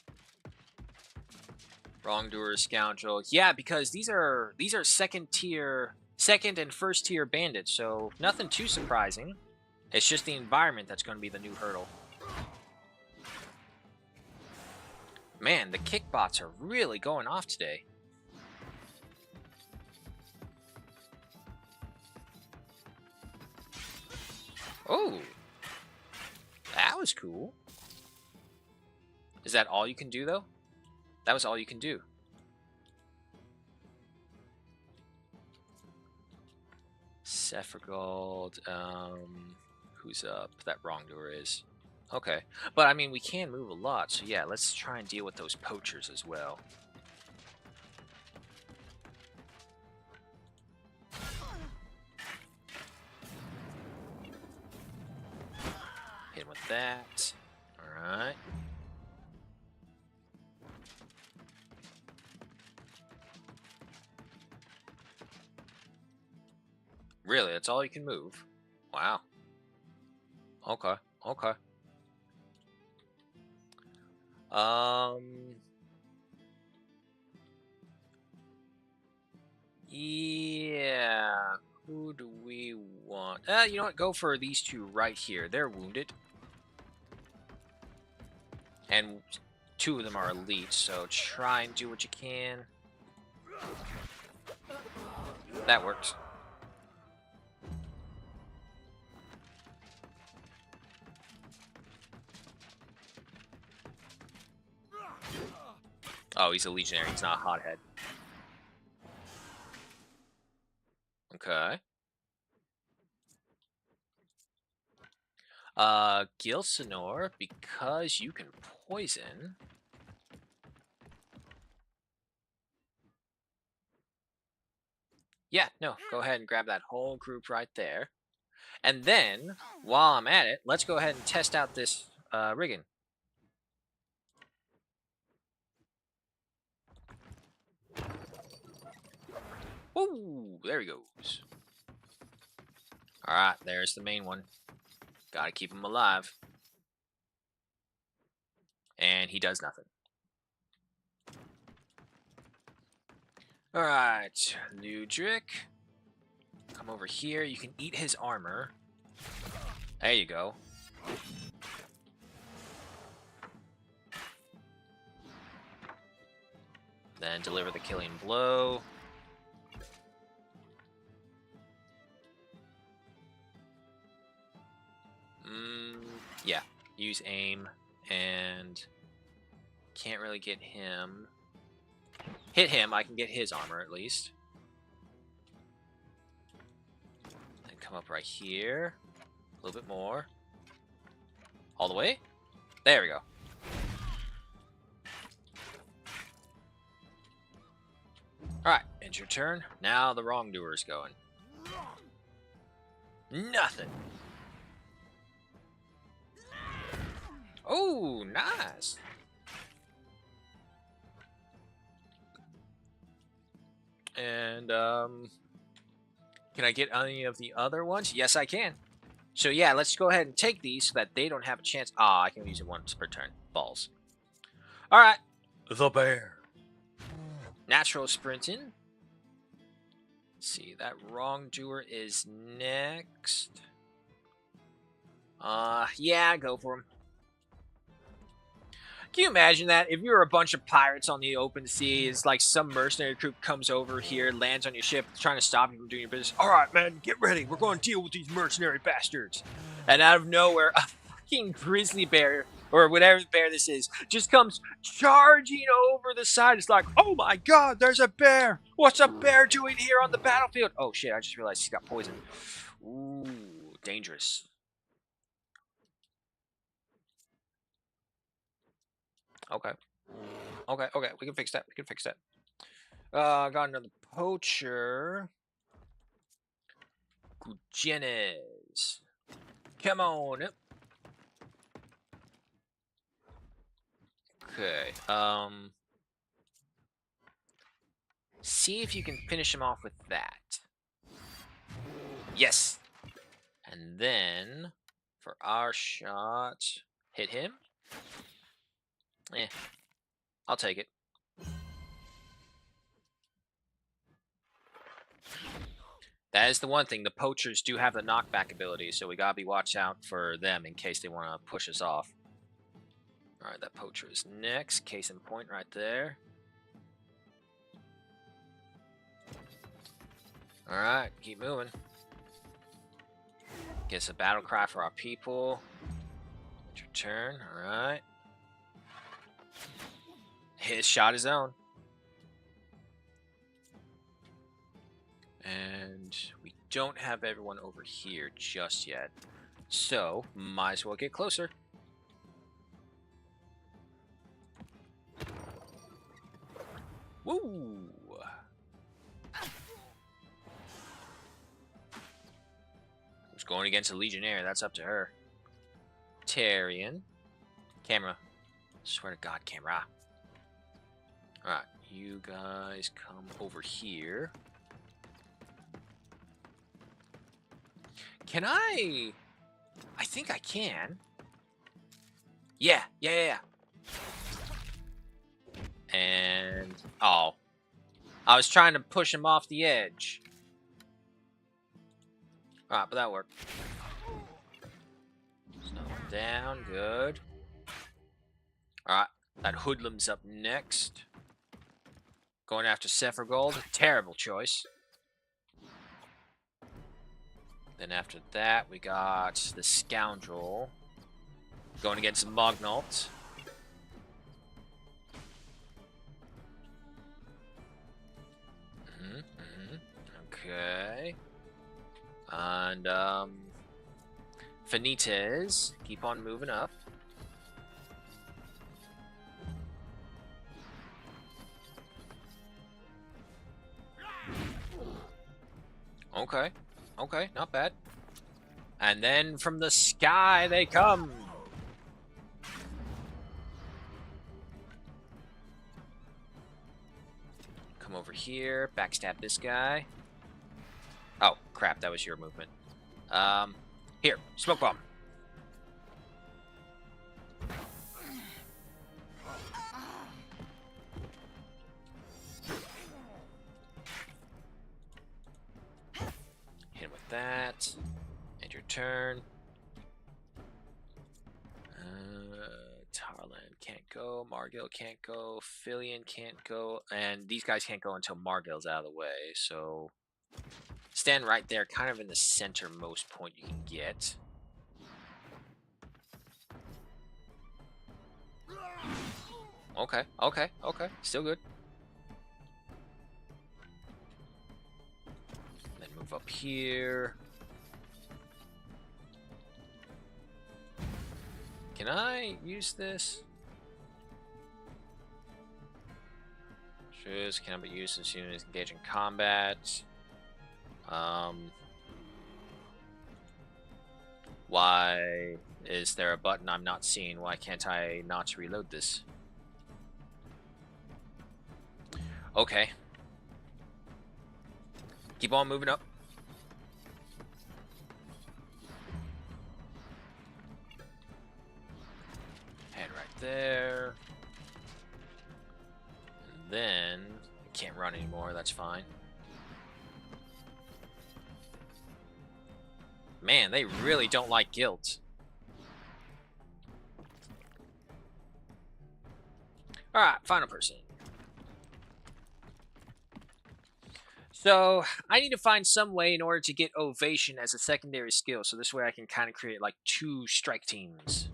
Wrongdoer, scoundrel. Yeah, because these are second and first tier bandits, so nothing too surprising. It's just the environment that's going to be the new hurdle. Man, the kickbots are really going off today. Oh, that was cool. Is that all you can do, though? That was all you can do. Sephargold, who's up? That wrongdoer is. Okay, but I mean, we can move a lot, so yeah, let's try and deal with those poachers as well. Hit him with that. Alright. Really, that's all you can move? Wow. Okay, okay. Yeah. Who do we want? You know what? Go for these two right here. They're wounded. And two of them are elite, so try and do what you can. That works. Oh, he's a legionary. He's not a hothead. Okay. Gilsenor, because you can poison. Yeah, no, go ahead and grab that whole group right there. And then, while I'm at it, let's go ahead and test out this rigging. Ooh, there he goes. Alright, there's the main one. Gotta keep him alive. And he does nothing. Alright, Ludric. Come over here. You can eat his armor. There you go. Then deliver the killing blow. Yeah, use aim, and can't really get him. Hit him, I can get his armor at least. Then come up right here. A little bit more. All the way? There we go. Alright, it's your turn. Now the wrongdoer's going. Nothing. Oh, nice. And, can I get any of the other ones? Yes, I can. So, yeah, let's go ahead and take these so that they don't have a chance. Ah, I can use it once per turn. Balls. Alright. The bear. Natural sprinting. Let's see, that wrongdoer is next. Yeah, go for him. Can you imagine that? If you're a bunch of pirates on the open sea, it's like some mercenary group comes over here, lands on your ship, trying to stop you from doing your business. All right, man, get ready. We're going to deal with these mercenary bastards. And out of nowhere, a fucking grizzly bear, or whatever bear this is, just comes charging over the side. It's like, oh my god, there's a bear. What's a bear doing here on the battlefield? Oh shit, I just realized he's got poison. Ooh, dangerous. Okay. Okay, we can fix that. Got another poacher. Gutierrez. Come on up. Okay, see if you can finish him off with that. Yes! And then, for our shot, hit him? I'll take it. That is the one thing. The poachers do have the knockback ability, so we gotta be watch out for them in case they want to push us off. Alright, that poacher is next. Case in point right there. Alright, keep moving. Gets a battle cry for our people. It's your turn, alright. His shot his own. And we don't have everyone over here just yet. So, might as well get closer. Woo! Who's going against a Legionnaire? That's up to her. Tarian. Camera. Swear to God, camera. Alright, you guys come over here. Can I think I can. Yeah. And, oh. I was trying to push him off the edge. Alright, but that worked. Snow down, good. Alright, that hoodlum's up next. Going after Sephiroth, terrible choice. Then after that, we got the Scoundrel. Going against Mognault. Okay. And, Fenites. Keep on moving up. Okay, not bad. And then from the sky they come. Come over here, backstab this guy. Oh, crap, that was your movement. Here, smoke bomb. Hit him with that. End your turn. Tarlan can't go. Margil can't go. Filion can't go. And these guys can't go until Margil's out of the way, so... Stand right there, kind of in the centermost point you can get. Okay. Still good. Then move up here. Can I use this? Choose cannot be used as soon as engaged in combat. Why is there a button I'm not seeing? Why can't I not reload this? Okay. Keep on moving up. Head right there. And then, I can't run anymore, that's fine. Man, they really don't like guilt. Alright, final person. So, I need to find some way in order to get Ovation as a secondary skill, so this way I can kind of create like 2 strike teams.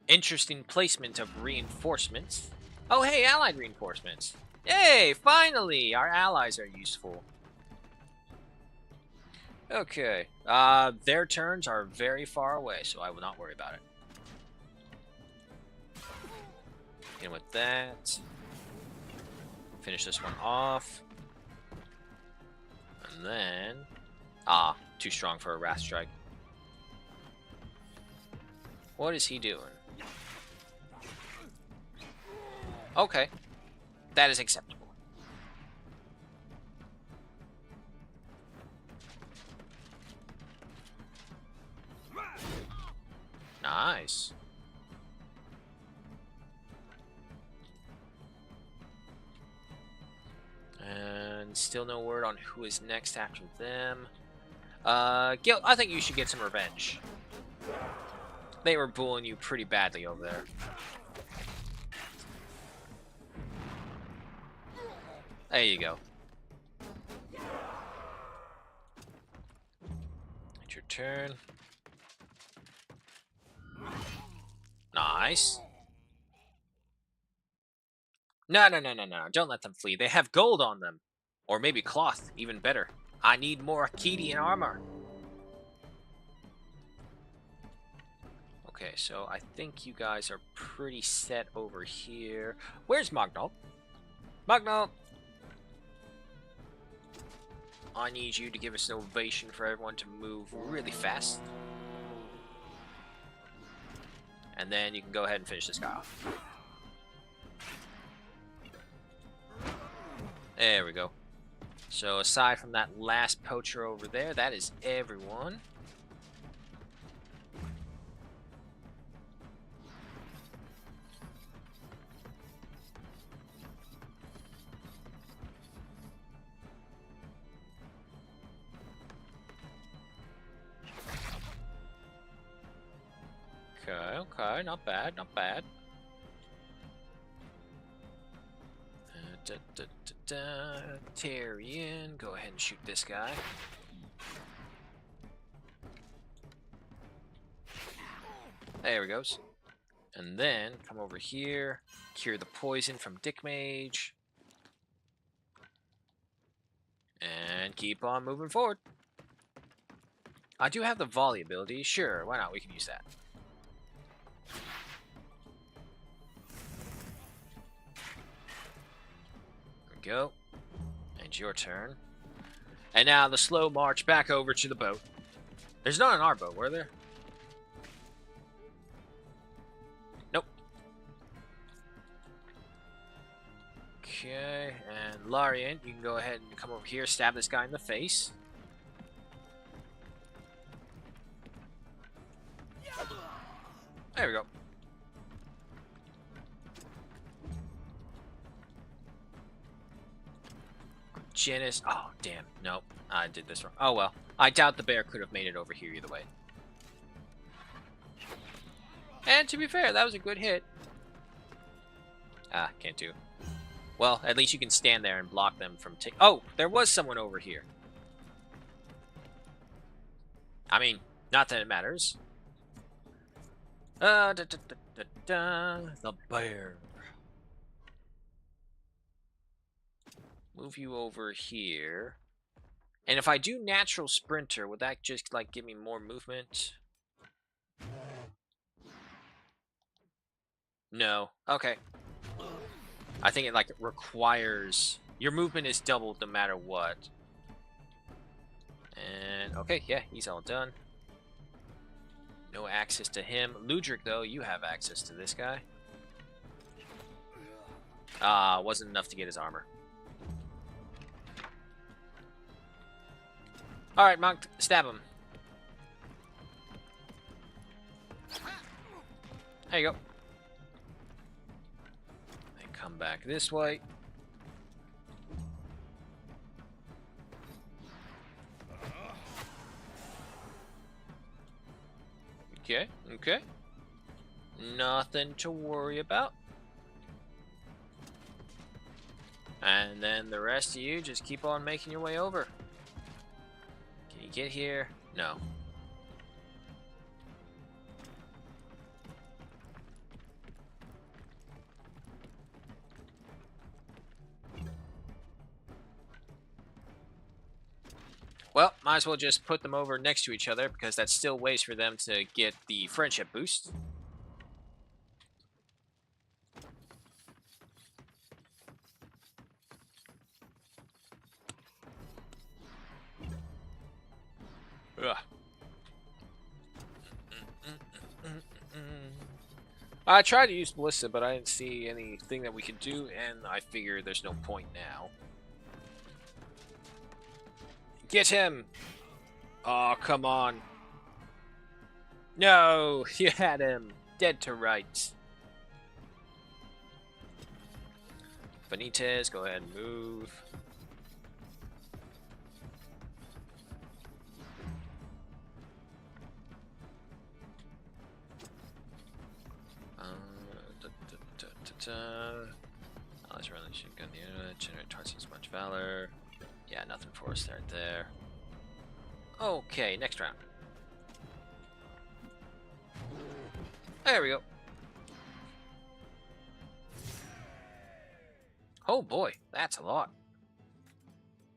Interesting placement of reinforcements. Oh, hey, allied reinforcements. Yay, finally! Our allies are useful. Okay. Their turns are very far away, so I will not worry about it. In with that. Finish this one off. And then... too strong for a Wrath Strike. What is he doing? Okay. That is acceptable. Nice. And still no word on who is next after them. Gil, I think you should get some revenge. They were bullying you pretty badly over there. There you go. It's your turn. Nice. No. Don't let them flee. They have gold on them. Or maybe cloth. Even better. I need more Akkadian armor. Okay, so I think you guys are pretty set over here. Where's Magnol? Magnol! I need you to give us an ovation for everyone to move really fast. And then you can go ahead and finish this guy off. There we go. So aside from that last poacher over there, that is everyone. Okay, not bad, not bad. Tyrion, go ahead and shoot this guy. There he goes. And then come over here, cure the poison from Dick Mage, and keep on moving forward. I do have the volley ability, sure, why not? We can use that. Go. And your turn. And now the slow march back over to the boat. There's not an our boat, were there? Nope. Okay, and Larian, you can go ahead and come over here, stab this guy in the face. There we go. Janice. Oh, damn. Nope. I did this wrong. Oh, well. I doubt the bear could have made it over here either way. And to be fair, that was a good hit. Can't do. Well, at least you can stand there and block them from oh, there was someone over here. I mean, not that it matters. The bear. Move you over here. And if I do natural sprinter, would that just like give me more movement? No. Okay. I think it like requires your movement is doubled no matter what. And okay, yeah, he's all done. No access to him. Ludric though, you have access to this guy. Wasn't enough to get his armor. Alright, Monk, stab him. There you go. And come back this way. Okay, okay. Nothing to worry about. And then the rest of you just keep on making your way over. Can you get here? No. Well, might as well just put them over next to each other because that's still ways for them to get the friendship boost. Ugh. I tried to use Ballista, but I didn't see anything that we could do, and I figured there's no point now. Get him! Oh, come on. No, you had him. Dead to rights. Benitez, go ahead and move. Let's run the shotgun unit. Generate Tarsin's much valor. Yeah, nothing for us there. Okay, next round. There we go. Oh boy, that's a lot.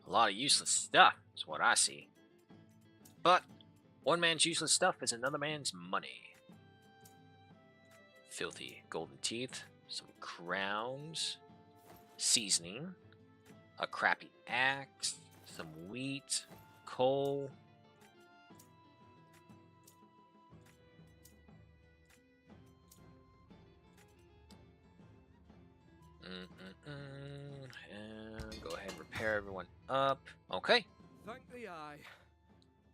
A lot of useless stuff is what I see. But one man's useless stuff is another man's money. Filthy golden teeth, some crowns, seasoning, a crappy axe, some wheat, coal. And go ahead and repair everyone up. Okay. Thank the eye.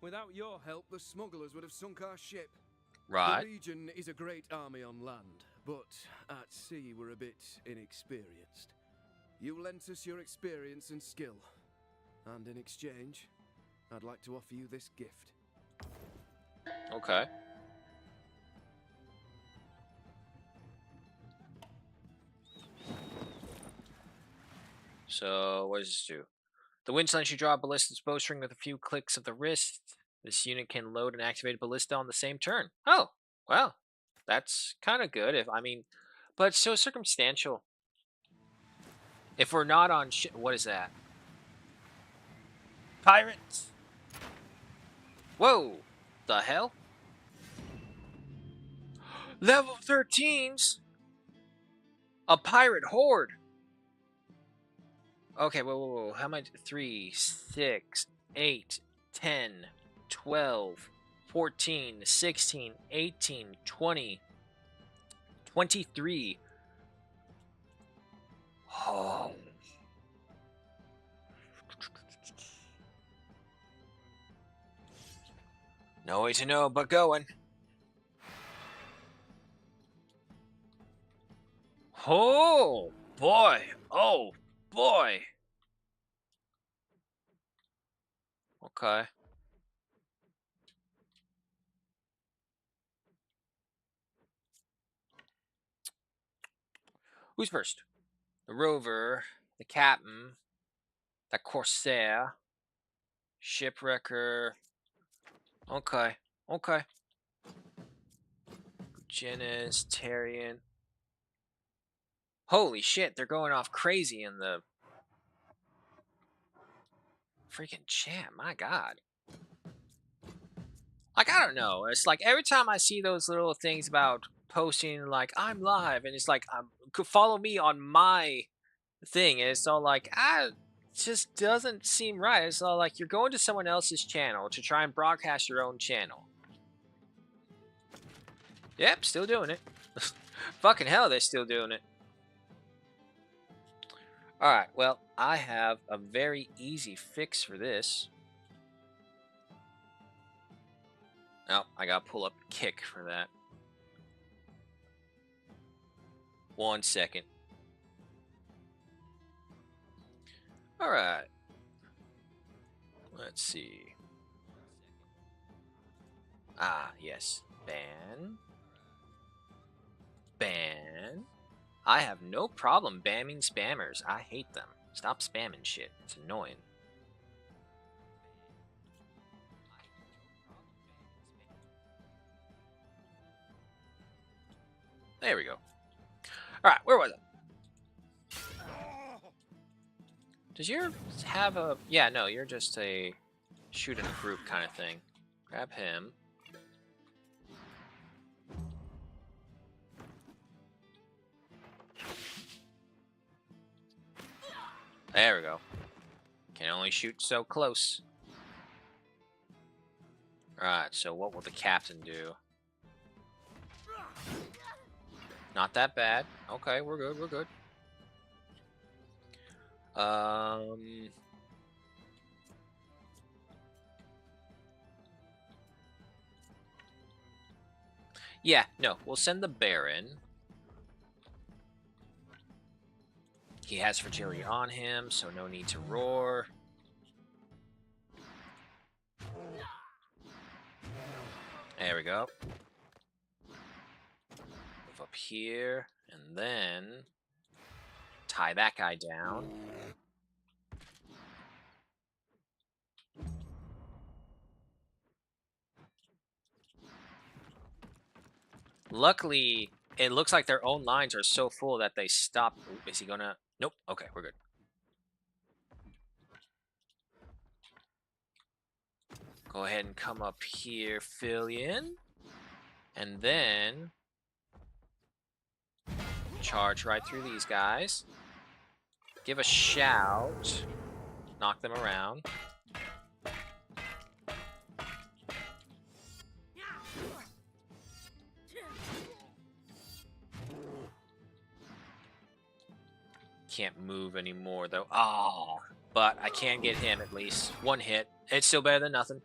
Without your help, the smugglers would have sunk our ship. Right. The Legion is a great army on land, but at sea we're a bit inexperienced. You lent us your experience and skill, and in exchange, I'd like to offer you this gift. Okay. So, what does this do? The winch lets you draw a ballista's bowstring with a few clicks of the wrist. This unit can load and activate a ballista on the same turn. Oh, well, that's kind of good. But it's so circumstantial. If we're not on what is that? Pirates! Whoa! The hell? Level 13s? A pirate horde! Okay, whoa. How much? 3, 6, 8, 10, 12, 14, 16, 18, 20, 23. Oh. No way to know, but going. Oh, boy. Oh, boy. Okay. Who's first? The rover, the captain, the corsair, shipwrecker. Okay. Genis, Tarian. Holy shit, they're going off crazy in the freaking chat. My God. Like, I don't know. It's like every time I see those little things about posting, like, I'm live, and it's like, follow me on my thing. And it's all like, it just doesn't seem right. It's all like you're going to someone else's channel to try and broadcast your own channel. Yep, still doing it. Fucking hell, they're still doing it. Alright, well, I have a very easy fix for this. Oh, I gotta pull up kick for that. 1 second. Alright. Let's see. Ah, yes. Ban. Ban. I have no problem banning spammers. I hate them. Stop spamming shit. It's annoying. There we go. Alright, where was I? Does yours have a... Yeah, no, you're just a shoot in a group kind of thing. Grab him. There we go. Can only shoot so close. Alright, so what will the captain do? Not that bad. Okay, we're good, we're good. Yeah, no, we'll send the Baron. He has fragility on him, so no need to roar. There we go. Move up here, and then tie that guy down. Luckily, it looks like their own lines are so full that they stop. Ooh, is he gonna... Nope. Okay, we're good. Go ahead and come up here, fill in. And then charge right through these guys. Give a shout. Knock them around. Can't move anymore though. Oh, but I can get him at least. One hit. It's still better than nothing.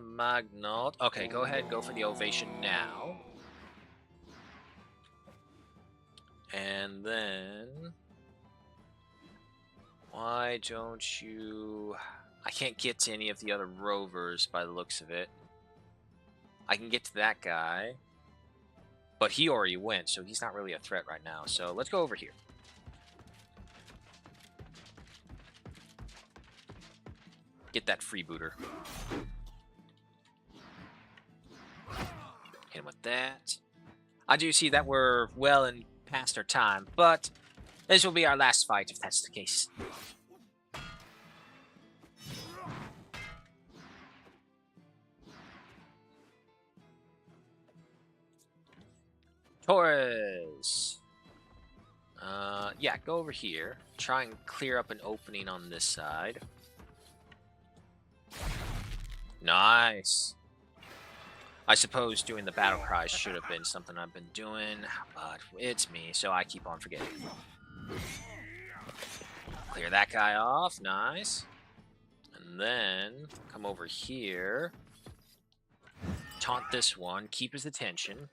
Magnaut. Okay, go ahead, go for the ovation now. And then... Why don't you... I can't get to any of the other rovers by the looks of it. I can get to that guy. But he already went, so he's not really a threat right now. So let's go over here. Get that freebooter. Hit him with that. I do see that we're well in past our time, but this will be our last fight if that's the case. Torres. Yeah, go over here. Try and clear up an opening on this side. Nice. I suppose doing the battle cries should have been something I've been doing, but it's me, so I keep on forgetting. Clear that guy off. Nice. And then come over here. Taunt this one. Keep his attention.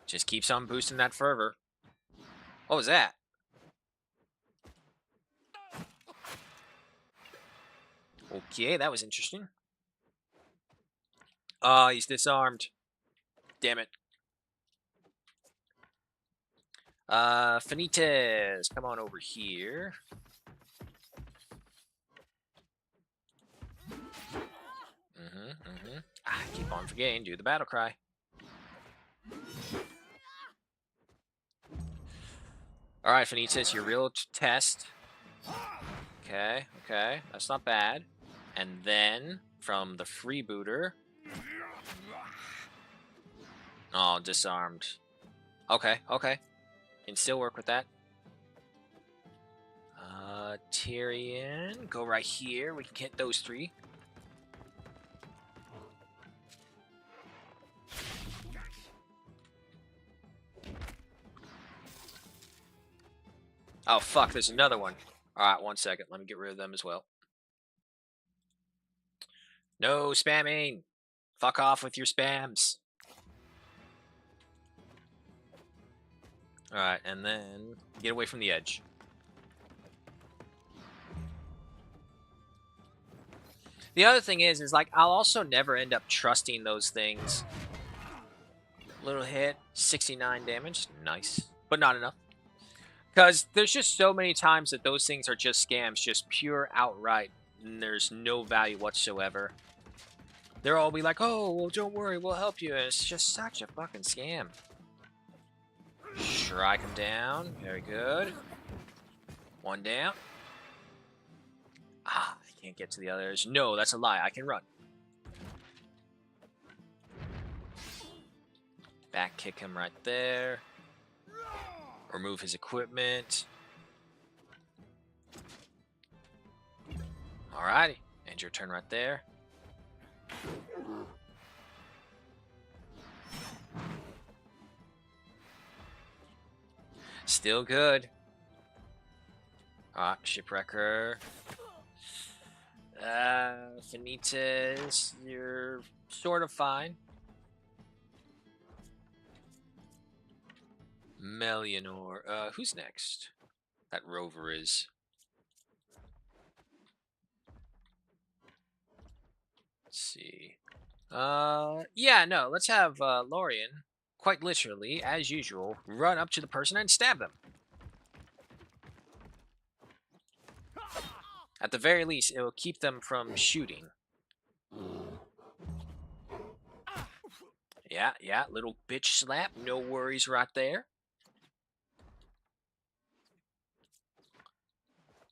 Just keeps on boosting that fervor. What was that? Okay, that was interesting. Oh, he's disarmed. Damn it. Fenites, come on over here. I keep on forgetting. Do the battle cry. All right, Fenites, your real test. Okay, okay, that's not bad. And then from the freebooter. Oh, disarmed. Okay, okay. Can still work with that. Tyrion, go right here. We can hit those three. Oh, fuck, there's another one. Alright, 1 second. Let me get rid of them as well. No spamming! Fuck off with your spams. Alright, and then get away from the edge. The other thing is like, I'll also never end up trusting those things. Little hit, 69 damage. Nice. But not enough. Because there's just so many times that those things are just scams. Just pure outright. And there's no value whatsoever. They'll all be like, oh, well, don't worry, we'll help you. And it's just such a fucking scam. Strike him down. Very good. One down. Ah, I can't get to the others. No, that's a lie. I can run. Back kick him right there. Remove his equipment. Alrighty. And your turn right there. Still good. Shipwrecker. Finitas, you're sort of fine. Melianor. Who's next? That rover is. Let's see. Yeah, no, let's have Lorien, quite literally, as usual, run up to the person and stab them. At the very least, it will keep them from shooting. Yeah, little bitch slap. No worries right there.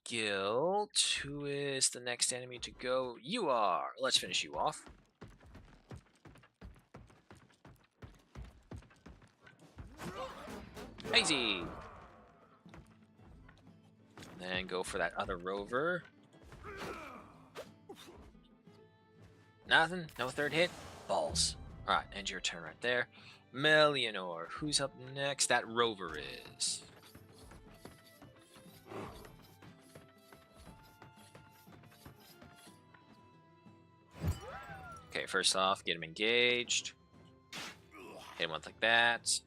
Guilt. Who is the next enemy to go? You are. Let's finish you off. Easy. Then go for that other rover. Nothing. No third hit. Balls. Alright, end your turn right there. Melianor. Who's up next? That rover is. Okay, first off, get him engaged. Hit him once like that.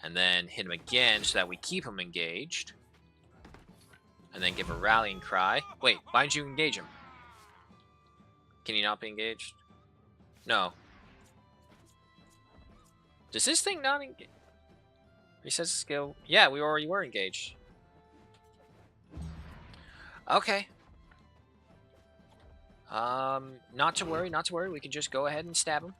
And then hit him again so that we keep him engaged. And then give a rallying cry. Wait, why did you engage him? Can he not be engaged? No. Does this thing not engage? Resets skill. Yeah, we already were engaged. Okay. Not to worry, not to worry. We can just go ahead and stab him.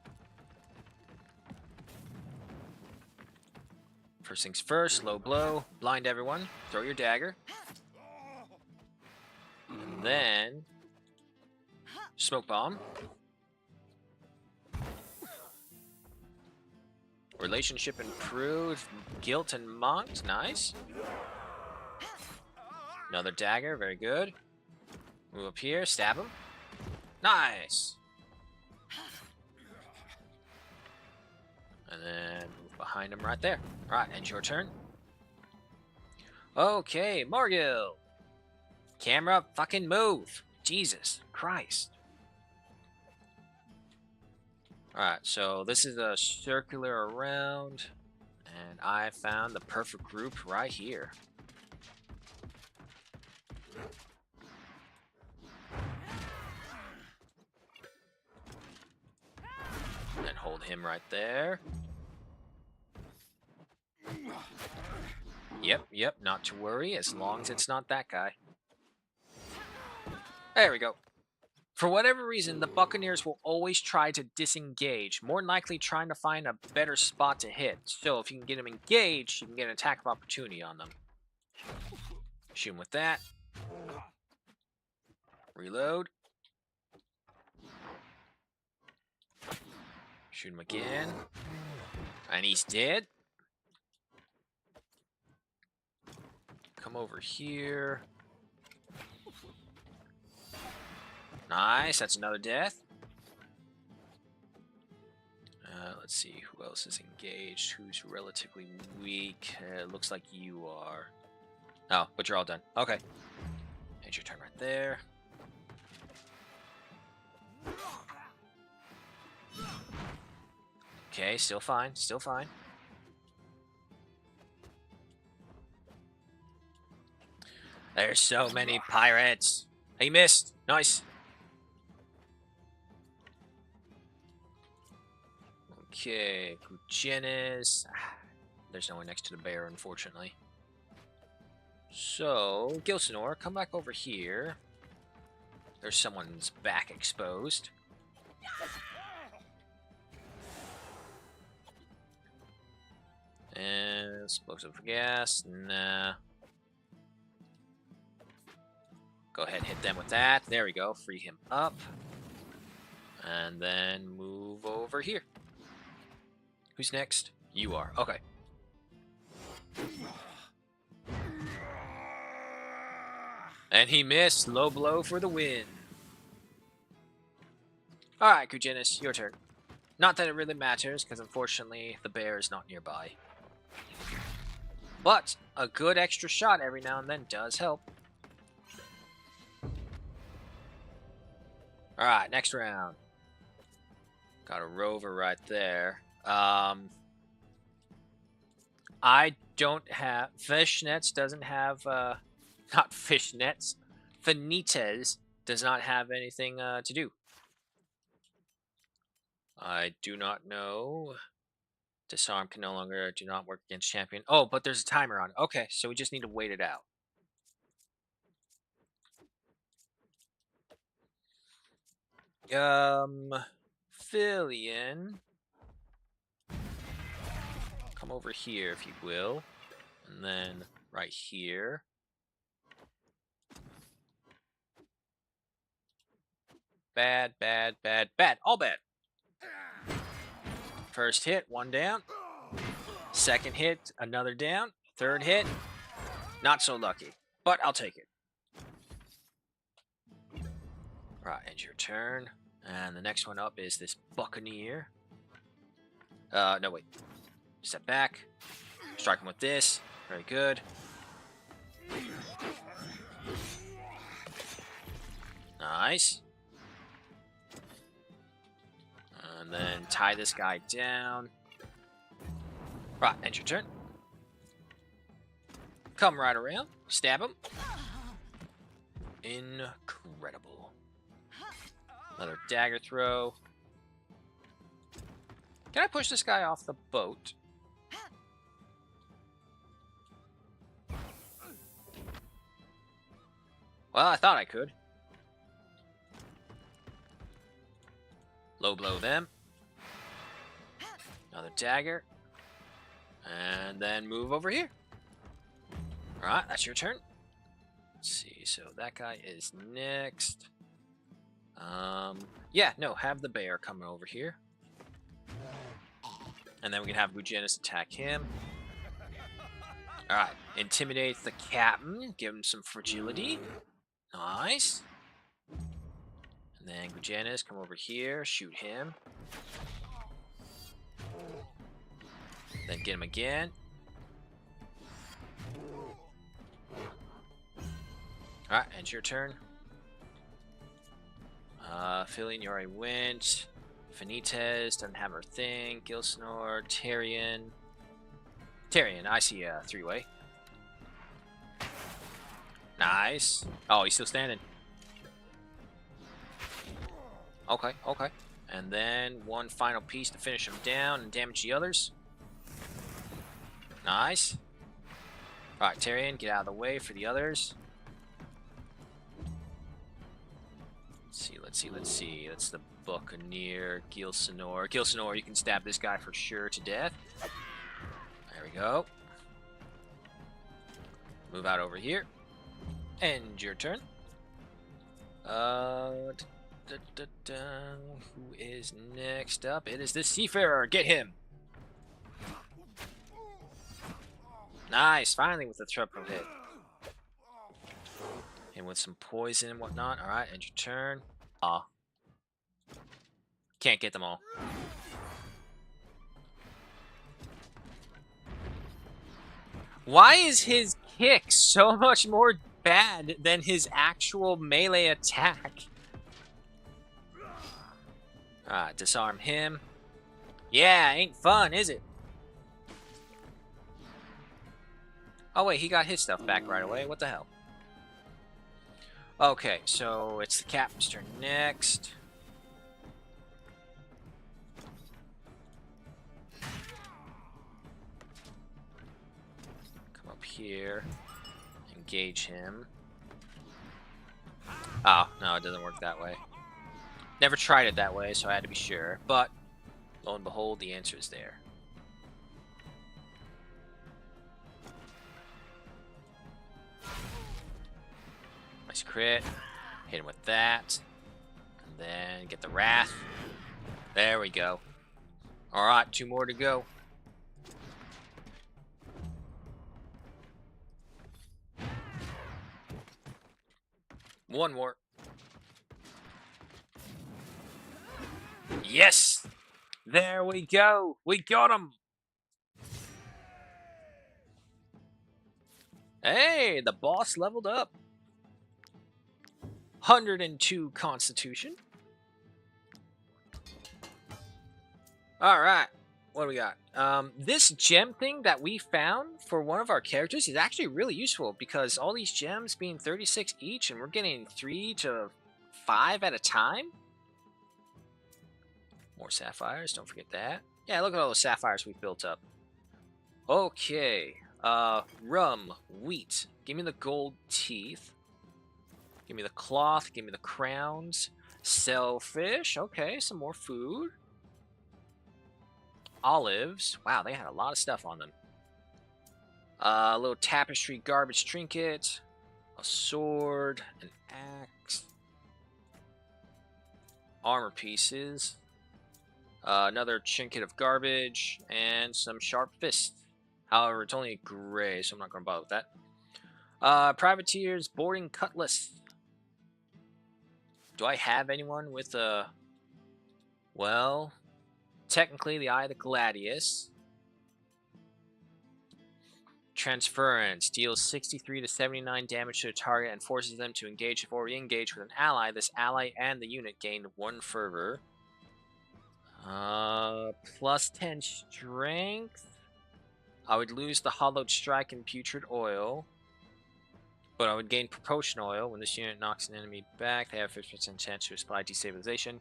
First things first, low blow, blind everyone, throw your dagger. And then smoke bomb. Relationship improved, guilt and mocked, nice. Another dagger, very good. Move up here, stab him. Nice. And then move behind him right there. Alright, end your turn. Okay, Morgil. Camera, fucking move. Jesus Christ. Alright, so this is a circular around, and I found the perfect group right here. And hold him right there. Yep, not to worry, as long as it's not that guy. There we go. For whatever reason, the Buccaneers will always try to disengage, more than likely trying to find a better spot to hit. So if you can get them engaged, you can get an attack of opportunity on them. Shoot him with that. Reload. Shoot him again. And he's dead. Come over here. Nice, that's another death. Let's see, who else is engaged? Who's relatively weak? Looks like you are. Oh, but you're all done. Okay. End your turn right there. Okay, still fine. Still fine. There's so many pirates. He missed. Nice. Okay, Gugenis. There's no one next to the bear, unfortunately. So, Gilsanor, come back over here. There's someone's back exposed. And explosive for gas. Nah. Go ahead and hit them with that. There we go. Free him up. And then move over here. Who's next? You are. Okay. And he missed. Low blow for the win. Alright, Gugenis, your turn. Not that it really matters, because unfortunately the bear is not nearby. But a good extra shot every now and then does help. Alright, next round. Got a rover right there. I don't have... Fishnets doesn't have... not fishnets. Finites does not have anything to do. I do not know. Disarm can no longer do not work against champion. Oh, but there's a timer on it. Okay, so we just need to wait it out. Fillion. Come over here, if you will. And then right here. Bad, bad, bad, bad. All bad. First hit, one down. Second hit, another down. Third hit, not so lucky. But I'll take it. Right, end your turn. And the next one up is this Buccaneer. No, wait. Step back. Strike him with this. Very good. Nice. And then tie this guy down. Right, end your turn. Come right around. Stab him. Incredible. Another dagger throw. Can I push this guy off the boat? Well, I thought I could. Low blow them. Another dagger. And then move over here. Alright, that's your turn. Let's see, so that guy is next. Yeah, no, have the bear come over here. And then we can have Gugenis attack him. Alright, intimidate the captain. Give him some fragility. Nice. And then Gugenis, come over here. Shoot him. Then get him again. Alright, it's your turn. Fillion, you already went. Finites doesn't have her thing. Gilsnor, Tyrion. Tyrion, I see a three-way. Nice. Oh, he's still standing. Okay, okay. And then one final piece to finish him down and damage the others. Nice. Alright, Tyrion, get out of the way for the others. Let's see. That's the Buccaneer, Gilsanor. Gilsanor, you can stab this guy for sure to death. There we go. Move out over here. End your turn. Who is next up? It is the Seafarer. Get him. Nice. Finally with the triple hit. And with some poison and whatnot. Alright, end your turn. Aw. Can't get them all. Why is his kick so much more bad than his actual melee attack. Disarm him. Yeah, ain't fun, is it? Oh wait, he got his stuff back right away. What the hell? Okay, so it's the captain's turn next. Come up here. Engage him. Oh, no, it doesn't work that way. Never tried it that way, so I had to be sure. But, lo and behold, the answer is there. Nice crit. Hit him with that. And then get the Wrath. There we go. Alright, 2 more to go. One more. Yes! There we go. We got him. Hey, the boss leveled up. 102 Constitution. Alright. What do we got? This gem thing that we found for one of our characters is actually really useful because all these gems being 36 each and we're getting 3 to 5 at a time. More sapphires, don't forget that. Yeah, look at all the sapphires we've built up. Okay. Rum, wheat. Give me the gold teeth. Give me the cloth, give me the crowns. Shellfish, okay, some more food. Olives. Wow, they had a lot of stuff on them. A little tapestry garbage trinket. A sword. An axe. Armor pieces. Another trinket of garbage. And some sharp fists. However, it's only gray, so I'm not going to bother with that. Privateer's boarding cutlass. Do I have anyone with a... Well... Technically, the Eye of the Gladius. Transference deals 63 to 79 damage to the target and forces them to engage or re-engage with an ally. This ally and the unit gain 1 fervor. Plus 10 strength. I would lose the hollowed strike and putrid oil. But I would gain propulsion oil. When this unit knocks an enemy back, they have 50% chance to apply destabilization.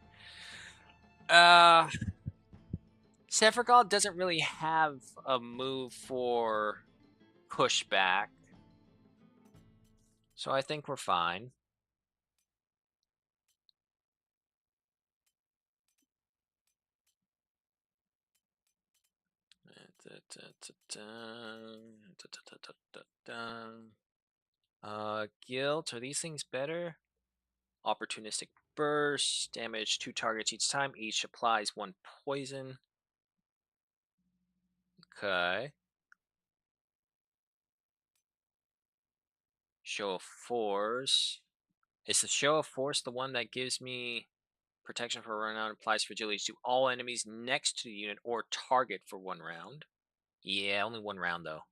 Sephiroth doesn't really have a move for pushback. So I think we're fine. Guilt. Are these things better? Opportunistic burst. Damage 2 targets each time. Each applies 1 poison. Okay. Show of Force. Is the Show of Force the one that gives me protection for 1 round, applies fragility to all enemies next to the unit or target for 1 round? Yeah, only 1 round though.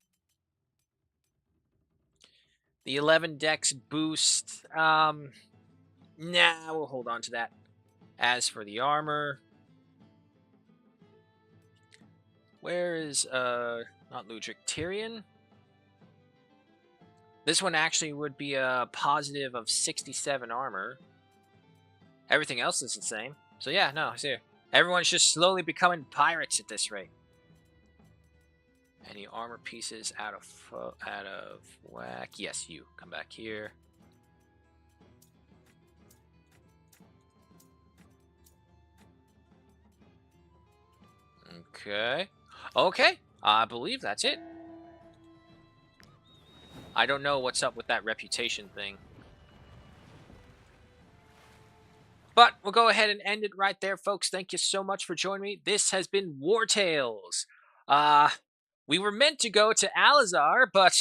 The 11 dex boost. Nah, we'll hold on to that. As for the armor, where is not Ludric, Tyrion? This one actually would be a positive of 67 armor. Everything else is the same. So yeah, no, it's here. Everyone's just slowly becoming pirates at this rate. Any armor pieces out of whack? Yes, you. Come back here. Okay. Okay. I believe that's it. I don't know what's up with that reputation thing. But we'll go ahead and end it right there, folks. Thank you so much for joining me. This has been Wartales. We were meant to go to Alazar, but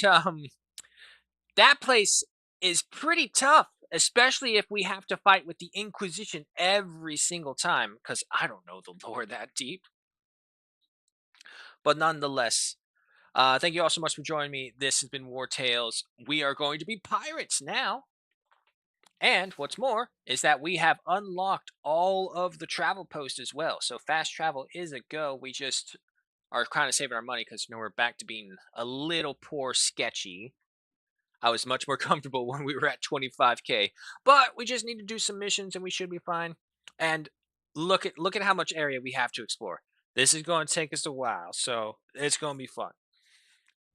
that place is pretty tough, especially if we have to fight with the Inquisition every single time, because I don't know the lore that deep. But nonetheless, Thank you all so much for joining me. This has been Wartales. We are going to be pirates now. And what's more is that we have unlocked all of the travel posts as well. So fast travel is a go. We just are kind of saving our money because we're back to being a little poor sketchy. I was much more comfortable when we were at 25k, but we just need to do some missions and we should be fine. And look at how much area we have to explore. This is going to take us a while, so it's going to be fun.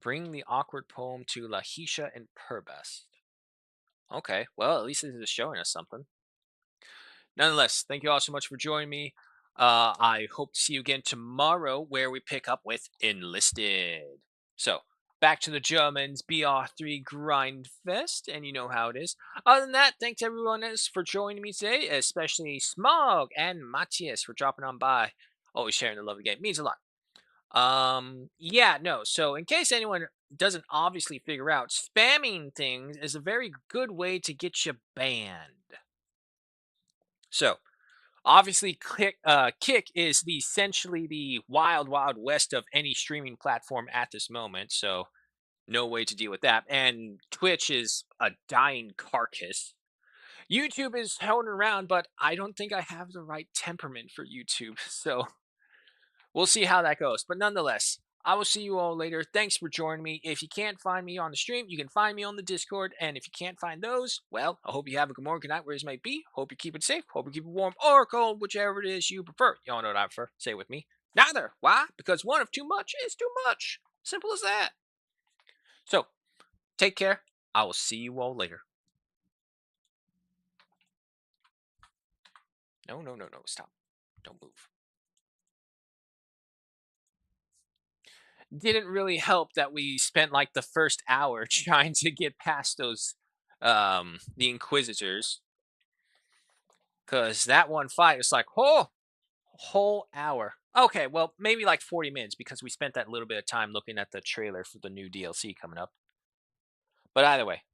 Bring the awkward poem to Lahisha and Purbest. Okay, well, at least this is showing us something. Nonetheless, thank you all so much for joining me. I hope to see you again tomorrow where we pick up with Enlisted. So, back to the Germans, BR3 Grind Fest, and you know how it is. Other than that, thanks everyone else for joining me today, especially Smog and Matthias for dropping on by. Always sharing the love of the game. Means a lot. Yeah, no, so in case anyone doesn't obviously figure out, spamming things is a very good way to get you banned. So, obviously, Kick is essentially the wild, wild west of any streaming platform at this moment, so no way to deal with that. And Twitch is a dying carcass. YouTube is holding around, but I don't think I have the right temperament for YouTube, so we'll see how that goes. But nonetheless, I will see you all later. Thanks for joining me. If you can't find me on the stream, you can find me on the Discord. And if you can't find those, well, I hope you have a good morning, good night, wherever it might be. Hope you keep it safe. Hope you keep it warm or cold, whichever it is you prefer. Y'all know what I prefer. Say it with me. Neither. Why? Because one of too much is too much. Simple as that. So, take care. I will see you all later. No, no, no, no. Stop. Don't move. Didn't really help that we spent like the first hour trying to get past those the Inquisitors. Cause that one fight was like, oh, whole hour. Okay, well, maybe like 40 minutes because we spent that little bit of time looking at the trailer for the new DLC coming up. But either way,